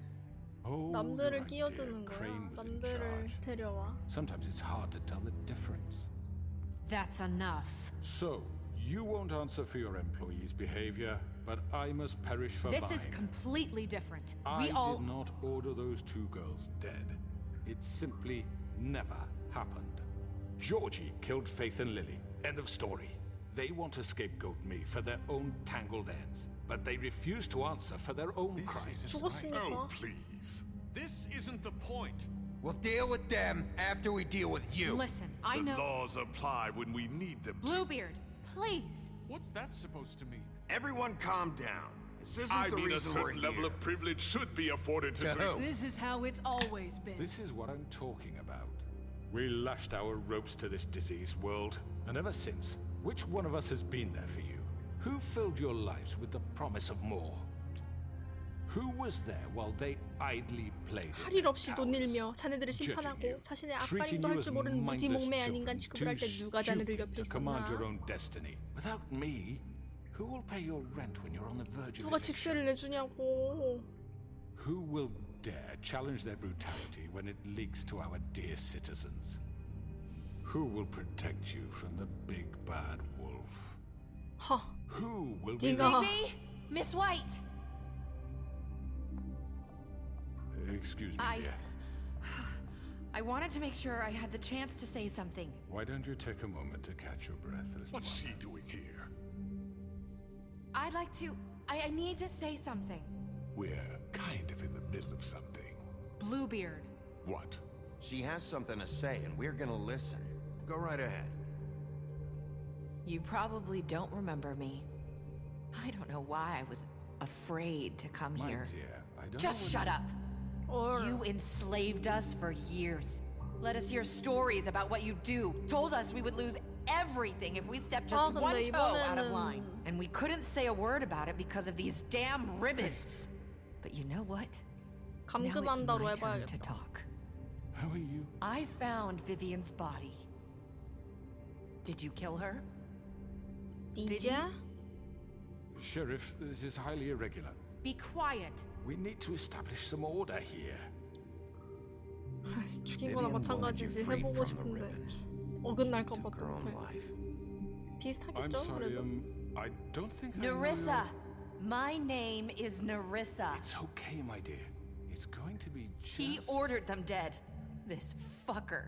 Oh, 남들을 right, dear. 끼어드는 거야? Crane was in 남들을 charge. 데려와. Sometimes it's hard to tell the difference. That's enough. So, you won't answer for your employees' behavior, but I must perish for This mine. is completely different. I We all did not order those two girls dead. It simply never happened. Georgie killed Faith and Lily. End of story. They want to scapegoat me for their own tangled ends, but they refuse to answer for their own crimes. 죽었으니까. Oh, please. This isn't the point. We'll deal with them after we deal with you. Listen, I The know. laws apply when we need them to. Bluebeard, please. What's that supposed to mean? Everyone calm down. This isn't I the mean, a reason we're certain level here. of privilege should be afforded to To who? This is how it's always been. This is what I'm talking about. We lashed our ropes to this diseased world, and ever since, which one of us has been there for you? Who filled your lives with the promise of more? Who was there while they idly played 할 in 일 their 없이 돈 towers, 일며 자네들을 judging 심판하고 you, 자신의 treating 앞가림도 you 할 as 줄 모르는 mindless 무지몽매 아닌간 children, 취급을 할 때 too 누가 자네들 stupid 옆에 to command your 있었나? own destiny. Without me, who will pay your rent when you're on the verge of 누가 eviction? 직세를 내주냐고. Who will dare challenge their brutality when it leaks to our dear citizens? Who will protect you from the big bad wolf? 하. Who will be 네가 Bigby? Miss White! Excuse me, dear. I wanted to make sure I had the chance to say something. Why don't you take a moment to catch your breath, little What's one? she doing here? I'd like to. I need to say something. We're kind of in the middle of something. Bluebeard. What? She has something to say, and we're gonna listen. Go right ahead. You probably don't remember me. I don't know why I was afraid to come My here. dear, I don't Just know shut up. Or You enslaved us for years. Let us hear stories about what you do. Told us we would lose everything if we stepped just 근데 one toe out of 이번에는- line. And we couldn't say a word about it because of these damn ribbons. But you know what? Now it's 감금한다로 my turn to 해봐야겠다. talk. How are you? I found Vivian's body. Did you kill her? Did 니자? Sheriff, this is highly irregular. Be quiet. We need to establish some order here. 죽인 거나 Vivian wanted you 마찬가지지. freed 해보고 from the 싶은데 ribbons. 어긋날까 봐 Took her own 못해. life. I'm 비슷하겠죠? sorry, 그래도. I don't think I know Narissa. your- My name is Narissa. It's okay, my dear. It's going to be just... He ordered them dead. This fucker.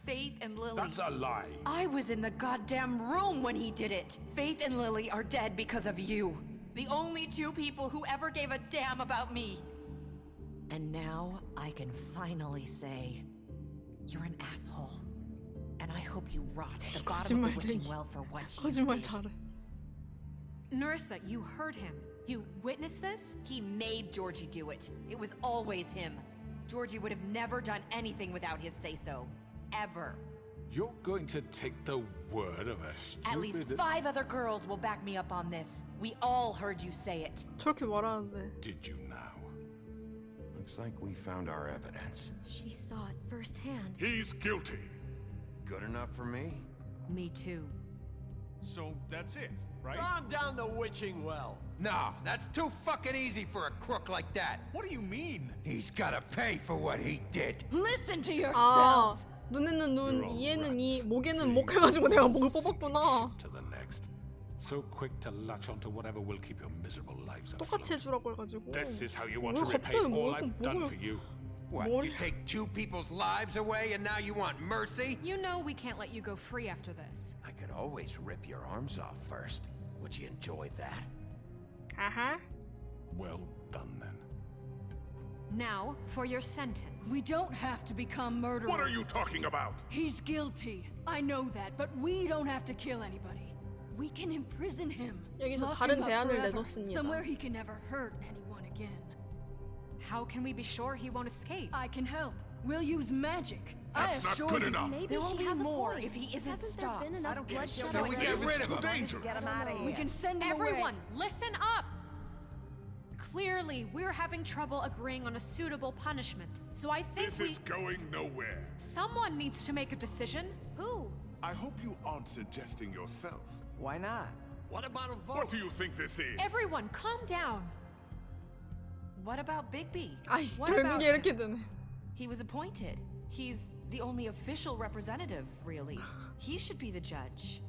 Faith and Lily. That's a lie. I was in the goddamn room when he did it. Faith and Lily are dead because of you. The only two people who ever gave a damn about me. And now I can finally say, you're an asshole. And I hope you rot at the bottom of the wishing well for what you 거짓말 did. 잘해. Narissa, you heard him. You witnessed this? He made Georgie do it. It was always him. Georgie would have never done anything without his say-so. Ever. You're going to take the word of a stupid... At least 5 other girls will back me up on this. We all heard you say it. 저렇게 말하는데. Did you now? Looks like we found our evidence. She saw it firsthand. He's guilty. Good enough for me? Me too. So that's it, right? Calm down the witching well. Nah, that's too fucking easy for a crook like that. What do you mean? He's gotta pay for what he did. Listen to 아, yourselves. 눈에는 눈, You're all 이에는 이, rats. 목에는 목 해가지고 내가 목을 Sinking 뽑았구나. ship to the next. So quick to latch onto whatever will keep your miserable lives afloat. 똑같이 해주라고 해가지고. This is how you want 뭘 to repay 갑자기 all I've done 목을 for you. What, 뭘? you take two people's lives away and now you want mercy? You know we can't let you go free after this. I could always rip your arms off first. Would you enjoy that? Uh-huh. Well done, then. Now, for your sentence. We don't have to become murderers. What are you talking about? He's guilty. I know that, but we don't have to kill anybody. We can imprison him. 여기서 Lock 다른 him up 대안을 forever, 내놓습니다. somewhere he can never hurt anyone again. How can we be sure he won't escape? I can help. We'll use magic. That's I not assure good you. enough. Maybe There she won't be has a more point. if he isn't Hasn't stopped. there been enough bloodshed So we already? get rid of Too him. dangerous. Get him out of here. We can send him Everyone, away. listen up! Clearly, we're having trouble agreeing on a suitable punishment, so I think This is going nowhere. someone needs to make a decision. Who? I hope you aren't suggesting yourself. Why not? What about a vote? What do you think this is? Everyone, calm down. What about Bigby? 아이, What about 결국에 이렇게 되네. He was appointed. He's the only official representative, really. He should be the judge.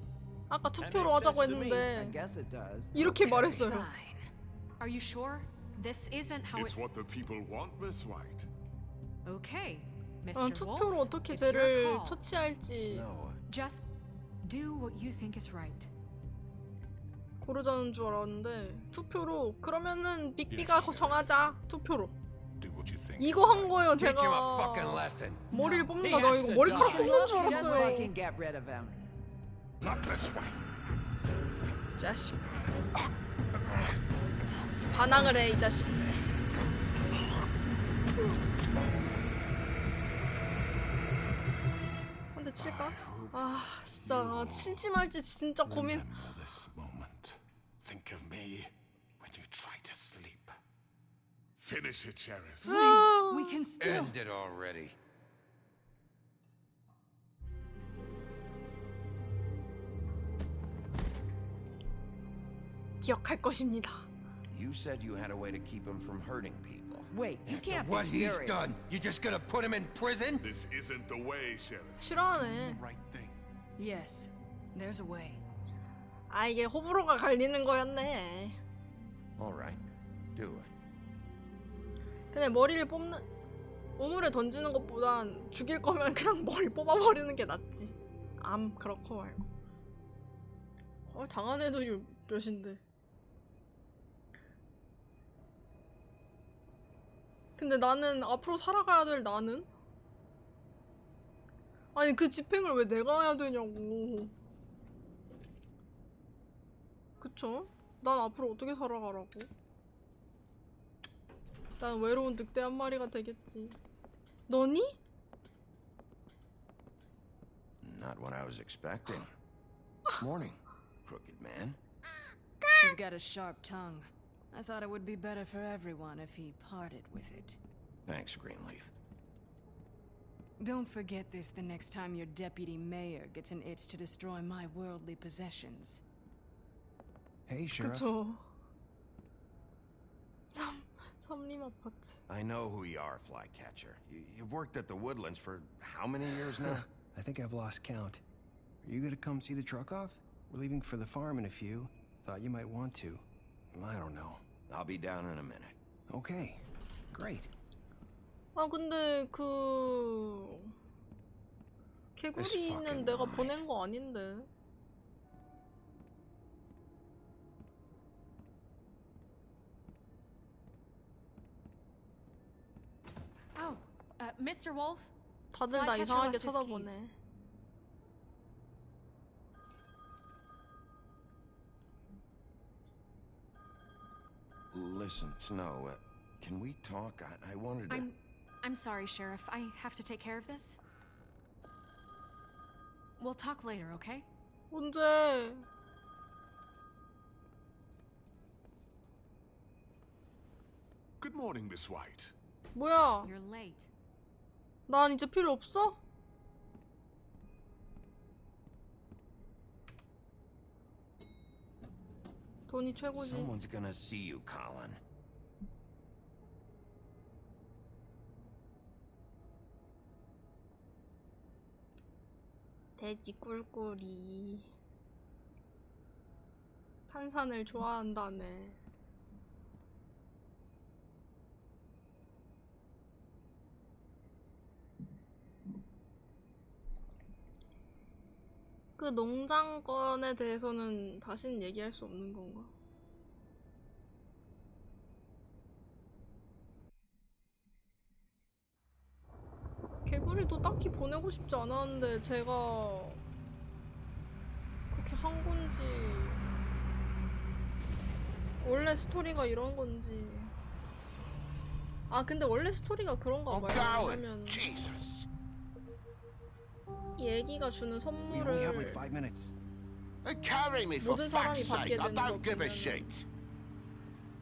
아까 투표로 하자고 I 했는데 guess it does. 이렇게 말했어요. Fine. Are you sure? This isn't how It's what the people want, Miss White. Okay, 난 Mr. 투표로 Wolf, 어떻게 it's your 쟤를 call. 처치할지 Just do what you think is right. 고르자는 줄 알았는데 투표로 그러면은 빅비가 정하자. 투표로. Do what you think. 이거 한 거예요 Teach him a 제가. fucking lesson. 머리를 He 뽑는다. 너 has 이거 to 머리카락 die. 뽑는 줄 Just 알았어요. fucking get rid of him. Not this way. 자식. 반항을 해 이 자식. 한 대 칠까? 아 진짜 칠지 말지 진짜 고민. Remember this moment. Think of me when you try to sleep. Finish it, Sheriff. Please, we can still. End it already. 기억할 것입니다. You said you had a way to keep him from hurting people. Wait, you can't What be he's serious. done, you just gonna put him in prison? This isn't the way, Sheriff. 싫어하네. Right thing. Yes, there's a way. 아 이게 호불호가 갈리는 거였네. All right, do it. 근데 머리를 뽑는 우물에 던지는 것보단 죽일 거면 그냥 머리 뽑아버리는 게 낫지. 암 그렇고 말고. 당한 애들이 몇인데. 근데 나는 앞으로 살아가야 될 나는? 아니 그 집행을 왜 내가 해야 되냐고. 그쵸? 난 앞으로 어떻게 살아가라고? 난 외로운 늑대 한 마리가 되겠지. 너니? Not what I was expecting. Morning, crooked man. He's got a sharp tongue. I thought it would be better for everyone if he parted with it. Thanks, Greenleaf. Don't forget this the next time your deputy mayor gets an itch to destroy my worldly possessions. Hey, Sheriff. 그쵸. 삼림 아파트. I know who you are, Flycatcher. You've worked at the Woodlands for how many years now? I think I've lost count. Are you gonna come see the truck off? We're leaving for the farm in a few. Thought you might want to. I don't know. I'll be down in a minute. Okay, great. 아 근데 그 개구리는 내가 보낸 거 아닌데. Oh, Mr. Wolf? 다들 나 Flycatcher 이상하게 left his 쳐다보네. keys. Listen, Snow, can we talk? I wanted to... I'm sorry, Sheriff. I have to take care of this. We'll talk later, okay? 언제? Good morning, Miss White. 뭐야? You're late. 난 이제 필요 없어? 돈이 최고지. Someone's gonna see you, Colin. 돼지 꿀꿀이. 탄산을 좋아한다네. 그 농장 건에 대해서는 다시는 얘기할 수 없는 건가? 개구리도 딱히 보내고 싶지 않았는데 제가 그렇게 한 건지 원래 스토리가 이런 건지. 아 근데 원래 스토리가 그런가 봐요. 왜냐면 이 애기가 주는 선물을 Carry me for 모든 사람이 fuck's 받게 sake. I 되는 거 don't give a 보면은 shit.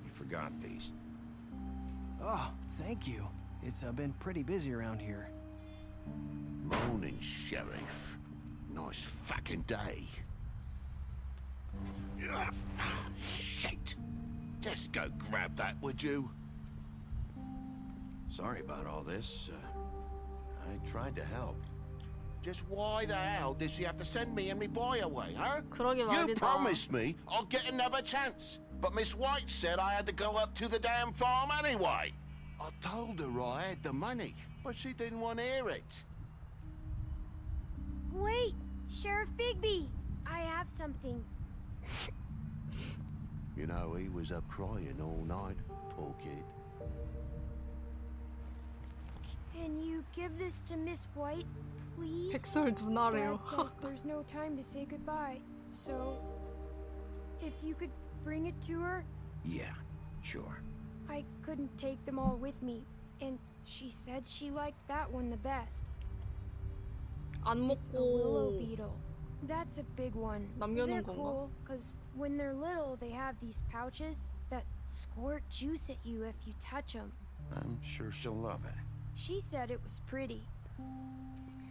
You forgot these. Oh, thank you. It's been pretty busy around here. Morning, Sheriff. Nice fucking day. Shit. Just go grab that, would you? Sorry about all this. I tried to help. Just why the hell did she have to send me and me boy away, huh? 그러게 You 말이다. promised me I'll get another chance. But Miss White said I had to go up to the damn farm anyway. I told her I had the money, but she didn't want to hear it. Wait, Sheriff Bigby, I have something. You know, he was up crying all night, poor kid. Can you give this to Miss White, please? 백설 누나래요. Dad says there's no time to say goodbye, so if you could bring it to her. Yeah, sure. I couldn't take them all with me, and she said she liked that one the best. 안 It's a willow 먹고 beetle. That's a big one. 남겨놓은 They're 건가? cool, cause when they're little, they have these pouches that squirt juice at you if you touch them. I'm sure she'll love it. She said it was pretty.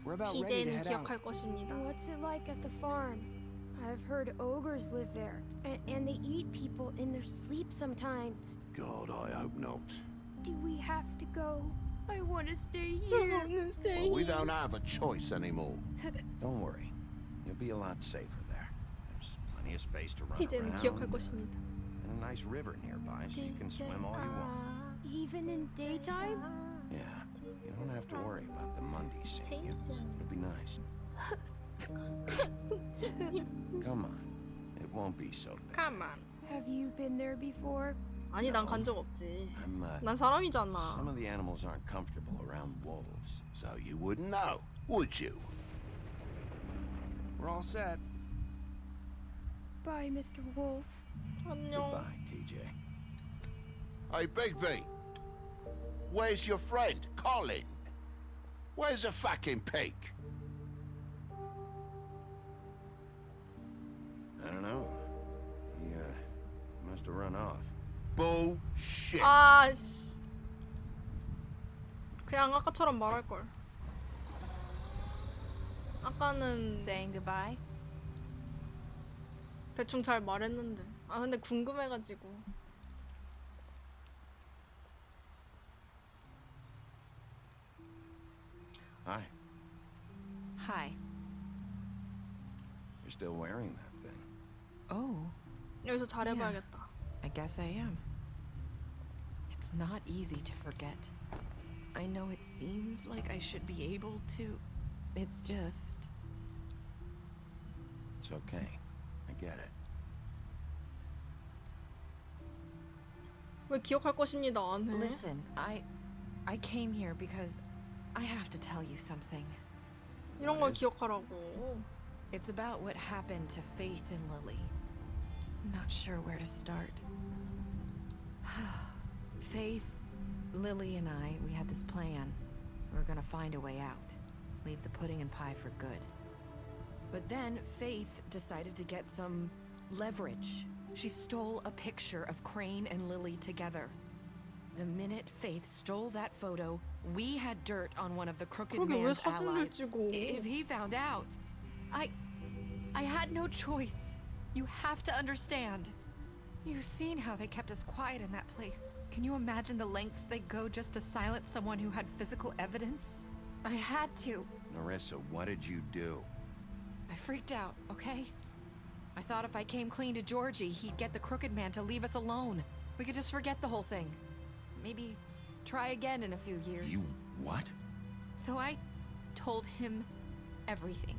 We're about ready to PJ는 head out. 기억할 것입니다. What's it like at the farm? I've heard ogres live there, and they eat people in their sleep sometimes. God, I hope not. Do we have to go? I want to stay here. Well, we don't have a choice anymore. Don't worry. You'll be a lot safer there. There's plenty of space to run PJ는 around. 기억할 것입니다. And a nice river nearby, so you can swim all you want. Even in daytime? Yeah, you don't have to worry about the Monday seeing you. It'll be nice. Come on. It won't be so bad. Come on. Have you been there before? 아니 난 간 적 없지. I'm, 난 사람이잖아. Some of the animals aren't comfortable around wolves. So you wouldn't know, would you? We're all set. Bye, Mr. Wolf. 안녕. Goodbye, TJ. Hey, Bigby. Where's your friend, Colin? Where's the fucking pig? I don't know. He must have run off. Bullshit. 아 씨. 그냥 아까처럼 말할 걸. 아까는 Saying goodbye? 대충 잘 말했는데. 아 근데 궁금해가지고. Hi. Hi. You're still wearing that thing. Oh. 여기서 잘해봐야겠다. I guess I am. It's not easy to forget. I know it seems like I should be able to. It's just... It's okay. I get it. 왜 기억할 것입니다 안 해? Listen, I came here because I have to tell you something. 이런 걸 기억하라고. It's about what happened to Faith and Lily. I'm not sure where to start. Faith, Lily, and I, we had this plan. We were gonna find a way out. Leave the pudding and pie for good. But then Faith decided to get some leverage. She stole a picture of Crane and Lily together. The minute Faith stole that photo, we had dirt on one of the crooked 그러게 왜 man's 사진을 allies. 찍어? If he found out, I had no choice. You have to understand. You've seen how they kept us quiet in that place. Can you imagine the lengths they go just to silence someone who had physical evidence? I had to. Narissa, what did you do? I freaked out, okay? I thought if I came clean to Georgie, he'd get the crooked man to leave us alone. We could just forget the whole thing. Maybe try again in a few years. You what? So I told him everything.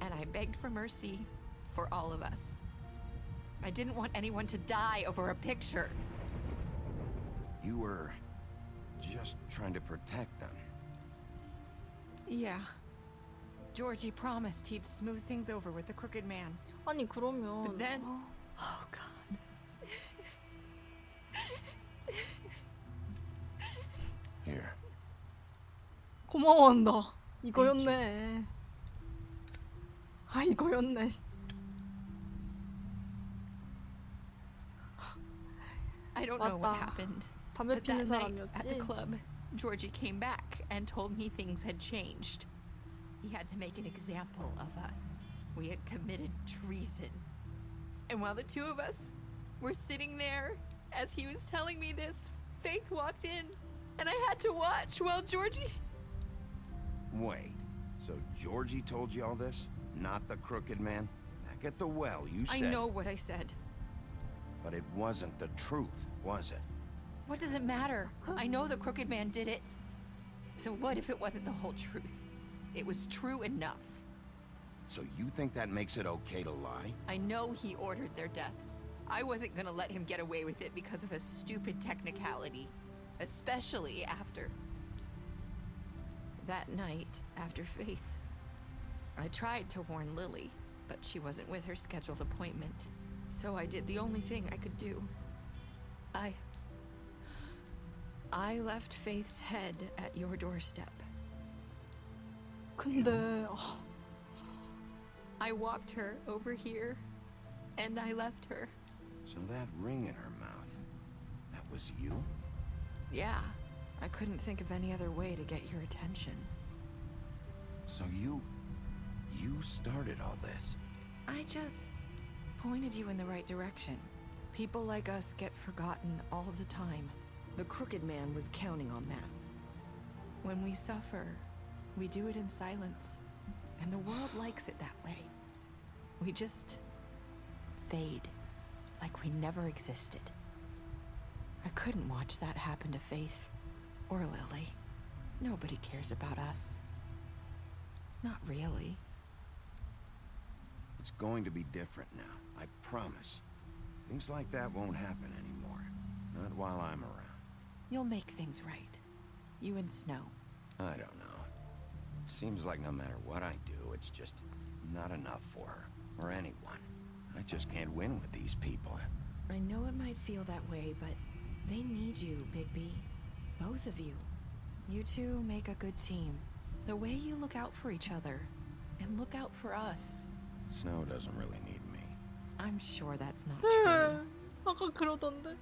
And I begged for mercy for all of us. I didn't want anyone to die over a picture. You were just trying to protect them. Yeah. Georgie promised he'd smooth things over with the crooked man. 아니 그러면 But then... Oh, God. Here. 고마워한다. 이거였네. 아 이거였네. I don't know what 맞다. happened. 담배 But 피는 that night at the 사람이었지. club, Georgie came back and told me things had changed. He had to make an example of us. We had committed treason. And while the two of us were sitting there, as he was telling me this, Faith walked in, and I had to watch while Georgie... Wait, so Georgie told you all this? Not the crooked man? Back at the well, you said... I know what I said. But it wasn't the truth, was it? What does it matter? I know the crooked man did it. So what if it wasn't the whole truth? It was true enough. So you think that makes it okay to lie? I know he ordered their deaths. I wasn't gonna let him get away with it because of a stupid technicality. Especially after... that night, after Faith. I tried to warn Lily, but she wasn't with her scheduled appointment. So I did the only thing I could do. I left Faith's head at your doorstep. 근데 I walked her over here, and I left her. So that ring in her mouth, that was you? Yeah, I couldn't think of any other way to get your attention. So you started all this? I just pointed you in the right direction. People like us get forgotten all the time. The crooked man was counting on that. When we suffer, we do it in silence, and the world likes it that way. We just fade, like we never existed. I couldn't watch that happen to Faith or Lily. Nobody cares about us. Not really. It's going to be different now, I promise. Things like that won't happen anymore. Not while I'm around. You'll make things right. You and Snow. I don't know. Seems like no matter what I do, it's just not enough for her, or anyone. I just can't win with these people. I know it might feel that way, but they need you, Bigby. Both of you. You two make a good team. The way you look out for each other, and look out for us. Snow doesn't really need me. I'm sure that's not true. 아까 그러던데.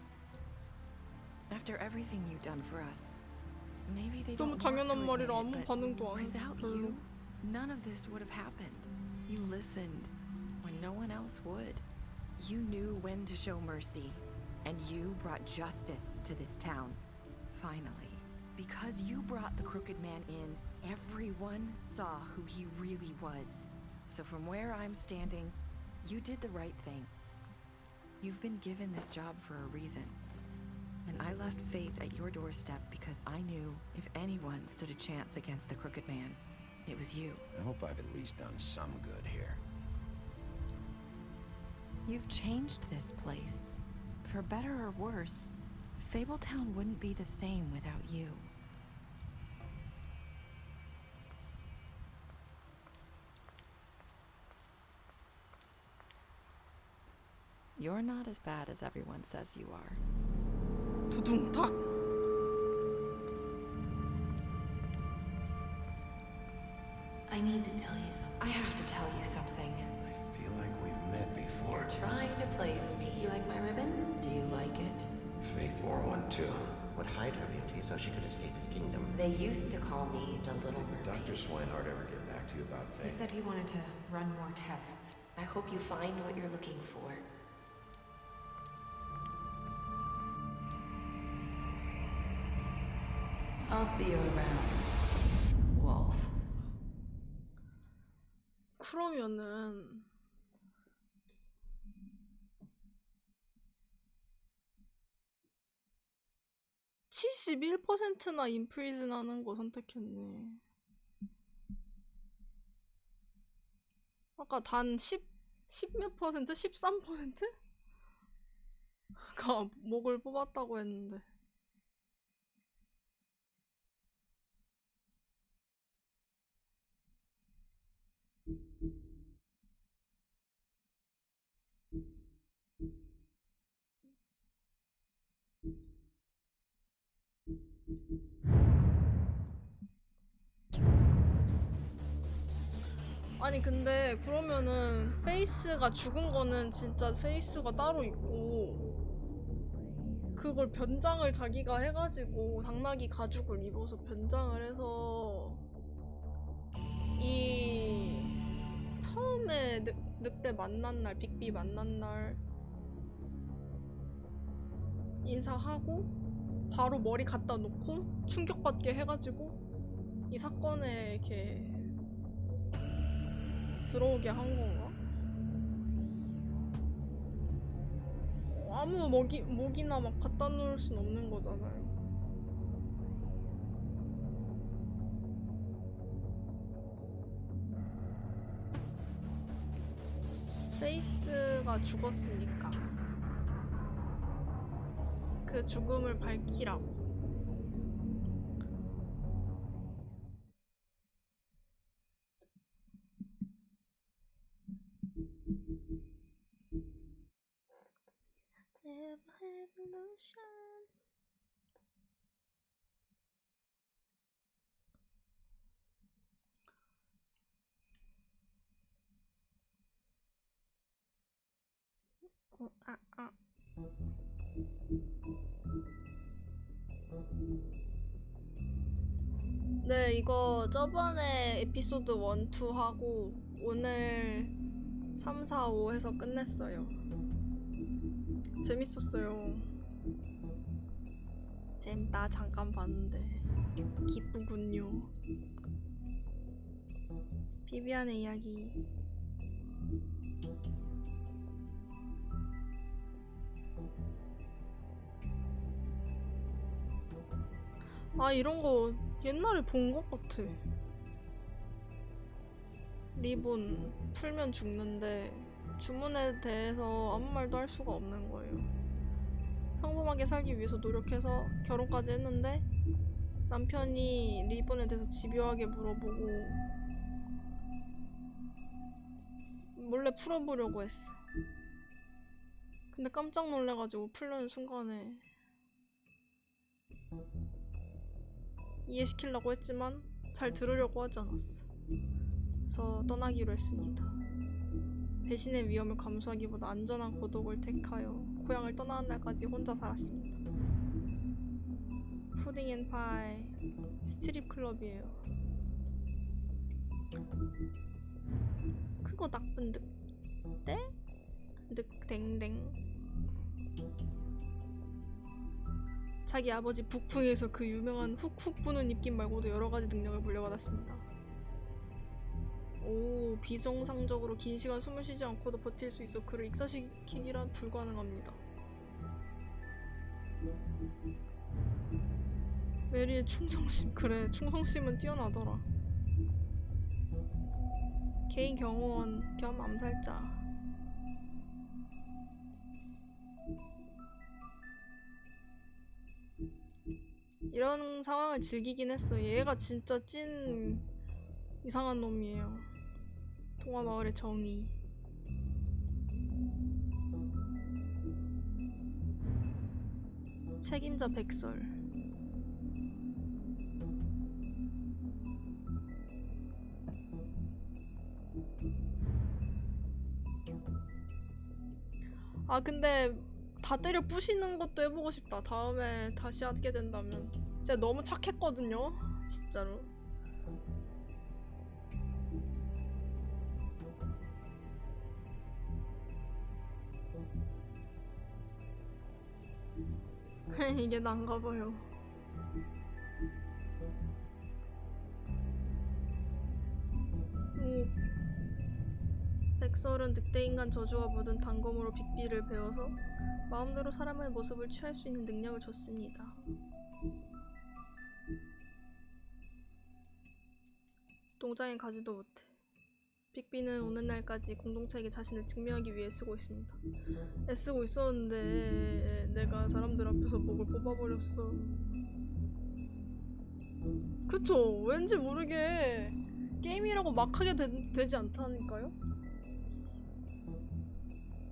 After everything you've done for us, maybe they 너무 don't want 당연한 to 말이라 admit 아무 it, but 반응도 안 해. without 별로. you, none of this would have happened. You listened when no one else would. You knew when to show mercy, and you brought justice to this town. Finally, because you brought the crooked man in, everyone saw who he really was. So from where I'm standing, you did the right thing. You've been given this job for a reason. And I left Faith at your doorstep because I knew if anyone stood a chance against the crooked man, it was you. I hope I've at least done some good here. You've changed this place. For better or worse, Fabletown wouldn't be the same without you. You're not as bad as everyone says you are. 두둥탁. I need to tell you something. I have to tell you something. I feel like we've met before. Trying to place me. You like my ribbon? Do you like it? Faith wore one too. Would hide her beauty so she could escape his kingdom. They used to call me the Little Did Mermaid. Dr. Swinehart ever get back to you about He Faith? said he wanted to run more tests. I hope you find what you're looking for. I'll see you around, Wolf. 그러면은 71%나 인프리즌 하는 거 선택했네. 아까 단 10몇 퍼센트? 13%? 가 목을 뽑았다고 했는데. 아니 근데 그러면은 페이스가 죽은 거는 진짜 페이스가 따로 있고 그걸 변장을 자기가 해가지고 당나귀 가죽을 입어서 변장을 해서 이 처음에 늑대 만난 날, 빅비 만난 날 인사하고 바로 머리 갖다 놓고 충격받게 해가지고 이 사건에 이렇게 들어오게 한 건가? 아무 목이나 막 갖다 놓을 순 없는 거잖아요. 페이스가 죽었으니까 그 죽음을 밝히라고. 네, 이거 저번에 에피소드 1, 2 하고 오늘 3, 4, 5 해서 끝냈어요. 재밌었어요. 나 잠깐 봤는데 기쁘군요. 비비안의 이야기. 아, 이런 거 옛날에 본 것 같아. 리본 풀면 죽는데 주문에 대해서 아무 말도 할 수가 없는 거예요. 평범하게 살기 위해서 노력해서 결혼까지 했는데 남편이 리본에 대해서 집요하게 물어보고 몰래 풀어보려고 했어. 근데 깜짝 놀래가지고 풀려는 순간에 이해시키려고 했지만 잘 들으려고 하지 않았어. 그래서 떠나기로 했습니다. 배신의 위험을 감수하기보다 안전한 고독을 택하여 고향을 떠나는 날까지 혼자 살았습니다. 푸딩 앤 파이 스트립 클럽이에요. 크고 나쁜 늑대? 늑댕댕. 자기 아버지 북풍에서 그 유명한 훅훅 부는 입김 말고도 여러가지 능력을 물려받았습니다. 오, 비정상적으로 긴 시간 숨을 쉬지 않고도 버틸 수 있어 그를 익사시키기란 불가능합니다. 메리의 충성심. 그래, 충성심은 뛰어나더라. 개인 경호원 겸 암살자. 이런 상황을 즐기긴 했어. 얘가 진짜 찐 이상한 놈이에요. 동화마을의 정의. 책임자 백설. 아 근데 다 때려 부시는 것도 해보고 싶다. 다음에 다시 하게 된다면. 진짜 너무 착했거든요. 진짜로. 이게 난가봐요. 오. 백설은 늑대인간 저주가 묻은 단검으로 빅비를 베어서 마음대로 사람의 모습을 취할 수 있는 능력을 줬습니다. 동장에 가지도 못해. 빅비는 오는 날까지 공동체에게 자신을 증명하기 위해 애쓰고 있습니다. 애쓰고 있었는데 내가 사람들 앞에서 목을 뽑아버렸어. 그쵸? 왠지 모르게 게임이라고 막 하게 되지 않다니까요?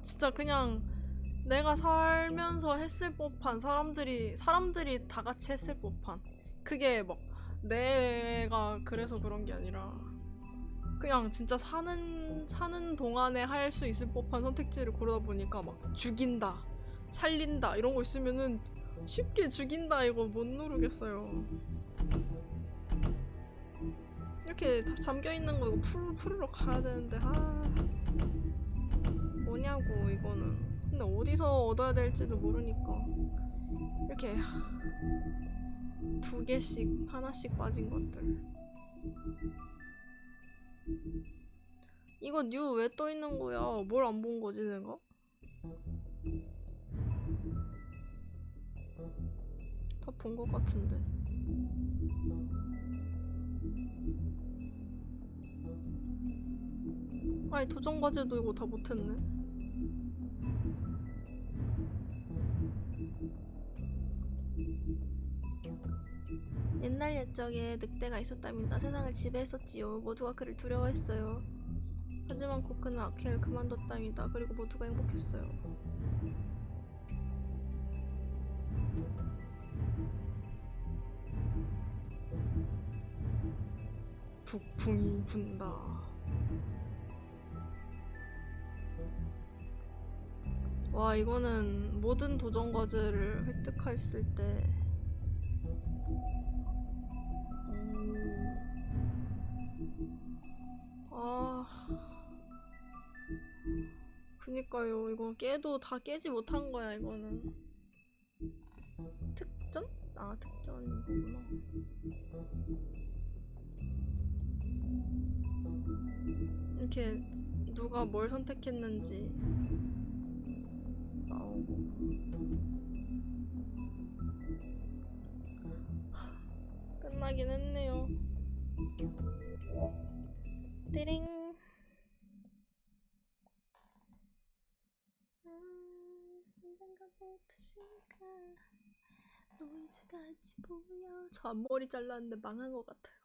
진짜 그냥 내가 살면서 했을 법한 사람들이 다 같이 했을 법한, 그게 막 내가 그래서 그런 게 아니라 그냥 진짜 사는 동안에 할 수 있을 법한 선택지를 고르다 보니까 막 죽인다, 살린다 이런 거 있으면은 쉽게 죽인다 이거 못 누르겠어요. 이렇게 다 잠겨있는 거 이거 풀으러 가야 되는데 뭐냐고 이거는. 근데 어디서 얻어야 될지도 모르니까 이렇게 2개씩 하나씩 빠진 것들. 이거 뉴 왜 떠 있는 거야? 뭘 안 본 거지 내가? 다 본 것 같은데. 아니 도전 과제도 이거 다 못했네. 옛날 옛적에 늑대가 있었답니다. 세상을 지배했었지요. 모두가 그를 두려워했어요. 하지만 곧 그는 악행을 그만뒀답니다. 그리고 모두가 행복했어요. 북풍이 분다. 와 이거는 모든 도전 과제를 획득했을 때 그니까요. 이거 깨도 다 깨지 못한 거야 이거는. 특전? 아 특전인 거구나. 이렇게 누가 뭘 선택했는지 나오고. 끝나긴 했네요. 띠링. 노이즈같이 보여. 저 앞머리 잘랐는데 망한 것 같아요.